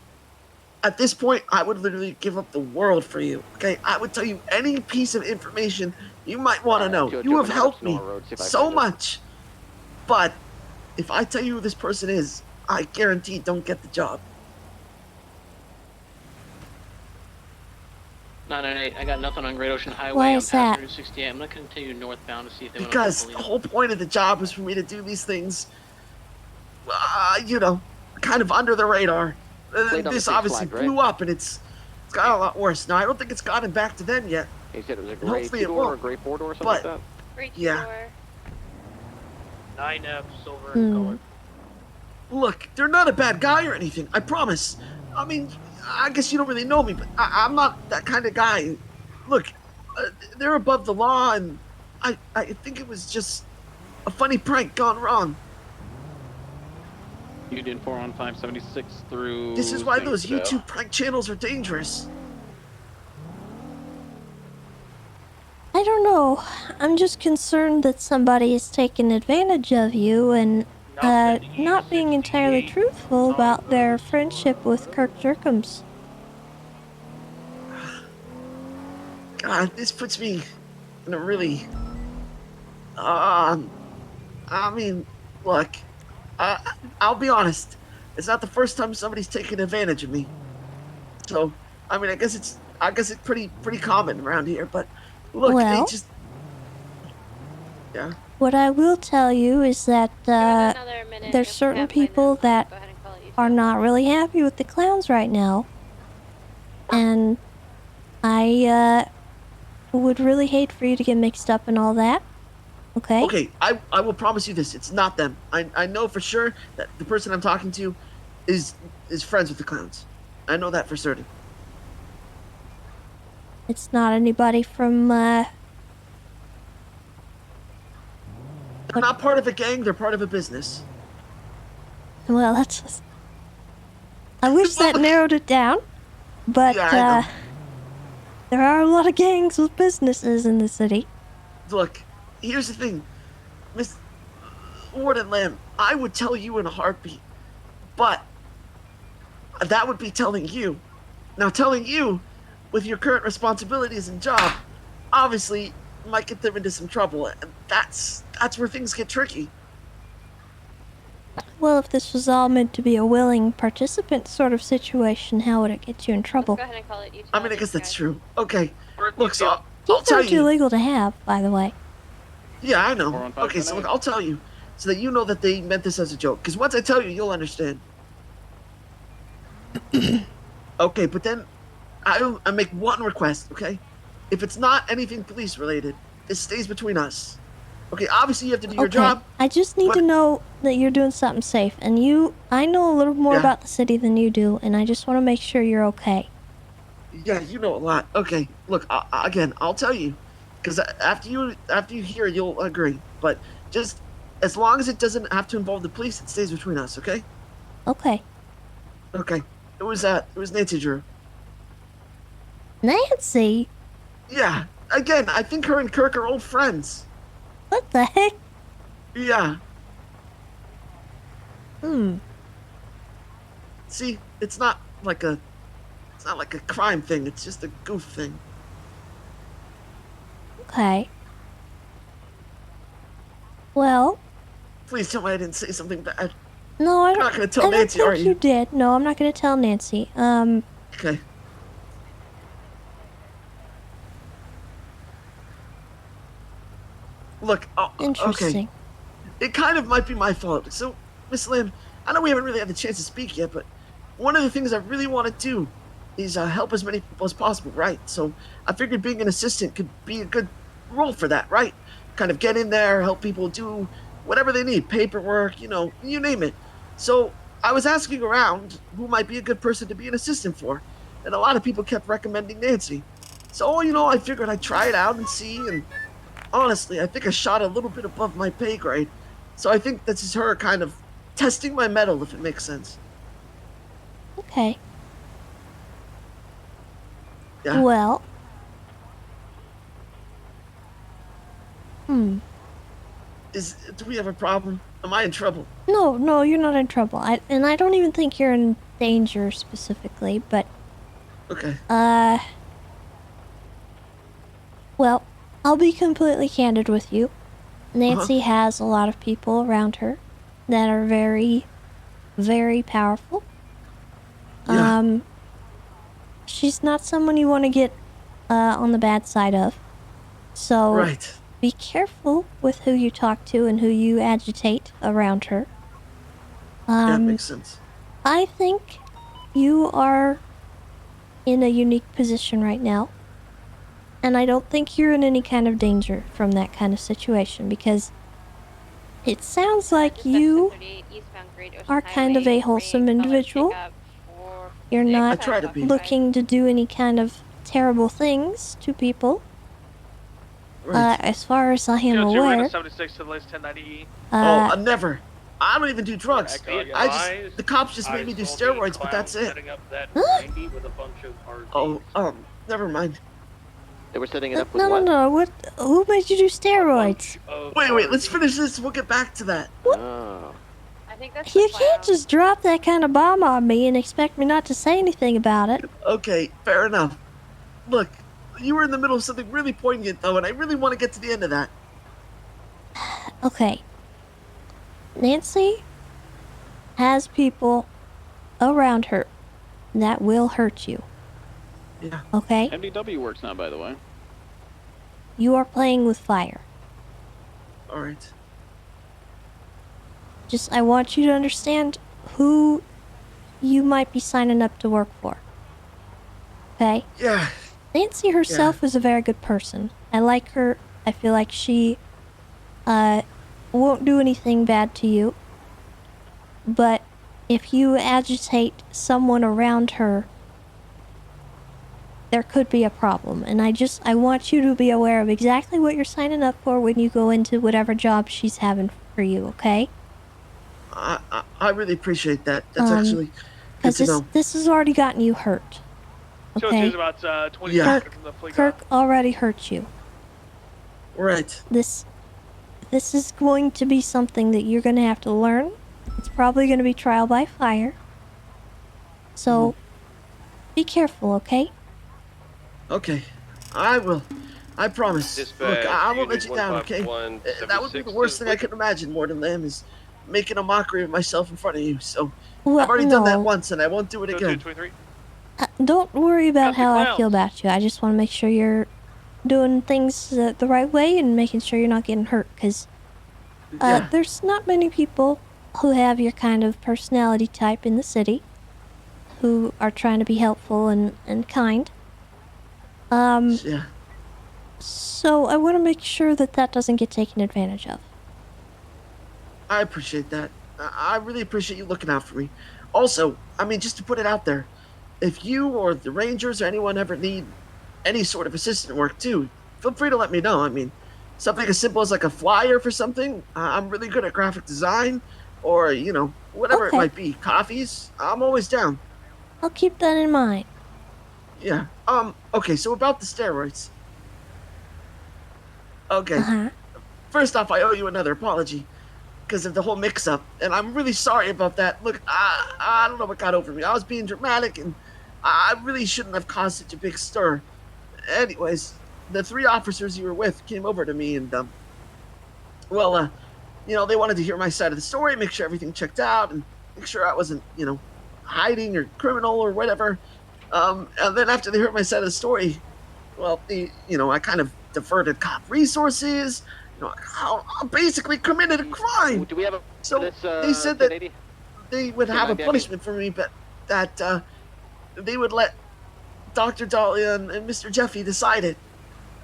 at this point, I would literally give up the world for you. Okay, I would tell you any piece of information you might want to know. You have helped me so much. But if I tell you who this person is, I guarantee don't get the job. 998, I got nothing on Great Ocean Highway. Why I'm is past that? Route 68. I'm gonna continue northbound to see if they want Because to the whole point of the job was for me to do these things, you know, kind of under the radar. This obviously blew up, and it's got a lot worse. Now, I don't think it's gotten back to them yet. He said it was a And gray hopefully it 2-door or a won't. gray 4-door or something But, like that? yeah. 9F, silver in color. Look, they're not a bad guy or anything, I promise. I mean, I guess you don't really know me, but I'm not that kind of guy. Look, they're above the law, and I think it was just a funny prank gone wrong. Union 4 on 576 through. This is why those Zanesville. YouTube prank channels are dangerous. I don't know. I'm just concerned that somebody is taking advantage of you and not being entirely truthful about their friendship with Kirk Jerkums. God, this puts me in a really... I mean, look, I'll be honest. It's not the first time somebody's taken advantage of me. So, I mean, I guess it's pretty common around here, but look, Well, they just... Yeah. what I will tell you is that there's certain people that are not really happy with the clowns right now. And I would really hate for you to get mixed up in all that. Okay? Okay, I will promise you this. It's not them. I know for sure that the person I'm talking to is friends with the clowns. I know that for certain. It's not anybody from, They're not part of a gang, they're part of a business. well, that's just... I wish that narrowed it down, but, Yeah, I know. there are a lot of gangs with businesses in the city. Look, here's the thing. Miss Warden Lamb, I would tell you in a heartbeat, but that would be telling you. Now, telling you, with your current responsibilities and job, obviously might get them into some trouble, and that's where things get tricky. Well, if this was all meant to be a willing participant sort of situation, how would it get you in trouble? Let's go ahead and call it each. I mean, I guess that's true. Okay, look, so I'll Keys tell aren't you. illegal to have, by the way. Yeah, I know. Okay, so look, I'll tell you, so that you know that they meant this as a joke. Because once I tell you, you'll understand. Okay, but then I make one request, okay? If it's not anything police related, this stays between us. Okay, obviously you have to do your job. I just need to know that you're doing something safe. And I know a little more about the city than you do, and I just want to make sure you're okay. Yeah, you know a lot. Okay, look, again, I'll tell you. Because after you hear, you'll agree. But just as long as it doesn't have to involve the police, it stays between us, okay? Okay. Okay. It was Nancy Drew. Nancy? Yeah. Again, I think her and Kirk are old friends. What the heck? Yeah. Hmm. See, it's not like a crime thing. It's just a goof thing. Okay. Well. Please tell me I didn't say something bad. No, I don't. You're not gonna tell Nancy, are I don't think you did. No, I'm not gonna tell Nancy. Okay. Look, Interesting. Okay. It kind of might be my fault. So, Miss Lamb, I know we haven't really had the chance to speak yet, but one of the things I really want to do is help as many people as possible, right? So I figured being an assistant could be a good role for that, right? Kind of get in there, help people do whatever they need, paperwork, you name it. So I was asking around who might be a good person to be an assistant for, and a lot of people kept recommending Nancy. So, I figured I'd try it out and see, and honestly, I think I shot a little bit above my pay grade. So I think this is her kind of testing my mettle, if it makes sense. Okay. Yeah. Well. Do we have a problem? Am I in trouble? No, you're not in trouble. I don't even think you're in danger specifically, but... Okay. Well, I'll be completely candid with you. Nancy has a lot of people around her that are very, very powerful. Yeah. She's not someone you want to get on the bad side of. So right. Be careful with who you talk to and who you agitate around her. That makes sense. I think you are in a unique position right now. And I don't think you're in any kind of danger from that kind of situation, because it sounds like you are kind of a wholesome individual. You're not looking to do any kind of terrible things to people. Right. As far as I am aware. 76 to the last 1090E. Never. I don't even do drugs. The cops just made me do steroids, but that's it. Never mind. They were setting it up with No. What? Who made you do steroids? Wait. Let's finish this. We'll get back to that. What? I think that's You can't just drop that kind of bomb on me and expect me not to say anything about it. Okay, fair enough. Look, you were in the middle of something really poignant, though, and I really want to get to the end of that. Okay. Nancy has people around her that will hurt you. Yeah. Okay? MDW works now, by the way. You are playing with fire. Alright. I want you to understand who you might be signing up to work for. Okay? Yeah. Nancy herself is a very good person. I like her. I feel like she won't do anything bad to you. But if you agitate someone around her there could be a problem. And I want you to be aware of exactly what you're signing up for when you go into whatever job she's having for you, okay? I really appreciate that. That's actually good to know. This has already gotten you hurt. Okay? about 20 Yeah. seconds from the fleet. Kirk already hurt you. Right. This is going to be something that you're going to have to learn. It's probably going to be trial by fire. So, be careful, okay? Okay, I will. I promise. Dispatch, Look, I won't let Unit you down, okay? 151, That would be the worst thing I could imagine, Morgan Lamb, is making a mockery of myself in front of you. So, Well, I've already done that no. once, and I won't do it again. Don't worry about how I clowns. feel about you. I just want to make sure you're doing things the right way and making sure you're not getting hurt. Because there's not many people who have your kind of personality type in the city who are trying to be helpful and kind. Yeah. So I want to make sure that doesn't get taken advantage of. I appreciate that. I really appreciate you looking out for me. Also, I mean, just to put it out there, if you or the Rangers or anyone ever need any sort of assistant work too, feel free to let me know. I mean, something as simple as like a flyer for something. I'm really good at graphic design, or whatever it might be. Coffees. I'm always down. I'll keep that in mind. Yeah. Okay. So about the steroids. Okay. First off, I owe you another apology because of the whole mix-up, and I'm really sorry about that. Look, I don't know what got over me. I was being dramatic, and I really shouldn't have caused such a big stir. Anyways, the 3 officers you were with came over to me, and they wanted to hear my side of the story, make sure everything checked out, and make sure I wasn't, hiding or criminal or whatever. And then after they heard my side of the story, well, I kind of diverted cop resources. I basically committed a crime. Do we have So they said that they would have a punishment for me, but that they would let Dr. Dahlia and Mr. Jeffy decide it.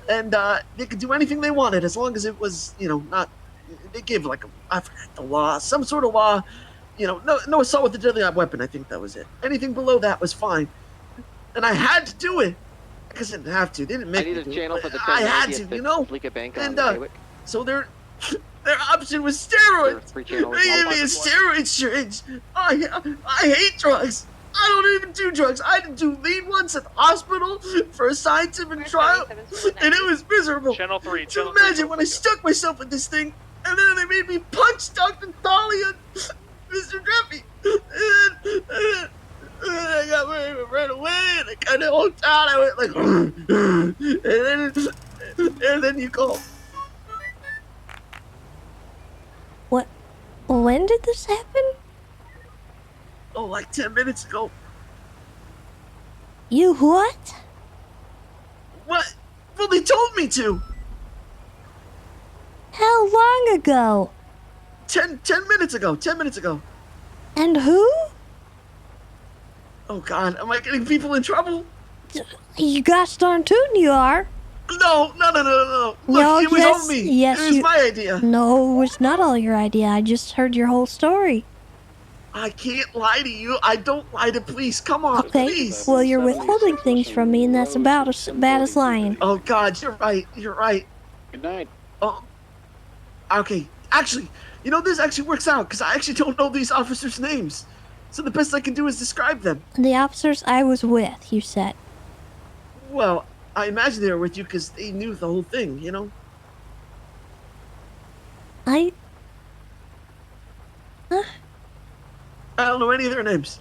And they could do anything they wanted as long as it was, not... They gave I forgot the law, some sort of law. No assault with a deadly weapon, I think that was it. Anything below that was fine. And I had to do it. Because I didn't have to. They didn't make me do it. I had to, And so their option was steroids. They gave me a steroid syringe. I hate drugs. I don't even do drugs. I didn't do lead once at the hospital for a scientific trial, and it was miserable. Channel 3. So imagine when I stuck myself with this thing, and then they made me punch Dr. Dahlia and Mr. Jeffy. And I got ready to run away, and I kind of hulked out. I went like, and then you called. What? When did this happen? Oh, like 10 minutes ago. You what? What? Well, they told me to. How long ago? 10 minutes ago. 10 minutes ago. And who? Oh, God. Am I getting people in trouble? You gosh darn tootin' you are. No. Look, it was on me. Yes, it was my idea. No, it was not all your idea. I just heard your whole story. I can't lie to you. I don't lie to police. Come on, okay. please. Well, you're withholding things from me, and that's about as bad as lying. Oh, God, you're right. You're right. Good night. Oh, okay. Actually, this actually works out, because I actually don't know these officers' names. So the best I can do is describe them. The officers I was with, you said. Well, I imagine they were with you because they knew the whole thing, I don't know any of their names.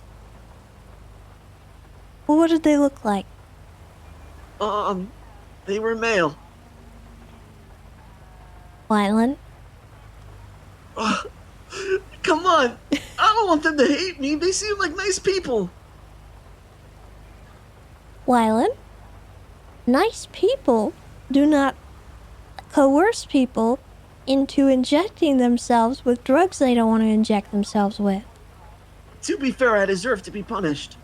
Well, what did they look like? They were male. Wylan? Come on. I don't want them to hate me. They seem like nice people. Wylan? Nice people do not coerce people into injecting themselves with drugs they don't want to inject themselves with. To be fair, I deserve to be punished.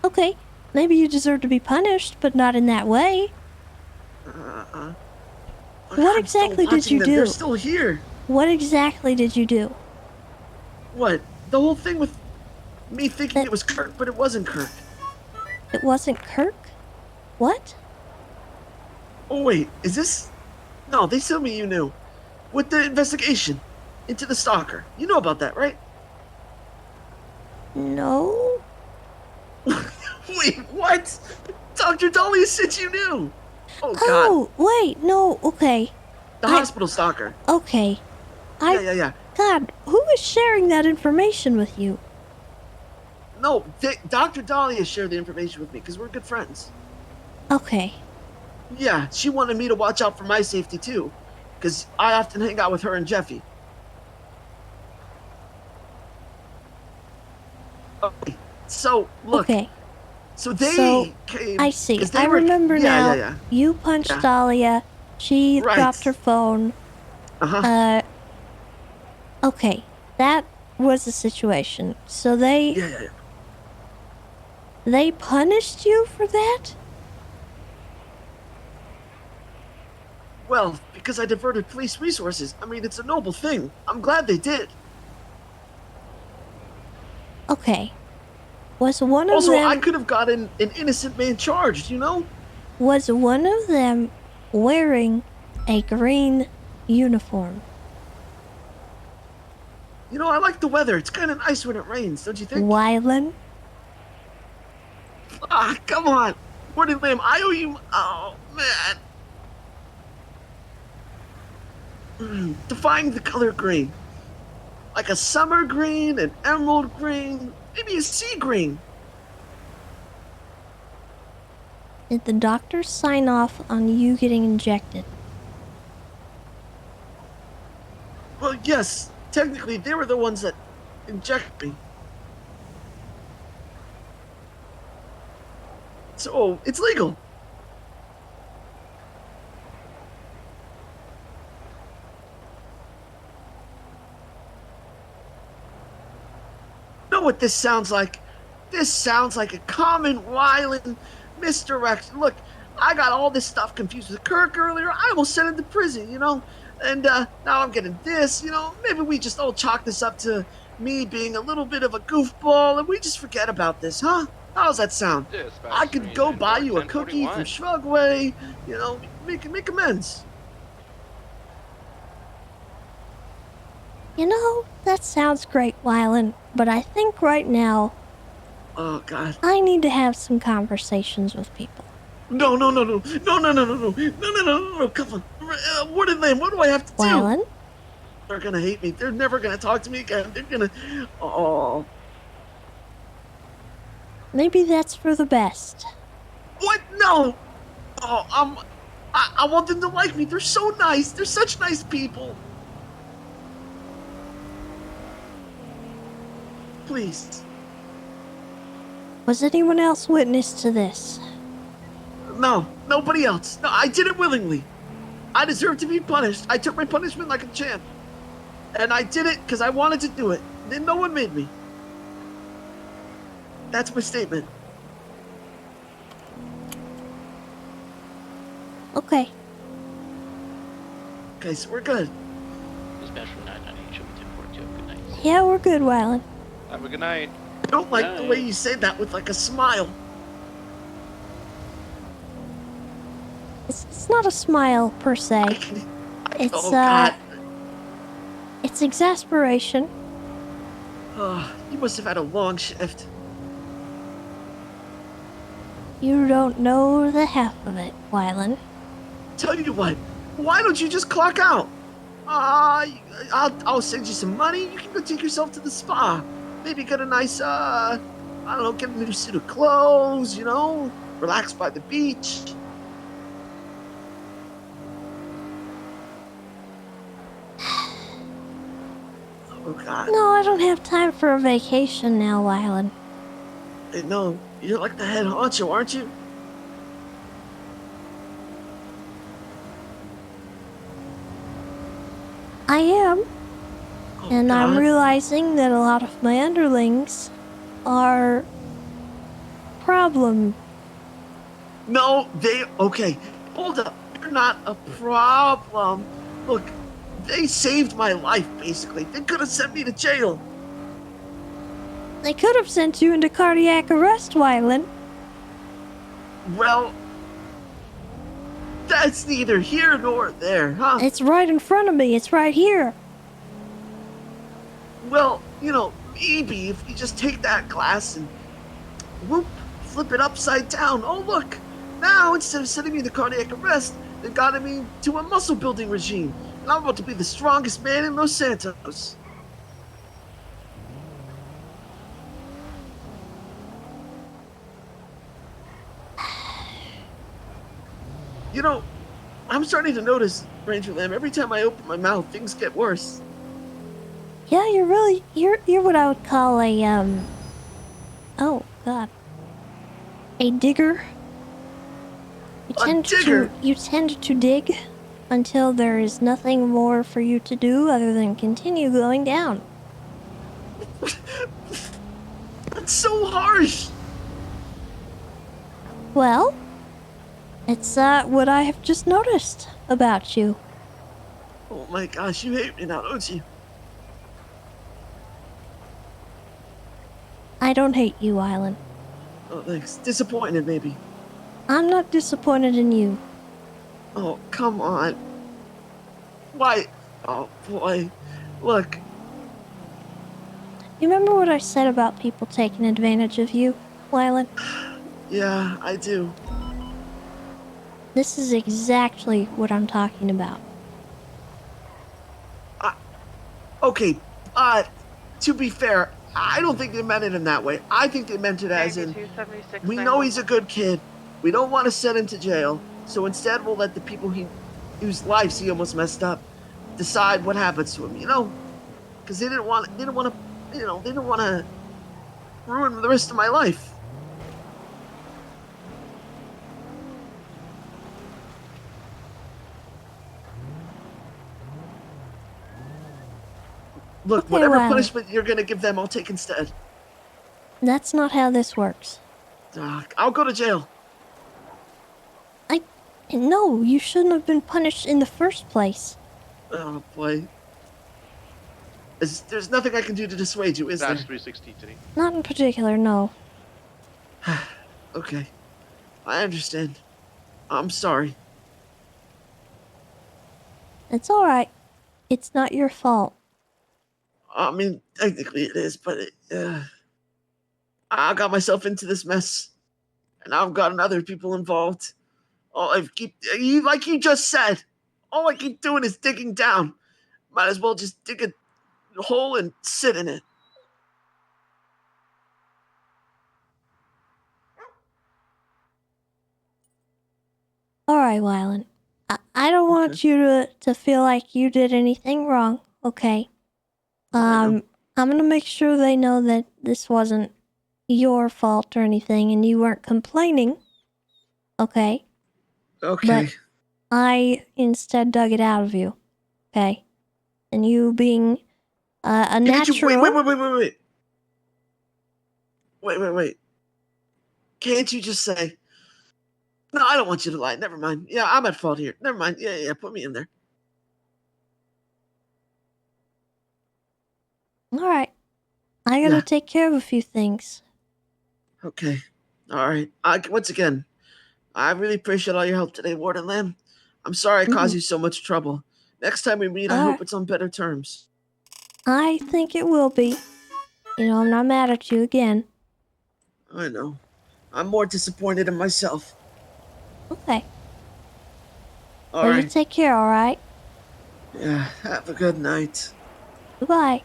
Okay, maybe you deserve to be punished, but not in that way. What exactly did you do? They're still here. What exactly did you do? What? The whole thing with me thinking it was Kirk, but it wasn't Kirk. It wasn't Kirk? What? Oh, wait, is this... No, they told me you knew. With the investigation into the stalker. You know about that, right? No. Wait, what? Dr. Dahlia said you knew. Oh, God. Oh, wait, no, okay. The hospital stalker. Okay. Yeah. God, who is sharing that information with you? No, Dr. Dahlia shared the information with me because we're good friends. Okay. Yeah, she wanted me to watch out for my safety too, because I often hang out with her and Jeffy. Okay, so look. Okay. So they came. I see. 'cause they I remember now. Yeah. You punched Dahlia. She dropped her phone. Okay. That was the situation. So they... Yeah. They punished you for that? Well, because I diverted police resources. I mean, it's a noble thing. I'm glad they did. Okay. Was one of also, them... I could have gotten an innocent man charged, you know? Was one of them wearing a green uniform? You know, I like the weather. It's kind of nice when it rains, don't you think? Wylan? Ah, come on. Worded Lamb, I owe you... Oh, man. Define the color green. Like a summer green, an emerald green, maybe a sea green. Did the doctor sign off on you getting injected? Well, yes. Technically, they were the ones that injected me. So, it's legal. You know what this sounds like? This sounds like a common Wyland misdirection. Look, I got all this stuff confused with Kirk earlier. I almost sent him to prison, you know? And now I'm getting this, you know? Maybe we just all chalk this up to me being a little bit of a goofball and we just forget about this, huh? How's that sound? I could go buy you a cookie from Shrugway, you know, make amends. You know, that sounds great, Wylan, but I think right now... Oh, God. I need to have some conversations with people. No, come on. Worded Lamb, what do I have to do? Wylan? They're gonna hate me. They're never gonna talk to me again. They're gonna... Oh... Maybe that's for the best. What? No! Oh, I want them to like me. They're so nice. They're such nice people. Please. Was anyone else witness to this? No, nobody else. No, I did it willingly. I deserve to be punished. I took my punishment like a champ. And I did it because I wanted to do it. Then no one made me. That's my statement. Okay. Okay, so we're good. Especially 998 should be 1042. Good night. Yeah, we're good, Wylan. Have a good night. I don't like the way you say that with like a smile. It's not a smile per se. It's God. It's exasperation. Oh, you must have had a long shift. You don't know the half of it, Wylan. Tell you what, why don't you just clock out? I'll send you some money. You can go take yourself to the spa. Maybe get a nice, I don't know, get a new suit of clothes, you know? Relax by the beach. Oh, God. No, I don't have time for a vacation now, Wylan. Hey, no, you're like the head honcho, aren't you? I am. And I'm God. realizing that a lot of my underlings are problem. No, okay, hold up. You're not a problem. Look, they saved my life, basically. They could have sent me to jail. They could have sent you into cardiac arrest, Wylan. Well, that's neither here nor there, huh? It's right in front of me. It's right here. Well, maybe if you just take that glass and whoop, flip it upside down. Oh, look! Now, instead of sending me to cardiac arrest, they've gotten me to a muscle building regime. And I'm about to be the strongest man in Los Santos. I'm starting to notice, Ranger Lamb, every time I open my mouth, things get worse. Yeah, you're what I would call a, oh, God. A digger. You tend to dig until there is nothing more for you to do other than continue going down. That's so harsh. Well, it's what I have just noticed about you. Oh my gosh, you hate me now, don't you? I don't hate you, Island. Oh, thanks. Disappointed, maybe. I'm not disappointed in you. Oh, come on. Why? Oh, boy. Look. You remember what I said about people taking advantage of you, Wyland? Yeah, I do. This is exactly what I'm talking about. Okay, to be fair, I don't think they meant it in that way. I think they meant it as in, we know he's a good kid. We don't want to send him to jail. So instead, we'll let the people whose lives he almost messed up decide what happens to him. Because they didn't want to ruin the rest of my life. Look, okay, whatever punishment you're gonna give them, I'll take instead. That's not how this works. I'll go to jail. No, you shouldn't have been punished in the first place. Oh, boy. There's nothing I can do to dissuade you, is there? 360 today. Not in particular, no. Okay. I understand. I'm sorry. It's alright. It's not your fault. I mean, technically it is, but I got myself into this mess, and I've gotten other people involved. Like you just said, all I keep doing is digging down. Might as well just dig a hole and sit in it. Alright, Wyland. I don't want you to feel like you did anything wrong, okay? I'm gonna make sure they know that this wasn't your fault or anything and you weren't complaining, okay? Okay. But I instead dug it out of you, okay? And you being a natural... Wait. Can't you just say... No, I don't want you to lie. Never mind. Yeah, I'm at fault here. Never mind. Yeah, put me in there. Alright. I gotta take care of a few things. Okay. Alright. Once again, I really appreciate all your help today, Warden Lamb. I'm sorry I caused you so much trouble. Next time we meet, I hope it's on better terms. I think it will be. I'm not mad at you again. I know. I'm more disappointed in myself. Okay. All right. You take care, alright? Yeah, have a good night. Goodbye.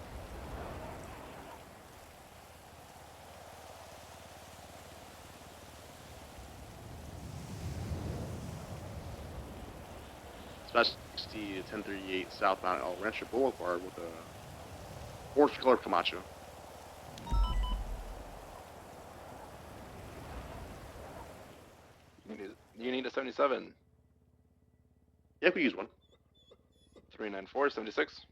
Smash 60 1038 southbound El Rancho Boulevard with a orange color Camacho. You need a 77. Yeah, we use one. 394, 76.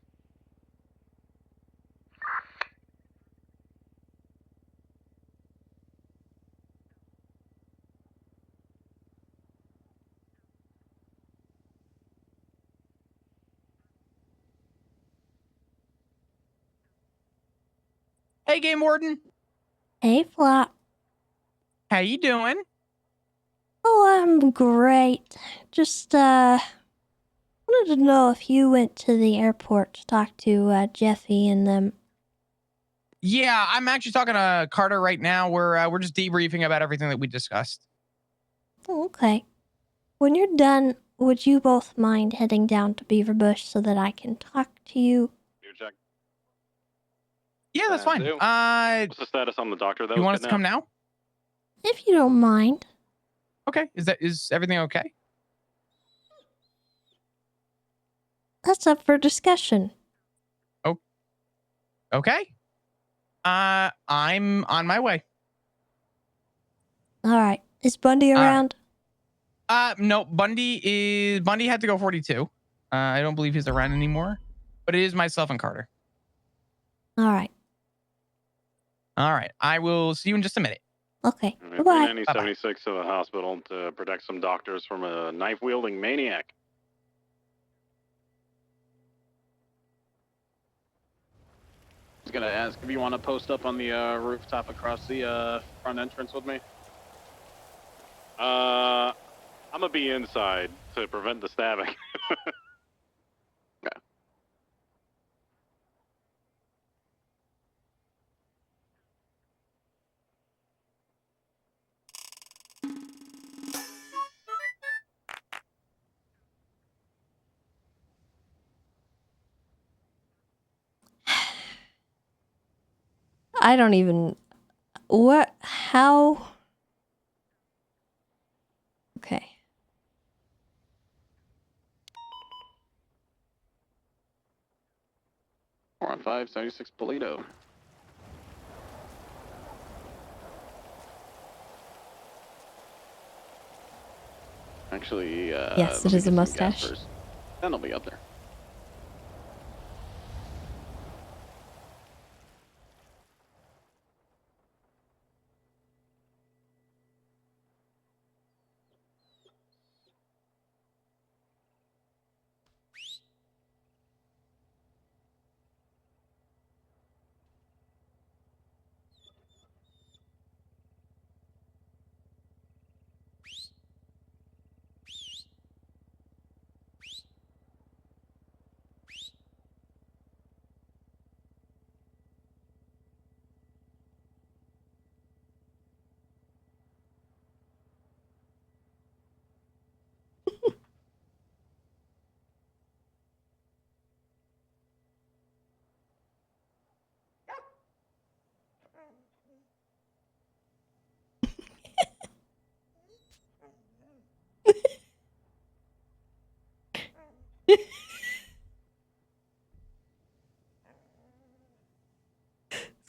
Hey, Game Warden. Hey, Flop. How you doing? I'm great. Just, wanted to know if you went to the airport to talk to, Jeffy and them. Yeah, I'm actually talking to Carter right now. We're just debriefing about everything that we discussed. Oh, okay. When you're done, would you both mind heading down to Beaverbush so that I can talk to you? Check. Yeah, that's fine. What's the status on the doctor that You was want us to come kidnapped? now? If you don't mind. Okay. Is everything okay? That's up for discussion. Oh. Okay. I'm on my way. All right. Is Bundy around? No. Bundy had to go 42. I don't believe he's around anymore. But it is myself and Carter. All right. All right. I will see you in just a minute. Okay. Bye-bye. Bye-bye. 76 to the hospital to protect some doctors from a knife-wielding maniac. I was gonna ask if you want to post up on the rooftop across the front entrance with me. I'm gonna be inside to prevent the stabbing. I don't even... What? How? Okay. We're on 576 Polito. Actually, Yes, it is a mustache. Then I'll be up there.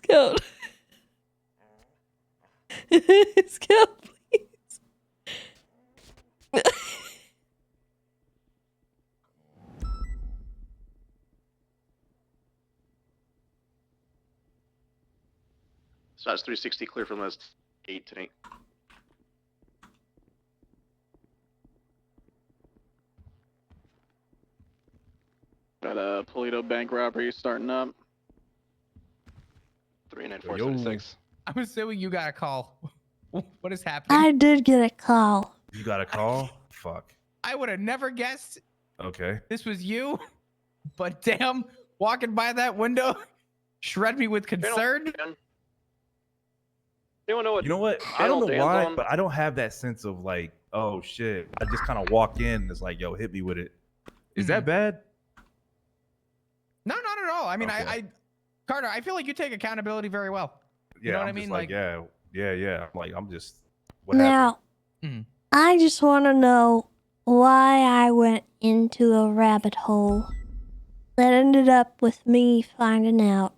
Scout. Scout, please. So that's 360 clear from list 8 to 8. Got a Polito bank robbery starting up. 39476. I'm assuming you got a call. What is happening? I did get a call. You got a call? Fuck. I would have never guessed Okay. this was you. But damn, walking by that window, shred me with concern. Anyone know what? You know what? I don't know why, but I don't have that sense of like, oh shit. I just kind of walk in and it's like, yo, hit me with it. Is that bad? No, not at all. I mean, Okay. I Carter, I feel like you take accountability very well. Yeah, You know what I'm I mean? just like, yeah. I'm like, I'm just, what Now, I just want to know why I went into a rabbit hole that ended up with me finding out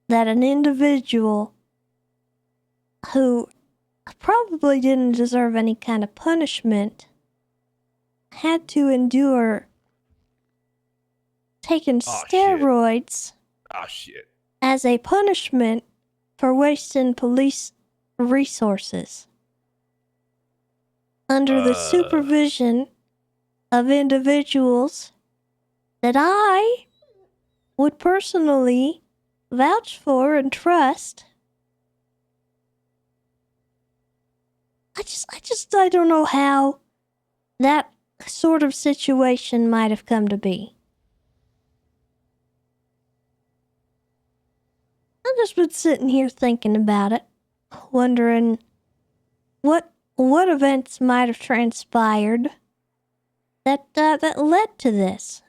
that an individual who probably didn't deserve any kind of punishment had to endure taking steroids as a punishment for wasting police resources under the supervision of individuals that I would personally vouch for and trust. I don't know how that sort of situation might have come to be. I've just been sitting here thinking about it, wondering what events might have transpired that led to this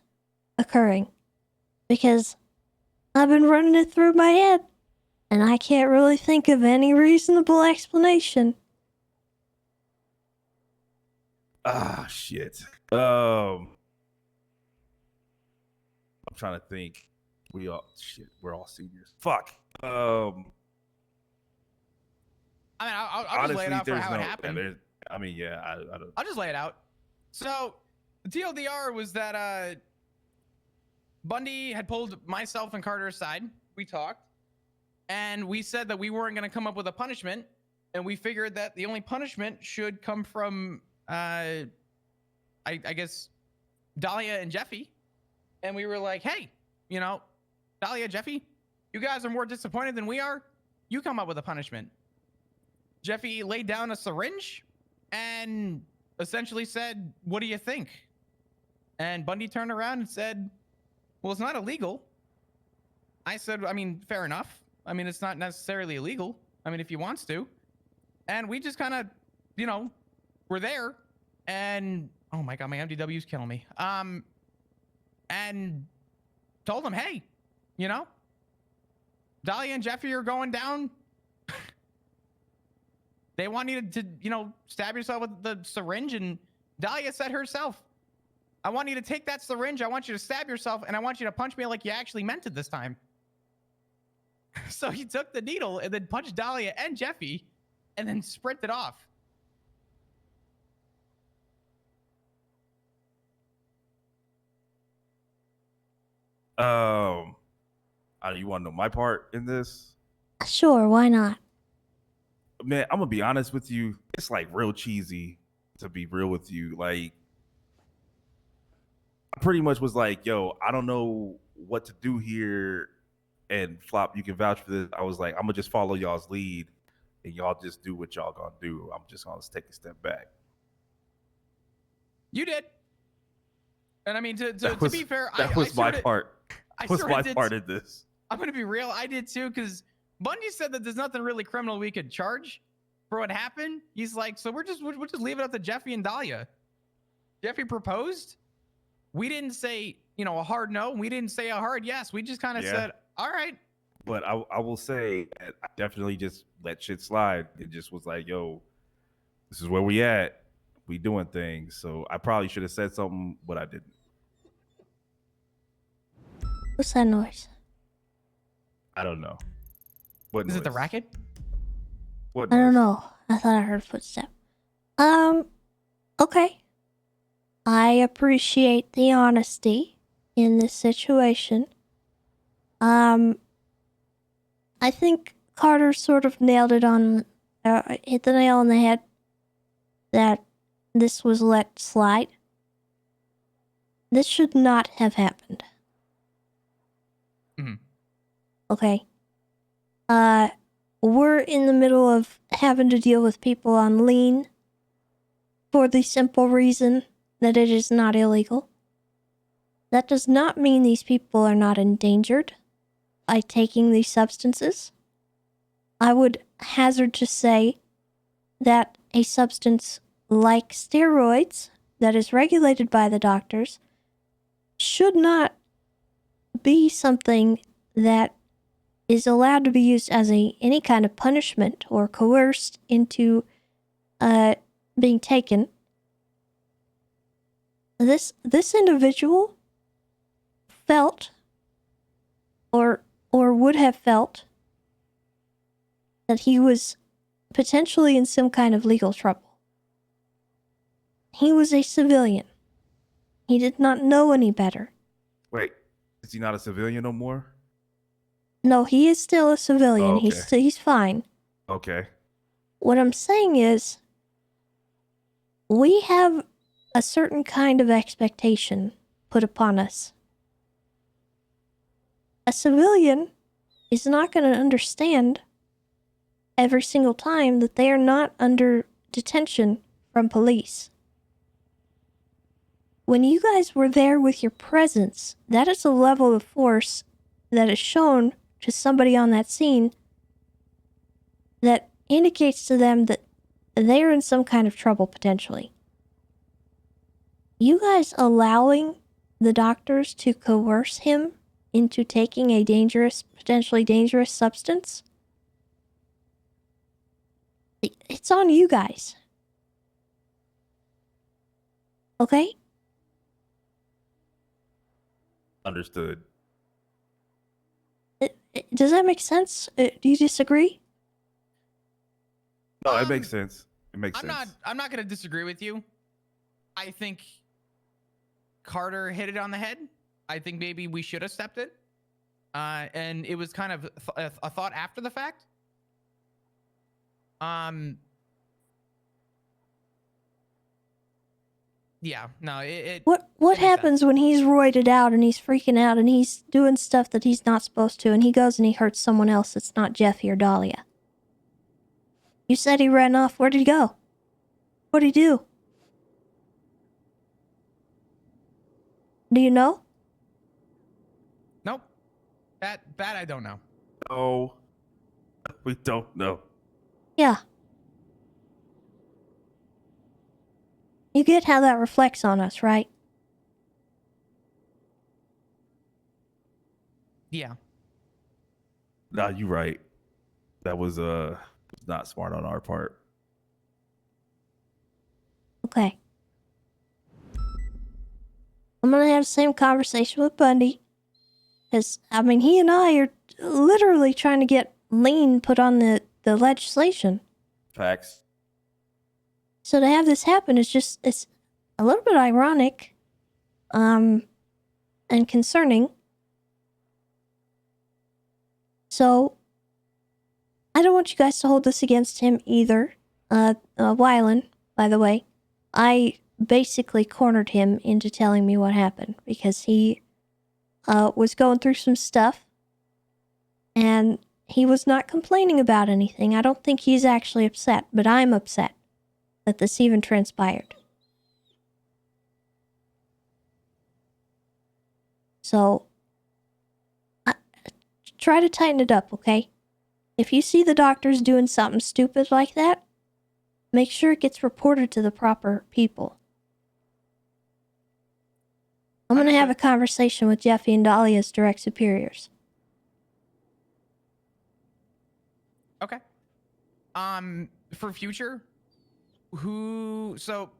occurring, because I've been running it through my head, and I can't really think of any reasonable explanation. Ah, shit. I'm trying to think. We're all seniors. Fuck. I mean, I'll honestly, just lay it out for there's how it no. happened. I mean, yeah, I don't. I'll just lay it out. So, the TLDR was that Bundy had pulled myself and Carter aside. We talked, and we said that we weren't going to come up with a punishment, and we figured that the only punishment should come from, I guess, Dahlia and Jeffy. And we were like, hey, you know, Dahlia, Jeffy, you guys are more disappointed than we are. You come up with a punishment. Jeffy laid down a syringe and essentially said, what do you think? And Bundy turned around and said, well, it's not illegal. I said, I mean, fair enough. I mean, it's not necessarily illegal. I mean, if he wants to. And we just kind of, you know, were there. And, oh my God, my MDW's killing me. And told him, hey, you know, Dahlia and Jeffy are going down. They want you to, you know, stab yourself with the syringe. And Dahlia said herself, I want you to take that syringe. I want you to stab yourself. And I want you to punch me like you actually meant it this time. So he took the needle and then punched Dahlia and Jeffy and then sprinted off. You want to know my part in this? Sure, why not? Man, I'm gonna be honest with you. It's like real cheesy, to be real with you. Like, I pretty much was like, yo, I don't know what to do here. And Flop, you can vouch for this. I was like, I'm gonna just follow y'all's lead, and y'all just do what y'all gonna do. I'm just gonna take a step back. You did. And I mean, to be fair, that was my part. I was my did, part in this. I'm going to be real. I did too, because Bundy said that there's nothing really criminal we could charge for what happened. He's like, so we'll just leave it up to Jeffy and Dahlia. Jeffy proposed. We didn't say, you know, a hard no. We didn't say a hard yes. We just kind of said, all right. But I will say that I definitely just let shit slide. It just was like, yo, this is where we at. We doing things. So I probably should have said something, but I didn't. What's that noise? I don't know. What is it? The racket? What? I don't know. I thought I heard a footstep. Okay. I appreciate the honesty in this situation. I think Carter sort of nailed it on, hit the nail on the head that this was let slide. This should not have happened. Mm-hmm. Okay. We're in the middle of having to deal with people on lean for the simple reason that it is not illegal. That does not mean these people are not endangered by taking these substances. I would hazard to say that a substance like steroids that is regulated by the doctors should not be something that is allowed to be used as any kind of punishment or coerced into being taken. This individual felt or would have felt that he was potentially in some kind of legal trouble. He was a civilian. He did not know any better. Wait, is he not a civilian no more? No, he is still a civilian. Oh, okay. He's fine. Okay. What I'm saying is, we have a certain kind of expectation put upon us. A civilian is not going to understand every single time that they are not under detention from police. When you guys were there with your presence, that is a level of force that is shown to somebody on that scene that indicates to them that they're in some kind of trouble potentially. You guys allowing the doctors to coerce him into taking a potentially dangerous substance? It's on you guys. Okay? Understood. Does that make sense? Do you disagree? No, it makes sense. It makes sense. I'm not gonna disagree with you. I think Carter hit it on the head. I think maybe we should have stepped it. And it was kind of a thought after the fact. Yeah, no, What happens when he's roided out and he's freaking out and he's doing stuff that he's not supposed to and he goes and he hurts someone else that's not Jeffy or Dahlia? You said he ran off. Where did he go? What did he do? Do you know? Nope. That I don't know. No, we don't know. Yeah. You get how that reflects on us, right? Yeah. Nah, you're right. That was not smart on our part. Okay. I'm gonna have the same conversation with Bundy. Because, I mean, he and I are literally trying to get lien put on the legislation. Facts. So to have this happen is just, it's a little bit ironic, and concerning. So, I don't want you guys to hold this against him either. Wylan, by the way, I basically cornered him into telling me what happened because he was going through some stuff and he was not complaining about anything. I don't think he's actually upset, but I'm upset that this even transpired. So, try to tighten it up, okay? If you see the doctors doing something stupid like that, make sure it gets reported to the proper people. I'm going to have a conversation with Jeffy and Dahlia's direct superiors. Okay. For future, so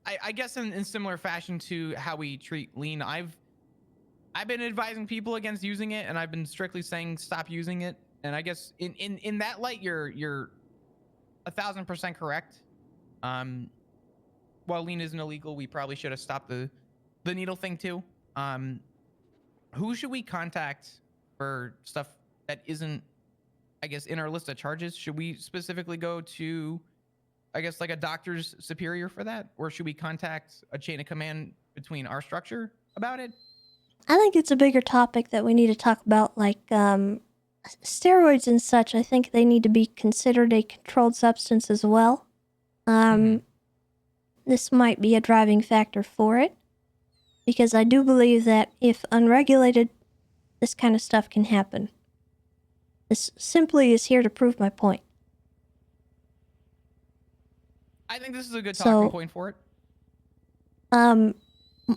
I guess in similar fashion to how we treat lean, I've been advising people against using it, and I've been strictly saying stop using it. And I guess in that light, you're 1,000% correct. While lean isn't illegal, we probably should have stopped the needle thing too. Who should we contact for stuff that isn't, I guess, in our list of charges? Should we specifically go to, I guess, like a doctor's superior for that? Or should we contact a chain of command between our structure about it? I think it's a bigger topic that we need to talk about, like steroids and such. I think they need to be considered a controlled substance as well. This might be a driving factor for it, because I do believe that if unregulated, this kind of stuff can happen. This simply is here to prove my point. I think this is a good talking point for it.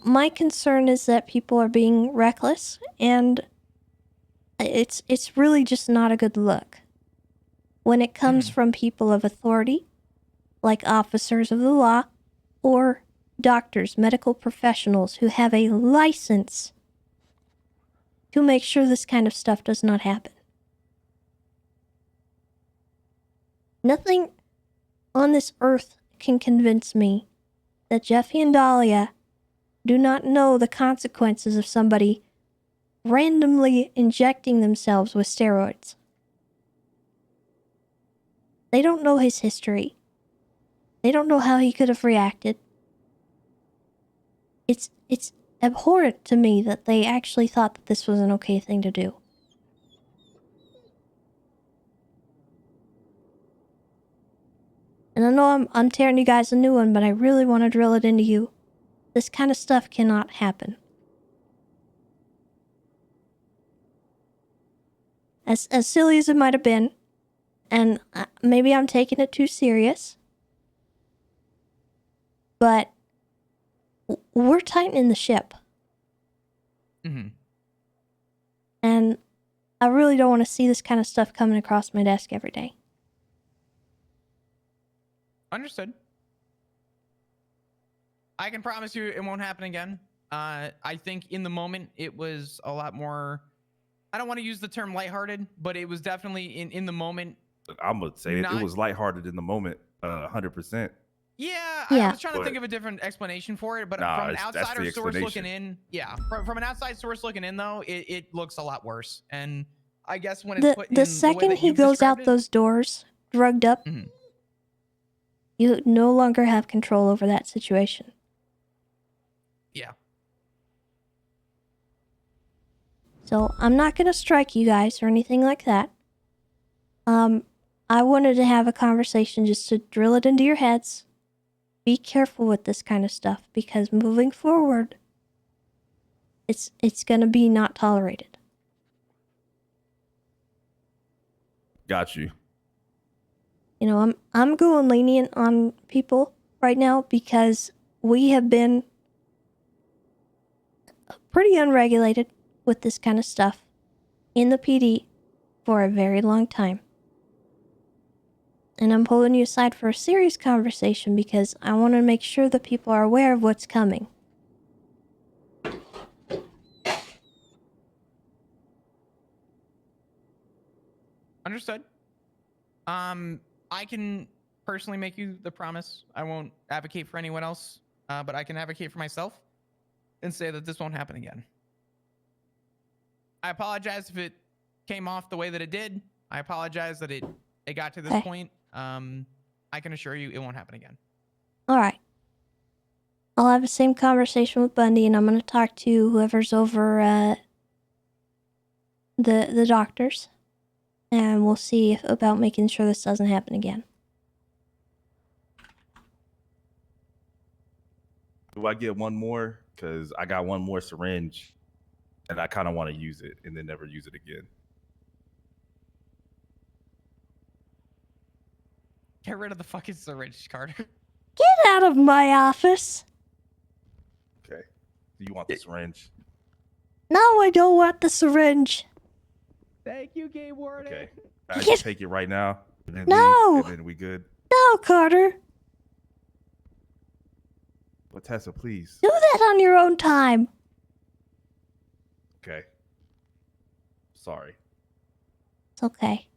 My concern is that people are being reckless, and it's really just not a good look. When it comes from people of authority, like officers of the law, or doctors, medical professionals who have a license to make sure this kind of stuff does not happen. Nothing on this earth can convince me that Jeffy and Dahlia do not know the consequences of somebody randomly injecting themselves with steroids. They don't know his history. They don't know how he could have reacted. It's abhorrent to me that they actually thought that this was an okay thing to do. And I know I'm tearing you guys a new one, but I really want to drill it into you. This kind of stuff cannot happen. As silly as it might have been, and maybe I'm taking it too serious, but we're tightening the ship. Mm-hmm. And I really don't want to see this kind of stuff coming across my desk every day. Understood. I can promise you it won't happen again. I think in the moment it was a lot more, I don't want to use the term lighthearted, but it was definitely in the moment. I'm going to say it was lighthearted in the moment, 100%. Yeah, yeah. I was trying to think of a different explanation for it, but from an outsider source looking in, from an outside source looking in though, it looks a lot worse. And I guess when it's put in the second he goes out those doors, drugged up, you no longer have control over that situation. Yeah. So I'm not going to strike you guys or anything like that. I wanted to have a conversation just to drill it into your heads. Be careful with this kind of stuff because moving forward, it's going to be not tolerated. Got you. You know, I'm going lenient on people right now because we have been pretty unregulated with this kind of stuff in the PD for a very long time. And I'm pulling you aside for a serious conversation because I want to make sure that people are aware of what's coming. Understood. I can personally make you the promise. I won't advocate for anyone else, but I can advocate for myself and say that this won't happen again. I apologize if it came off the way that it did. I apologize that it got to this point. I can assure you it won't happen again. All right. I'll have the same conversation with Bundy, and I'm going to talk to whoever's over the doctors, and we'll see about making sure this doesn't happen again. Do I get one more? Because I got one more syringe, and I kind of want to use it and then never use it again. Get rid of the fucking syringe, Carter. Get out of my office! Okay. Do you want the syringe? No, I don't want the syringe. Thank you, Game Warden. Okay. I can take it right now. And then No! leave, and then we good. No, Carter. But Tessa, please. Do that on your own time. Okay. Sorry. It's okay.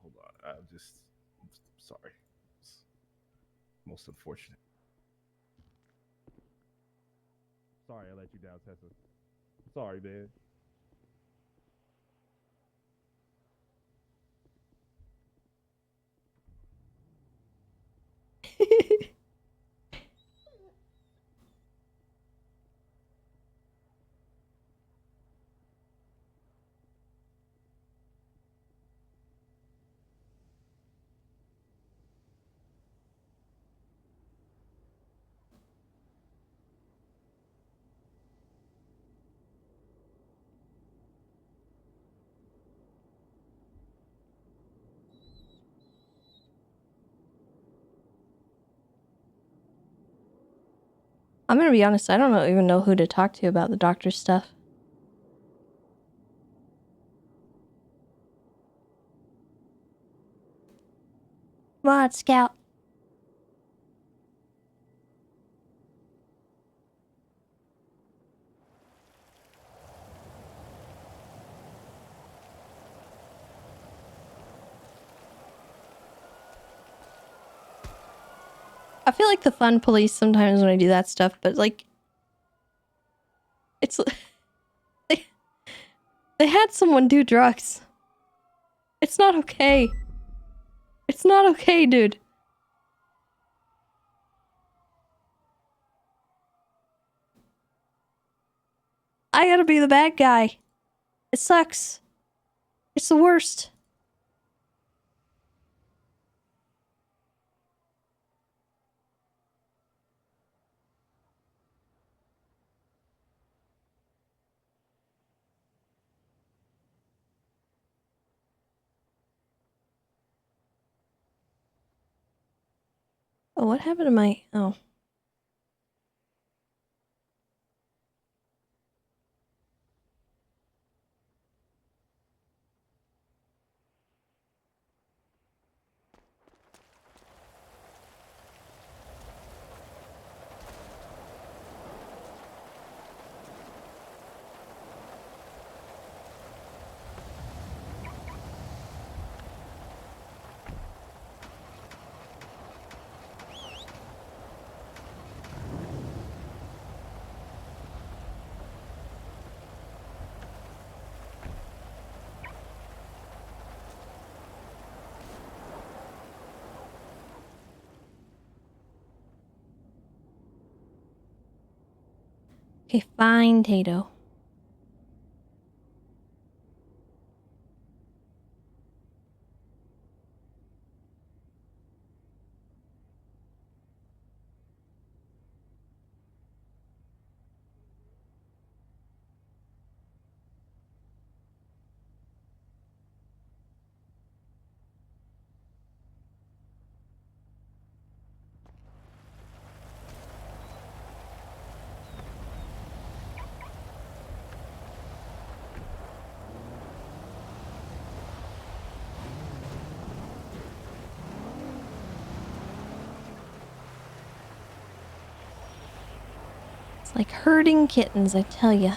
Hold on. I'm sorry. It's most unfortunate. Sorry I let you down, Tessa. Sorry, man. I'm gonna be honest, I don't even know who to talk to about the doctor's stuff. Come on, Scout. I feel like the fun police sometimes when I do that stuff, but like, it's they had someone do drugs. It's not okay. It's not okay, dude. I gotta be the bad guy. It sucks. It's the worst. Oh, what happened to my... Oh. Okay, fine, Tato. It's like herding kittens, I tell ya.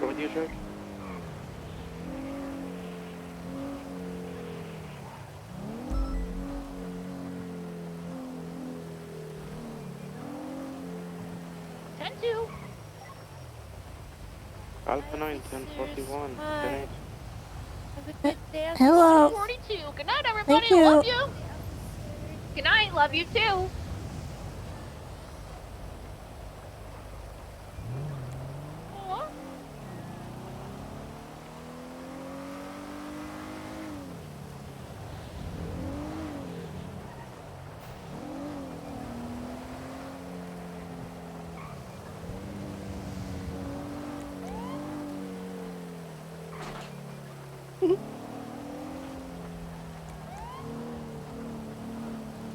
Go with you, Drake. Alpha 9, 1041, 10-8. Have a good day. Hello. 42. Good night, everybody. Thank you. Love you. Good night. Love you too.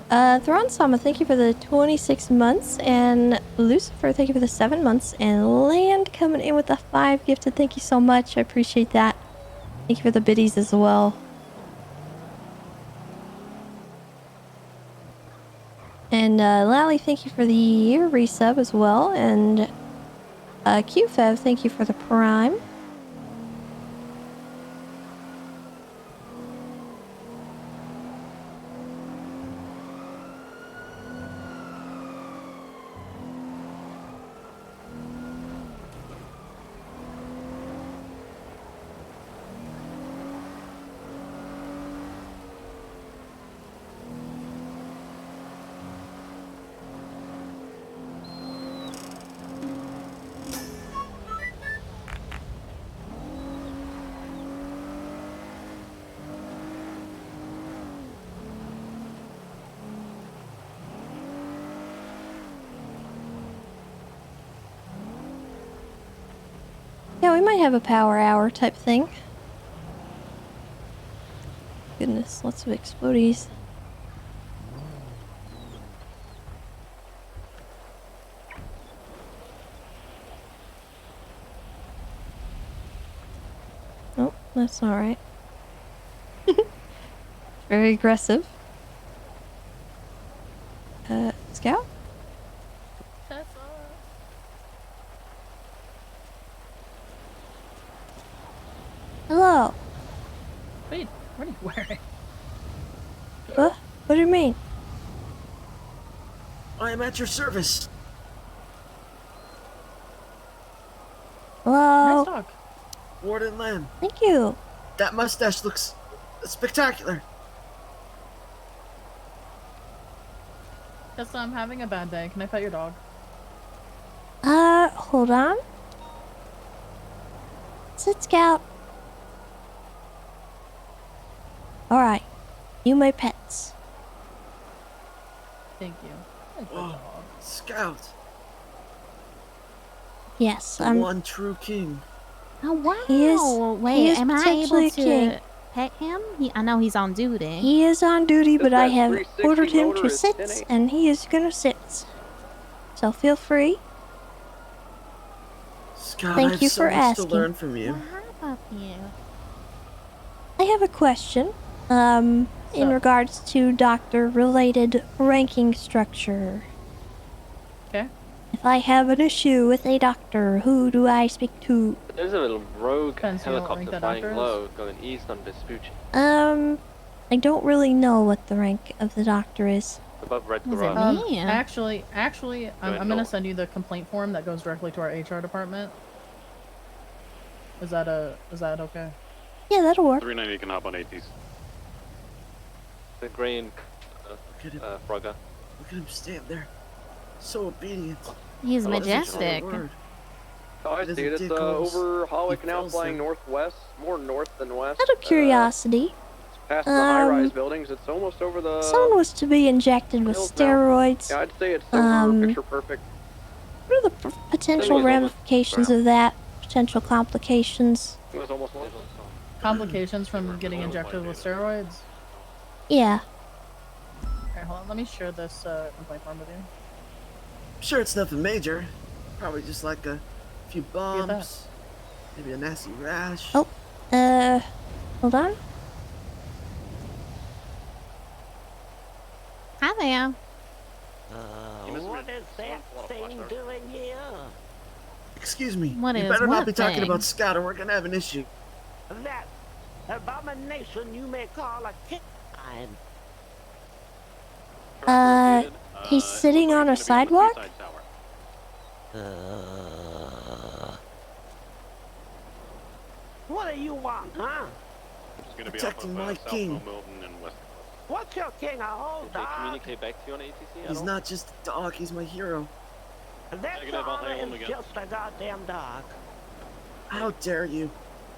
Aw. Thrawn Sama, thank you for the 26 months, and Lucifer, thank you for the 7 months, and Land coming in with the 5 gifted, thank you so much, I appreciate that. Thank you for the biddies as well. And, Lally, thank you for the year resub as well, and, QFev, thank you for the prime. Yeah, we might have a power hour type thing. Goodness, lots of explodies. Oh, that's alright. Very aggressive. Scout? Hello. Wait, what are you wearing? What? What do you mean? I am at your service. Hello. Nice dog. Warden Lamb. Thank you. That mustache looks spectacular. Tessa, I'm having a bad day. Can I pet your dog? Hold on. Sit, Scout. Alright. You my pets. Thank you. Whoa, Scout. Yes, The one true king. Oh wow! He is am I able potentially a king. to pet him? I know he's on duty. He is on duty, but I have 360 ordered him motor to is sit, 10-8. and he is gonna sit. So feel free. Scott, I Thank have you so for much asking. to learn from you. I have a question. In regards to doctor-related ranking structure. Okay. If I have an issue with a doctor, who do I speak to? There's a little rogue Depends who you don't rank helicopter that flying doctor is. low going east on Vespucci. I don't really know what the rank of the doctor is. Above Red What does it Garage. mean? Actually, I'm gonna north. send you the complaint form that goes directly to our HR department. Is that okay? Yeah, that'll work. 390 can hop on ATs. The green Frogger. Look at him stand there. So obedient. He's Oh, that's a majestic. solid word. Oh, I It see it. isn't It's Dickles. over Holloway He Canal feels flying it. northwest. More north than west. Out of curiosity, Past the high-rise buildings. It's almost over the... someone was to be injected with hills now. steroids. Yeah, I'd say it's over picture perfect. What are the potential ramifications of that? Potential complications? It was almost Complications from getting injected with steroids? Yeah. Okay, hold on. Let me share this complaint form with you. I'm sure it's nothing major. Probably just like a few bumps, maybe a nasty rash. Oh, hold on. Hi there. What is that thing doing here? Excuse me. What you is better not what be talking thing? about Scott or we're gonna have an issue. That abomination you may call a kick. He's sitting on a sidewalk? What do you want, huh? Protecting my king. What's your king, a whole dog? Communicate back to you on ATC? He's not just a dog, he's my hero. That's all is just a goddamn dog. How dare you?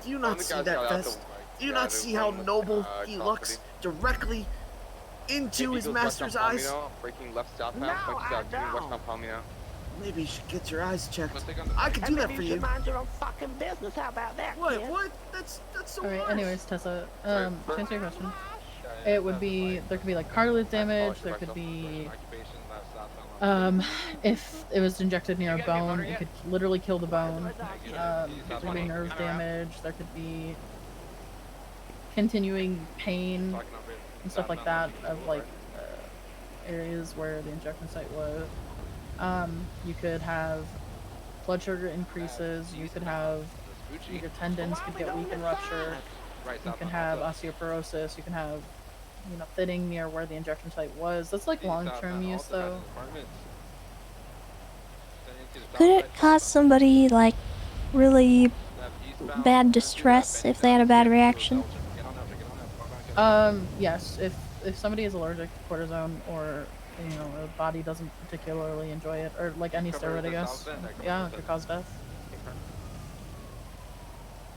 Do you not see that vest? Do you not see how noble he looks directly into his master's eyes? Breaking left southbound, No, points I out to don't. westbound Palomino. Maybe you should get your eyes checked. I could do Maybe that for you you. should mind your own fucking business. How about that, What? kid? What? That's so Alright, harsh. anyways, Tessa, to answer your question, it would be, there could be like cartilage damage, there could be, if it was injected near a bone, it could literally kill the bone. There could be nerve damage, there could be continuing pain and stuff like that of like areas where the injection site was. You could have blood sugar increases, you could have, your tendons could get weak and rupture, you can have osteoporosis, you can have, you know, thinning near where the injection site was. That's like long-term use though. Could it cause somebody, like, really bad distress if they had a bad reaction? Yes, if somebody is allergic to cortisone or, you know, the body doesn't particularly enjoy it, or like any steroid, I guess, yeah, it could cause death.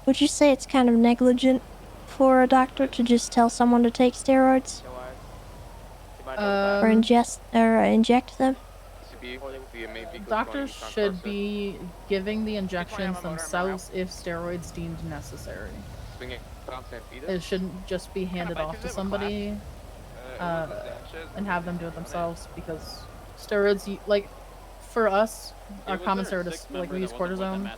Would you say it's kind of negligent for a doctor to just tell someone to take steroids? Or inject them? Doctors should be giving the injections themselves if steroids deemed necessary. It shouldn't just be handed off to somebody and have them do it themselves, because steroids, like, for us, our common steroid, like, we use cortisone.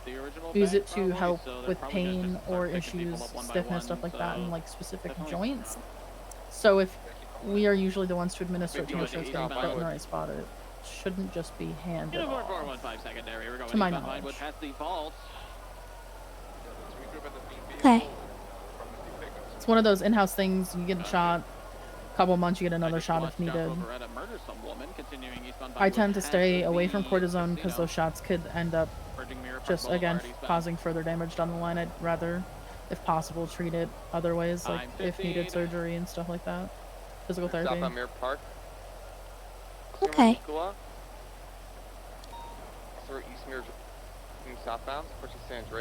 We use it to help with pain or issues, stiffness, stuff like that, in like specific joints. So if we are usually the ones to administer it to make sure it's getting put in the right spot, it shouldn't just be handed off, to my knowledge. Okay. It's one of those in-house things. You get a shot, a couple months you get another shot if needed. I tend to stay away from cortisone because those shots could end up just, again, causing further damage down the line. I'd rather, if possible, treat it other ways, like if needed surgery and stuff like that. Physical therapy. Okay.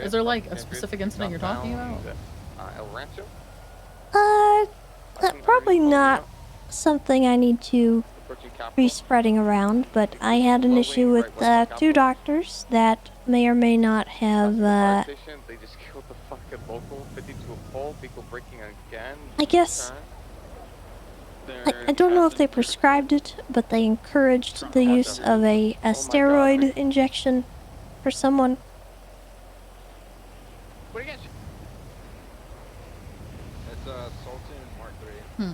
Is there like a specific incident you're talking about? Probably not something I need to be spreading around, but I had an issue with 2 doctors that may or may not have, They just killed the fucking local, 52 a pole, vehicle braking again. I guess, I don't know if they prescribed it, but they encouraged the use of a steroid injection for someone. What again? It's Sultan Mark 3.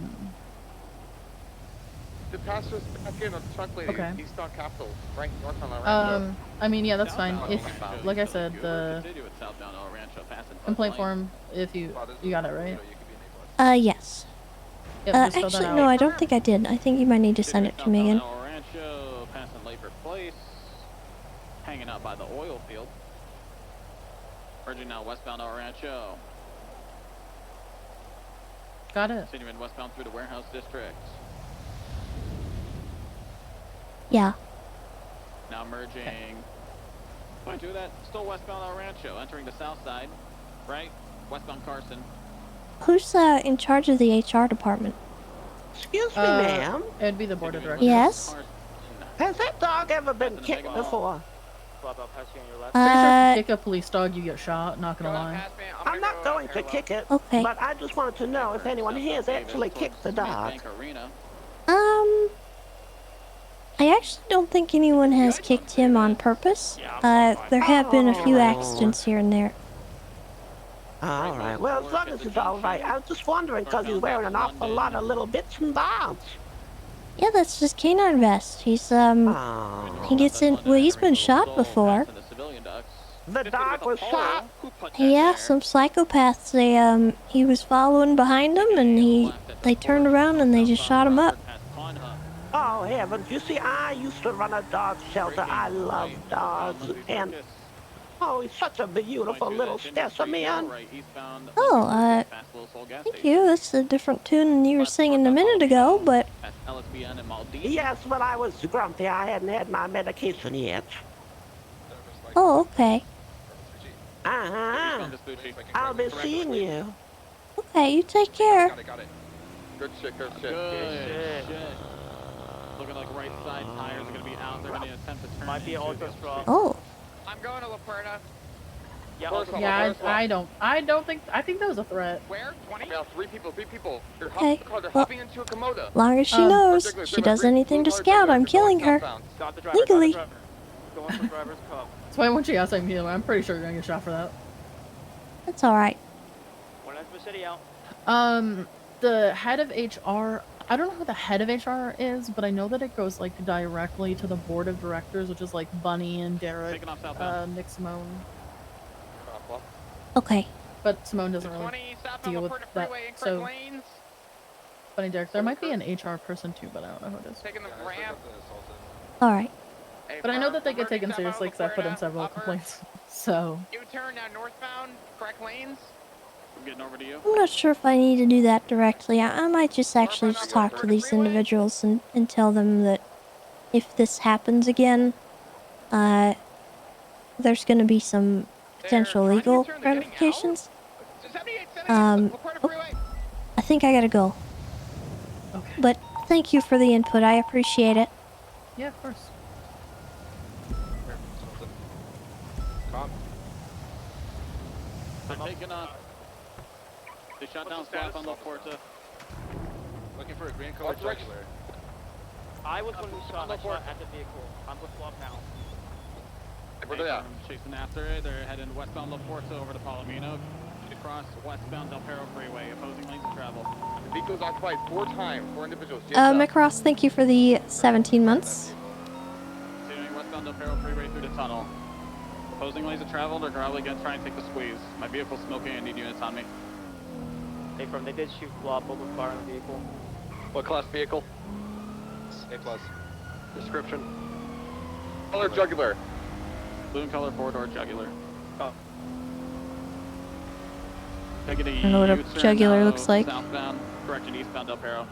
The pastor's back in on the truck lady, Okay. East on Capitol, right north on La Rancho. I mean, yeah, that's fine. If, like I said, the complaint form, if you got it right. Yes. Yep, just fill that Actually, out. no, I don't think I did. I think you might need to send it to me again. El Rancho, passing Labor Place, hanging out by the oil field. Merging now westbound El Rancho. Got it. Continuing westbound through the warehouse district. Yeah. Now merging. Point to that. Still westbound El Rancho, entering the south side. Right? Westbound Carson. Who's in charge of the HR department? Excuse me, ma'am. It'd be the board of directors. Yes? Has that dog ever been kicked before? Pretty sure if you kick a police dog, you get shot, not gonna lie. I'm not going to kick it, Okay. but I just wanted to know if anyone here has actually kicked the dog. I actually don't think anyone has kicked him on purpose. There have been a few accidents here and there. All right. Well, as long as it's all right. I was just wondering because he's wearing an awful lot of little bits and bobs. Yeah, that's just canine vest. He's, he gets in, well, he's been shot before. The dog was shot? Yeah, some psychopaths, he was following behind them and they turned around and they just shot him up. Oh, heavens. You see, I used to run a dog shelter. I love dogs. And, oh, he's such a beautiful little specimen. Oh, thank you. That's a different tune than you were singing a minute ago, but... Yes, but I was grumpy. I hadn't had my medication yet. Oh, okay. Uh-huh. I'll be seeing you. Okay, you take care. Good shit, good shit. Good shit. Looking like right side tires are going to be out. They're going to attempt to turn. Might be ultra strong. Oh. I'm going to La Puerta. Yeah, I think that was a threat. Where? 20? Yeah, three people. They're Okay, hopping into a Komodo. Long as she knows she does anything to Scout, I'm killing her. Legally. That's why when she asked me, I'm pretty sure you're gonna get shot for that. That's alright. The head of HR, I don't know who the head of HR is, but I know that it goes like directly to the board of directors, which is like Bunny and Derek, Nick Simone. Okay. But Simone doesn't really deal with that. So, Bunny, Derek, there might be an HR person too, but I don't know who it is. Alright. But I know that they get taken seriously because I put in several complaints. So. U-turn now northbound, correct lanes. I'm getting over to you. I'm not sure if I need to do that directly. I might just actually just talk to these individuals and tell them that if this happens again, there's going to be some potential legal ramifications. Oh, I think I gotta go. Okay. But thank you for the input. I appreciate it. Yeah, of course. They're taking up. They shot down Squad on La Puerta. Looking for a green color jugular. I was one who shot at the vehicle. I'm with Flop now. Where they at? Chasing after it. They're heading westbound La Puerta over to Palomino. Across westbound Del Perro Freeway, opposing lanes of travel. The vehicle's occupied 4 times, 4 individuals. Macross, thank you for the 17 months. Continuing westbound Del Perro Freeway through the tunnel. Opposing lanes of travel, they're probably going to try and take the squeeze. My vehicle's smoking, I need units on me. Hey, from they did shoot Flop, open fire on the vehicle. What class vehicle? A+. Description? Color jugular. Blue and color 4-door jugular. Oh. I don't know what a jugular looks like. Southbound, correction, eastbound Del Perro.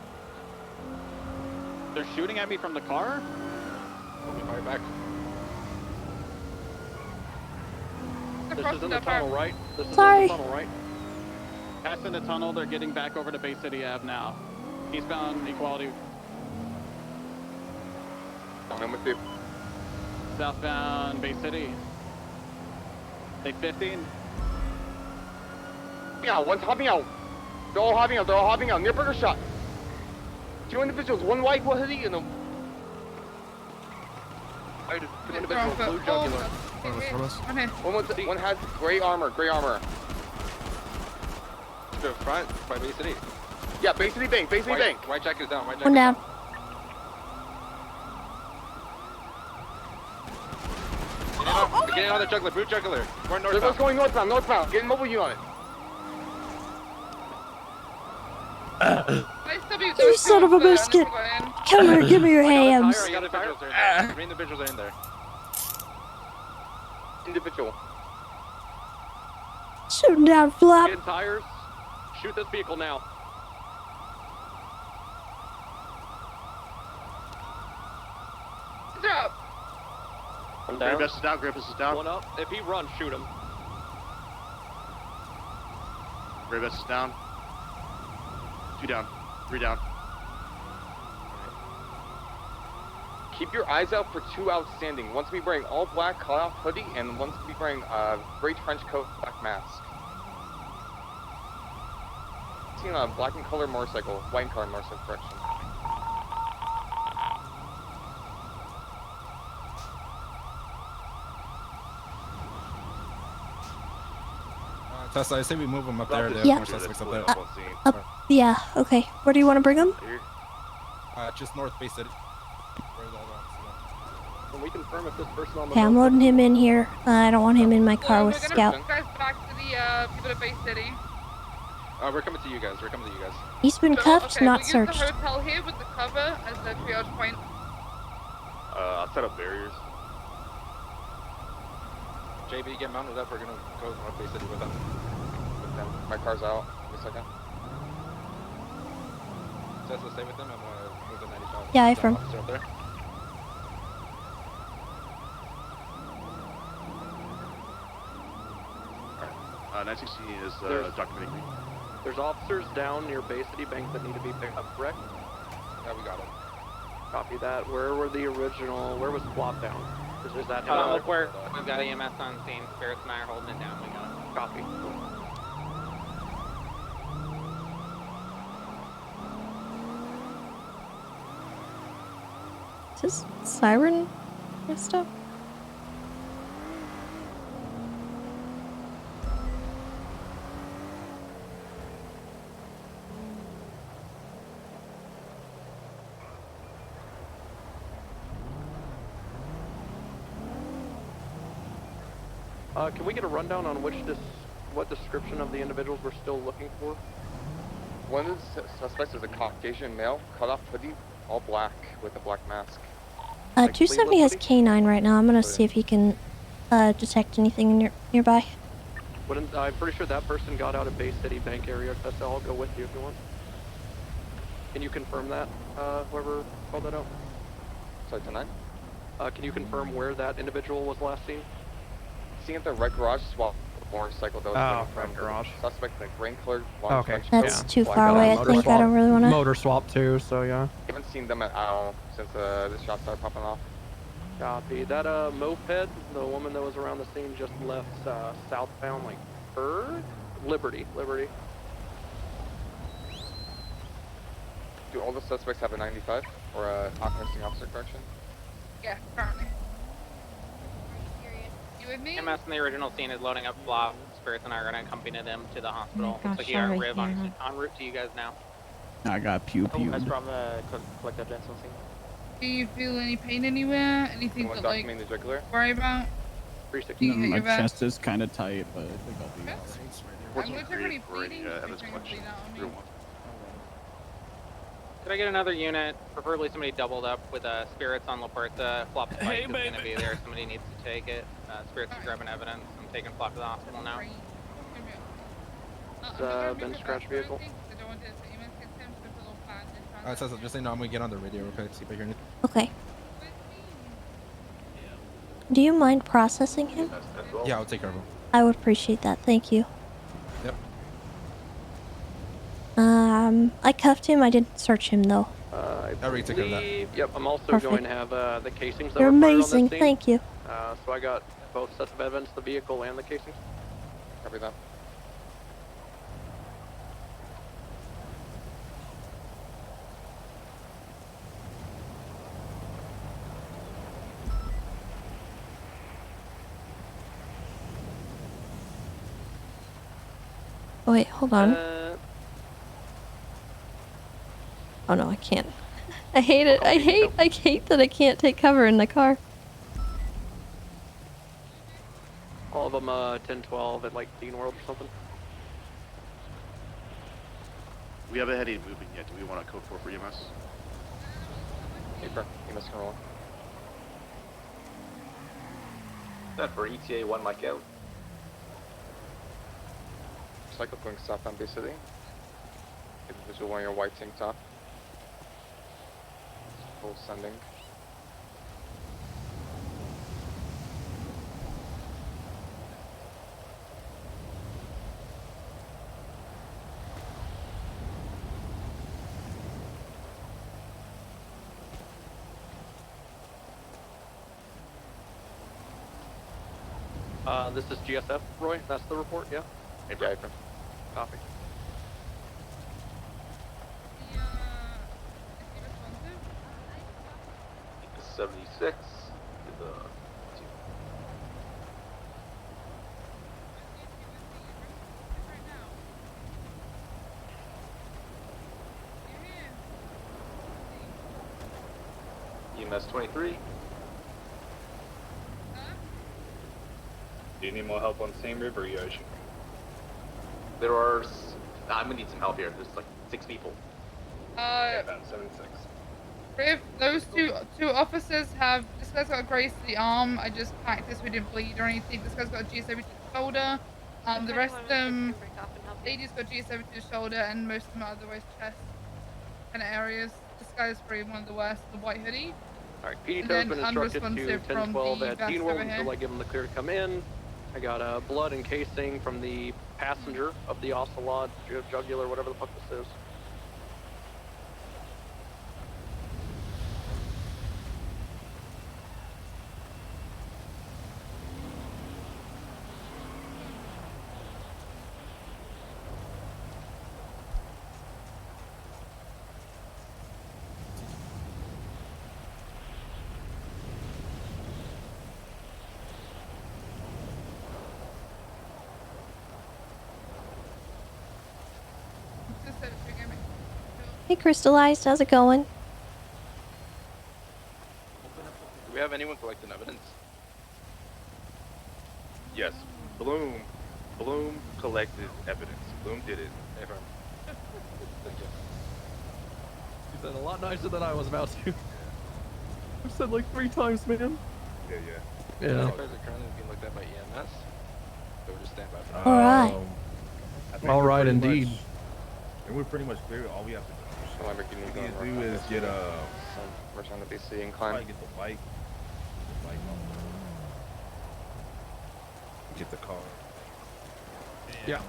They're shooting at me from the car? Open fire back. This is in the tunnel, right? This is Sorry. in the tunnel, right? Passing the tunnel, they're getting back over to Bay City Ave now. Eastbound Equality. I'm with you. Southbound Bay City. Take 15. Yeah, one's hopping out. They're all hopping out. Near burger shot. 2 individuals, one white, one hoodie, and 2 individuals, blue jugular. One has gray armor. To the front, by Bay City. Yeah, Bay City Bank. White jacket is down. One down. Get in on the juggler, blue juggler. We're northbound. They're going northbound. Get mobile unit on it. You son of a biscuit! Come here, give me your hams. Three individuals are in there. Individual. Shooting down, Flop. Get in tires. Shoot this vehicle now. Drop. I'm down. Grievous is down. One up. If he runs, shoot him. Grievous is down. 2 down. 3 down. Keep your eyes out for 2 outstanding. One's be wearing all black cutoff hoodie, and one's be wearing gray trench coat, black mask. Seen a black and color motorcycle, white and color motorcycle, correction. Tessa, I say we move them up there. They have Yeah. more suspects up there. Yeah, okay. Where do you want to bring them? Just north Bay City. Can we confirm if this person on the Okay, I'm loading him in here. I don't want him in my car with Scout. Guys, back to the people at Bay City. We're coming to you guys. He's been cuffed, Okay, not we'll searched. use the hotel here with the cover as the triage point. I'll set up barriers. JB, get mounted up. We're gonna go north Bay City with them. My car's out. Give me a second. Tessa, stay with them. I'm gonna move the 95. Yeah, I affirm. Officer up there. 916 is documenting me. There's officers down near Bay City Bank that need to be picked up, correct? Yeah, we got them. Copy that. Where was Flop down? Is that Look where we've got EMS on scene. Spirits and I are holding it down. We got it. Copy. Is this siren messed up? Can we get a rundown on what description of the individuals we're still looking for? One of the suspects is a Caucasian male, cut off hoodie, all black with a black mask. 270 has K9 right now. I'm gonna see if he can detect anything nearby. I'm pretty sure that person got out of Bay City Bank area. Tessa, I'll go with you if you want. Can you confirm that, whoever called that out? Sorry, tonight? Can you confirm where that individual was last seen? Seen at the red garage swap motorcycle that was from garage. Suspect in a green colored long trench coat. That's too far away, I think. I don't really want to. Motor swap too, so yeah. Haven't seen them at all since the shots started popping off. Copy. That moped, the woman that was around the scene just left southbound, like Liberty. Do all the suspects have a 95 or a occupancy officer correction? Yeah, currently. You with me? EMS in the original scene is loading up Flop. Spirits and I are going to accompany them to the hospital. gosh, Looks like you got a sorry, rib yeah. en route to you guys now. I got pew. That's from the collective dental scene. Do you feel any pain anywhere? Anything Anyone to like documenting the jugular? worry about? 360. Do you My get your chest is kind of tight, but I think I'll be alright. I'm gonna check any bleeding. evidence collection. 301. Could I get another unit, preferably somebody doubled up with Spirits on La Puerta? Flop's bike is going to be there. Somebody needs to take it. Spirits is grabbing evidence. I'm taking Flop to the hospital now. Ben Scratch vehicle. Alright, Tessa, just so you know, I'm gonna get on the radio real quick, see if I hear anything. Okay. Do you mind processing him? Yeah, I'll take care of him. I would appreciate that. Thank you. Yep. I cuffed him. I didn't search him though. I already took care of that. believe. Yep, I'm also Perfect. going to have the casings that You're were fired on amazing. this scene. Thank you. So I got both sets of evidence, the vehicle and the casings. Copy that. Oh, wait, hold on. Oh no, I can't. I hate it. I hate that I can't take cover in the car. All of them 10-12 at like Dean World or something. We haven't had any movement yet. Do we want a code 4 for EMS? Paper. EMS can roll. That for ETA 1 Mike out. Cycle going southbound Bay City. Get a visual on your white tank top. Full sending. This is GSF, Roy. That's the report, yeah? Hey, Bradford. Copy. 76 to the 2. EMS 23. Do you need more help on Same River or Yoshi? There are. I'm gonna need some help here. There's like 6 people. About 76. If those two officers have, this guy's got a grace to the arm. I just practiced, we didn't bleed or anything. This guy's got a GSW to the shoulder. The rest of them, ladies got GSW to the shoulder, and most of them are otherwise chest kind of areas. This guy's probably one of the worst. The white hoodie. All right, PD And has then been instructed to unresponsive from 10-12 the at vest Dean over World here. until I give them the clear to come in. I got blood and casing from the passenger of the Ocelot, jugular, whatever the fuck this is. Hey, Crystallized, how's it going? Do we have anyone collecting evidence? Yes. Bloom collected evidence. Bloom did it. Hey, firm. Thank you. You said a lot nicer than I was about to. I've said like 3 times, man. Yeah. Yeah. Cars are currently being looked at by EMS. So we're just stand by. All right. All right, indeed. And we're pretty much clear. All we have to do is get We're trying to BC incline. Get the bike. Get the car. Yeah.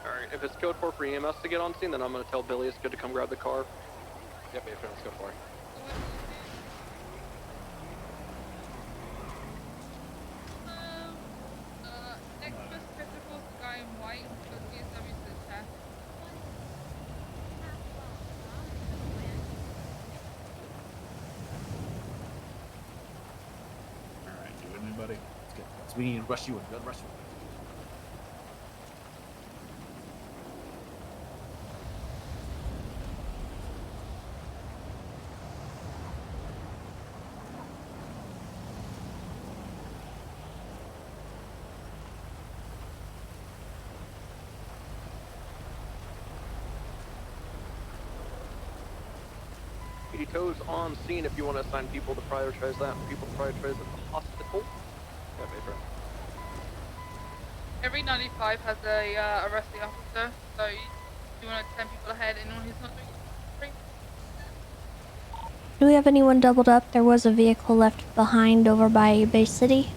Alright, if it's code 4 for EMS to get on scene, then I'm going to tell Billy it's good to come grab the car. Yep, let's go for it. Next best physical is the guy in white, so GSW to the chest. Alright, you with me, buddy? Let's get this. We need to rush you in. Good, rush you in. He tows on scene if you want to assign people to prioritize that. People to prioritize at the hospital. Yeah, paper. Every 95 has a arrest the officer, so you want to 10 people ahead, anyone who's not doing it. Do we have anyone doubled up? There was a vehicle left behind over by Bay City.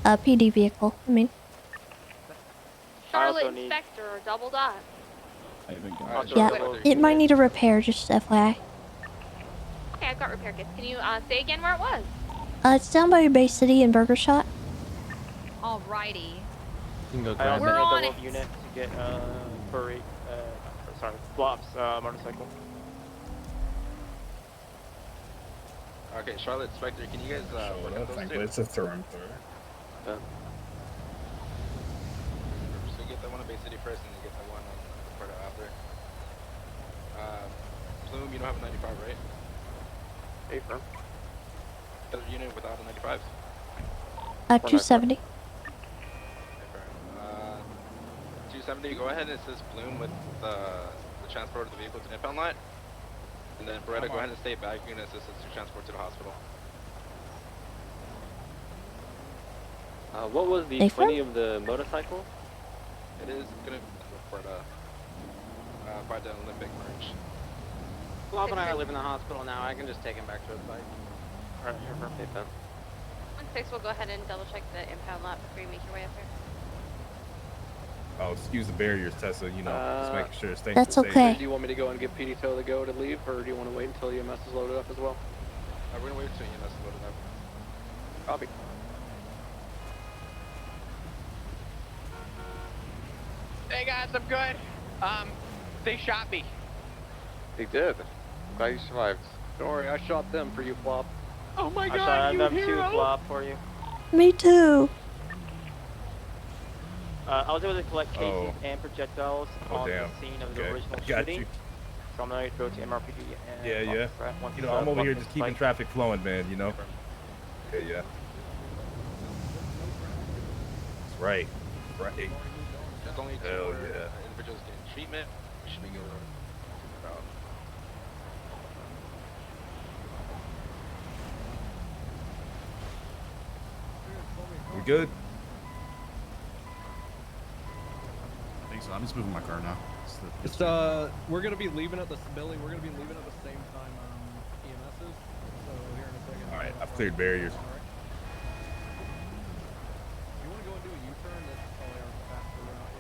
A PD vehicle, I mean. Charlotte also need- Inspector or double dot. Yeah, it might need a repair, just FYI. Okay, I've got repair kits. Can you say again where it was? It's down by Bay City and Burger Shot. Alrighty. I also We're need a on double it. unit to get furry, sorry, Flops motorcycle. Okay, Charlotte Spectre, can you guys look at those two? It's a throw. So get the one in Bay City first, and then get the one on Florida after. Bloom, you don't have a 95, right? Hey, firm. Other unit without a 95. 270. 270, go ahead and assist Bloom with the transport of the vehicle to the impound lot. And then Beretta, go ahead and stay back. You're going to assist us to transport to the hospital. What was the 20 of the motorcycle? It is going to be for the by the Olympic merge. Bob and I live in the hospital now. I can just take him back to his bike. Alright, you're perfect then. 1-6 will go ahead and double check the impound lot before you make your way up here. Oh, excuse the barriers, Tessa. You know, just making sure it's staying That's safe. okay. Do you want me to go and give PD Tow the go to leave, or do you want to wait until EMS is loaded up as well? We're going to wait until EMS is loaded up. Copy. Hey guys, I'm good. They shot me. They did. Glad you survived. Don't worry, I shot them for you, Flop. Oh my I god, shot you them hero! too, Flop, for you. Me too. I was able to collect casings and projectiles on damn. the scene of the Okay. original Got shooting. you. So I'm going to go to MRPD and Yeah. once You know, I'm over here just keeping bike. traffic flowing, man. You know. Yeah. That's right. Right. There's only 2 Hell more yeah. individuals getting treatment. We should be good. We good? I think so. I'm just moving my car now. It's we're gonna be leaving at the building. We're gonna be leaving at the same time EMS is. So here in a second. All right. I've cleared barriers. You want to go and do a U-turn? That's probably our faster route.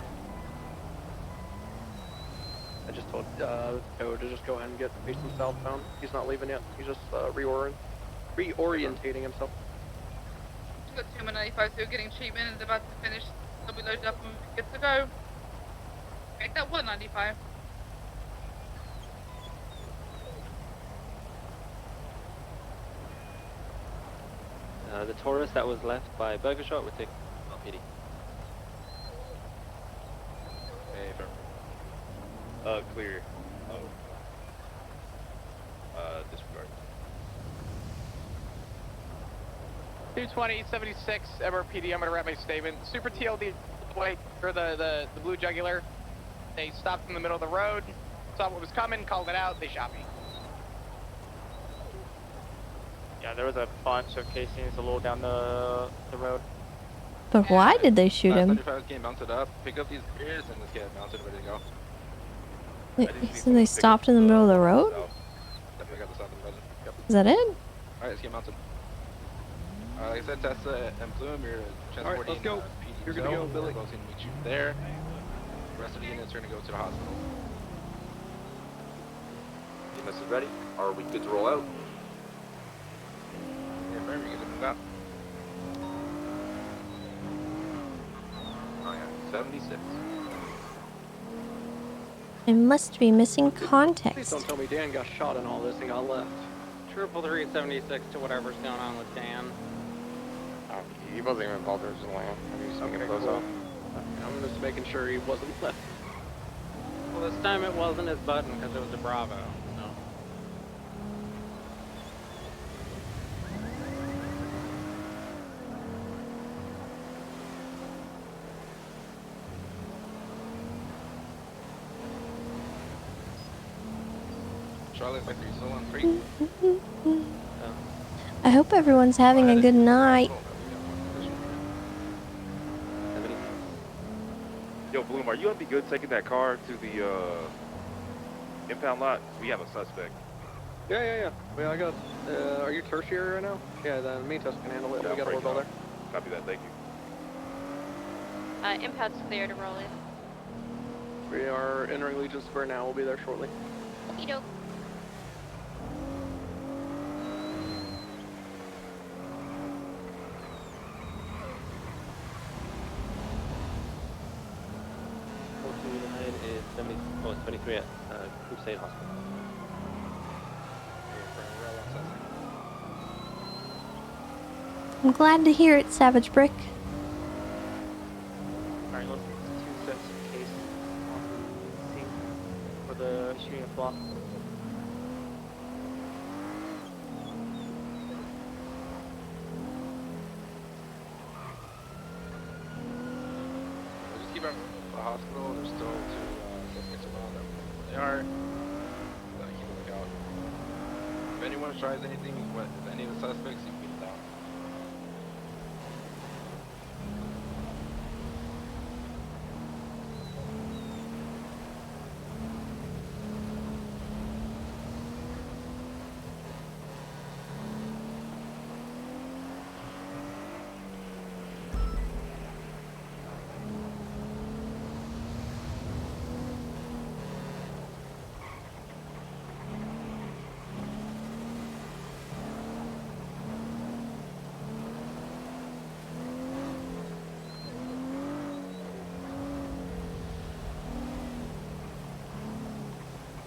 I just told Joe to just go ahead and get Mason southbound. He's not leaving yet. He's just reorientating himself. We've got 2 95, so we're getting treatment and about to finish. They'll be loaded up and good to go. Make that 195. The Taurus that was left by Burger Shot would take PD. Hey, fair. Clear. Disregard. 220-76 MRPD, I'm going to wrap my statement. Super TLD white for the blue jugular. They stopped in the middle of the road, saw what was coming, called it out, they shot me. Yeah, there was a bunch of casings a little down the road. But why did they shoot him? 35 is getting mounted up. Pick up these gears and let's get mounted, ready to go. Wait, so they stopped in the middle of the road? Definitely got the stop in the budget. Yep. Is that it? Alright, let's get mounted. Like I said, Tessa and Bloom, you're transporting. Alright, let's go. PD You're gonna go, Billy. We're going to meet you there. The rest of the units are going to go to the hospital. EMS is ready. Are we good to roll out? Yeah, firm, you're good to move out. Oh yeah, 76. I must be missing Please context. don't tell me Dan got shot in all this and got left. 333-76 to whatever's going on with Dan. He wasn't even involved originally. He's Okay, getting close cool. up. I'm just making sure he wasn't left. Well, this time it wasn't his button because it was a Bravo. So. Charlotte, if you're still on 3. I hope everyone's having a good night. Yo, Bloom, are you gonna be good taking that car to the impound lot? We have a suspect. Yeah. Well, I got. Are you tertiary right now? Yeah, then me and Tess can handle it. Yeah, We got a I'm little breaking there. off. Copy that. Thank you. Impound's clear to roll in. We are entering Legion Square now. We'll be there shortly. Okey doke. Is 73 at Crusade Hospital. I'm glad to hear it, Savage Brick. Alright, let's two sets of cases on the scene for the shooting of flop. Just keep out the hospital. There's still two suspects around them. They are. Keep a lookout. If anyone tries anything with any of the suspects, you can beat them down.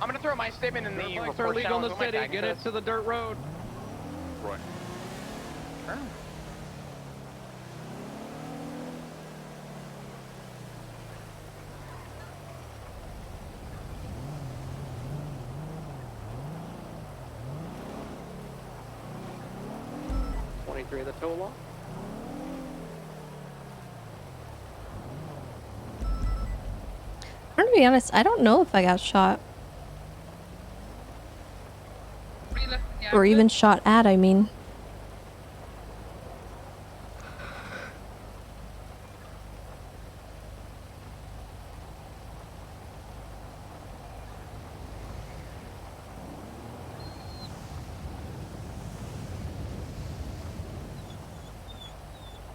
I'm gonna throw my statement in the Reflects are report legal in channel. the city. Get it to the dirt road. Right. Sure. .23 the tow law. I'm gonna be honest, I don't know if I got shot. Or even shot at, I mean.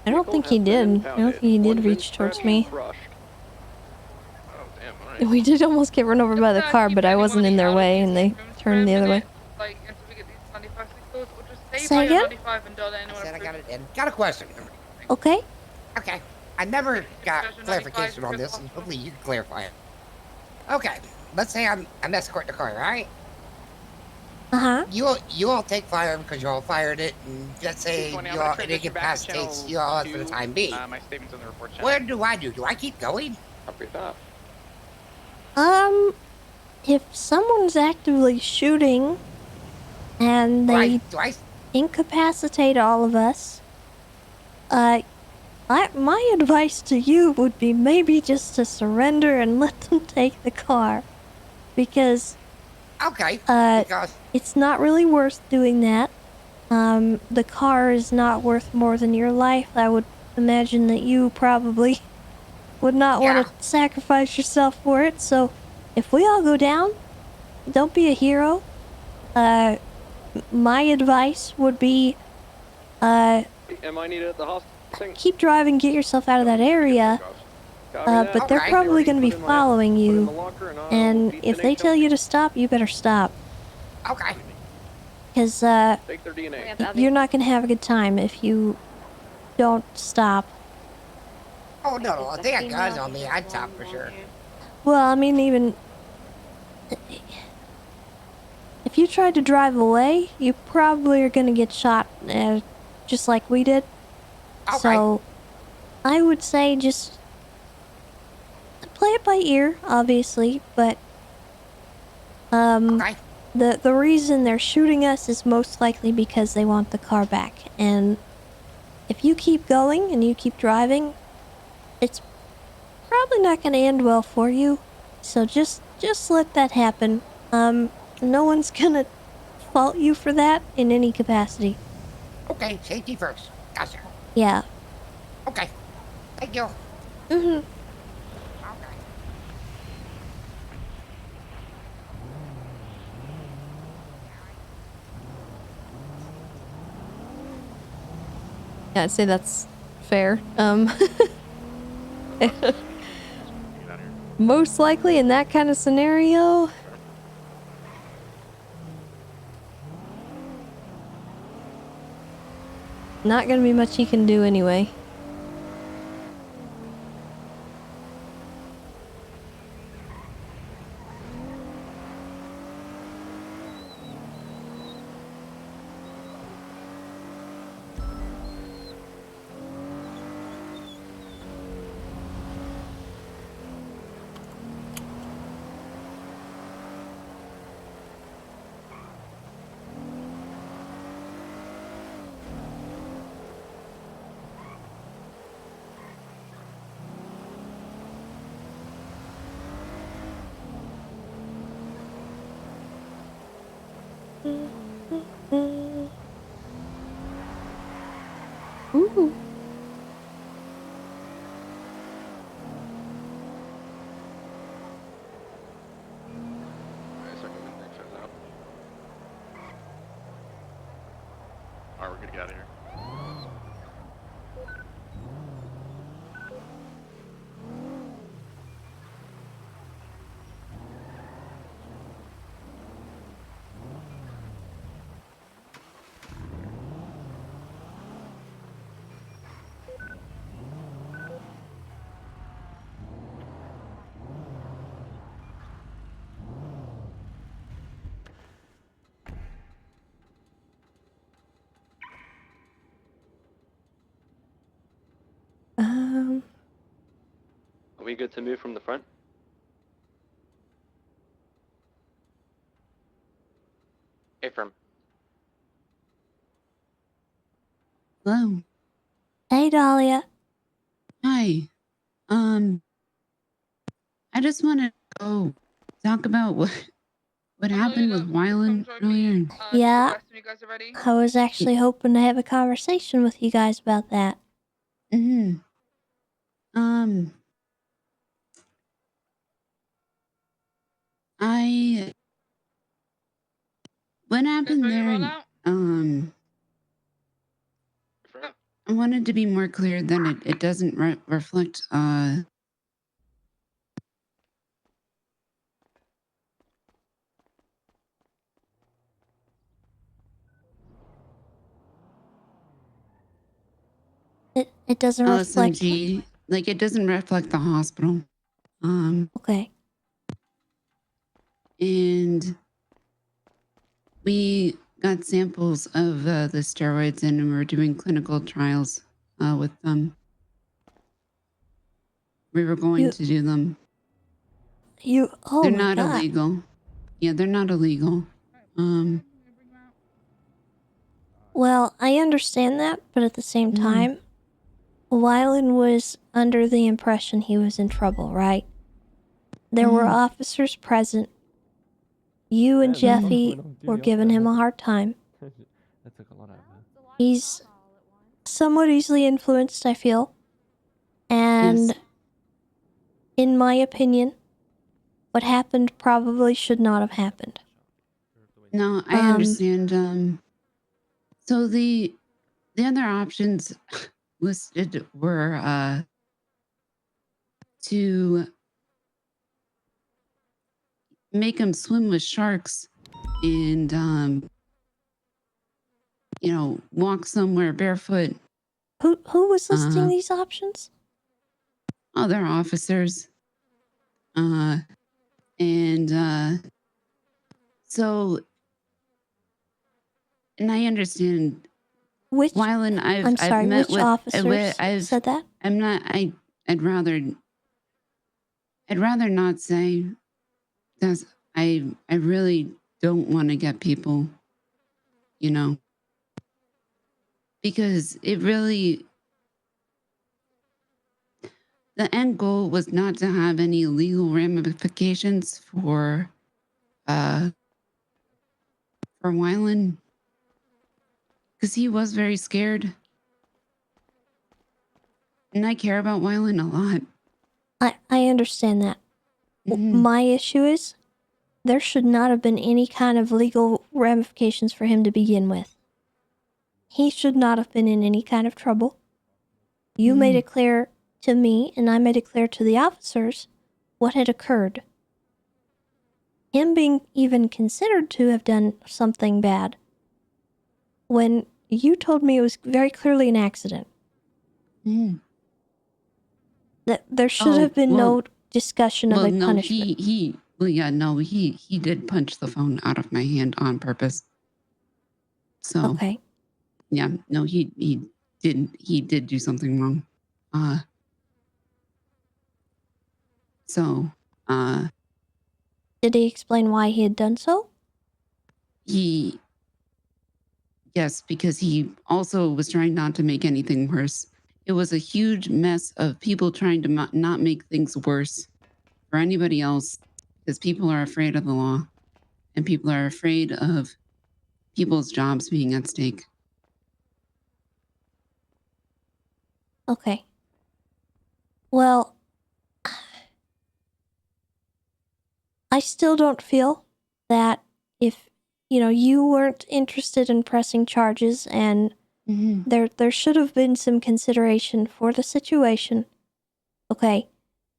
I don't think he did. I don't think he did reach towards me. We did almost get run over by the car, but I wasn't in their way and they turned the other way. Like, until we get these 95 signals, or just stay Say by your again? 95 and dial in. I said I got it in. Got a question. Okay. Okay. I never got clarification on this, and hopefully you can clarify it. Okay. Let's say I'm escorting the car, right? Uh-huh. You all take fire because you all fired it, and let's say you all didn't get past takes you all for the time being. My statement's in the report channel. What do I do? Do I keep going? Copy that. If someone's actively shooting and they incapacitate all of us, my advice to you would be maybe just to surrender and let them take the car. Because, it's not really worth doing that. The car is not worth more than your life. I would imagine that you probably would not want to sacrifice yourself for it, so if we all go down, don't be a hero. My advice would be, Am I needed at the hospital? keep driving, get yourself out of that area, but they're probably going to be following you, and if they tell you to stop, you better stop. Okay. Because, Take their DNA. you're not going to have a good time if you don't stop. Oh, no, if they got guns on me, I'd stop for sure. Well, I mean, even if you tried to drive away, you probably are going to get shot, just like we did. Okay. So, I would say just play it by ear, obviously, but the reason they're shooting us is most likely because they want the car back. And if you keep going and you keep driving, it's probably not going to end well for you. So just let that happen. No one's gonna fault you for that in any capacity. Okay, safety first. Gotcha. Yeah. Okay. Thank you. Mm-hmm. Yeah, I'd say that's fair. Most likely in that kind of scenario. Not gonna be much he can do anyway. Ooh. Alright, we're gonna get out of here. Are we good to move from the front? Affirm. Hello. Hey, Dahlia. Hi. I just want to go talk about what happened with Wyland earlier. Yeah. I was actually hoping to have a conversation with you guys about that. Mm-hmm. What happened there, I wanted to be more clear that it doesn't reflect, It doesn't reflect. LSMG, like it doesn't reflect the hospital. Okay. And we got samples of the steroids and we were doing clinical trials with them. We were going to do them. Oh they're my not God. illegal. Yeah, they're not illegal. Well, I understand that, but at the same time, Wyland was under the impression he was in trouble, right? There were officers present. You and Jeffy were giving him a hard time. That took a lot out of it. He's somewhat easily influenced, I feel. And in my opinion, what happened probably should not have happened. No, I understand. So the other options listed were to make him swim with sharks and walk somewhere barefoot. Who was listing these options? Other officers. So, and I understand. Which Wyland, I'm sorry, I've met which with officers said that? I'm not. I'd rather not say, because I really don't want to get people, because it really, the end goal was not to have any legal ramifications for Wyland, because he was very scared. And I care about Wyland a lot. I understand that. My issue is there should not have been any kind of legal ramifications for him to begin with. He should not have been in any kind of trouble. You made it clear to me, and I made it clear to the officers what had occurred. Him being even considered to have done something bad, when you told me it was very clearly an accident. That there should have been no discussion of a punishment. He did punch the phone out of my hand on purpose. So okay. Yeah, no, he did do something wrong. Did he explain why he had done so? Yes, because he also was trying not to make anything worse. It was a huge mess of people trying to not make things worse for anybody else, because people are afraid of the law and people are afraid of people's jobs being at stake. Okay. Well, I still don't feel that if, you weren't interested in pressing charges and there should have been some consideration for the situation. Okay.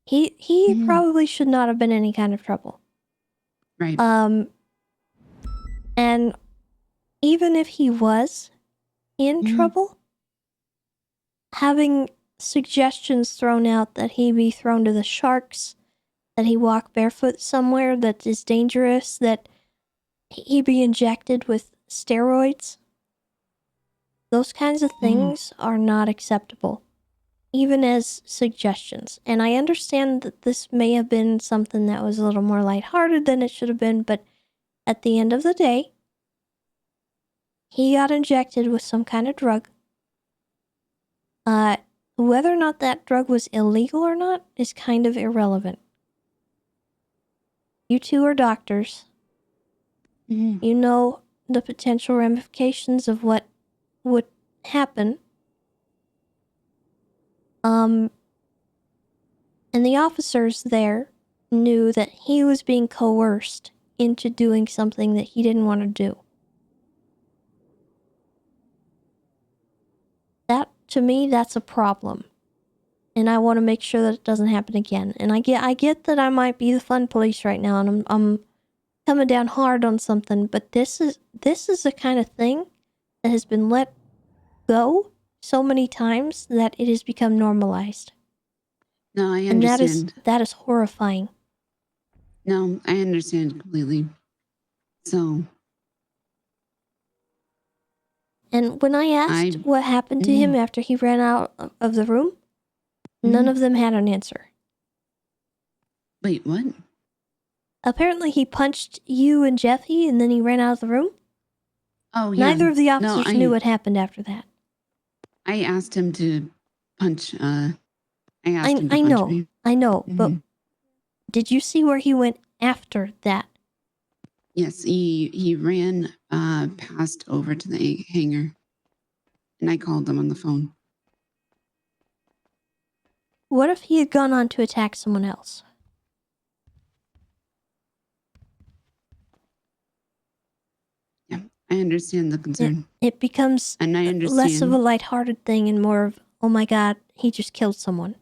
He probably should not have been in any kind of trouble. Right. And even if he was in trouble, having suggestions thrown out that he be thrown to the sharks, that he walk barefoot somewhere that is dangerous, that he be injected with steroids, those kinds of things are not acceptable, even as suggestions. And I understand that this may have been something that was a little more lighthearted than it should have been, but at the end of the day, he got injected with some kind of drug. Whether or not that drug was illegal or not is kind of irrelevant. You two are doctors. You know the potential ramifications of what would happen. And the officers there knew that he was being coerced into doing something that he didn't want to do. That, to me, that's a problem. And I want to make sure that it doesn't happen again. And I get that I might be the fun police right now, and I'm coming down hard on something, but this is the kind of thing that has been let go so many times that it has become normalized. No, I understand. And that is horrifying. No, I understand completely. So. And when I asked what happened to him after he ran out of the room, none of them had an answer. Wait, what? Apparently he punched you and Jeffy and then he ran out of the room. Oh, yeah. Neither of the officers knew what happened after that. I asked him to punch, I know, but did you see where he went after that? Yes, he ran past over to the hangar, and I called him on the phone. What if he had gone on to attack someone else? Yeah, I understand the concern. It becomes and I understand. Less of a lighthearted thing and more of, oh my god, he just killed someone.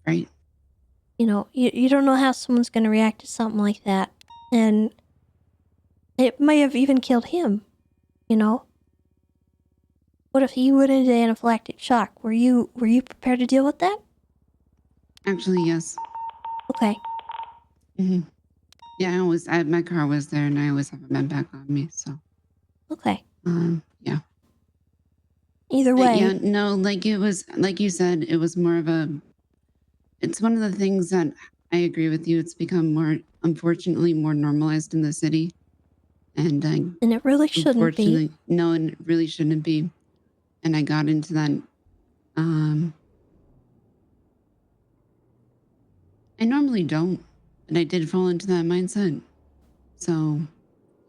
Right. You don't know how someone's going to react to something like that. And it may have even killed him, What if he went into anaphylactic shock? Were you prepared to deal with that? Actually, yes. Okay. Yeah, my car was there, and I always have a med pack on me, so. Okay. Yeah. Either way. Yeah, no, like you said, it was more of it's one of the things that I agree with you. It's become unfortunately, more normalized in the city. And it really shouldn't be. No, and it really shouldn't be. And I got into that. I normally don't, but I did fall into that mindset. So.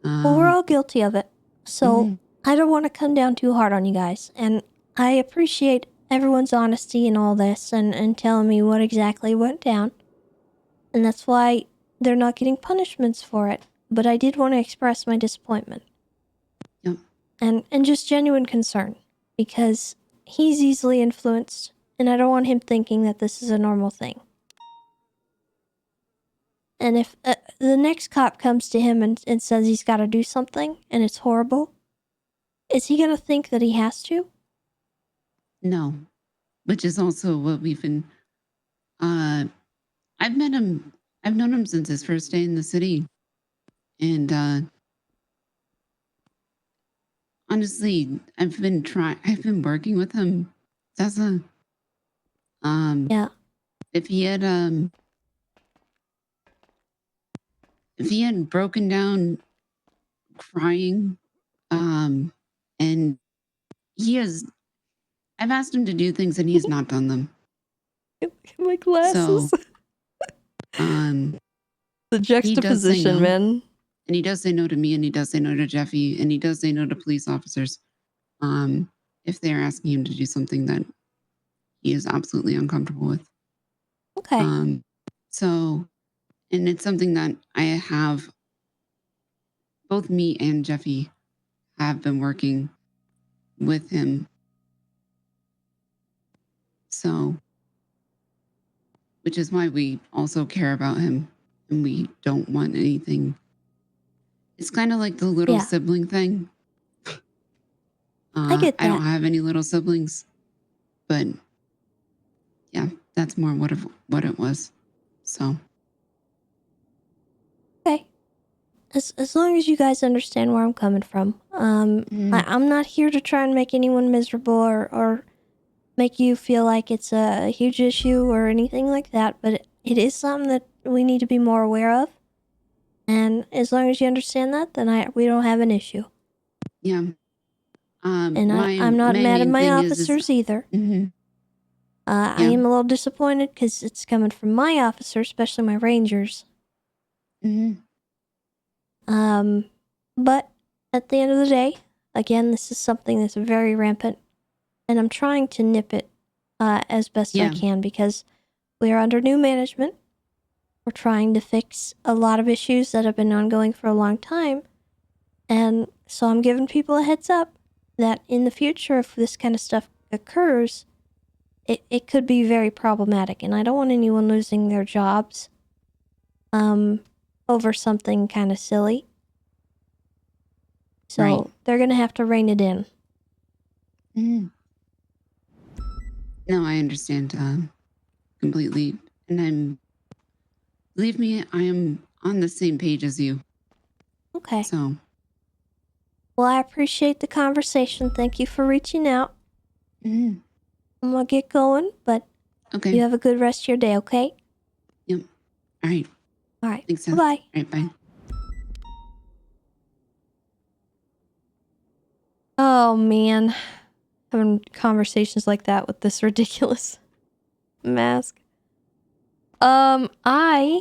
Well, we're all guilty of it. So I don't want to come down too hard on you guys. And I appreciate everyone's honesty in all this and telling me what exactly went down. And that's why they're not getting punishments for it. But I did want to express my disappointment. Yep. And just genuine concern. Because he's easily influenced, and I don't want him thinking that this is a normal thing. And if the next cop comes to him and says he's got to do something and it's horrible, is he going to think that he has to? No, which is also what we've been. I've met him. I've known him since his first day in the city, and honestly, I've been working with him, Tessa. Yeah. If he had broken down crying, and I've asked him to do things and he's not done them. My glasses. So, the juxtaposition, no. man. And he does say no to me, and he does say no to Jeffy, and he does say no to police officers. If they're asking him to do something that he is absolutely uncomfortable with. Okay. So, and it's something that I have, both me and Jeffy have been working with him. So, which is why we also care about him and we don't want anything. It's kind of like the little sibling thing. I get that. I don't have any little siblings, but yeah, that's more what it was. So. Okay. As long as you guys understand where I'm coming from. I'm not here to try and make anyone miserable or make you feel like it's a huge issue or anything like that, but it is something that we need to be more aware of. And as long as you understand that, then we don't have an issue. Yeah. And I'm not mad at my officers either. I am a little disappointed because it's coming from my officers, especially my rangers. But at the end of the day, again, this is something that's very rampant, and I'm trying to nip it as best I can because we are under new management. We're trying to fix a lot of issues that have been ongoing for a long time, and so I'm giving people a heads up that in the future, if this kind of stuff occurs, it could be very problematic, and I don't want anyone losing their jobs over something kind of silly. So they're going to have to rein it in. No, I understand completely. And believe me, I am on the same page as you. Okay. So. Well, I appreciate the conversation. Thank you for reaching out. I'm going to get going, but you have a good rest of your day, okay? Yep. All right. All right. Thanks, Bye-bye. All right, bye. Oh, man. Having conversations like that with this ridiculous mask. I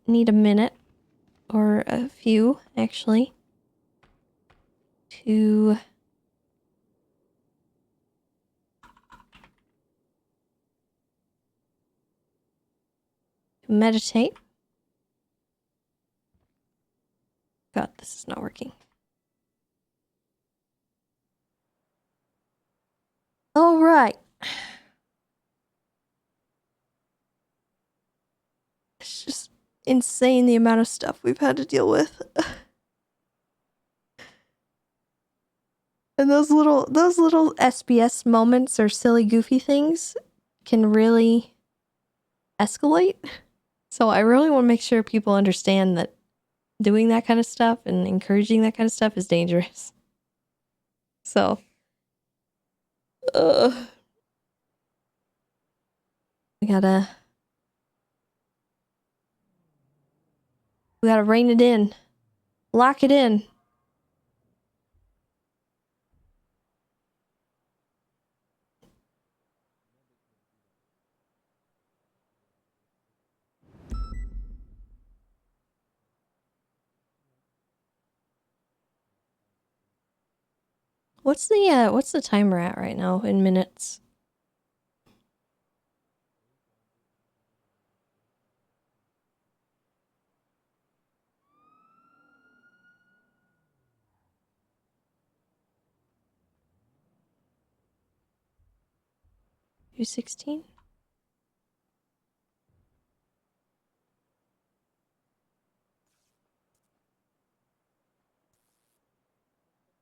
need a minute, or a few, actually, to meditate. God, this is not working. All right. It's just insane the amount of stuff we've had to deal with. And those little SBS moments or silly goofy things can really escalate. So I really want to make sure people understand that doing that kind of stuff and encouraging that kind of stuff is dangerous. So we gotta rein it in. Lock it in. What's the timer at right now in minutes? 216.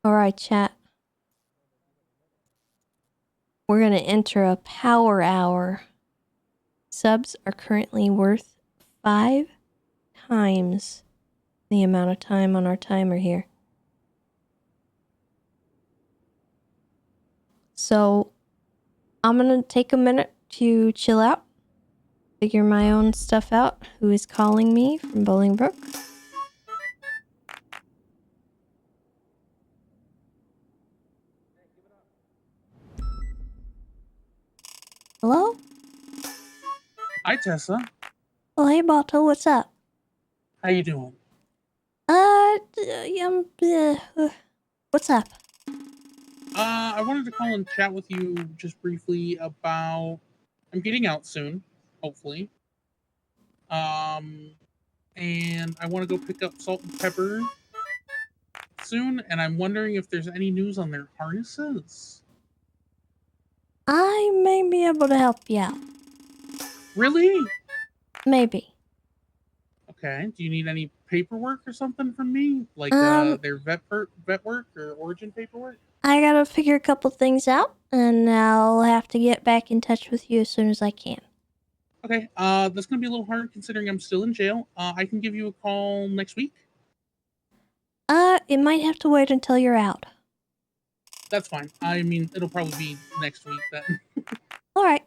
Alright, chat. We're going to enter a power hour. Subs are currently worth 5 times the amount of time on our timer here. So, I'm going to take a minute to chill out, figure my own stuff out. Who is calling me from Bolingbrook? Hello? Hi, Tessa. Oh, hey, Balto, what's up? How you doing? What's up? I wanted to call and chat with you just briefly about... I'm getting out soon, hopefully. And I want to go pick up Salt and Pepper soon, and I'm wondering if there's any news on their harnesses. I may be able to help you out. Really? Maybe. Okay. Do you need any paperwork or something from me? Like their vet work or origin paperwork? I gotta figure a couple things out, and I'll have to get back in touch with you as soon as I can. Okay. That's gonna be a little hard considering I'm still in jail. I can give you a call next week. It might have to wait until you're out. That's fine. I mean, it'll probably be next week then. All right.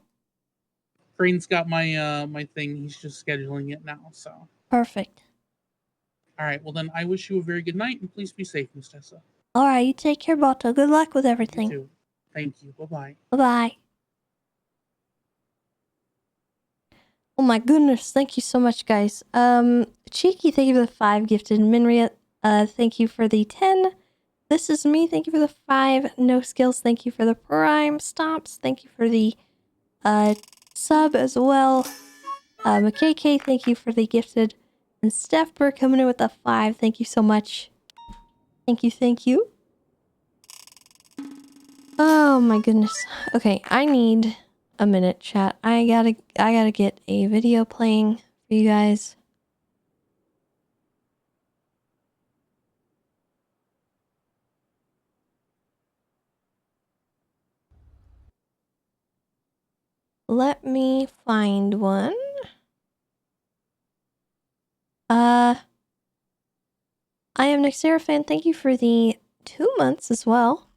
Crane's got my my thing. He's just scheduling it now. So. Perfect. All right. Well, then I wish you a very good night, and please be safe, Miss Tessa. All right. You take care, Balto. Good luck with everything. You too. Thank you. Bye-bye. Bye-bye. Oh my goodness. Thank you so much, guys. Cheeky, thank you for the 5 gifted. Minria, thank you for the 10. This is me. Thank you for the 5. No skills. Thank you for the prime stops. Thank you for the sub as well. McKK, thank you for the gifted. And Steph Burr coming in with the 5. Thank you so much. Thank you, thank you. Oh my goodness. Okay, I need a minute, chat. I gotta get a video playing for you guys. Let me find one. I am Nakkida fan. Thank you for the 2 months as well.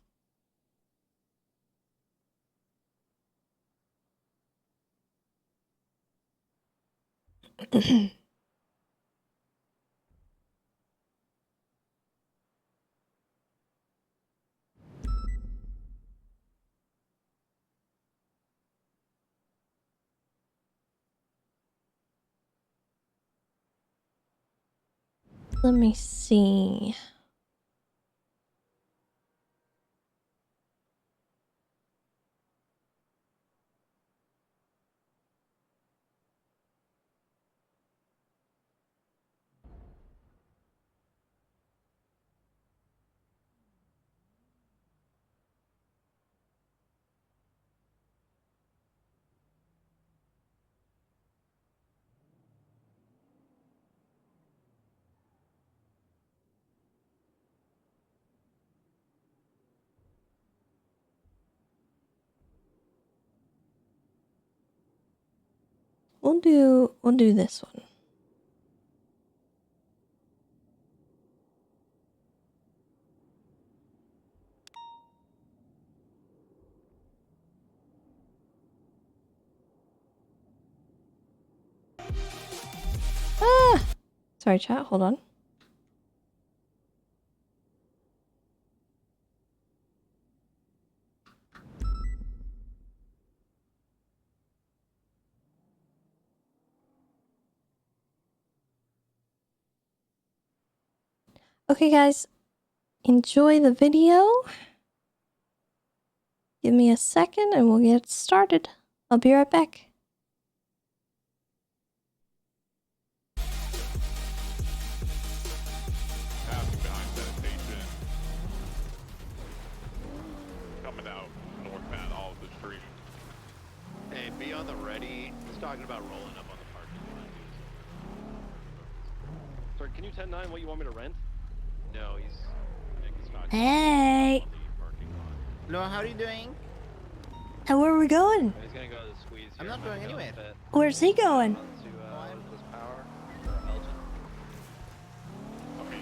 Let me see. We'll do this one. Ah! Sorry, chat. Hold on. Okay, guys. Enjoy the video. Give me a second and we'll get started. I'll be right back. Coming out northbound all of the street. on the ready. He's talking about rolling up on the parking lot. Sorry, can you 10-9 what you want me to rent? No, he's talking Hey. Hello, how are you doing? And where are we going? He's gonna go to the squeeze. I'm not going anywhere. Where's he going? What is this, power? Or Elgin? Okay,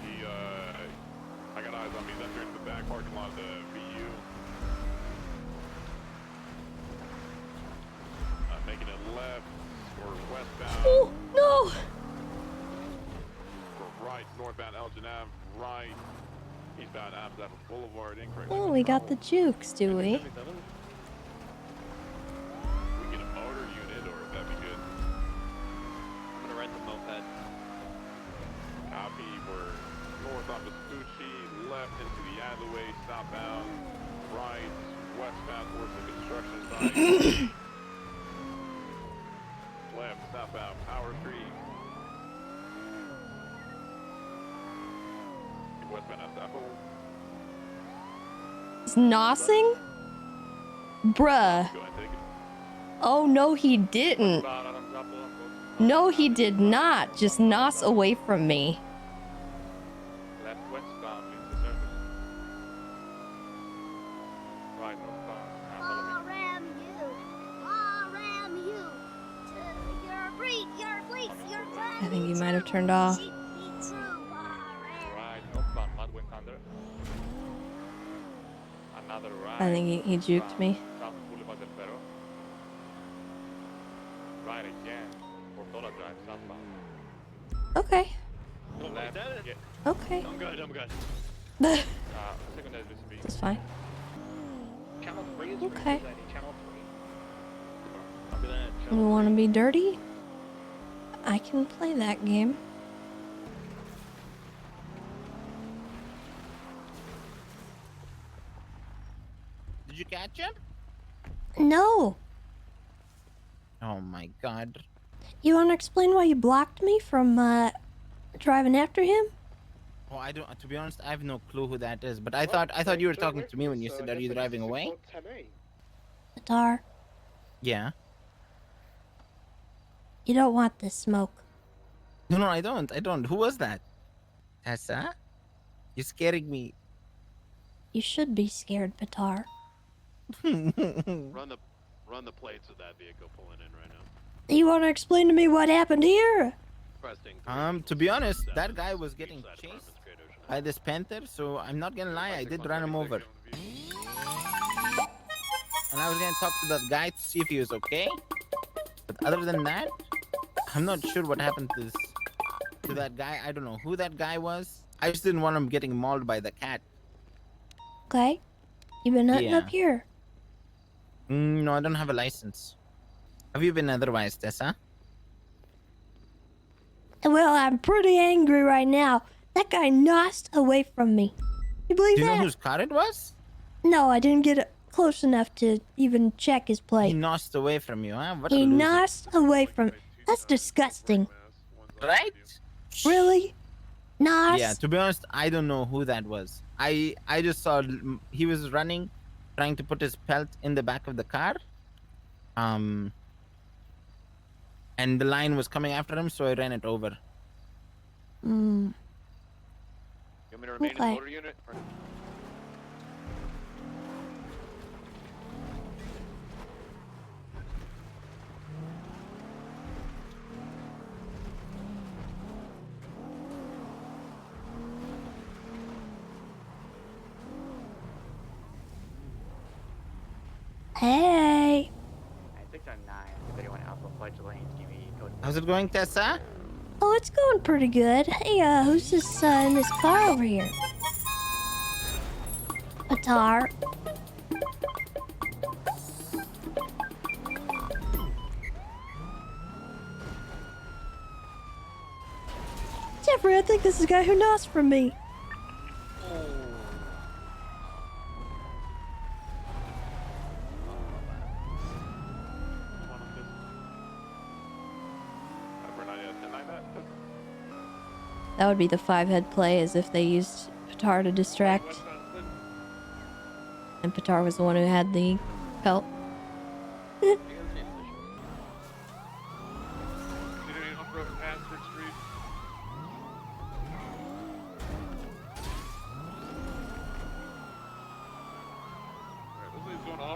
I got eyes on me. He's entering the back parking lot of the VU. Making it left or westbound. Oh, no! Or right, northbound Elgin Ave, right. Eastbound Adams Ave Boulevard, incorrect. Oh, we got the jukes, do we? We get a motor unit, or that'd be good. I'm gonna rent the moped. Copy, we're north off of Vespucci, left into the alleyway, southbound, right, westbound towards the construction site. Left, southbound, Power Street. Westbound Apple. He's nossing? Bruh. Oh, no, he didn't. No, he did not. Just nos away from me. Left westbound into service. Right northbound. I'll ram you. You're free. I think he might have turned off. Right northbound, Madwin Thunder. Another right. I think he juked me. South Boulevard del Perro. Right again. Portola Drive, southbound. Okay. Left. Yeah. Okay. I'm good. Secondary speed. That's fine. Channel 3 is Okay. Channel 3. Copy that. We want to be dirty? I can play that game. Did you catch him? No. Oh my god. You want to explain why you blocked me from driving after him? Oh, I don't. To be honest, I have no clue who that is. But I thought you were talking to me when you said, "Are you driving away?" Guitar, Yeah. you don't want this smoke. No, I don't. Who was that? Tessa? You're scaring me. You should be scared, Pitar. Run the plates of that vehicle pulling in right now. You want to explain to me what happened here? To be honest, that guy was getting chased by this panther, so I'm not gonna lie, I did run him over. And I was gonna talk to that guy to see if he was okay. But other than that, I'm not sure what happened to that guy. I don't know who that guy was. I just didn't want him getting mauled by the cat. Okay. You been hunting Yeah. up here? No, I don't have a license. Have you been otherwise, Tessa? Well, I'm pretty angry right now. That guy nosed away from me. You believe Do you that? know whose car it was? No, I didn't get close enough to even check his plate. He nosed away from you, huh? What a He loser. nosed away from... That's disgusting. Right? Really? Nos? Yeah, to be honest, I don't know who that was. I just saw he was running, trying to put his pelt in the back of the car. And the line was coming after him, so I ran it over. Hmm. You want me to remain in the Okay. motor unit? Or... Hey. 609, if anyone Alpha Flight lanes, give me code. How's it going, Tessa? Oh, it's going pretty good. Hey, who's this in this car over here? Pitar. Jeffrey, I think this is the guy who nosed from me. That would be the 5-head play, as if they used Pitar to distract. And Pitar was the one who had the pelt.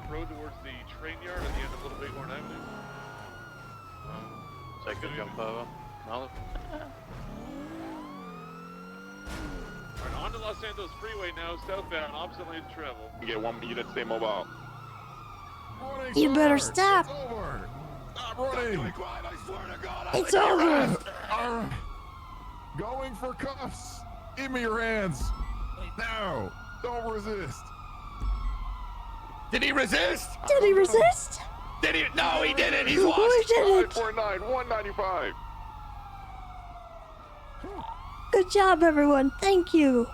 South Road towards the train yard at the end of Little Bighorn Avenue. Take a jump over. No. Alright, on to Los Santos Freeway now, southbound, opposite lane of travel. You get one. You get to stay mobile. You better stop. Stop running. Quiet, I swear to God, It's over. All right. Going for cuffs. Give me your hands. No. Don't resist. Did he resist? Did he resist? Did he? No, he didn't. He's Who lost. didn't? 549, 195. Good job, everyone. Thank you.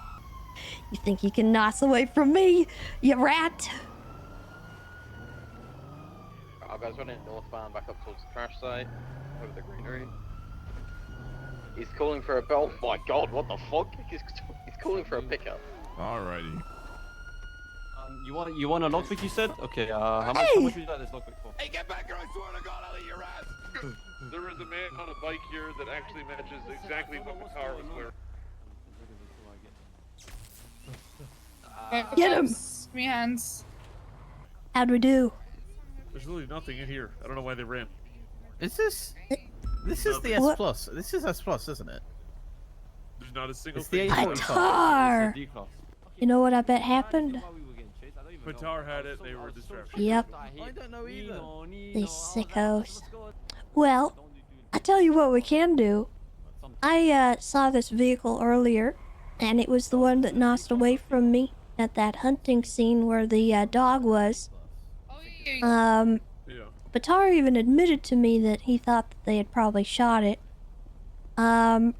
You think you can nos away from me, you rat? Our guys running northbound back up towards the crash site, over the greenery. He's calling for a belt. Oh my god, what the fuck? He's calling for a pickup. Alrighty. You want a lockpick? You said? Okay. How much would you like this lockpick for? Hey, get back here! I swear to God, I'll eat your ass. There is a man on a bike here that actually matches exactly what the car was wearing. Get him! Give me hands. How'd we do? There's really nothing in here. I don't know why they ran. Is this? This is the S What? plus. This is S plus, isn't it? There's not a single It's the thing. A45. Tar! You know what I bet happened? Qatar had it. They were distracted. Yep. I don't know either. These sickos. Well, I tell you what we can do. I saw this vehicle earlier, and it was the one that nosed away from me at that hunting scene where the dog was. Batar even admitted to me that he thought that they had probably shot it. And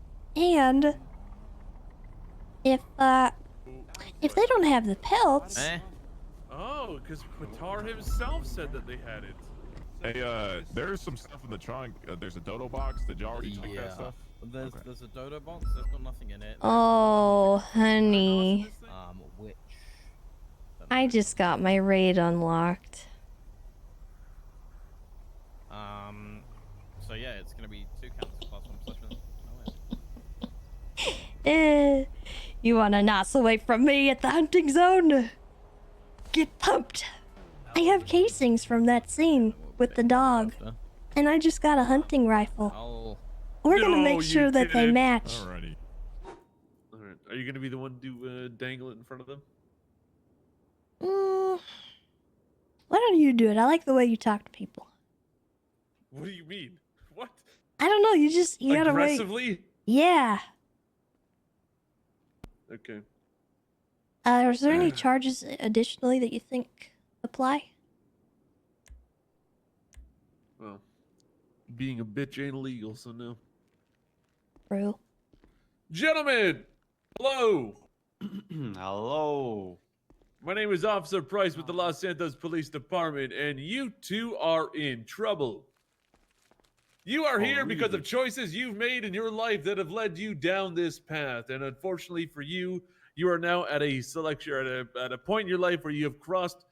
if they don't have the pelts, Oh, because Qatar himself said that they had it. Hey, there's some stuff in the trunk. There's a dodo box. Did you already check that stuff? There's a dodo box. There's got nothing in it. oh honey, Which? I just got my raid unlocked. So yeah, it's gonna be 2 counts plus 1 session. You wanna nos away from me at the hunting zone? Get pumped. I have casings from that scene with the dog, and I just got a hunting rifle. We're gonna make sure that they match. Alrighty. Alright. Are you gonna be the one to dangle it in front of them? Why don't you do it? I like the way you talk to people. What do you mean? What? I don't know. You gotta wait. Aggressively? Yeah. Okay. Is there any charges additionally that you think apply? Well, being a bitch ain't illegal, so no. True. Gentlemen, hello. Hello. My name is Officer Price with the Los Santos Police Department, and you two are in trouble. You are here because of choices you've made in your life that have led you down this path, and unfortunately for you, you are now at a selection, at a point in your life where you have crossed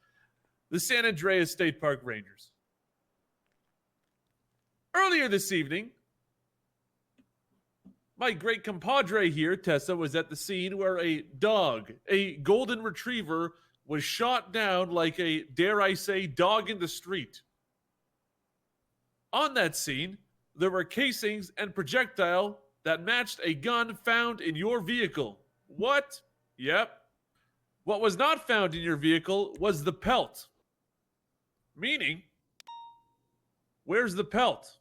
the San Andreas State Park Rangers. Earlier this evening, my great compadre here, Tessa, was at the scene where a dog, a golden retriever, was shot down like a, dare I say, dog in the street. On that scene, there were casings and projectile that matched a gun found in your vehicle. What? Yep. What was not found in your vehicle was the pelt. Meaning, where's the pelt?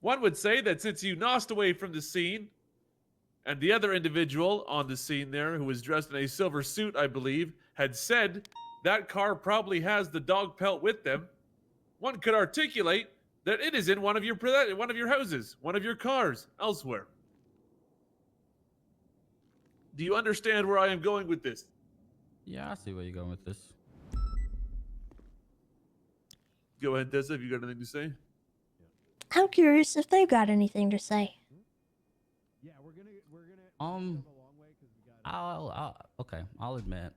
One would say that since you nosed away from the scene, and the other individual on the scene there, who was dressed in a silver suit, I believe, had said that car probably has the dog pelt with them, one could articulate that it is in one of your houses, one of your cars, elsewhere. Do you understand where I am going with this? Yeah, I see where you're going with this. Go ahead, Tessa, have you got anything to say? I'm curious if they've got anything to say. I'll admit,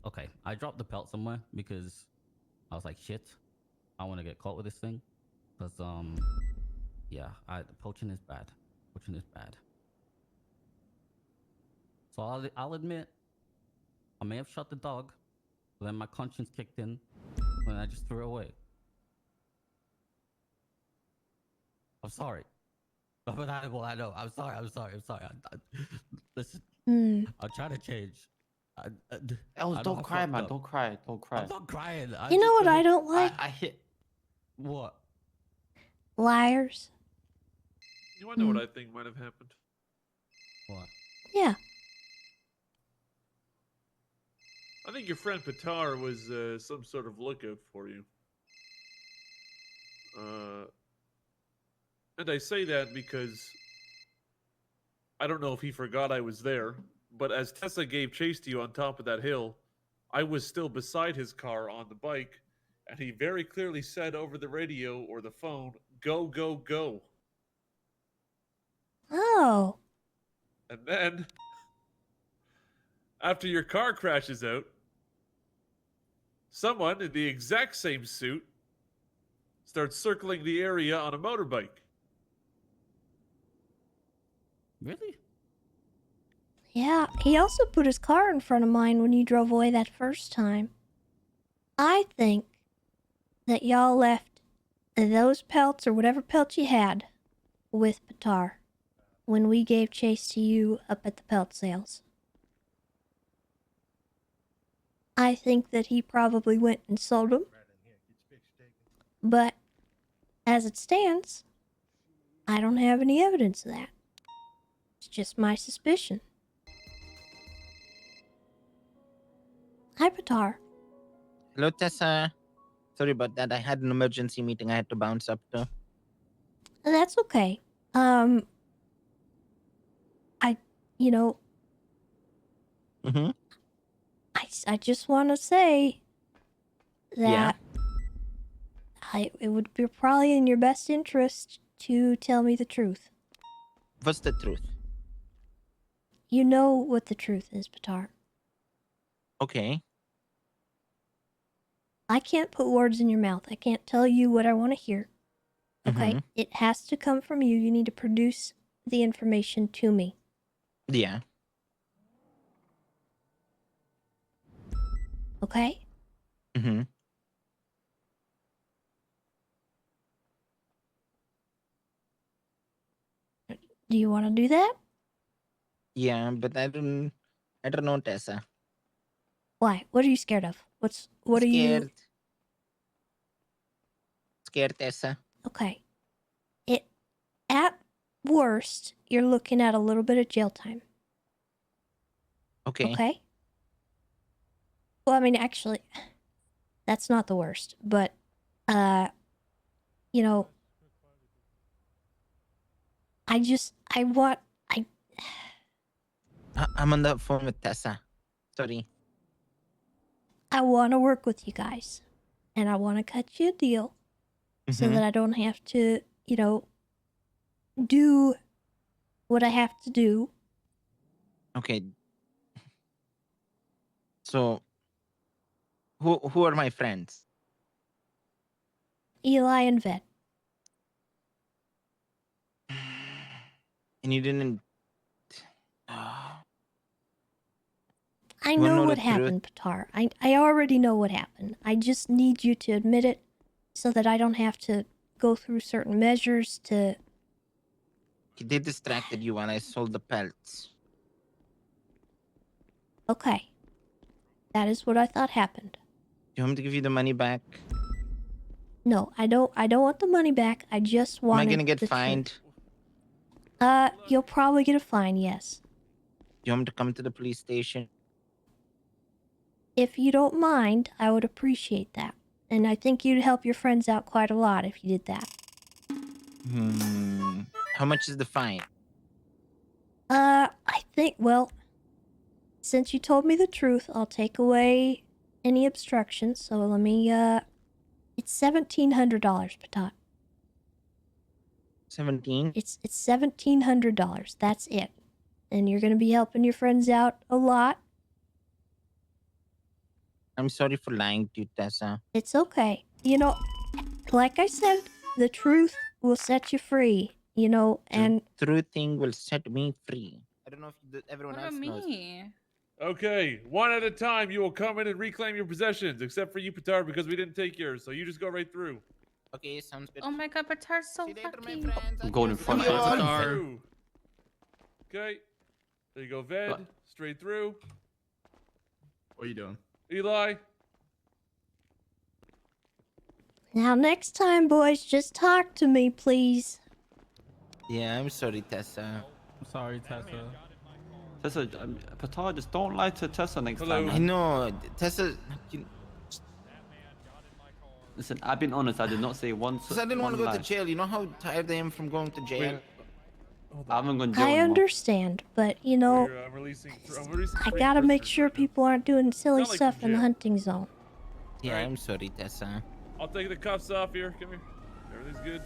okay, I dropped the pelt somewhere because I was like, shit, I want to get caught with this thing, because yeah, poaching is bad. Poaching is bad. So I'll admit, I may have shot the dog, but then my conscience kicked in, and I just threw it away. I'm sorry. But I know. I'm sorry. Listen, I'll try to change. Don't cry, man. Don't cry. Don't cry. I'm not crying. You know what I don't like? I hit. What? Liars. You want to know what I think might have happened? What? Yeah. I think your friend Patar was some sort of lookout for you. And I say that because I don't know if he forgot I was there, but as Tessa gave chase to you on top of that hill, I was still beside his car on the bike, and he very clearly said over the radio or the phone, "Go, go, go." Oh. And then, after your car crashes out, someone in the exact same suit starts circling the area on a motorbike. Really? Yeah, he also put his car in front of mine when you drove away that first time. I think that y'all left those pelts or whatever pelts you had with Patar when we gave chase to you up at the pelt sales. I think that he probably went and sold them. But as it stands, I don't have any evidence of that. It's just my suspicion. Hi, Patar. Hello, Tessa. Sorry about that. I had an emergency meeting I had to bounce up to. That's okay. I just want to say that it would be probably in your best interest to tell me the truth. What's the truth? You know what the truth is, Patar. Okay. I can't put words in your mouth. I can't tell you what I want to hear. Okay? It has to come from you. You need to produce the information to me. Yeah. Okay? Mm-hmm. Do you want to do that? Yeah, but I don't know, Tessa. Why? What are you scared of? What are you? Scared, Tessa. Okay. At worst, you're looking at a little bit of jail time. Okay. Okay? Well, I mean, actually, that's not the worst, but, I'm on the phone with Tessa. Sorry. I want to work with you guys, and I want to cut you a deal so that I don't have to, do what I have to do. Okay. So, who are my friends? Eli and Vet. And you didn't. I know what happened, Patar. I already know what happened. I just need you to admit it so that I don't have to go through certain measures to... They distracted you when I sold the pelts. Okay. That is what I thought happened. Do you want me to give you the money back? No, I don't want the money back. I just want... Am I gonna get fined? You'll probably get a fine, yes. Do you want me to come to the police station? If you don't mind, I would appreciate that. And I think you'd help your friends out quite a lot if you did that. How much is the fine? I think, well, since you told me the truth, I'll take away any obstructions. So let me, it's $1,700, Patat. 17? It's $1,700. That's it. And you're gonna be helping your friends out a lot. I'm sorry for lying to you, Tessa. It's okay. Like I said, the truth will set you free, and... The true thing will set me free. I don't know if everyone What else about knows. me? Okay, one at a time. You will come in and reclaim your possessions, except for you, Petard, because we didn't take yours. So you just go right through. Okay, sounds good. Oh my god, Petard's so lucky. I'm going in front. Straight Petard. through. Okay. There you go, Ved. Straight through. What are you doing? Eli. Now, next time, boys, just talk to me, please. Yeah, I'm sorry, Tessa. I'm sorry, Tessa. Tessa, Petard, just don't lie to Tessa next Hello. time. I know, Tessa. Listen, I've been honest. I did not say once. Because I didn't want to go to jail. You know how tired I am from going to jail? I haven't gone to jail I anymore. understand, but you know, I'm releasing I gotta make sure people aren't doing silly Not like stuff in the jail. hunting zone. Yeah, I'm sorry, Tessa. I'll take the cuffs off here. Come here. Everything's good.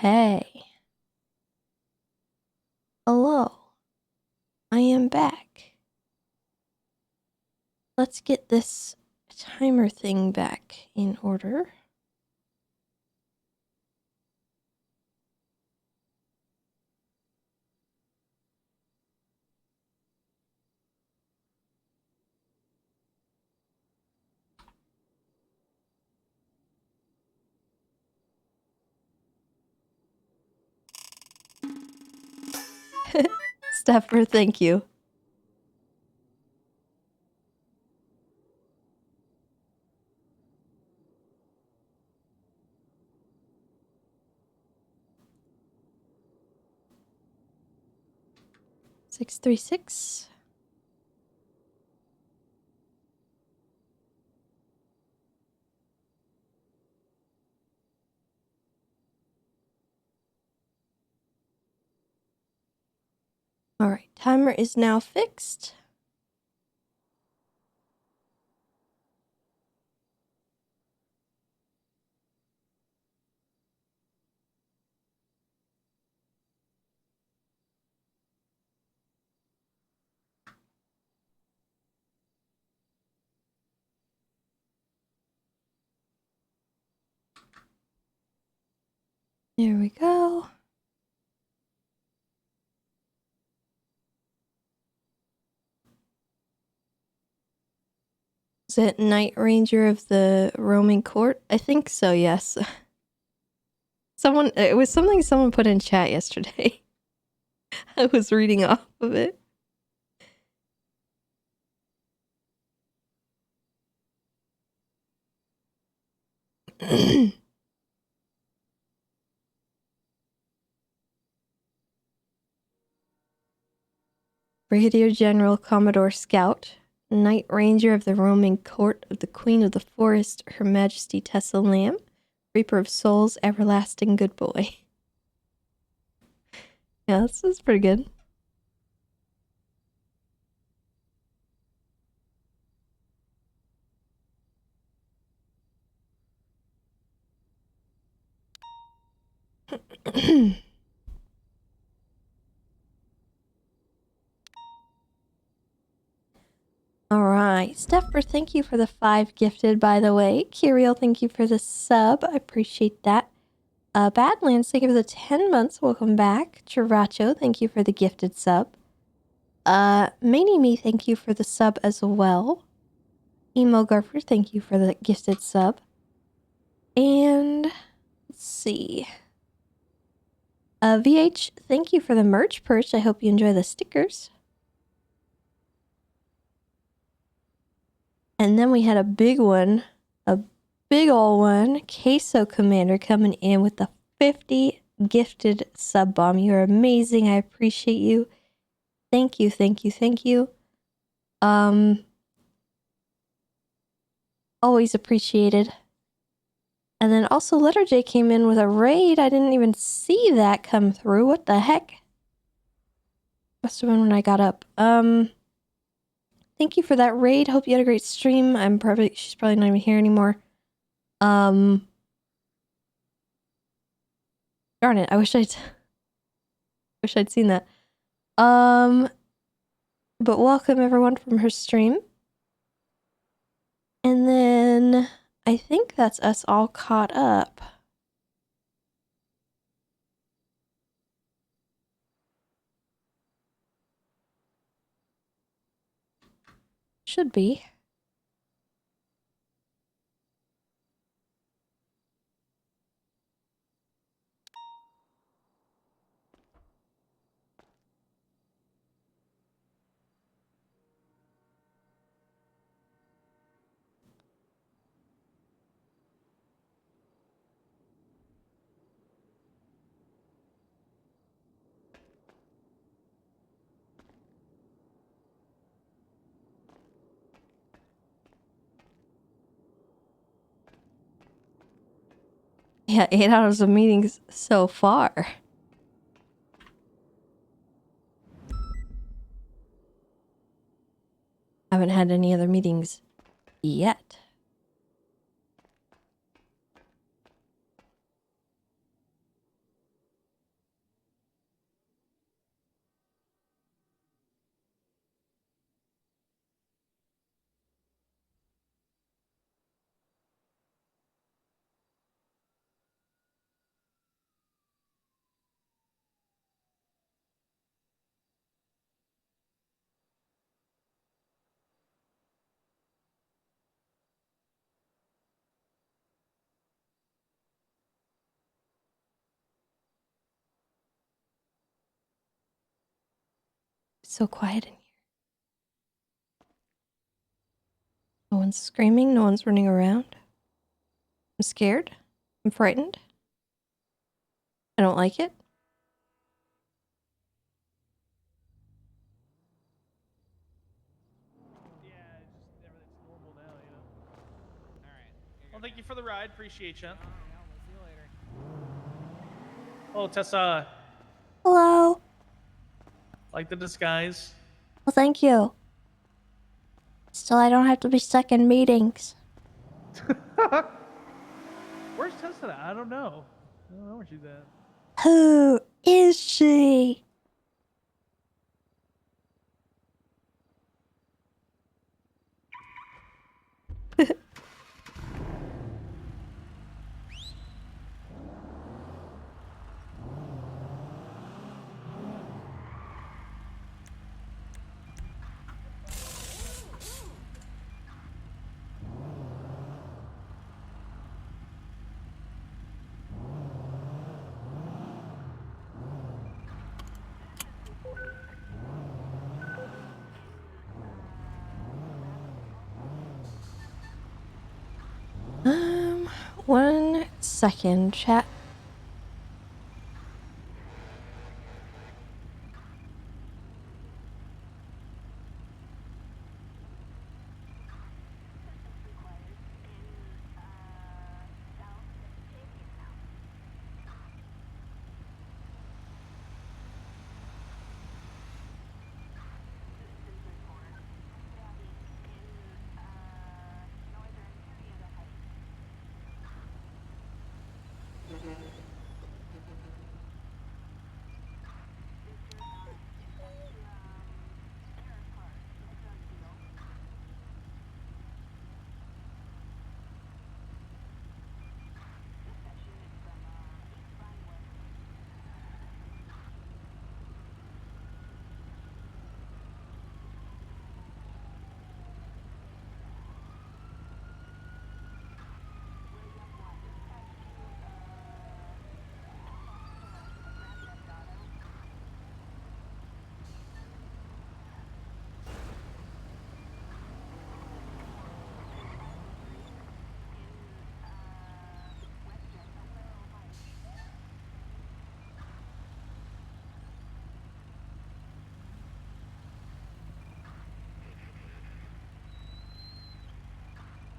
Okay. Hello. I am back. Let's get this timer thing back in order. Stepper, thank you. Six, 3, 6. All right, timer is now fixed. There we go. Is it Night Ranger of the Roaming Court? I think so, yes. It was something someone put in chat yesterday. I was reading off of it. Brigadier General Commodore Scout, Knight Ranger of the Roaming Court of the Queen of the Forest, Her Majesty Tessa Lamb, Reaper of Souls, Everlasting Good Boy. Yeah, this is pretty good. Alright, Stepper, thank you for the 5 gifted, by the way. Kiriel, thank you for the sub. I appreciate that. Badlands, thank you for the 10 months. Welcome back. Chiracho, thank you for the gifted sub. Mani Me, thank you for the sub as well. Emo Garfer, thank you for the gifted sub. And let's see. VH, thank you for the merch purse. I hope you enjoy the stickers. And then we had a big one, a big ol' one, Queso Commander coming in with the 50 gifted sub bomb. You're amazing. I appreciate you. Thank you, thank you, thank you. Always appreciated. And then also Letter J came in with a raid. I didn't even see that come through. What the heck? Must have been when I got up. Thank you for that raid. Hope you had a great stream. She's probably not even here anymore. Darn it. I wish I'd seen that. But welcome everyone from her stream. And then I think that's us all caught up. Should be. Yeah, 8 hours of meetings so far. Haven't had any other meetings yet. so quiet in here. No one's screaming, no one's running around. I'm scared. I'm frightened. I don't like it. Well, thank you for the ride. Appreciate you. Oh, Tessa. Hello. Like the disguise. Well, thank you. Still, I don't have to be stuck in meetings. Where's Tessa at? I don't know. I don't know where she's at. Who is she? One second, chat.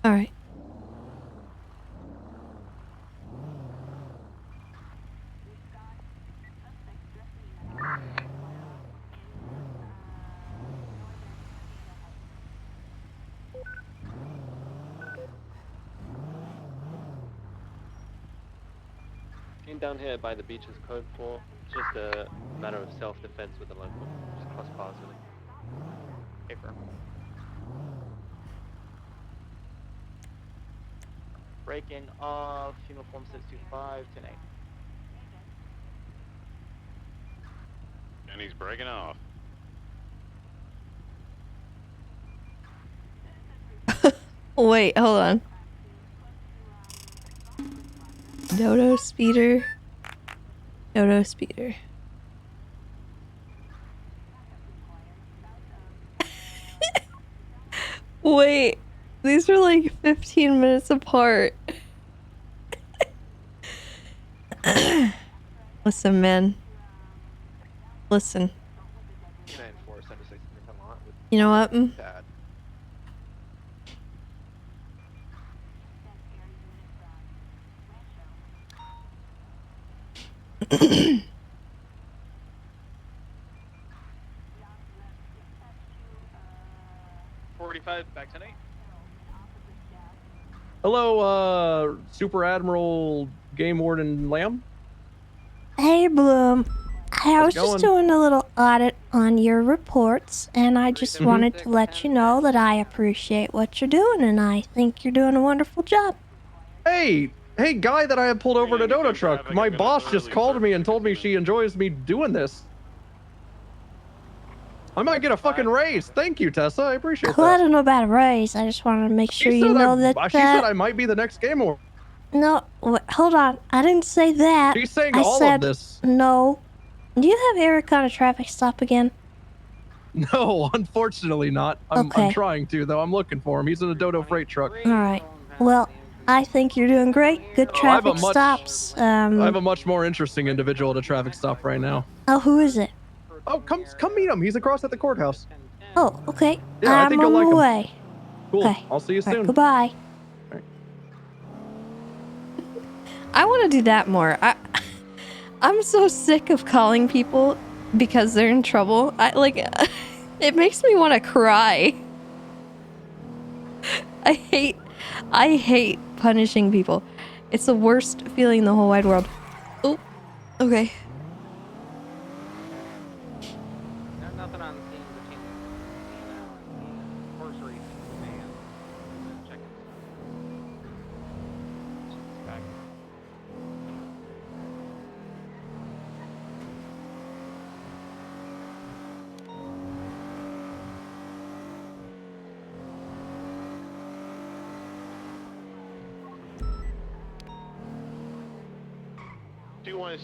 All right. Being down here by the beach is code for. It's just a matter of self-defense with the local. Just cross paths with it. Paper. Breaking off uniform 625 tonight. And he's breaking off. Wait, hold on. Dodo speeder. Dodo speeder. Wait, these are like 15 minutes apart. Listen, man. Listen. You know what? Back tonight. Hello, Super Admiral Game Warden Lamb. Hey, Bloom. I was How's it just going? doing a little audit on your reports, and I just wanted to let you know that I appreciate what you're doing, and I think you're doing a wonderful job. Hey, guy that I had pulled over in a donut truck. My boss just called me and told me she enjoys me doing this. I might get a fucking raise. Thank you, Tessa. I appreciate Well, I that. don't know about a raise. I just wanted to make sure She you said know that. she said I might be the next game warden. No, hold on. I didn't say that. She's saying I all said, of this. No. Do you have Eric on a traffic stop again? No, unfortunately not. I'm Okay. trying to, though. I'm looking for him. He's in a Dodo freight truck. All right. Well, I think you're doing great. Good Oh, I have a traffic much- stops. I have a much more interesting individual at a traffic stop right now. Oh, who is it? Oh, come meet him. He's across at the courthouse. Oh, okay. Yeah, I I'm think on you'll like my him. way. Cool. Okay. I'll see you All right, soon. goodbye. I want to do that more. I'm so sick of calling people because they're in trouble. It makes me want to cry. I hate punishing people. It's the worst feeling in the whole wide world. Oh, okay. There's nothing on the scene between the horse race man. Check it. Back.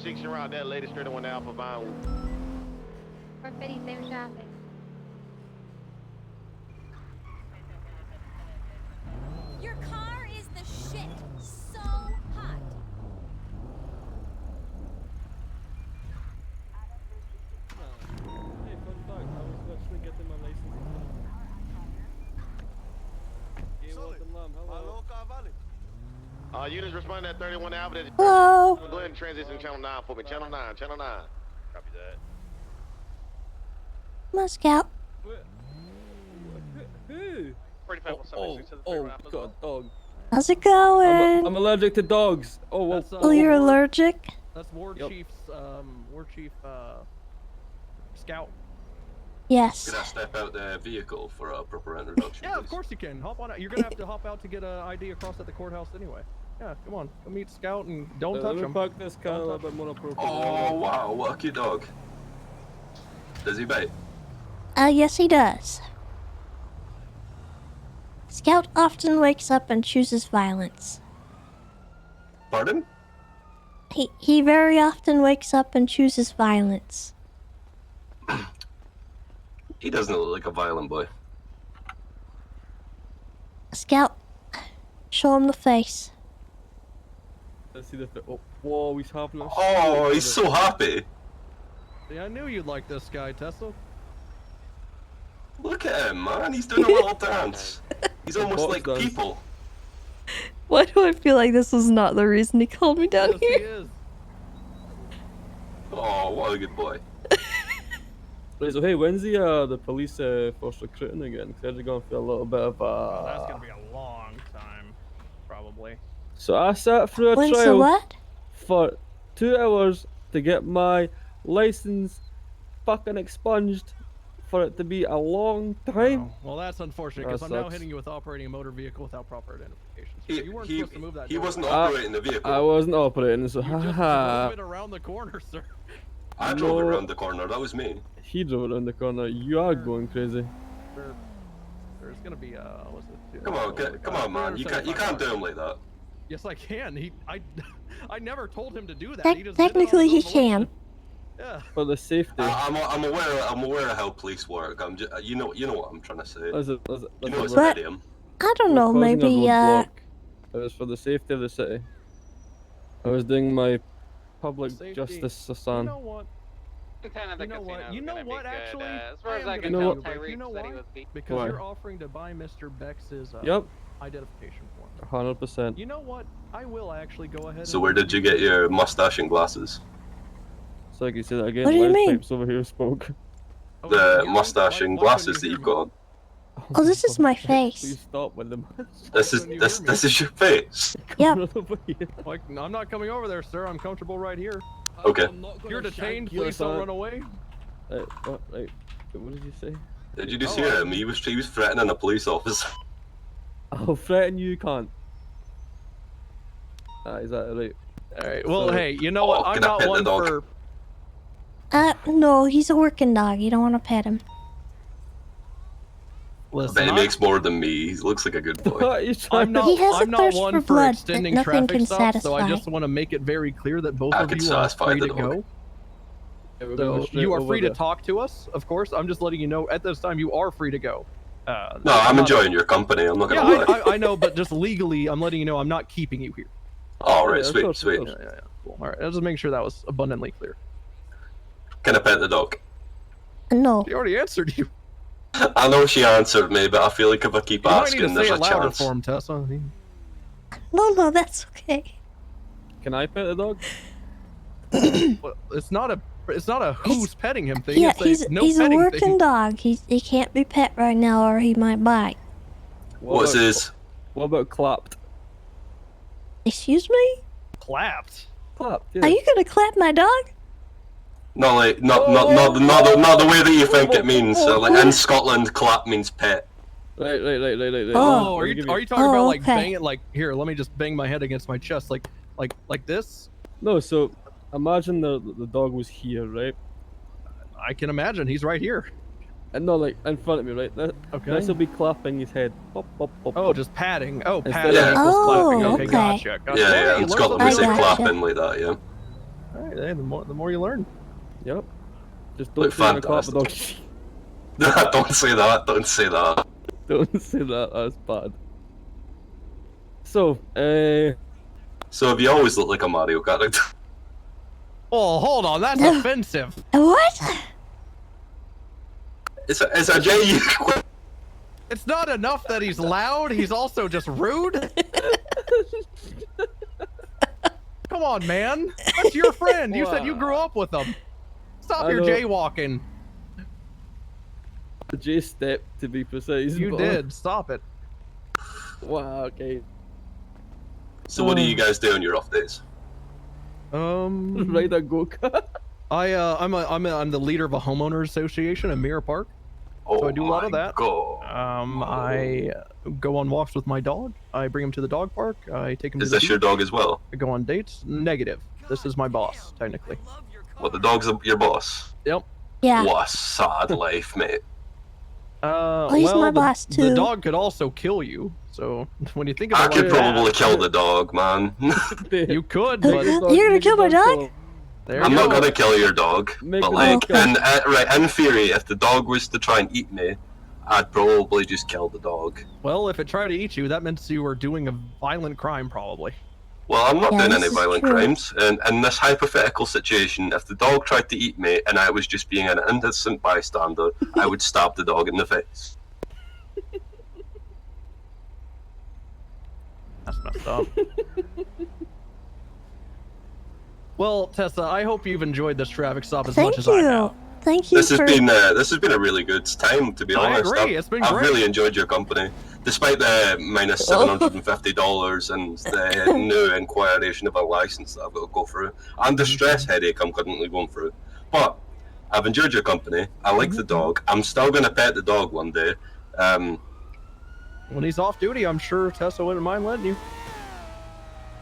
Section around that lady straight on Alpha Vine. 450, same traffic. Your car is the shit. So hot. Hey, fun fact, I was actually getting my license. Hey, welcome, Lamb. Hello. Units responding at 31 Avenue. Hello. Go ahead and transition channel 9 for me. Channel 9, channel 9. Copy that. Come on, Scout. Who? 45 Oh, God, dog. How's it going? I'm allergic to dogs. Oh, whoa. Oh, you're allergic? That's War Chief's, War Chief, Scout. Yes. Can I step out the vehicle for a proper introduction? Yeah, of course you can. Hop on out. You're gonna have to hop out to get an ID across at the courthouse anyway. Yeah, come on. Go meet Scout and don't touch Let him. me park this car a little bit more appropriate. Oh, wow, what a cute dog. Does he bite? Yes, he does. Scout often wakes up and chooses violence. Pardon? He very often wakes up and chooses violence. He doesn't look like a violent boy. Scout, show him the face. Let's see the oh, whoa, he's having a Oh, he's so happy. Yeah, I knew you'd like this guy, Tessa. Look at him, man. He's doing a little dance. He's almost What like does? people. Why do I feel like this was not the reason he called me down Yes, he here? is. Oh, what a good boy. Right, so hey, when's the police force recruiting again? Because they're going for a little bit of That's gonna be a long time, probably. So I sat through a When's the trial what? for 2 hours to get my license fucking expunged for it to be a long time. Oh, well, that's unfortunate because That I'm now sucks. hitting you with operating a motor vehicle without proper identification. So you weren't supposed to move that. He door. wasn't operating the vehicle. I wasn't operating, so You just haha. drove it around the corner, sir. I drove No. around the corner. That was me. He drove around the corner. You are going crazy. There's gonna be what's it? Come on, come on, man. You can't do him like that. Yes, I can. I never told him to do that. Tec- He just did it on technically, he his own can. Yeah. For the safety. I'm aware of how police work. You know what I'm trying to say. Listen, You know it's an But- idiom. I don't know, We're causing a maybe, roadblock. It was for the safety of the city. I was doing my public justice, Hassan. You know what? Lieutenant, the You know casino what? is You know gonna be what? good. Actually, As far as I I am can gonna tell, tell you, Tyreek you know said why? he would be. Because Why? you're offering to buy Mr. Bex's Yep. identification form. 100%. You know what? I will actually go ahead. So and where did you get your mustache and glasses? So I can say that again. What do you Loud mean? Pipes over here spoke. The mustache and glasses that you've got. Oh, this is my Please face. stop with them. This is your face. Yep. Like, I'm not coming over there, sir. I'm comfortable right here. Okay. If you're detained, you, please don't son. run away. What? Right. What did you say? Did you just hear him? He was threatening a police officer. I'll threaten you, can't. Is that right? Alright, well, So- hey, you know what? Oh, I'm can I not pet the one dog? for. No, he's a working dog. You don't want to pet him. I Listen, bet he I'm- makes more than me. He looks like a good boy. What are you trying I'm not, He has a I'm not thirst one for for blood that extending nothing traffic can stops, so I satisfy. just want to make it very clear that both I of could you are satisfy free the to dog. go. Yeah, we're going So straight you are over free to there. talk to us, of course. I'm just letting you know at this time you are free to go. No, I'm enjoying your company. I'm not gonna lie. I know, but just legally, I'm letting you know I'm not keeping you here. All right, Yeah, sweet, sure, sweet. Yeah, cool. All right, I'll just make sure that was abundantly clear. Can I pet the dog? No. She already answered you. I know she answered me, but I feel like if I keep You might need asking, to there's say a it louder chance. for him, Tessa. No, that's okay. Can I pet the dog? Well, it's not a who's petting him thing. Yeah, It's a no he's a petting working thing. dog. He can't be pet right now or he might bite. What's his? What about clapped? Excuse me? Clapped. Clapped. Are you gonna clap my dog? No, like not the way that you think it means. Like in Scotland, clap means pet. Right. Oh, are you talking about like okay. banging? Like here, let me just bang my head against my chest, like this. No, so imagine the dog was here, right? I can imagine he's right here. And no, like in front of me, right? Okay. This will be clapping his head. Pop, pop, pop. Oh, pop. just patting. Oh, Instead patting of- equals clapping. Oh, Okay, okay. gotcha. Yeah, in Scotland we say clapping like that. Yeah. All right, hey, the more you learn. Yep. Just Look, don't clap the dog. Don't say that. Don't say that. Don't say that. That's bad. So, So have you always looked like a Mario character? Oh, hold on, that's offensive. What? It's a genuine. It's not enough that he's loud, he's also just rude. Come on, man. That's your friend. You said you grew up with him. Stop your jaywalking. The J step, to be precise. You but- did. Stop it. Wow. Okay. So what do you guys do on your off days? Ride a go-kart. I'm the leader of a homeowners association in Mirror Park. So I do a lot of that. I go on walks with my dog. I bring him to the dog park. I take him to Is the this your beach. dog as well? I go on dates. Negative. This is my boss, technically. What, the dog's your boss? Yep. Yeah. What a sad life, mate. he's my boss, The too. dog could also kill you. So when you think I about could it, probably kill the dog, man. you could, You're but gonna kill my dog? I'm not gonna kill your dog, Make but the like, dog right, in theory, if the dog was to try and eat me, I'd probably just kill the dog. well, if it tried to eat you, that meant you were doing a violent crime, probably. Well, I'm not Yeah, doing this any is violent true. crimes, and in this hypothetical situation, if the dog tried to eat me and I was just being an innocent bystander, I would stab the dog in the face. That's messed up. Well, Tessa, I hope you've enjoyed this traffic stop as much Thank as I have. you. Thank you This has for... been a really good time, to be I honest. agree, it's been I've great. really enjoyed your company, despite the minus $750 and the new inquiration of a license that I've got to go through, and the stress headache I'm currently going through. But I've enjoyed your company. I like the dog. I'm still going to pet the dog one day. When he's off duty, I'm sure Tessa wouldn't mind letting you.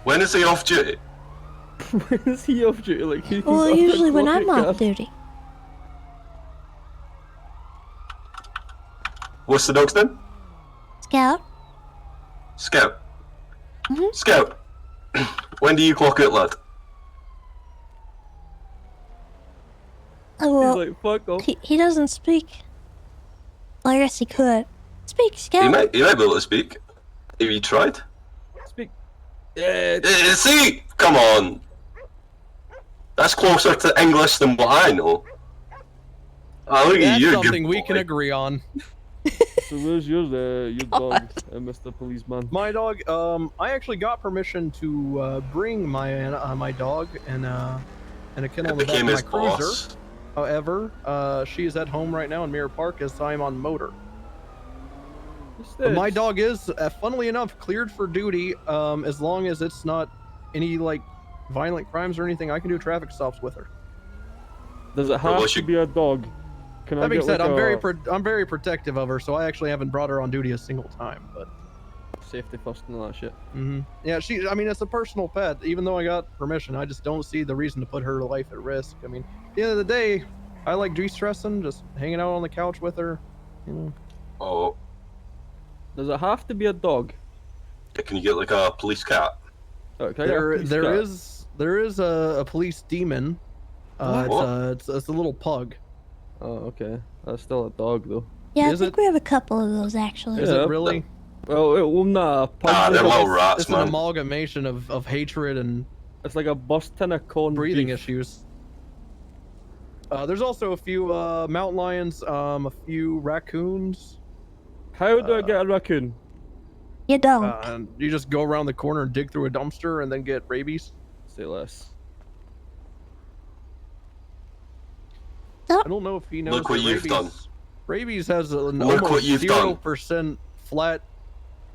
When is he off duty? When is he off duty? Like, he's Well, off usually the when clock I'm at off gas. duty. What's the dog's name? Scout? Scout. Mm-hmm. Scout. When do you clock out, lad? Oh, well, He's like, fuck off. he doesn't speak. Well, I guess he could. Speak, He Scout. might be able to speak. Have you tried? Speak. Yeah. See? Come on. That's closer to English than what I know. Oh, look at That's you, you're a something good we can boy. agree on. So where's your dog, Mr. Policeman? My dog, I actually got permission to bring my dog in a kennel in the back became of his my cruiser. boss. However, she's at home right now in Mirror Park as I'm on motor. What's But my this? dog is, funnily enough, cleared for duty. As long as it's not any like violent crimes or anything, I can do traffic stops with her. Does it have to be a dog? Can That I being get said, like I'm very protective of her, so I actually haven't brought her on duty a single time. But safety first and all that shit? yeah, I mean, it's a personal pet. Even though I got permission, I just don't see the reason to put her life at risk. I mean, at the end of the day, I like de-stressing, just hanging out on the couch with her. You know. Oh. Does it have to be a dog? Can you get like a police cat? Oh, can I get a police cat? There is a police demon. It's a little pug. Oh, okay. That's still a dog, though. Yeah, I think we have a couple of those actually. Is it really? Well, nah. They're little rats, It's man. an amalgamation of hatred and it's like a bust tin of corned breathing beef. issues. There's also a few mountain lions, a few raccoons. How do I get a raccoon? You don't. You just go around the corner and dig through a dumpster and then get rabies. Say less. I don't know if he knows. Look what that you've done. Rabies has an Look what almost you've done. 0% flat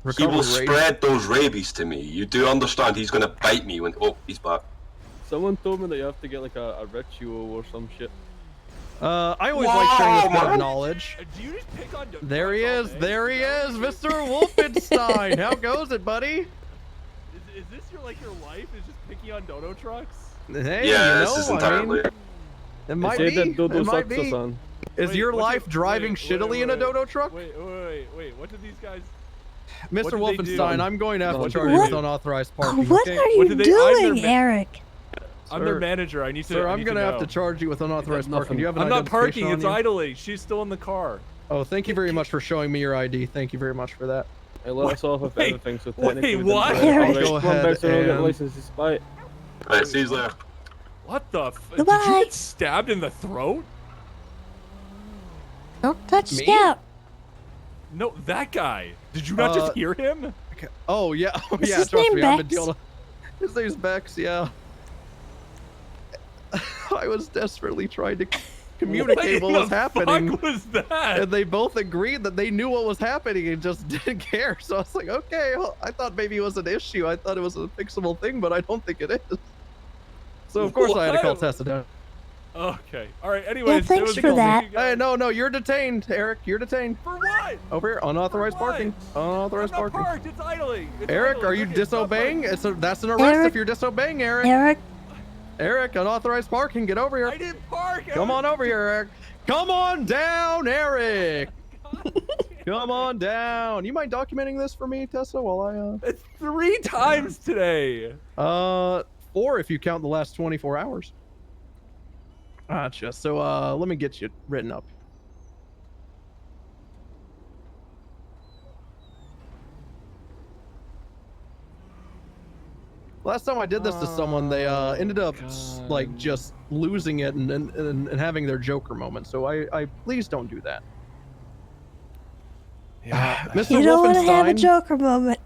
He recovery will rate. spread those rabies to me. You do understand he's gonna bite me when... Oh, he's back. Someone told me that you have to get like a ritual or some shit. I always like sharing this bit of man. knowledge. Do you just pick on There he is. There he is, Mr. Wolfenstein. How goes it, buddy? Is this your life? Is just picking on dodo trucks? Hey, Yeah, you this know, is I entirely. mean, it might say be. that Dodo It might sucks us be. on. Is your life driving shittily in a dodo truck? Wait. What did these guys? Mr. what did they do? Wolfenstein, I'm going to have to What charge did you they with do? unauthorized parking. What okay? are you I'm their doing, ma- Eric? I'm their Sir- manager. I need to. Sir, I I'm need gonna to have know. to charge you with unauthorized parking. Do you have an I'm not identification parking. on It's you? idling. She's still in the car. Oh, thank you very much for showing me your ID. Thank you very much for that. Hey, let us off of Wait, everything, so wait, technically we what? didn't do it. Eric. Alright, Go come on, ahead back so we don't get and- license to spite. Alright, see you later. What the? Did Goodbye. you get stabbed in the throat? Don't touch Me? Scout. No, that guy. Did you not just hear him? Oh yeah, Is yeah. his Trust name me, I've been Bex? dealing. His name's Bex. Yeah. I was desperately trying to communicate what was happening. What was that? And they both agreed that they knew what was happening and just didn't care. So I was like, okay, well, I thought maybe it was an issue. I thought it was a fixable thing, but I don't think it is. So of course I had to call What? Tessa down. Okay. All right. Anyways, thanks it was for good that. seeing you guys. Hey, no, you're detained, Eric. You're detained. For what? Over here, unauthorized For what? parking. Unauthorized I'm not parking. parked. It's idling. It's Eric, idling. are you Look, it's not disobeying? parked. That's an arrest Eric? if you're disobeying, Eric. Eric, Eric, unauthorized parking. Get over here. I didn't park. Come on over here, Eric. Come on down, Eric. Come on down. You mind documenting this for me, Tessa, while I It's 3 times today. 4 if you count the last 24 hours. Gotcha. So let me get you written up. Last time I did this to someone, they ended up like just losing it and having their Joker moment. So I please don't do that. Yeah. Mr. you don't want to have a Wolfenstein. Joker moment.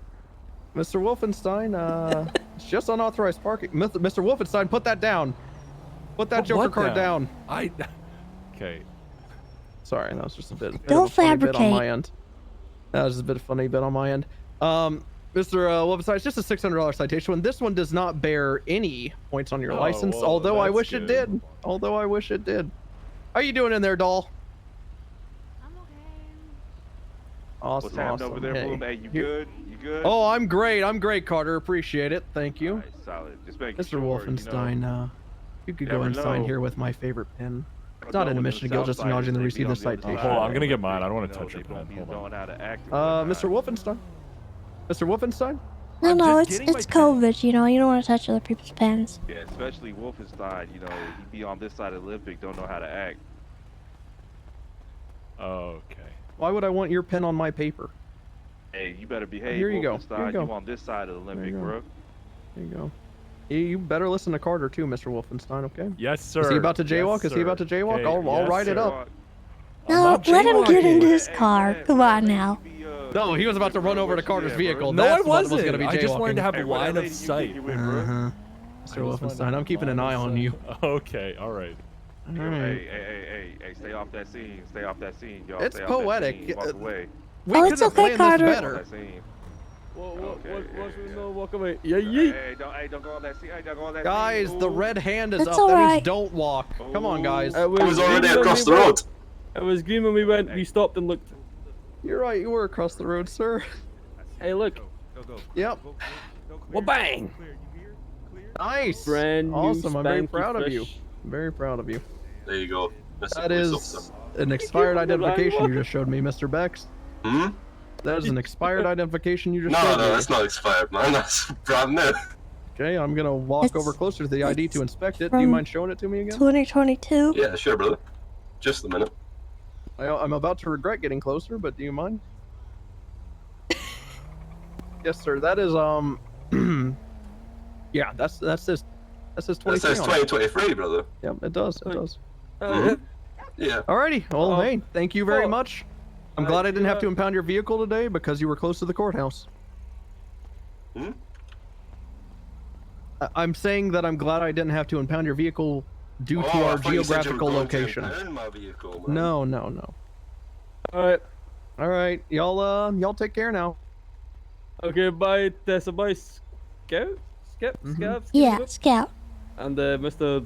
Mr. Wolfenstein, it's just unauthorized parking. Mr. Wolfenstein, put that down. Put that Joker What card down. Okay. Sorry, that was just a bit. Don't of a funny bit on fabricate. my end. That was just a bit of funny bit on my end. Mr. Wolfenstein, it's just a $600 citation. This one does not bear any points on your Oh, license, well, although I that's wish it good. did. Although I wish it did. How you doing in there, doll? I'm okay. Awesome. What's happening awesome. over there, Hey. Boom? Hey, you good? You good? Oh, I'm great. I'm great, Carter. Appreciate it. Thank you. Alright, solid. Just making Mr. sure, Wolfenstein, you could go never and sign know. here with my favorite pin. It's Never not know an when admission them to guilt, just Southsiders acknowledging the may be receipt on of the other citation. side. Hold on, I'm gonna get mine. I don't want You to know, touch they your gonna pen. be Hold on. knowing how to act. Mr. Wolfenstein? Mr. Wolfenstein? No, I'm no, just it's getting my COVID. You know, you don't want to touch other people's pens. Yeah, especially Wolfenstein. You know, he be on this side of the Olympic, don't know how to act. Okay. Why would I want your pen on my paper? Hey, you better behave. Here you go. Wolfenstein. Here you go. You on this side of the Olympic, you go. bro. There you go. You better listen to Carter too, Mr. Wolfenstein, okay? Yes, sir. Is he about to jaywalk? Yes, Is he about to sir. jaywalk? Okay, I'll yes, write it sir. up. No, not let him get jaywalking. into his car. Come on now. No, he was about to run over to Carter's vehicle. No, That's I what wasn't. was going to be jaywalking. I just wanted to have a Hey, where that line lady of you sight. get with, bro? Mr. Wolfenstein, I'm keeping an eye on you. Okay, all right. Yo, Alright. hey, stay off that scene. Stay off that scene, y'all. It's Stay off that poetic. scene. Walk away. We Oh, could it's have okay, planned Carter. this Off better. that scene. No, walk away. Yeah, yeet. Hey, don't go on that scene. Hey, don't go on that Guys, scene. the Ooh. red hand is It's up. That means alright. don't walk. Come on, guys. It He was already green when across we the went. road. It was green when we went. We stopped and looked. You're right. You were across the road, sir. Hey, look. Go. Yep. Well, bang. Nice. Brand new Awesome. I'm very spanky proud of fresh. you. I'm very proud of you. There you go. Mr. That Police is Officer. an expired Thank you, identification you just showed me, Mr. Bex. Hmm? That is an expired identification you just No, showed me. no, that's not expired, man. That's brand new. Okay, I'm gonna walk over It's- closer to the ID to inspect it. Do you from mind showing it to me again? 2022. Yeah, sure, brother. Just a minute. I'm about to regret getting closer, but do you mind? Yes, sir. That is yeah, that's this. That says 23. That says on it. 2023, brother. Yep, it does. It does. Yeah. Alrighty. Well, hey, thank you very fuck. much. I'm glad I didn't have to impound your vehicle today because you were close to the courthouse. Hmm? I'm saying that I'm glad I didn't have to impound your vehicle due to Oh, I our thought you said you were geographical going to location. impound my vehicle, man. No, no, no. Alright. All right, y'all take care now. Okay, bye, Tessa. Bye, Scout? Scout? Yeah, Scout. And Mr.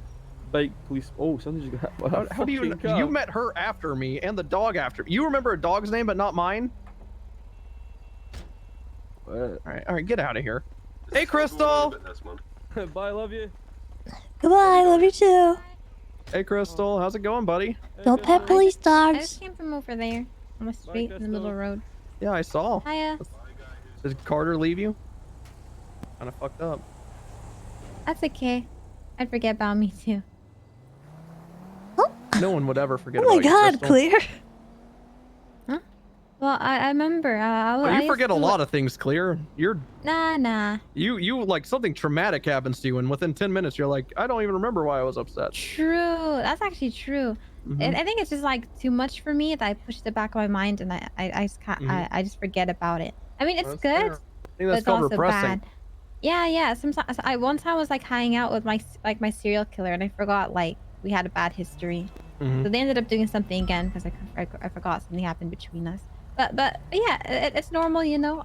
Bike Police. Oh, something just got hit by a How do you fucking car. you met her after me and the dog after me? You remember a dog's name but not mine? All right, get out of here. Hey, Crystal. Bye, love you. Goodbye, love you too. Hey, Crystal, how's it going, buddy? Don't pet police I dogs. just came from over there on the street in the middle of the road. Yeah, I saw. Hiya. Did Carter leave you? Kind of fucked up. That's okay. I'd forget about me too. No one would ever forget Oh my about you, God, Crystal. Clear. Well, I remember. Oh, you forget a lot of things, Clear. Nah. You like something traumatic happens to you, and within 10 minutes, you're like, I don't even remember why I was upset. True. That's actually true. Mhm. I think it's just like too much for me that I pushed it back in my mind, and I just can't. I just forget about it. I mean, it's That's good, fair. I think but that's it's called also repressing. bad. Yeah. Sometimes one time I was like hanging out with my serial killer, and I forgot like we had a bad history. Mhm. So they ended up doing something again because I forgot something happened between us. But yeah, it's normal, you know.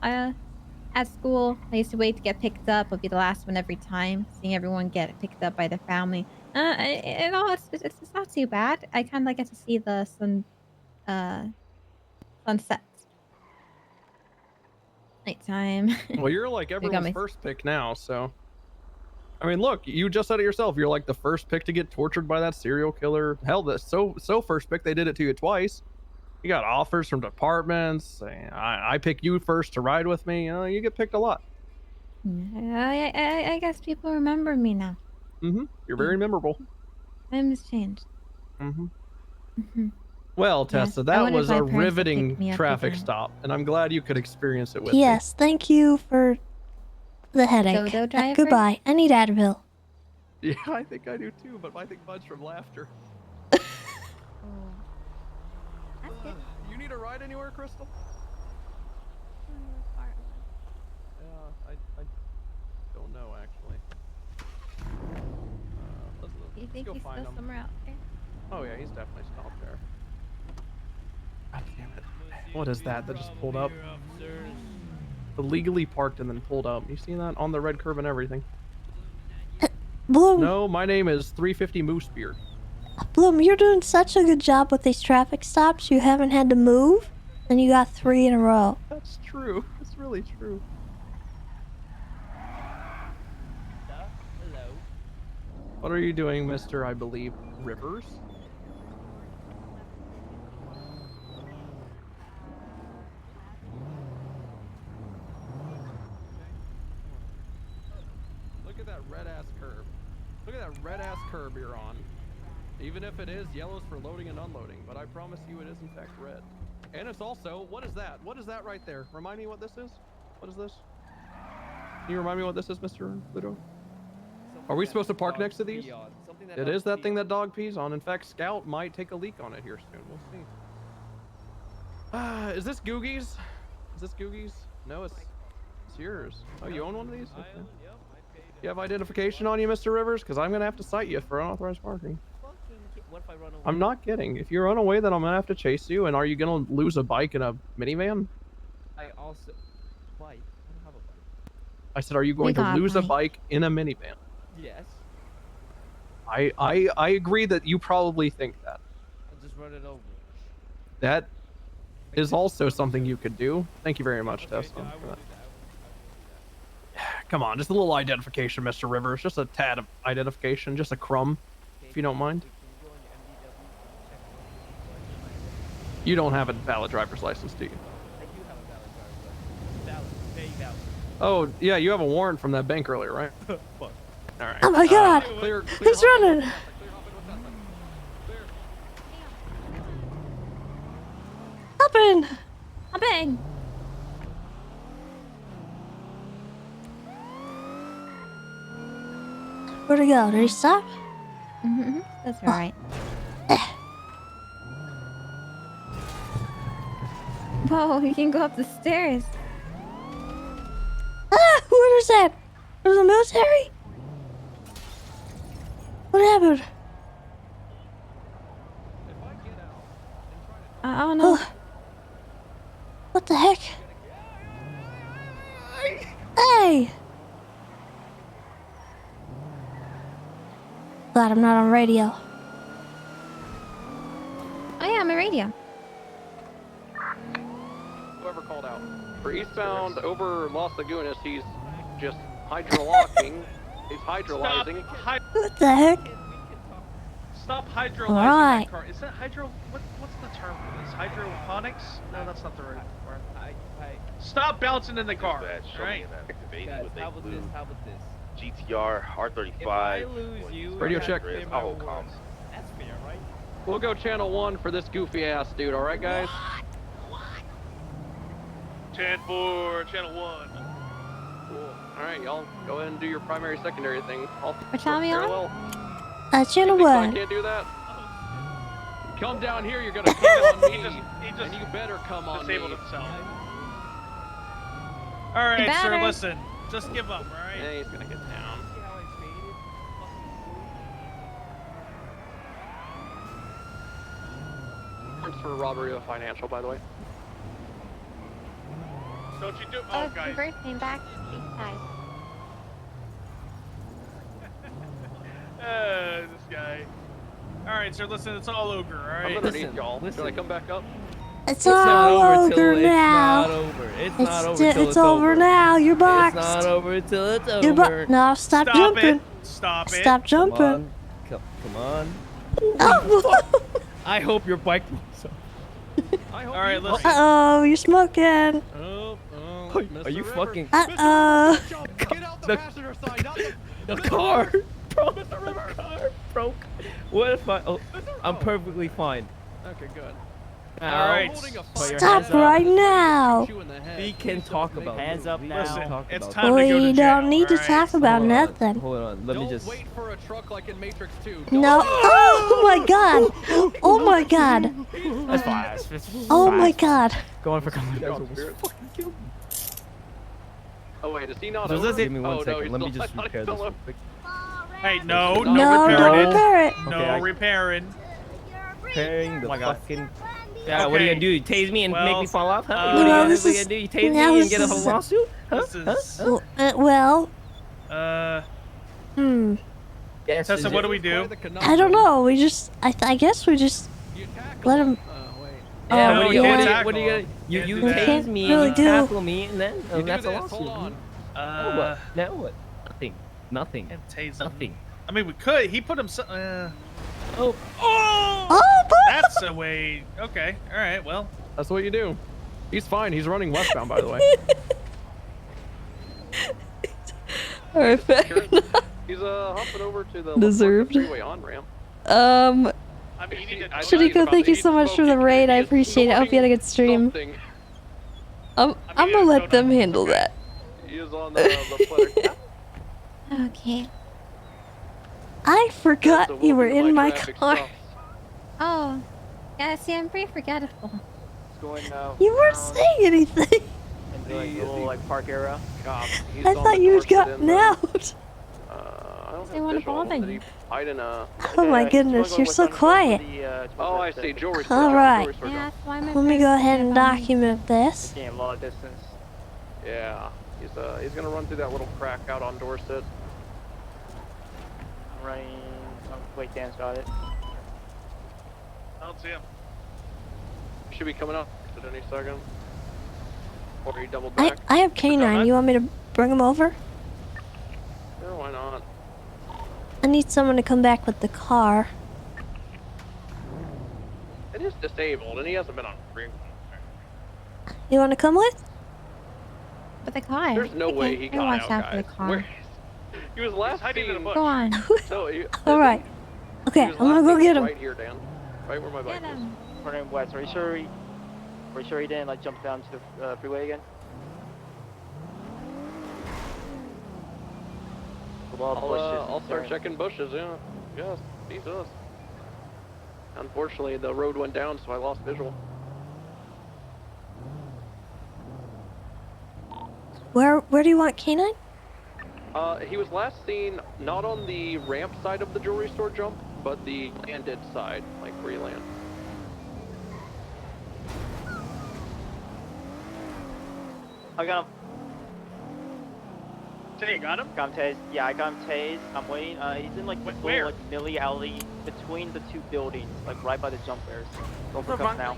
At school, I used to wait to get picked up. I'll be the last one every time. Seeing everyone get picked up by their family. It's not too bad. I kind of get to see the sunsets. Nighttime. Well, you're like You got everyone's me. first pick now, so. I mean, look, you just said it yourself. You're like the first pick to get tortured by that serial killer. Hell, so first pick, they did it to you twice. You got offers from departments. Saying, I pick you first to ride with me. You know, you get picked a lot. I guess people remember me now. You're very memorable. Times changed. Well, Yeah. Tessa, I that wonder if was my a parents will pick riveting me up traffic again. stop, and I'm glad you could experience it with me. Yes, thank you for the headache. Dodo driver? Goodbye. I need Advil. Yeah, I think I do too, but I think much from laughter. You need a ride anywhere, Crystal? Yeah, I don't know actually. You think go he's find still him. somewhere out there? Oh yeah, he's definitely stopped there. God damn it. What is that just pulled up? Illegally parked and then pulled up. You see that? On the red curb and everything. Bloom. No, my name is 350 Moosebeard. Bloom, you're doing such a good job with these traffic stops. You haven't had to move, and you got 3 in a row. That's true. That's really true. What are you doing, Mr. I believe Rivers? Look at that red ass curb. Look at that red ass curb you're on. Even if it is yellows for loading and unloading, but I promise you it is in fact red. And it's also, what is that? What is that right there? Remind me what this is? What is this? Can you remind me what this is, Mr. Ludo? Are we supposed to park next to these? It is that thing that dog pees on. In fact, Scout might take a leak on it here soon. We'll see. Is this Googie's? Is this Googie's? No, it's yours. Oh, you own one of these? Okay. You have identification on you, Mr. Rivers? Because I'm going to have to cite you for unauthorized parking. What if I run away? I'm not kidding. If you run away, then I'm going to have to chase you. And are you going to lose a bike in a minivan? I also... Bike? I don't have a bike. I said, are you going to got a lose a bike. bike in a minivan? Yes. I agree that you probably think that. I'll just run it over. That is also something you could do. Thank you very much, Tessa. for that. Come on, just a little identification, Mr. Rivers. Just a tad of identification, just a crumb, if you don't mind. You don't have a valid driver's license, do you? I do have a valid driver's license. Valid. Very valid. Oh, yeah, you have a warrant from that bank earlier, right? Fuck. All right. Oh my god! Clear, He's running! Hopping! Hopping! Where'd he go? Did he stop? Mm-hmm. That's alright. Whoa, you can go up the stairs. Ah! What is that? Was the military? What happened? I don't know. What the heck? Hey! Glad I'm not on radio. Oh yeah, I'm a radio. Whoever called out. For eastbound over Los Lagunas, he's just hydrolocking. He's hydrolyzing. What the heck? Stop hydrolyzing Right. that car. Is that hydro? What's the term for this? Hydroponics? No, that's not the right word. Stop bouncing in the car. Right. Guys, how about this? How about this? GTR R35. If I lose you, Radio check. Oh, comms. That's fair, right? We'll go channel 1 for this goofy ass dude, alright guys? 10-4, channel 1. Cool. Alright, y'all go ahead and do your primary secondary thing. I'll What channel you on? Channel I 1. can't do that. Come down here, you're gonna come on me. And you better come on me. Disabled himself. All right, sir. better. Listen, just give up, all right? Yeah, he's gonna get down. Warrants for robbery of financial, by the way. Don't you do? Oh, Oh, guys. reverse came back. Guys. This guy. All right, sir. Listen, it's all over. All I'm right. underneath y'all. Should I come back up? It's all over now. It's not over. It's It's not over sti- till it's over now. You're boxed. It's not over until it's over. You're no, stop jumping. Stop it. Stop jumping. Come on. Oh. I hope your bike moves up. All right, listen. Uh-oh, you're smoking. Are you fucking... Uh-oh. The car! Bro, the car broke. What if I... Oh, I'm perfectly fine. Okay, good. All right. Stop right now. We can talk about Hands it. up We now. can talk It's about time it. to go to We jail, don't need to all right? talk about Hold on, nothing. Hold on, let me just... Wait for a truck like in Matrix 2. No. Oh my god. Oh my god. That's fine. It's Oh fine. my god. Going for coming. Oh wait, is he not Just over? give me one oh, second. No, Let me he's just still- I thought he repair this fell real over. quick. Hey, no No, repairing don't it. repair it. No Okay, I- repairing. Repairing the Oh my God. fucking... Yeah, what are you Okay. gonna do? You tase me and make Well, me fall off? Huh? uh, What No, are you this gonna is- do? You tase no, me and this get a is- lawsuit? Huh? This is. Huh? Well, Yes, Tessa, is what it- do we do? I don't know. We just, I guess we just let him. Yeah, Oh, what are you, yeah. what are you gonna... You Can't do tase that. me Really and you do. tackle me and then... You do that's a this, lawsuit. hold on. Now what? Now what? Nothing. Nothing. Can't tase him. Nothing. I mean, we could. He put himself. Oh. Oh, That's a way. Okay. All right. Well. That's what you do. He's fine. He's running westbound, by the way. All right, fair enough. He's hopping over to the Deserved. freeway on ramp. I mean, you need to. Shuriko, thank you so much for the raid. I appreciate it. I hope you had a good stream. I'm gonna let them handle that. He is on the flutter. Okay. I forgot you were in my car. Oh. Yeah, see, I'm pretty forgetful. It's going now. You weren't saying anything. And the little like park area. I thought you had gotten out. I don't They have wanna visual. bother Did you. he hide in a... Oh my goodness, you're so quiet. Oh, I see. Jewelry store. All right. Jewelry store. Yeah, that's why my Let me friends go ahead said and about me. document this. Gain a lot of distance. Yeah. He's gonna run through that little crack out on Dorset. I'm running. Wait, Dan's got it. I don't see him. He should be coming up at any second. Or he double I back. have K9. You want me to bring him over? Sure, why not? I need someone to come back with the car. It is disabled, and he hasn't been on free. You want to come with? But the car. There's no way he got watch out, out for the guys. car. Where, he was last hiding in a seen. bush. Go on. No, All right. Okay, I'm gonna go get him. Right here, Dan. Right where my bike Get is. him. Turning west. Are you sure he didn't like jump down to the freeway again? I'll start checking bushes. Yeah. Yes. Jesus. Unfortunately, the road went down, so I lost visual. Where do you want K9? He was last seen not on the ramp side of the jewelry store jump, but the landed side, like where you land. I got him. So you got him? Got him tased. Yeah, I got him tased. I'm waiting. He's in like the where? like Millie alley between the two buildings, like right by the jump bears. Going for cuffs now.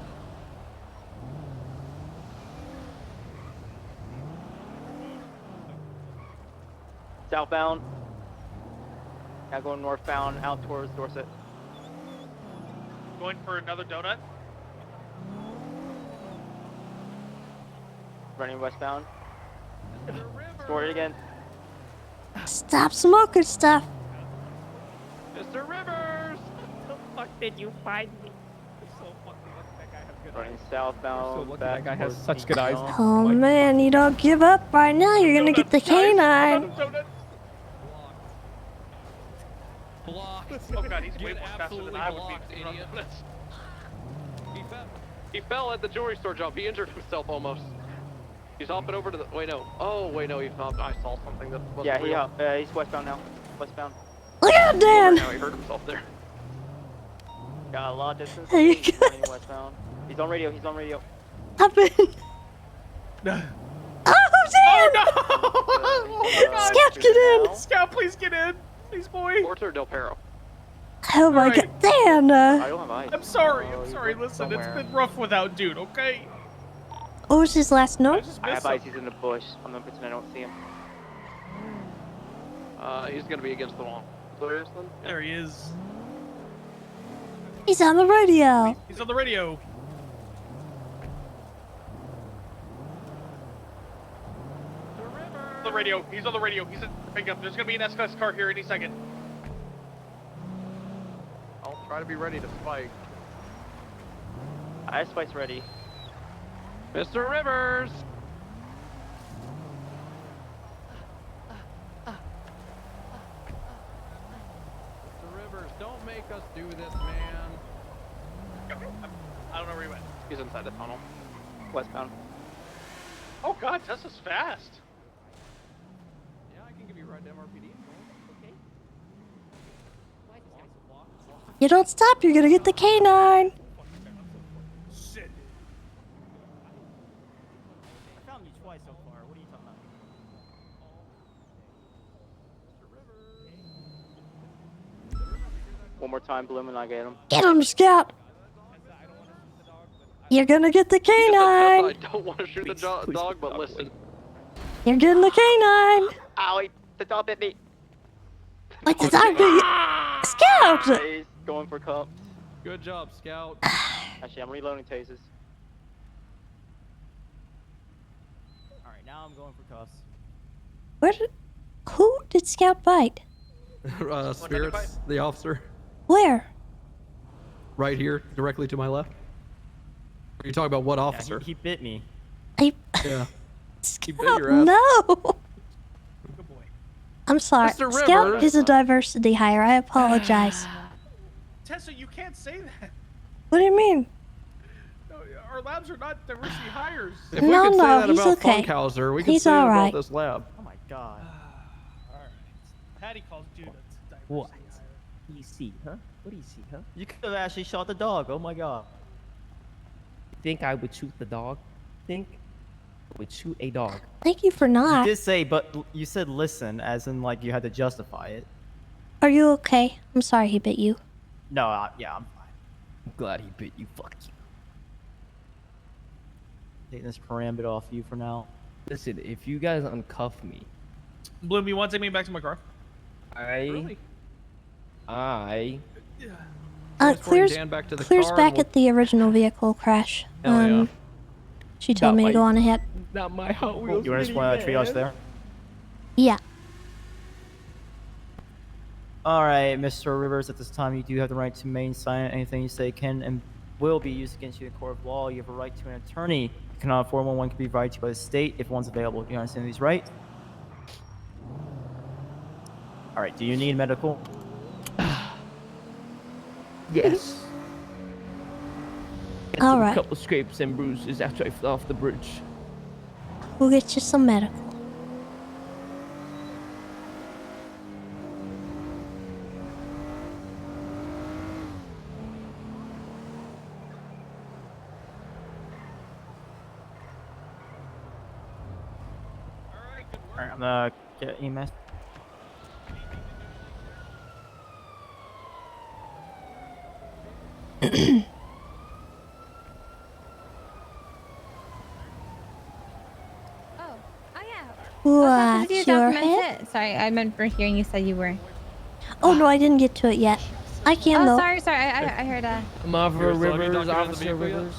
Southbound. Now going northbound out towards Dorset. Going for another donut? Running westbound. Scored it again. Stop smoking stuff. Mr. Rivers! The fuck did you find me? So fucking lucky that guy has good Running southbound. So lucky back that guy has towards such good eyes. Eastbound. Oh man, you don't give up right now. You're gonna get the K9. Blocked. Oh god, he's way Get more faster than I would be. absolutely to run blocked, donuts. He fell at the jewelry store jump. He injured himself almost. He's hopping over to the. Wait, no. Oh, wait, no. He hopped. I saw something that wasn't Yeah, he real. hopped. He's westbound now. Westbound. Look out, Dan. Now he hurt himself there. Got a lot of distance. There you He's running westbound. He's on radio. He's on radio. Hop in. Oh, Dan! Scout, get in! Scout, please get in. Please, boy. Porter Del Perro. Oh my god, Dan! I don't have eyes. I'm sorry. Oh, I'm he sorry. went Listen, somewhere. it's been rough without dude, okay? What was his last note? I have eyes. He's in the bush. I'm gonna pretend I don't see him. He's gonna be against the wall. Seriously? There he is. He's on the radio. He's on the radio. The radio. He's on the radio. He's in pickup. There's gonna be an SKS car here any second. I'll try to be ready to spike. I have spikes ready. Mr. Rivers! Mr. Rivers, don't make us do this, man. I don't know where he went. He's inside the tunnel. Westbound. Oh god, Tessa's fast. Yeah, I can give you a ride to MRPD. Okay. You don't stop, you're gonna get the K9. Shit. I found you twice so far. What are you talking about? One more time, Bloom, and I get him. Get him, Scout. You're gonna get the I K9. don't want to shoot the dog, but listen. You're getting the K9. Ow, the dog bit me. Like the dog bit you. Scout. Tase, going for cup. Good job, Scout. Actually, I'm reloading tases. Alright, now I'm going for cuffs. Who did Scout bite? Spirits, the officer. Where? Right here, directly to my left. Are you talking about what officer? He bit me. Yeah. He bit your ass. No. I'm sorry. Mr. Scout Rivers. is a diversity hire. I apologize. Tessa, you can't say that. What do you mean? No, our labs are not diversity hires. If we No, could say no, that he's about okay. Funkhauser, we could He's say it all about right. this lab. Oh my god. Alright. Patty calls Judah to diversity What? hire. What do you see, huh? What do you see, huh? You could have actually shot the dog. Oh my god. Think I would shoot the dog? Think I would shoot a dog? Thank you for not. You did say, but you said listen, as in like you had to justify it. Are you okay? I'm sorry he bit you. No, yeah, I'm fine. I'm glad he bit you. Fuck you. Taking this parambit off you for now. Listen, if you guys uncuff me, Bloom, you want to take me back to my car? I Transporting Clears Dan back to the clears car back and at the original vehicle crash. Hell yeah. She told me to go on ahead. Not my Hot Wheels. You just want to triage there? Yeah. All right, Mr. Rivers, at this time, you do have the right to remain silent. Anything you say can and will be used against you in court of law. You have a right to an attorney. You cannot 411 can be provided to you by the state if one's available. Do you understand these rights? All right, do you need medical? Yes. All right. A couple scrapes and bruises after I fell off the bridge. We'll get you some medical. All right, I'm gonna get EMS. What's you your document head? it? Sorry, I meant for hearing you said you were. Oh no, I didn't get to it yet. I can Oh, though. sorry. I heard I'm Officer You're still having Rivers, documented the Officer vehicle yet? Rivers.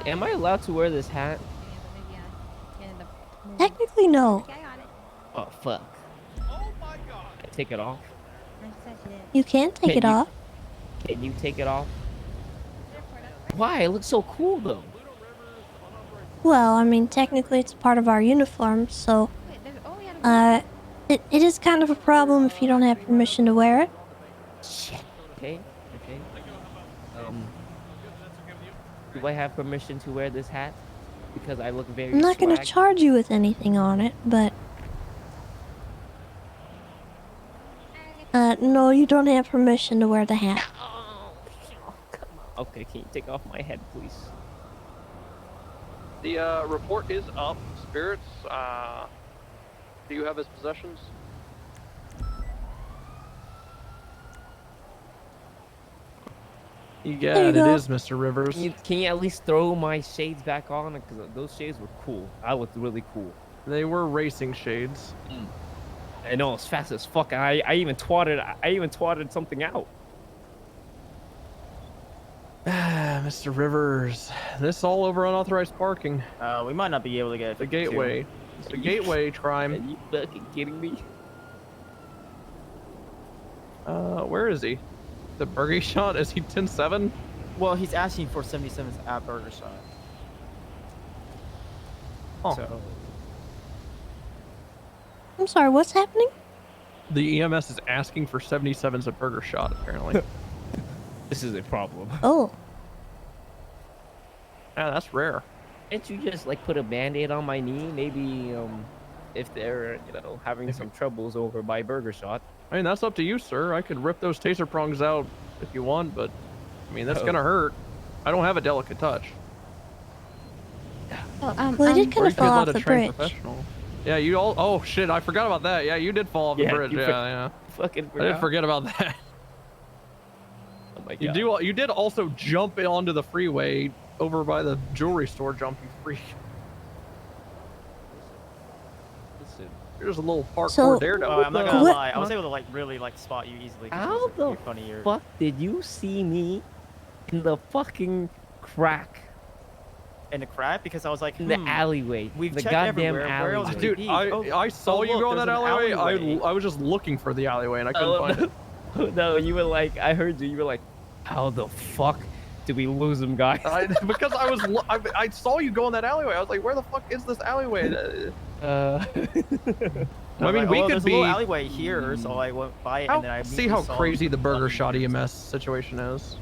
Am I allowed to wear this hat? Technically, no. Oh, fuck. I take it off? You can take Can it you- off. Can you take it off? Why? It looks so cool, though. Well, I mean, technically it's part of our uniform, so it is kind of a problem if you don't have permission to wear it. Shit. Okay. Do I have permission to wear this hat? Because I look very I'm not gonna swag. charge you with anything on it, but no, you don't have permission to wear the hat. Okay, can you take off my head, please? The report is up. Spirits, do you have his possessions? Yeah, you it go. is, Mr. Rivers. Can you at least throw my shades back on? Because those shades were cool. I looked really cool. They were racing shades. I know, it's fast as fuck. I even twatted something out. Mr. Rivers, this all over unauthorized parking. We might not be able to get it. The gateway. It's the gateway crime. Are you fucking kidding me? Where is he? The Burger Shot? Is he 10-7? Well, he's asking for 77s at Burger Shot. Oh. So, I'm sorry, what's happening? The EMS is asking for 77s at Burger Shot, apparently. This is a problem. Oh. Yeah, that's rare. Can't you just like put a band-aid on my knee? Maybe if they're having some troubles over by Burger Shot. I mean, that's up to you, sir. I could rip those taser prongs out if you want, but I mean, that's gonna hurt. I don't have a delicate touch. Well, I did kind Or of you could fall let off a the trained bridge. professional. Yeah, you all. Oh shit, I forgot about that. Yeah, you did fall off the bridge. you Yeah. Fucking I did forget about that. Oh my You god. You did also jump onto the freeway over by the jewelry store, jumping free. Listen. You're just a little parkour So- daredevil. I'm not gonna lie. I was able to really spot you easily. 'cause How you're the funny. fuck did you see me in the fucking crack? In the crack? Because I was like, In the alleyway. We've the checked goddamn everywhere. Where else alleyway. would Dude, it be? I saw you look, go in there's that an alleyway. I was just looking for the alleyway and I couldn't find it. No, you were like, I heard you. You were like, how the fuck did we lose him, guys? Because I saw you go in that alleyway. I was like, where the fuck is this alleyway? I mean, we could there's be. a little alleyway here, so I went by it and then I See how immediately saw crazy the Burger nothing Shot here. EMS situation is.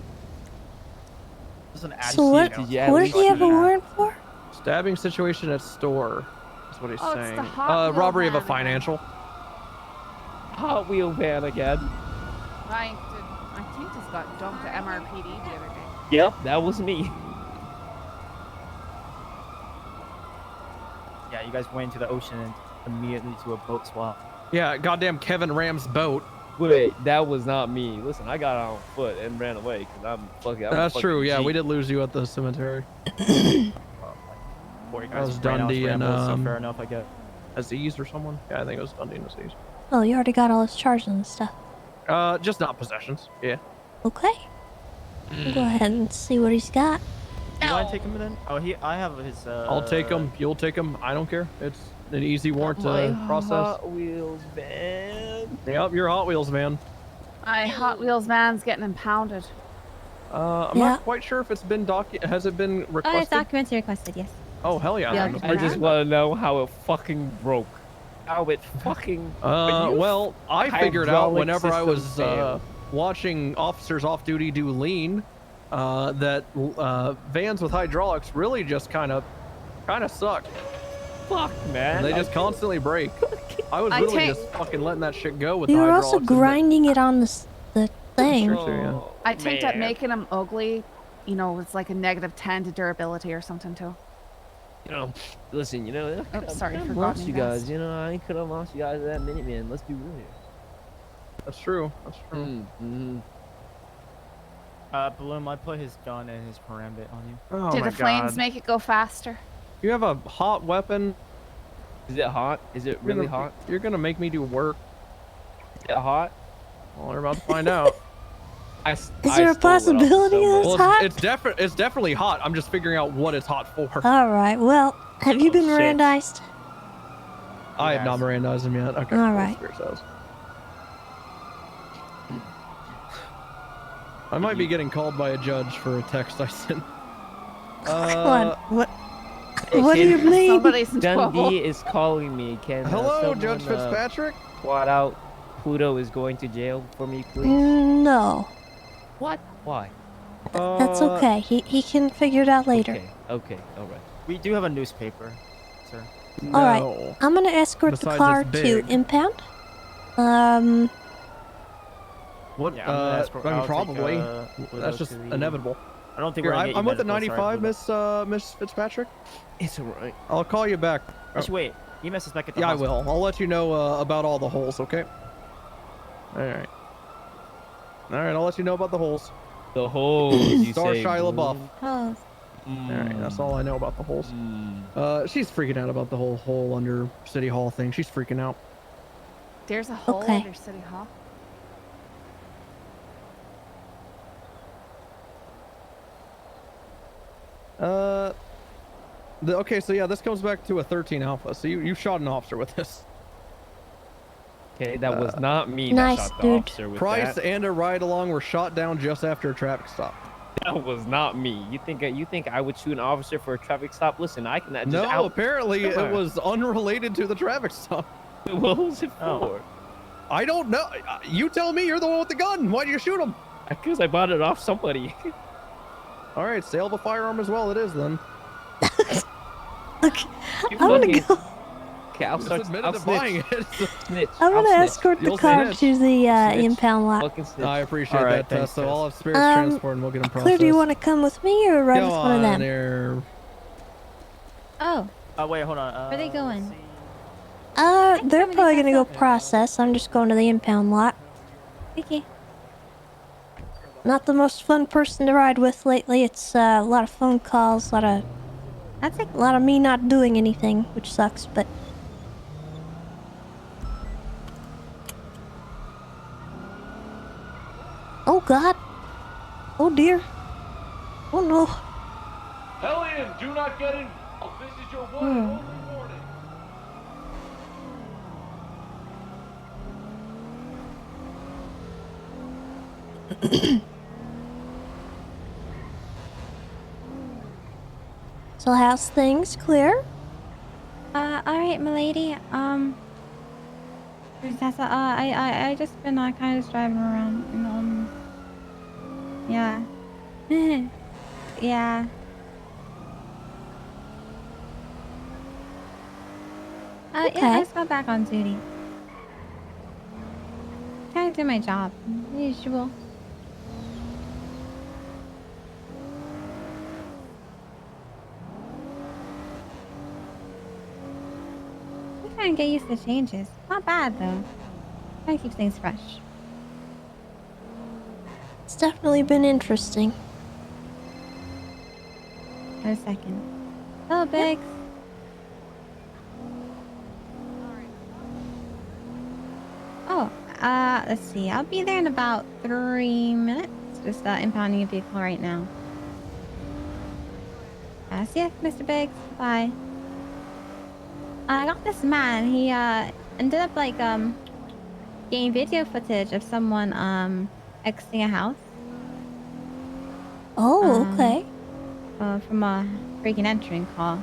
There's an So what? Did you at What did least he have a see that? warrant for? Stabbing situation at store. That's what he's Oh, it's saying. the Hot Wheel Robbery of a van. financial. Hot Wheel van again. I think just got dumped at MRPD the other day. Yep, that was me. Yeah, you guys went into the ocean and immediately to a boat swap. Yeah, goddamn Kevin Ram's boat. Wait, that was not me. Listen, I got on foot and ran away because I'm fucking. That's true. Yeah, G. we did lose you at the cemetery. Poor That guys was ran out Dundee and scrambled, so fair enough, I guess. Aziz or someone. Yeah, I think it was Dundee and Aziz. Oh, you already got all his charges and stuff. Just not possessions. Yeah. Okay. We'll go ahead and see what he's got. You want to take him then? Oh, I have his. I'll take him. You'll take him. I don't care. It's an easy warrant to process. Hot Wheels van. Yep, your Hot Wheels van. My Hot Wheels van's getting impounded. I'm not quite sure if it's been has it been Oh, it's requested? documentary requested, yes. Oh, hell yeah. Yeah, I just want to know how it fucking broke. How it fucking. Well, I figured out hydraulic whenever I system was failed. watching officers off duty do lean, that vans with hydraulics really just kind of suck. Fuck, man. They just constantly break. I was I really take- just fucking letting that shit go with the You're hydraulics. also grinding it on the thing. Yeah. I think that man. making them ugly, you know, it's like a -10 to durability or something too. You know, listen, you know, Oh, sorry, I forgot lost me you fast. guys. You know, I could have lost you guys at that minute, man. Let's be real here. That's true. That's true. Mm-hmm. Bloom, I put his gun and his karambit on you. Oh Did my the flames God. make it go faster? You have a hot weapon. Is it hot? Is it really hot? You're gonna make me do work. Is it hot? Well, we're about to find out. Is there a possibility that it's hot? It's definitely hot. I'm just figuring out what it's hot for. All right. Well, have you been shit. Mirandized? I have not Mirandized him yet. Okay. All cool. right. Spirit says. I might be getting called by a judge for a text I sent. Come on. What? Hey, What do can- you mean? Somebody's in trouble. Dundee is calling me. Can Hello, someone, Judge Fitzpatrick. Plot out Pluto is going to jail for me, please. No. What? Why? That's okay. He can figure it out later. Okay. All right. We do have a newspaper, sir. All right. I'm gonna escort the Besides car it's to big. impound. What? Yeah, I'm gonna escort- I mean, I'll take, probably. Pluto That's just to the- inevitable. I don't think Here, we're gonna get you I'm with the medical, sorry, 95, Miss Fitzpatrick. It's alright. I'll call you back. Actually, wait. You messed us back at the Yeah, I hospital. will. I'll let you know about all the holes, okay? Alright. Alright, I'll let you know about the holes. The holes, you Star say, Shia Bloom? LaBeouf. Oh. Alright, that's all I know about the holes. She's freaking out about the whole hole under City Hall thing. She's freaking out. There's a hole Okay. under City Hall. Okay, so yeah, this comes back to a 13 Alpha. So you shot an officer with this. Okay, that was not me Nice, that shot the dude. officer with Price that. and a ride along were shot down just after a traffic stop. That was not me. You think I would shoot an officer for a traffic stop? Listen, I can just No, apparently Come it on. was unrelated to the traffic stop. What was it for? Oh. I don't know. You tell me. You're the one with the gun. Why'd you shoot him? Because I bought it off somebody. All right, sale of a firearm as well. It is then. Look, You I'm gonna fucking- go. Okay, I'll Just start. admitted I'll to snitch. buying it. Snitch. I'm I'll gonna snitch. escort the You'll car snitch. to the Snitch. impound lot. Fucking snitch. I appreciate All right, that, Tess. thanks, So Tess. I'll have spirits transport and we'll get them processed. Claire, do you want to come with me or ride Go with one of on them? there. Oh, Wait, hold on. where are they going? They're probably gonna go process. I'm just going to the impound lot. Okay. Not the most fun person to ride with lately. It's a lot of phone calls, a lot of me not doing anything, which sucks. But oh God, oh dear, oh no. Hellion, do not get involved. This is your one and only warning. So how's things, Claire? Alright, milady. Tessa, I just been kind of just driving around, and yeah. Yeah. Yeah, Okay. I just got back on duty. Trying to do my job, usual. I'm trying to get used to changes. Not bad though. Trying to keep things fresh. It's definitely been interesting. For a second. Hello, Biggs. Oh, let's see. I'll be there in about 3 minutes. Just impounding a vehicle right now. See ya, Mr. Biggs. Bye. I got this man. He ended up like getting video footage of someone exiting a house. Oh, okay. From a freaking entering call.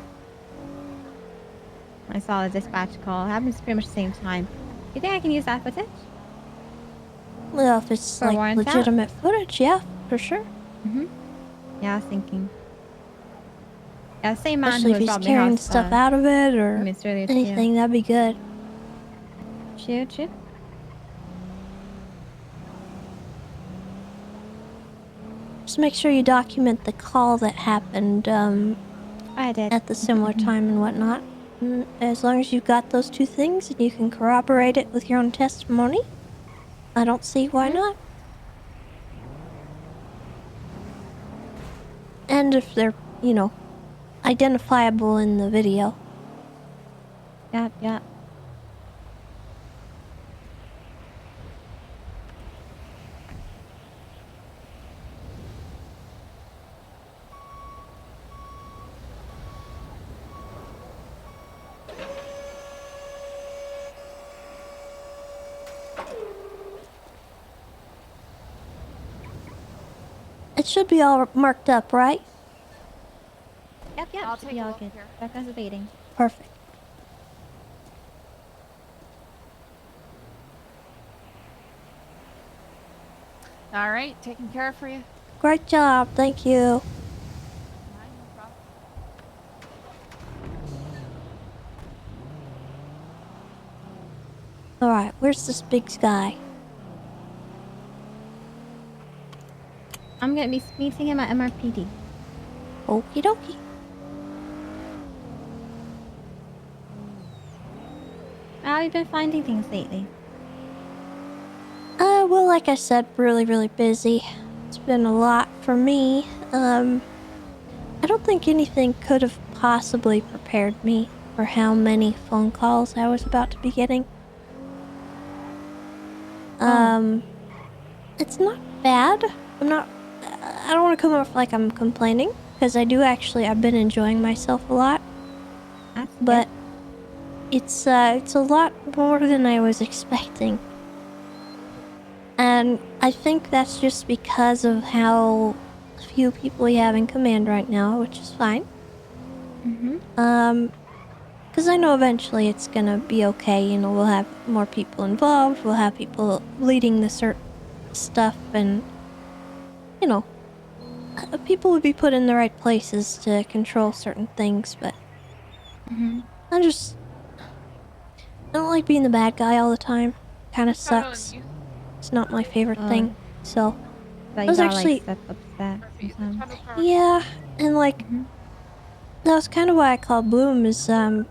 I saw the dispatch call. It happens pretty much the same time. You think I can use that footage? Well, if it's For like warrants out? legitimate footage, yeah, for sure. Yeah, I was thinking. Yeah, the same man Especially who if was he's robbing carrying the house. stuff out of it or minutes earlier too. anything, that'd be good. True. Just make sure you document the call that happened I did. at the similar time and whatnot. As long as you've got those two things and you can corroborate it with your own testimony, I don't see why not. And if they're, you know, identifiable in the video. Yep. It should be all marked up, right? Yep. I'll Should take be a all look good. here. Becca's evading. Perfect. All right, taken care of for you. Great job, thank you. Alright, where's this big guy? I'm gonna be meeting him at MRPD. Okie dokie. How have you been finding things lately? Well, like I said, really busy. It's been a lot for me. I don't think anything could have possibly prepared me for how many phone calls I was about to be getting. It's not bad. I don't want to come off like I'm complaining, because I do actually, I've been enjoying myself a lot. But it's a lot more than I was expecting. And I think that's just because of how few people we have in command right now, which is fine. Because I know eventually it's gonna be okay, you know, we'll have more people involved, we'll have people leading the certain stuff, and, you know, people would be put in the right places to control certain things, but I don't like being the bad guy all the time. Kinda sucks. It's not my favorite thing, so... But I you was gotta actually... like step up to that sometimes. Yeah, and like... That was kind of why I called Bloom, is, I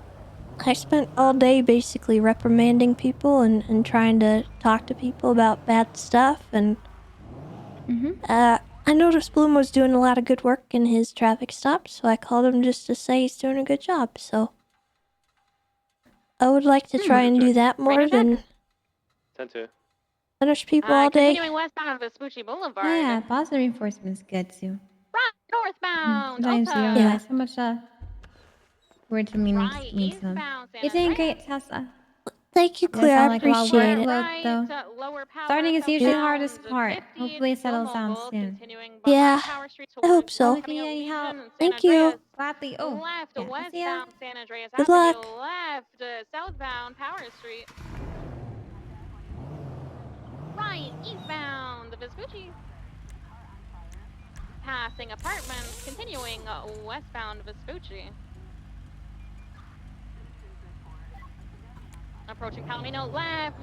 spent all day basically reprimanding people and trying to talk to people about bad stuff, and... I noticed Bloom was doing a lot of good work in his traffic stops, so I called him just to say he's doing a good job, so... I would like to try and do that more than 10-2. punish people all day. Continuing westbound of Vespucci Boulevard. Oh yeah, positive reinforcement is good too. Right, northbound. Sometimes you don't Alta. realize how much word to mean Right, means them. eastbound San You're doing Andreas. great, Tessa. Thank you, Does Claire. sound I like a lot of appreciate it. workload, though. Lower power, Starting is usually the southbound hardest part. 50 Hopefully it settles down Mobile, soon. continuing Yeah, behind Power Street I hope towards so. If you need any help, San Thank you. Andreas. gladly. Oh, Left, yeah. I'll see ya. westbound San Andreas Good Avenue. luck. Left, southbound Power Street. Right, eastbound Vespucci. Passing apartments, continuing westbound Vespucci. Approaching Palomino, left,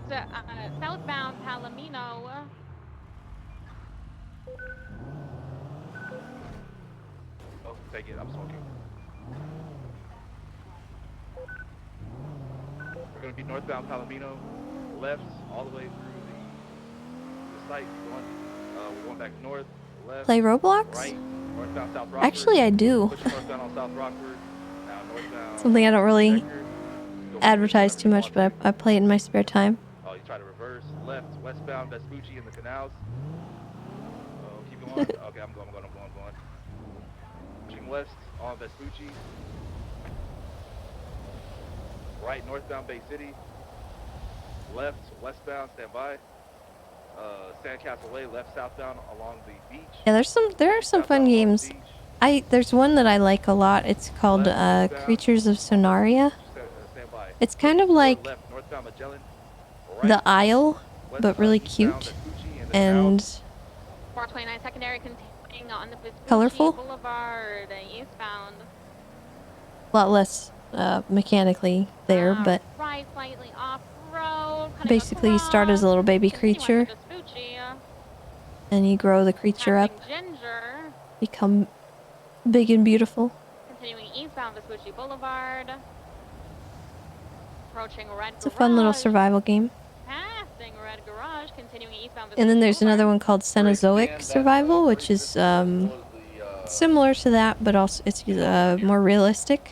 southbound Palomino. Oh, take it. I'm smoking. We're gonna be northbound Palomino, left all the way through the site. We're going back north, left. Play Roblox? Right, northbound South Rockford. Actually, I do. Pushing northbound on South Rockford. Now northbound. Something I don't really advertise too much, but I play it in my spare time. Oh, you try to reverse left, westbound Vespucci in the canals. Oh, keep going. Okay, I'm going. Approaching west on Vespucci. Right northbound Bay City. Left westbound, stand by. Sandcastle Way, left southbound along the beach. Yeah, there are some fun games. There's one that I like a lot. It's called Creatures of Sonaria. Stand by. It's kind of like Left northbound Magellan. The Isle, but really cute and 429 secondary continuing on the Vespucci colorful. Boulevard eastbound. A lot less mechanically there, but Right, slightly off road. basically you start as a little baby creature and you grow the creature up, Ginger. become big and beautiful. Continuing eastbound Vespucci Boulevard. Approaching Red It's a fun little survival game. Passing Red Garage. Continuing eastbound And then Vespucci there's another one called Cenozoic Survival, which is similar to that, but also it's more realistic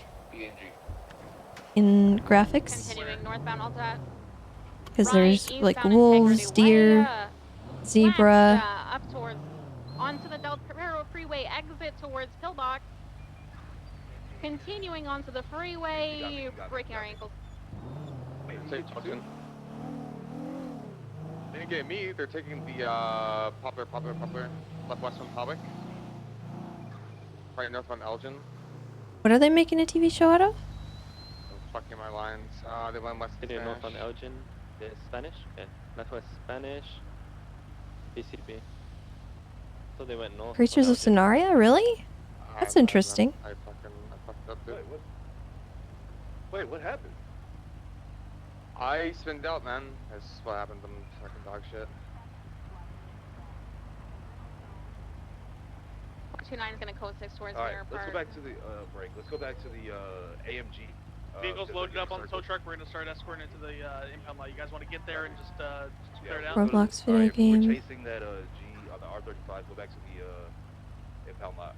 in graphics. Continuing northbound Alta. Because there's like wolves, deer, zebra. Up towards onto the Del Perro Freeway exit towards Pillbox. Continuing onto the freeway, breaking our ankles. Say talking. They didn't get me. They're taking the popular left western Public. Right north on Elgin. What are they making a TV show out of? Fucking my lines. They went west. They did north on Elgin. The Spanish? Yeah. Northwest Spanish. BCB. So they went north. Creatures of Sonaria? Really? That's interesting. I fucked up, dude. Wait, what happened? I spinned out, man. That's what happened. I'm fucking dog shit. 29 is going to code 6 towards Alright, Mirror let's Park. go back to the break. Let's go back to the AMG. Vehicles loaded up on the tow truck. We're gonna start escorting into the impound lot. You guys want to get there and just clear it out? Roblox video game. We're chasing that G on the R35. Go back to the impound lot.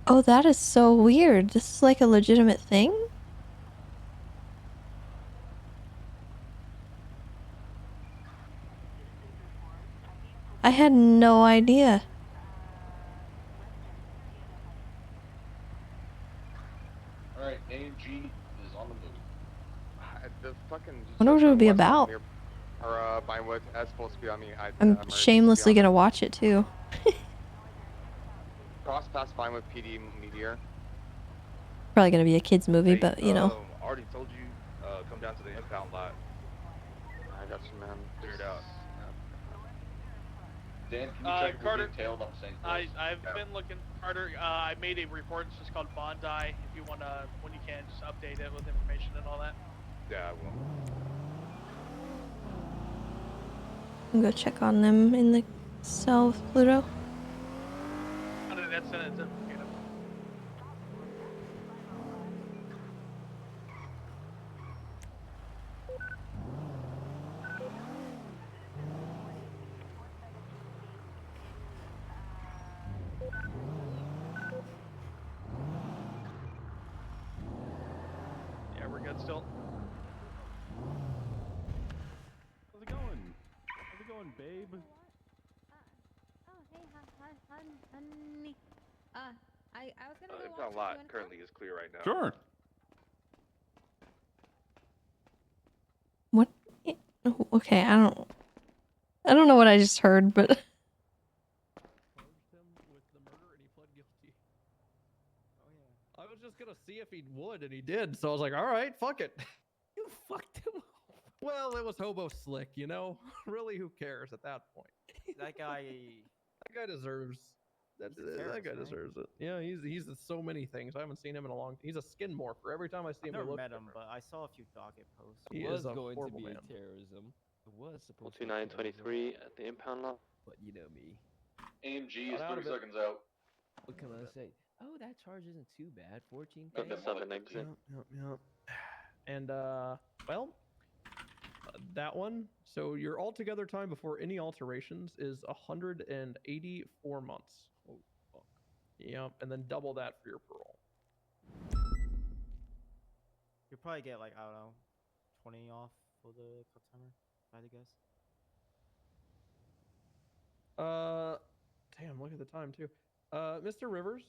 Oh, that is so weird. This is like a legitimate thing? I had no idea. Alright, AMG is on the move. The fucking. Wonder what it would be about. Or Vinewood. That's supposed to be on me. I'm shamelessly gonna watch it too. Cross past Vinewood PD Meteor. Probably gonna be a kids movie, but you know. Already told you, come down to the impound lot. I got you, man. Figure it out. Dan, can you check Carter, detailed on St. Louis? I've been looking, Carter. I made a report. It's just called Bondi. If you wanna, when you can, just update it with information and all that. Yeah, I will. I'm gonna go check on them in the cell with Pluto. That's it. Yeah, we're good still. How's it going? How's it going, babe? Oh, hey, honey. I was gonna go Impound lot currently is clear right now. Sure. What? Oh, okay, I don't know what I just heard, but Charged him with the murder and he pled guilty. Oh yeah. I was just gonna see if he would, and he did. So I was like, all right, fuck it. You fucked him. Well, it was hobo slick, you know. Really, who cares at that point? That guy. That guy deserves. That guy deserves it. Yeah, he's so many things. I haven't seen him in a long. He's a skin morpher. Every time I see him, I've never he looks met him, different. but I saw a few docket posts. He It is a going horrible to be man. terrorism. It was supposed 2923 at the impound lot. But you know me. AMG is Got out 30 of it. seconds out. What can I say? Oh, that charge isn't too bad. 14. Got the southern exit. Yep. And well, that one. So your altogether time before any alterations is 184 months. Oh, fuck. Yep, and then double that for your parole. You'll probably get like, I don't know, 20 off pull the clock timer by the guess. Damn, look at the time too. Mr. Rivers,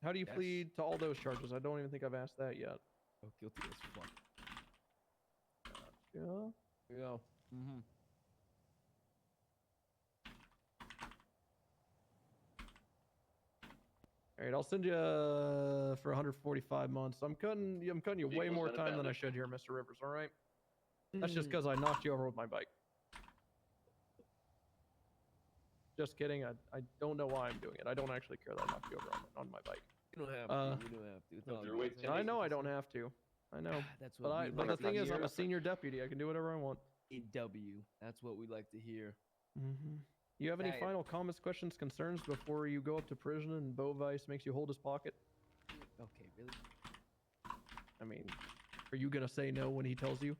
how do you Yes. plead to all those charges? I don't even think I've asked that yet. Oh, guilty as fuck. Yeah. Yeah. Mm-hmm. All right, I'll send you for 145 months. I'm cutting you way Equals more and time than I abandoned. should here, Mr. Rivers. All right. That's just because I knocked you over with my bike. Just kidding. I don't know why I'm doing it. I don't actually care that I knocked you over on my bike. You don't have to. You don't have to. It's all Your weight good. I know I don't have to. I know. That's what we But like the to thing is, I'm hear. a senior deputy. I can do whatever I want. EW. That's what we like to hear. Mm-hmm. You have any Hey. final comments, questions, concerns before you go up to prison and Bo Vice makes you hold his pocket? Okay, really? I mean, are you gonna say no when he tells you?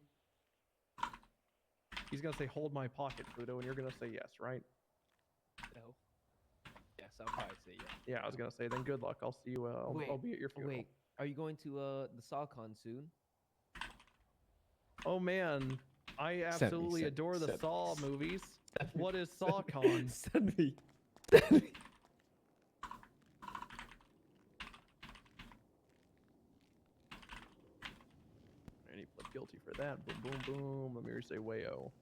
He's gonna say, "Hold my pocket, Pluto," and you're gonna say yes, right? No. Yes, I'll probably say yes. Yeah, I was gonna say. Then good luck. I'll see you. I'll be at your funeral. Wait, are you going to the SawCon soon? Oh man, I absolutely adore the send me. Saw movies. What is SawCon? Send me. And he pled guilty for that. Boom, boom, boom. Let me say wayo. All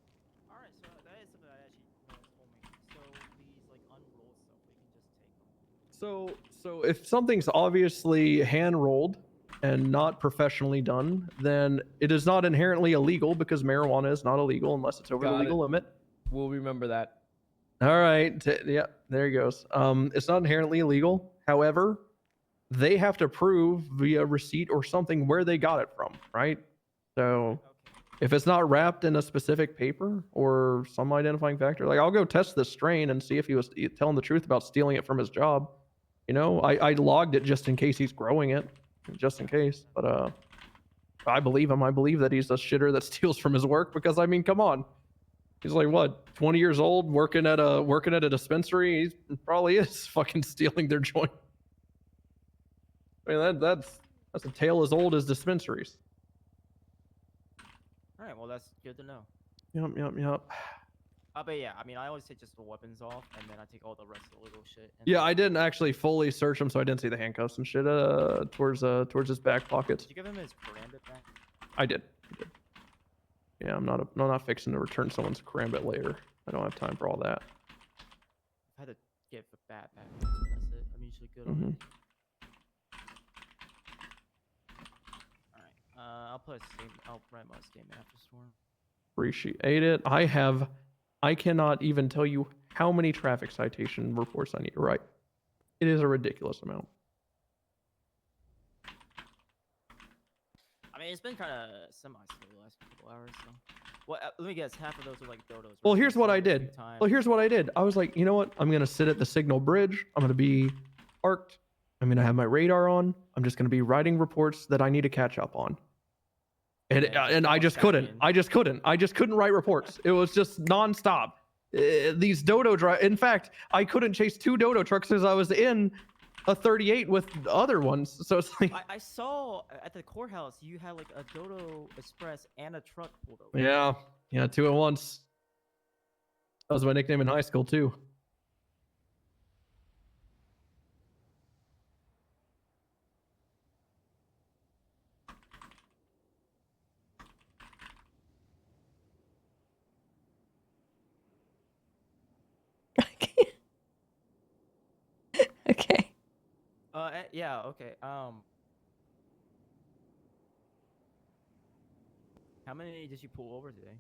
right, so that is something I actually no one's told me. So these like unrolled stuff, we can just take them. So if something's obviously hand rolled and not professionally done, then it is not inherently illegal because marijuana is not illegal unless it's over the Got legal it. limit. We'll remember that. All right. Yeah, there he goes. It's not inherently illegal. However, they have to prove via receipt or something where they got it from, right? So if it's not wrapped in a specific paper or some identifying factor, like I'll go test this strain and see if he was telling the truth about stealing it from his job. You know, I logged it just in case he's growing it, just in case. But I believe him. I believe that he's a shitter that steals from his work because I mean, come on. He's like what, 20 years old, working at a dispensary. He probably is fucking stealing their joint. I mean that's a tale as old as dispensaries. All right, well that's good to know. Yep. But yeah, I mean, I always take just the weapons off, and then I take all the rest of the legal shit. And Yeah, I didn't actually fully search him, so I didn't see the handcuffs and shit. Towards his back pockets. Did you give him his karambit back? I did. Yeah, I'm not fixing to return someone's karambit later. I don't have time for all that. I had to get the bat back. That's it. I'm usually good on it. All right. I'll put a statement. I'll write my statement after storm. Appreciate it. I cannot even tell you how many traffic citation reports I need to write. It is a ridiculous amount. I mean, it's been kind of semi-slow the last couple hours. So, well, let me guess. Half of those are like dodos. Right? Well, here's what I Like, a few did. times. Well, here's what I did. I was like, you know what? I'm gonna sit at the signal bridge. I'm gonna be parked. I'm gonna have my radar on. I'm just gonna be writing reports that I need to catch up on. And I just couldn't. I just couldn't write reports. It was just nonstop. These dodo drive. In fact, I couldn't chase 2 dodo trucks as I was in a 38 with other ones. So it's like, I saw at the courthouse you had like a Dodo Express and a truck pulled over. yeah, 2 at once. That was my nickname in high school too. Okay. Yeah. Okay. How many did you pull over today?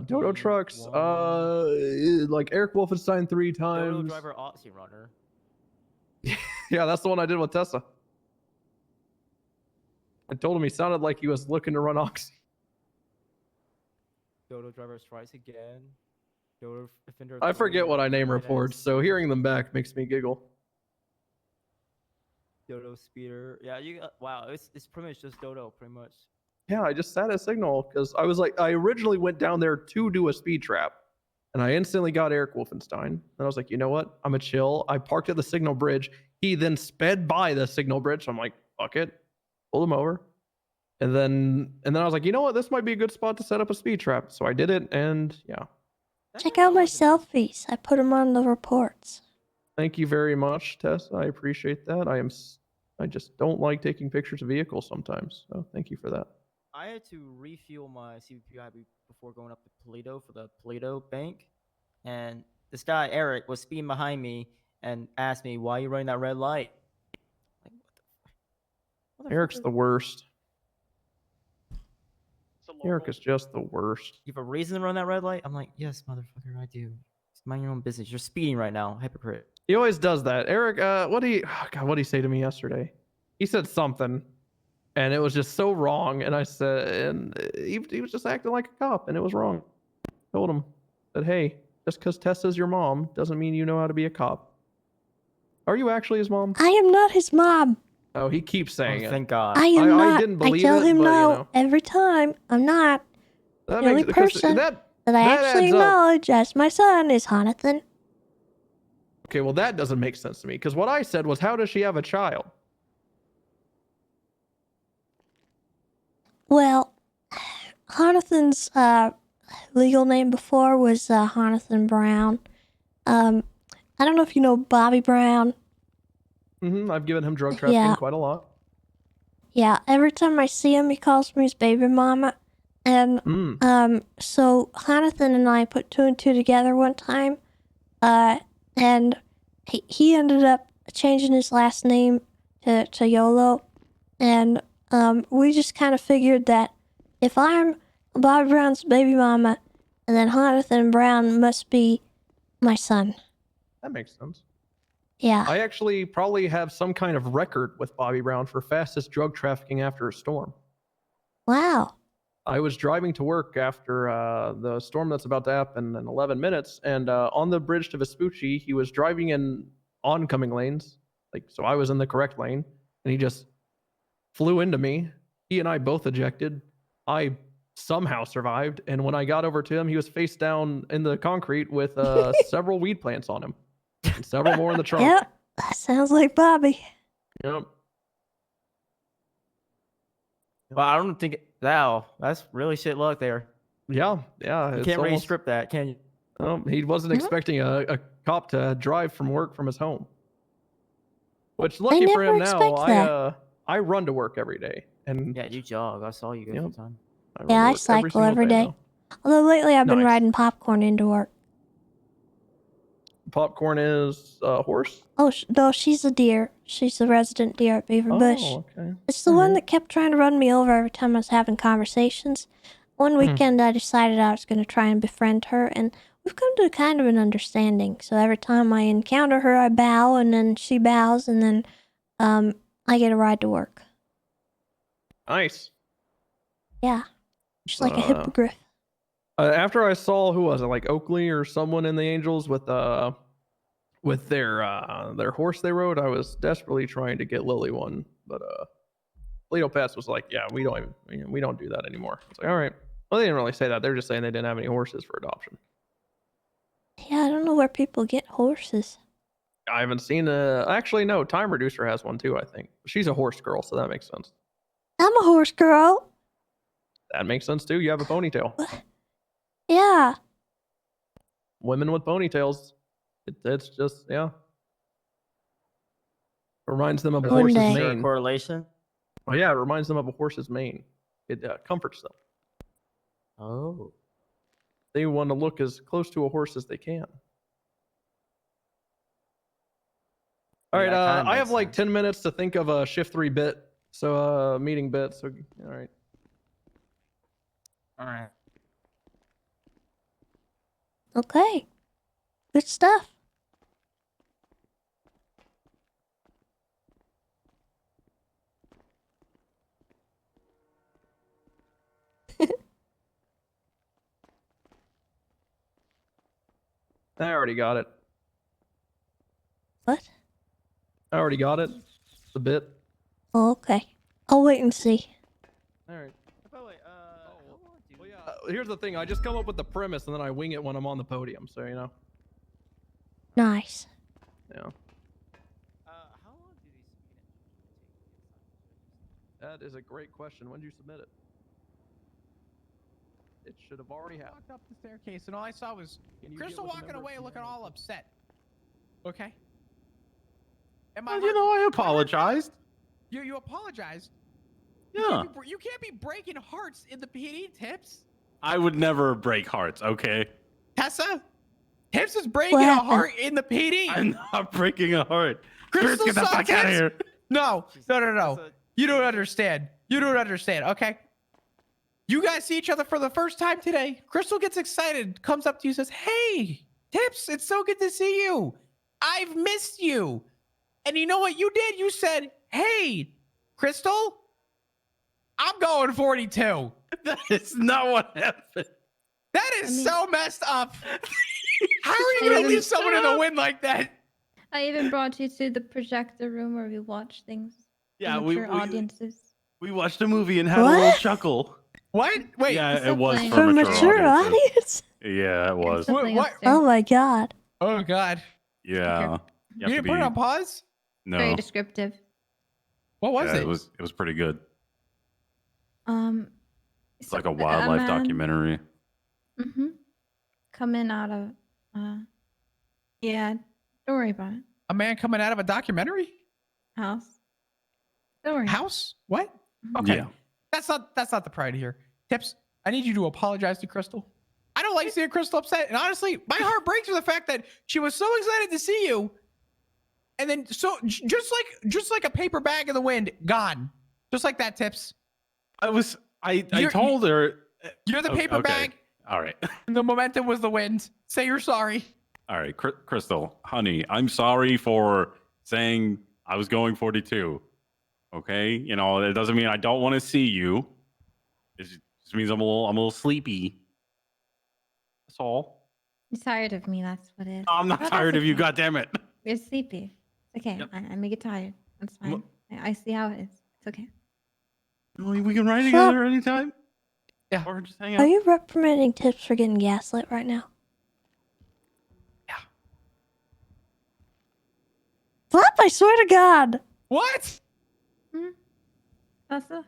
Dodo trucks. Like Eric Wolfenstein 3 times. Dodo driver Oxy runner. Yeah, that's the one I did with Tessa. I told him he sounded like he was looking to run Oxy. Dodo driver strikes again. Dodo offender. I forget what I name reports, so hearing them back makes me giggle. Dodo speeder. Yeah, you got, wow, it's pretty much just Dodo, pretty much. Yeah, I just sat at Signal because I was like, I originally went down there to do a speed trap, and I instantly got Eric Wolfenstein. And I was like, you know what? I'm a chill. I parked at the Signal Bridge. He then sped by the Signal Bridge. So I'm like, fuck it, pulled him over. And then I was like, you know what? This might be a good spot to set up a speed trap. So I did it, and yeah. Check out my selfies. I put them on the reports. Thank you very much, Tess. I appreciate that. I just don't like taking pictures of vehicles sometimes. So thank you for that. I had to refuel my CVP before going up to Toledo for the Toledo bank, and this guy Eric was speeding behind me and asked me, "Why are you running that red light?" Like, what the Eric's the worst. Eric is just the worst. You have a reason to run that red light? I'm like, yes, motherfucker, I do. Just mind your own business. You're speeding right now, hypocrite. He always does that. Eric, what did he say to me yesterday? He said something, and it was just so wrong. And I said, and he was just acting like a cop, and it was wrong. I told him that, hey, just because Tessa's your mom doesn't mean you know how to be a cop. Are you actually his mom? I am not his mom. Oh, he keeps saying it. Thank God. I am not. I didn't believe I tell it, him but, no you know. every time. I'm not. That The only makes- 'cause person that I that actually adds up. acknowledge as my son is Jonathan. Okay, well, that doesn't make sense to me, because what I said was, how does she have a child? Well, Jonathan's legal name before was Jonathan Brown. I don't know if you know Bobby Brown. I've given him drug trafficking Yeah. quite a lot. Yeah, every time I see him, he calls me his baby mama. And so Jonathan and I put 2 and 2 together one time, and he ended up changing his last name to YOLO, and we just kind of figured that if I'm Bobby Brown's baby mama, and then Jonathan Brown must be my son. That makes sense. Yeah. I actually probably have some kind of record with Bobby Brown for fastest drug trafficking after a storm. Wow. I was driving to work after the storm that's about to happen in 11 minutes, and on the bridge to Vespucci, he was driving in oncoming lanes, so I was in the correct lane, and he just flew into me. He and I both ejected. I somehow survived, and when I got over to him, he was face down in the concrete with several weed plants on him, and several more in the trunk. Yep. That sounds like Bobby. Yep. Well, I don't think that's really shit luck there. Yeah. You it's can't really almost- strip that, can you? He wasn't expecting a cop to drive from work from his home. Which, lucky for never him now, expect that. I run to work every day. And Yeah, you jog. I saw you every time. Yeah, I cycle every day. Although lately I've been Nice. riding popcorn into work. Popcorn is a horse? Oh, no, she's a deer. She's the resident deer at Beaver Bush. Oh, okay. It's the one that kept trying to run me over every time I was having conversations. One weekend I decided I was going to try and befriend her, and we've come to kind of an understanding. So every time I encounter her, I bow, and then she bows, and then I get a ride to work. Nice. Yeah. Just like a hippogriff. After I saw, who was it, like Oakley or someone in the Angels with their horse they rode, I was desperately trying to get Lily one, but Lido Pass was like, yeah, we don't do that anymore. It's like, all right. Well, they didn't really say that. They're just saying they didn't have any horses for adoption. Yeah, I don't know where people get horses. I haven't seen actually no, Time Reducer has one too, I think. She's a horse girl, so that makes sense. I'm a horse girl. That makes sense too. You have a ponytail. Yeah. Women with ponytails. It's just, yeah. Reminds them of a One horse's day. Is there a mane. correlation? Oh yeah, it reminds them of a horse's mane. It comforts them. Oh. They want to look as close to a horse as they can. All right, that kinda I have makes like 10 minutes to think of a shift 3 bit, so meeting bit. So all right. All right. Okay. Good stuff. I already got it. What? I already got it. The bit. Oh, okay. I'll wait and see. All right. Here's the thing. I just come up with the premise and then I wing it when I'm on the podium. So you know. Nice. Yeah. That is a great question. When did you submit it? It should have already happened. Walked up the staircase and all I saw was Can you Crystal get with the walking member away of looking command all upset. Okay. And Well, you know, I apologized. You apologized. Yeah. You can't be breaking hearts in the PD, Tips. I would never break hearts, okay? Tessa, Tips is breaking a heart in the PD. I'm not breaking a heart. Spirits, Crystal get the saw fuck out of Tips. here. No. You don't understand. You don't understand, okay? You guys see each other for the first time today. Crystal gets excited, comes up to you, says, "Hey, Tips, it's so good to see you. I've missed you." And you know what you did? You said, "Hey, Crystal, I'm going 42. That is not what happened. That is so messed up. How are you going to leave someone in the wind like that? I even brought you to the projector room where we watch things. Yeah, for mature audiences. we watched a movie and had a little chuckle. What? Wait. Yeah, it was For mature audience? Yeah, it was. What? Oh my god. Oh god. Yeah. You didn't put it on pause? No. Very descriptive. What was Yeah, it? It was pretty good. It's like a a wildlife man- documentary. Coming out of, yeah, don't worry about it. A man coming out of a documentary? House. Don't worry. House? What? Okay. Yeah. That's not the priority here. Tips, I need you to apologize to Crystal. I don't like seeing Crystal upset. And honestly, my heart breaks for the fact that she was so excited to see you. And then just like a paper bag in the wind, gone. Just like that, Tips. I told her. You're the paper bag. All right. And the momentum was the wind. Say you're sorry. All right, Crystal, honey, I'm sorry for saying I was going 42. Okay, you know it doesn't mean I don't want to see you. It just means I'm a little sleepy. That's all. You're tired of me, that's what it is. No, I'm not tired of you. God damn it. You're sleepy. It's okay. I may get tired. That's fine. I see how it is. It's okay. We can ride together anytime. Yeah. Or just hang out. Are you reprimanding Tips for getting gaslit right now? Yeah. Flap, I swear to God. What? Tessa?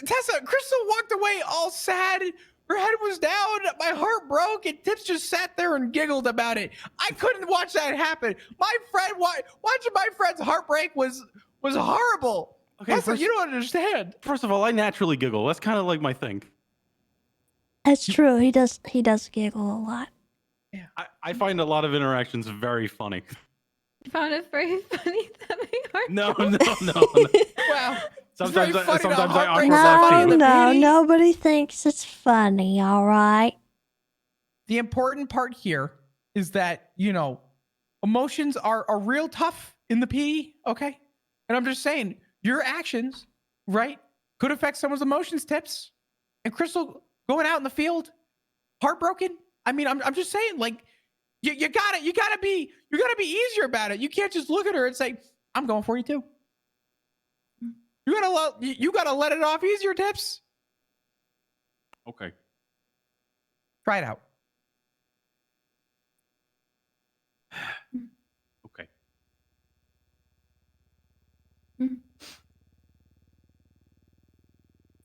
Tessa, Crystal walked away all sad. Her head was down. My heart broke, and Tips just sat there and giggled about it. I couldn't watch that happen. My friend, watching my friend's heartbreak was horrible. Okay, Tessa, you don't understand. First of all, I naturally giggle. That's kind of like my thing. That's true. He does giggle a lot. I find a lot of interactions very funny. You found it very funny that my heart No. Wow. Sometimes I awkward No, laugh too. no, nobody thinks it's funny, all right? The important part here is that, emotions are real tough in the PD, okay? And I'm just saying, your actions, right, could affect someone's emotions, Tips. And Crystal going out in the field, heartbroken. I mean, I'm just saying, like, you gotta be easier about it. You can't just look at her and say, "I'm going 42." You gotta let it off easier, Tips. Okay. Try it out.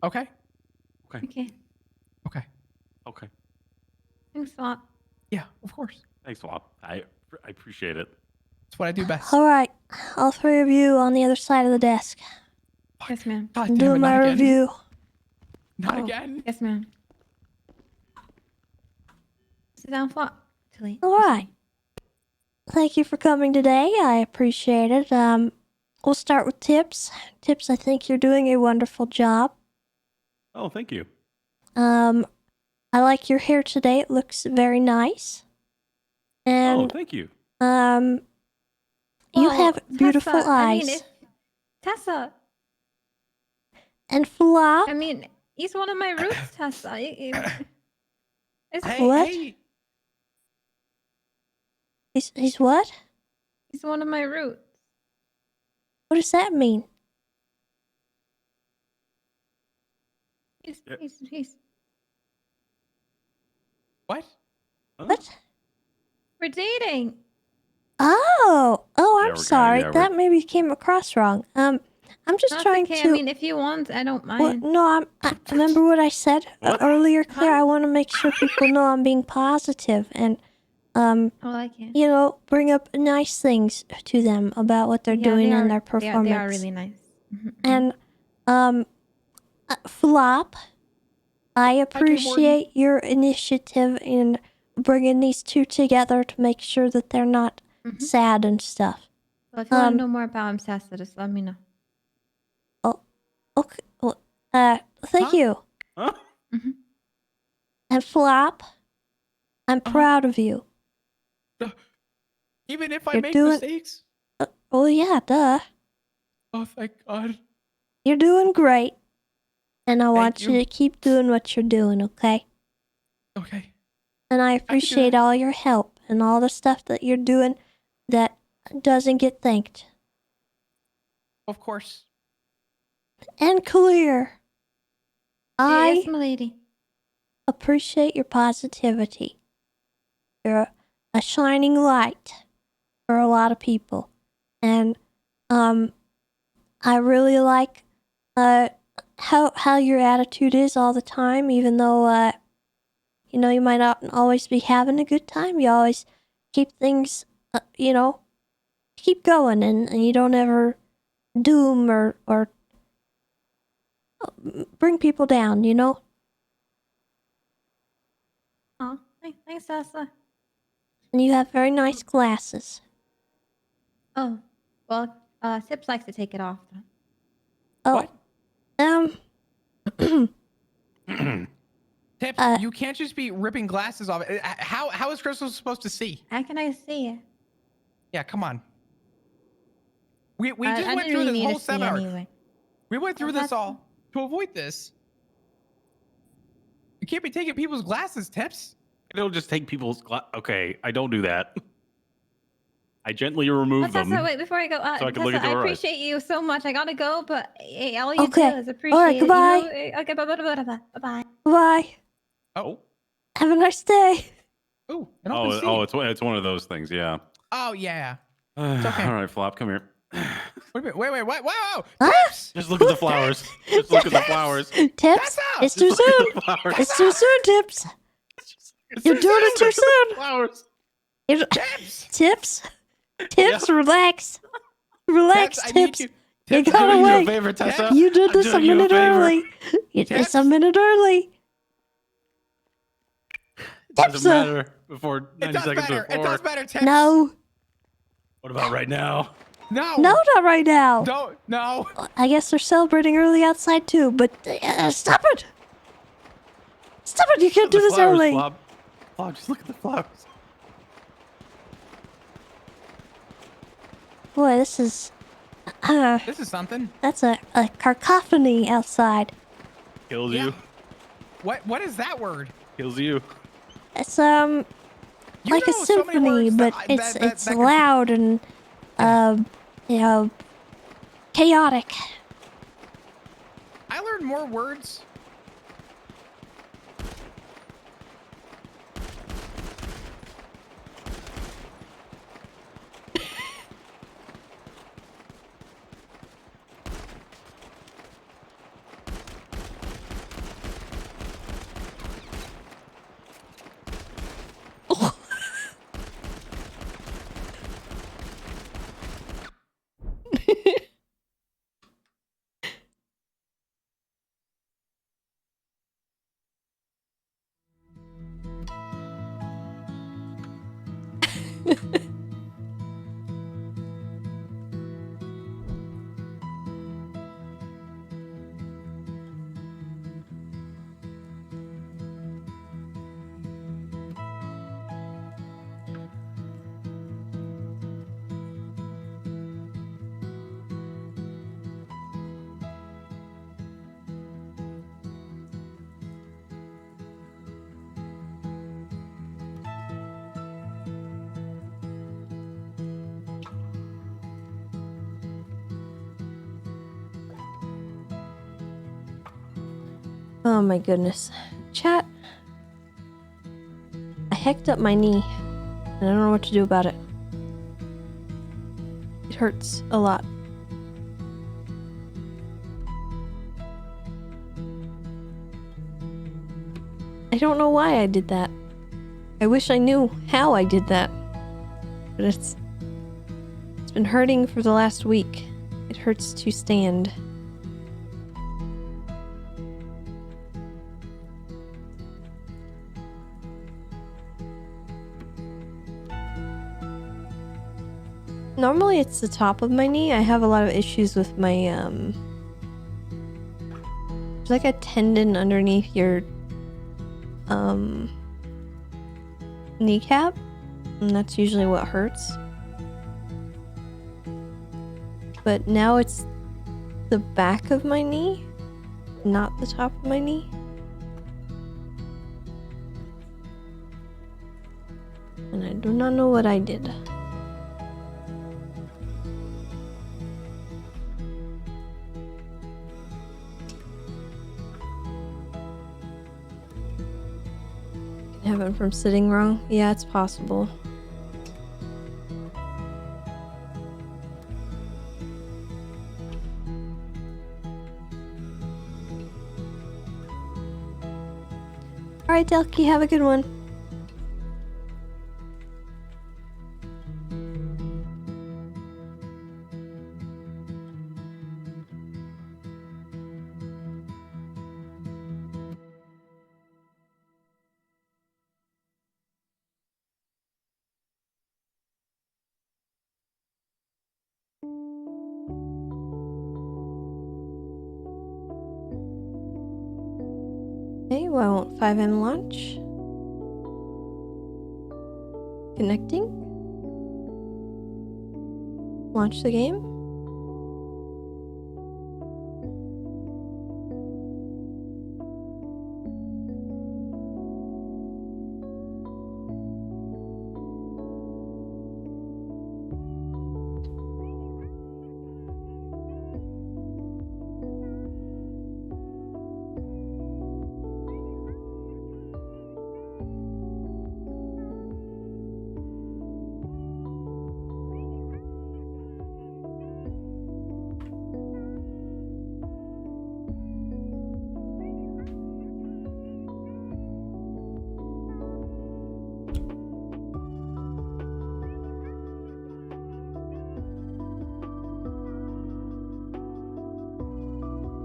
Okay. Okay. Okay. Okay. Thanks a lot. Yeah, of course. Thanks a lot. I appreciate it. That's what I do best. All right, all three of you on the other side of the desk. Yes, ma'am. God I'm damn it, doing my not again. review. Not again. Yes, ma'am. Sit down flat. Tilly. All right. Thank you for coming today. I appreciate it. We'll start with Tips. Tips, I think you're doing a wonderful job. Oh, thank you. I like your hair today. It looks very nice. And Oh, thank you. you Well, have beautiful Tessa, eyes. Tessa. And Flop. I mean, he's one of my roots, Tessa. What? He's what? He's one of my roots. What does that mean? He's What? What? We're dating. Oh, Yeah, I'm we're kinda- sorry. yeah, That maybe came across wrong. I'm just That's trying okay. to. I mean, if you want, I don't Well, mind. no, remember what I said earlier, Claire. I want to make sure people know I'm being positive and, Oh, I can. you know, bring up nice things to them about what they're doing in their performance. They are really nice. And, Flop, I appreciate your initiative in bringing these two together to make sure that they're not sad and stuff. So if you want to know more about him, Sasa, just let me know. Oh, okay. Well, thank you. Huh? And Flop, I'm proud of you. Even if I You're make doing- mistakes? Well, yeah, duh. Oh, thank God. You're doing great. And I want you you. to keep doing what you're doing, okay? Okay. And I appreciate all your help and all the stuff that you're doing that doesn't get thanked. Of course. And Clear. Yes, my lady. Appreciate your positivity. You're a shining light for a lot of people. And I really like how your attitude is all the time, even though you know, you might not always be having a good time. You always keep things you know, keep going and you don't ever doom or bring people down, you know? Oh, thanks, Sasa. And you have very nice glasses. Oh, well, Sips likes to take it off. Oh. Tips, you can't just be ripping glasses off. How is Crystal supposed to see? How can I see it? Yeah, come on. We just I went didn't through really this need whole to see seminar. anyway. We went through this that's all to avoid this. You can't be taking people's glasses, Tips. I don't just take people's Okay, I don't do that. I gently remove them. Tessa, wait, before I go, so I can Tessa, look into I her eyes. appreciate you so much. I gotta go, but hey, all you Okay. do is appreciate All right, it. goodbye. You know? Okay, bye-bye. Bye. Oh. Have a nice day. Ooh, It's one of those things, yeah. Oh, yeah. It's okay. All right, Flop, come here. Wait, what? Wow! Tips! Just look at the flowers. Just look at the flowers. Tips, it's too soon. It's too soon, Tips. You're doing it too soon. Flowers. Tips, relax. Relax, Tips, I need Tips. you- You Tips, got I'm doing you a away. favor, Tessa. You did I'm this a doing you a minute favor. early. You did this a minute early. Doesn't matter before 90 It does seconds matter. before. It does matter, Tips. No. What about right now? No, not right now. No. I guess they're celebrating early outside too, but stop it. Stop it. You can't do this flowers, early. Flop, just look at the flowers. Boy, this is... This is something. That's a cacophony outside. Kills you. What is that word? Kills you. It's like a know so many symphony, words but that- it's that could- loud and you know, chaotic. I learned more words. Oh my goodness. Chat. I hecked up my knee. And I don't know what to do about it. It hurts a lot. I don't know why I did that. I wish I knew how I did that. But it's been hurting for the last week. It hurts to stand. Normally it's the top of my knee. I have a lot of issues with my there's like a tendon underneath your kneecap, and that's usually what hurts. But now it's the back of my knee, not the top of my knee. And I do not know what I did. Can happen from sitting wrong. Yeah, it's possible. Alright, Delky, have a good one. Okay, well, I want 5M launch. Connecting. Launch the game.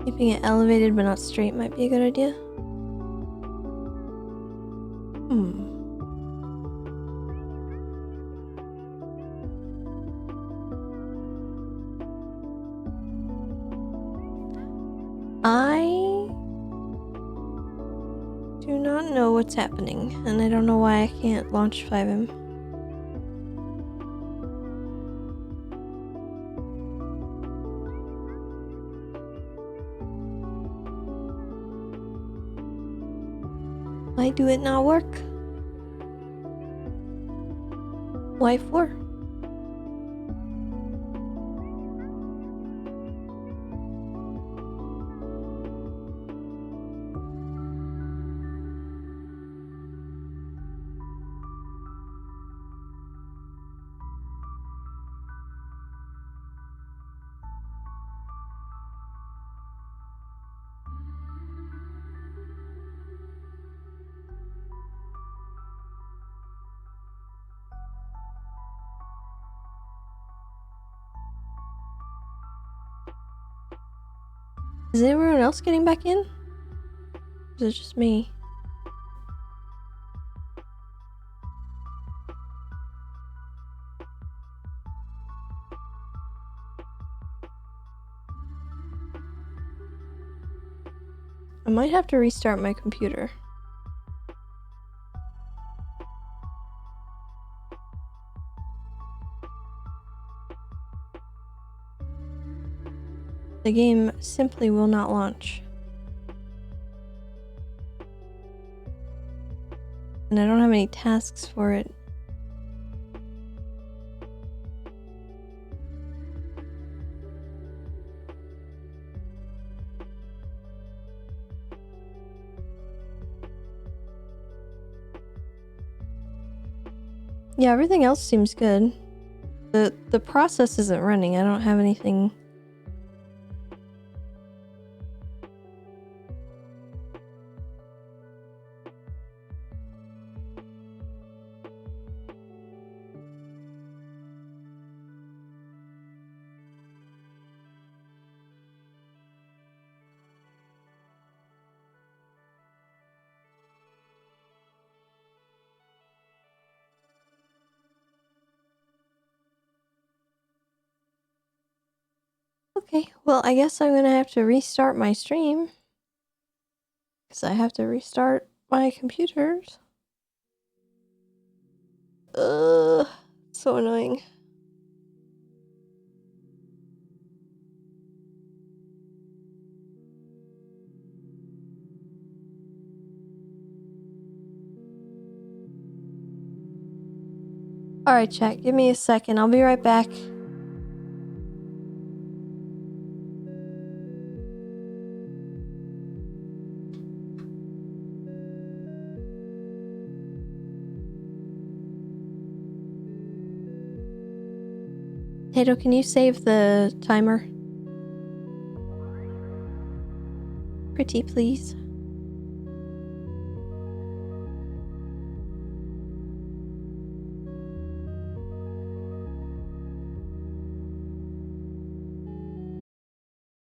Keeping it elevated but not straight might be a good idea. I do not know what's happening, and I don't know why I can't launch 5M. Why do it not work? Why for? Is everyone else getting back in? Or is it just me? I might have to restart my computer. The game simply will not launch. And I don't have any tasks for it. Yeah, everything else seems good. The process isn't running. I don't have anything. Okay, well, I guess I'm gonna have to restart my stream. Because I have to restart my computers. Ugh, so annoying. Alright, chat, give me a second. I'll be right back. Tato, can you save the timer? Pretty, please.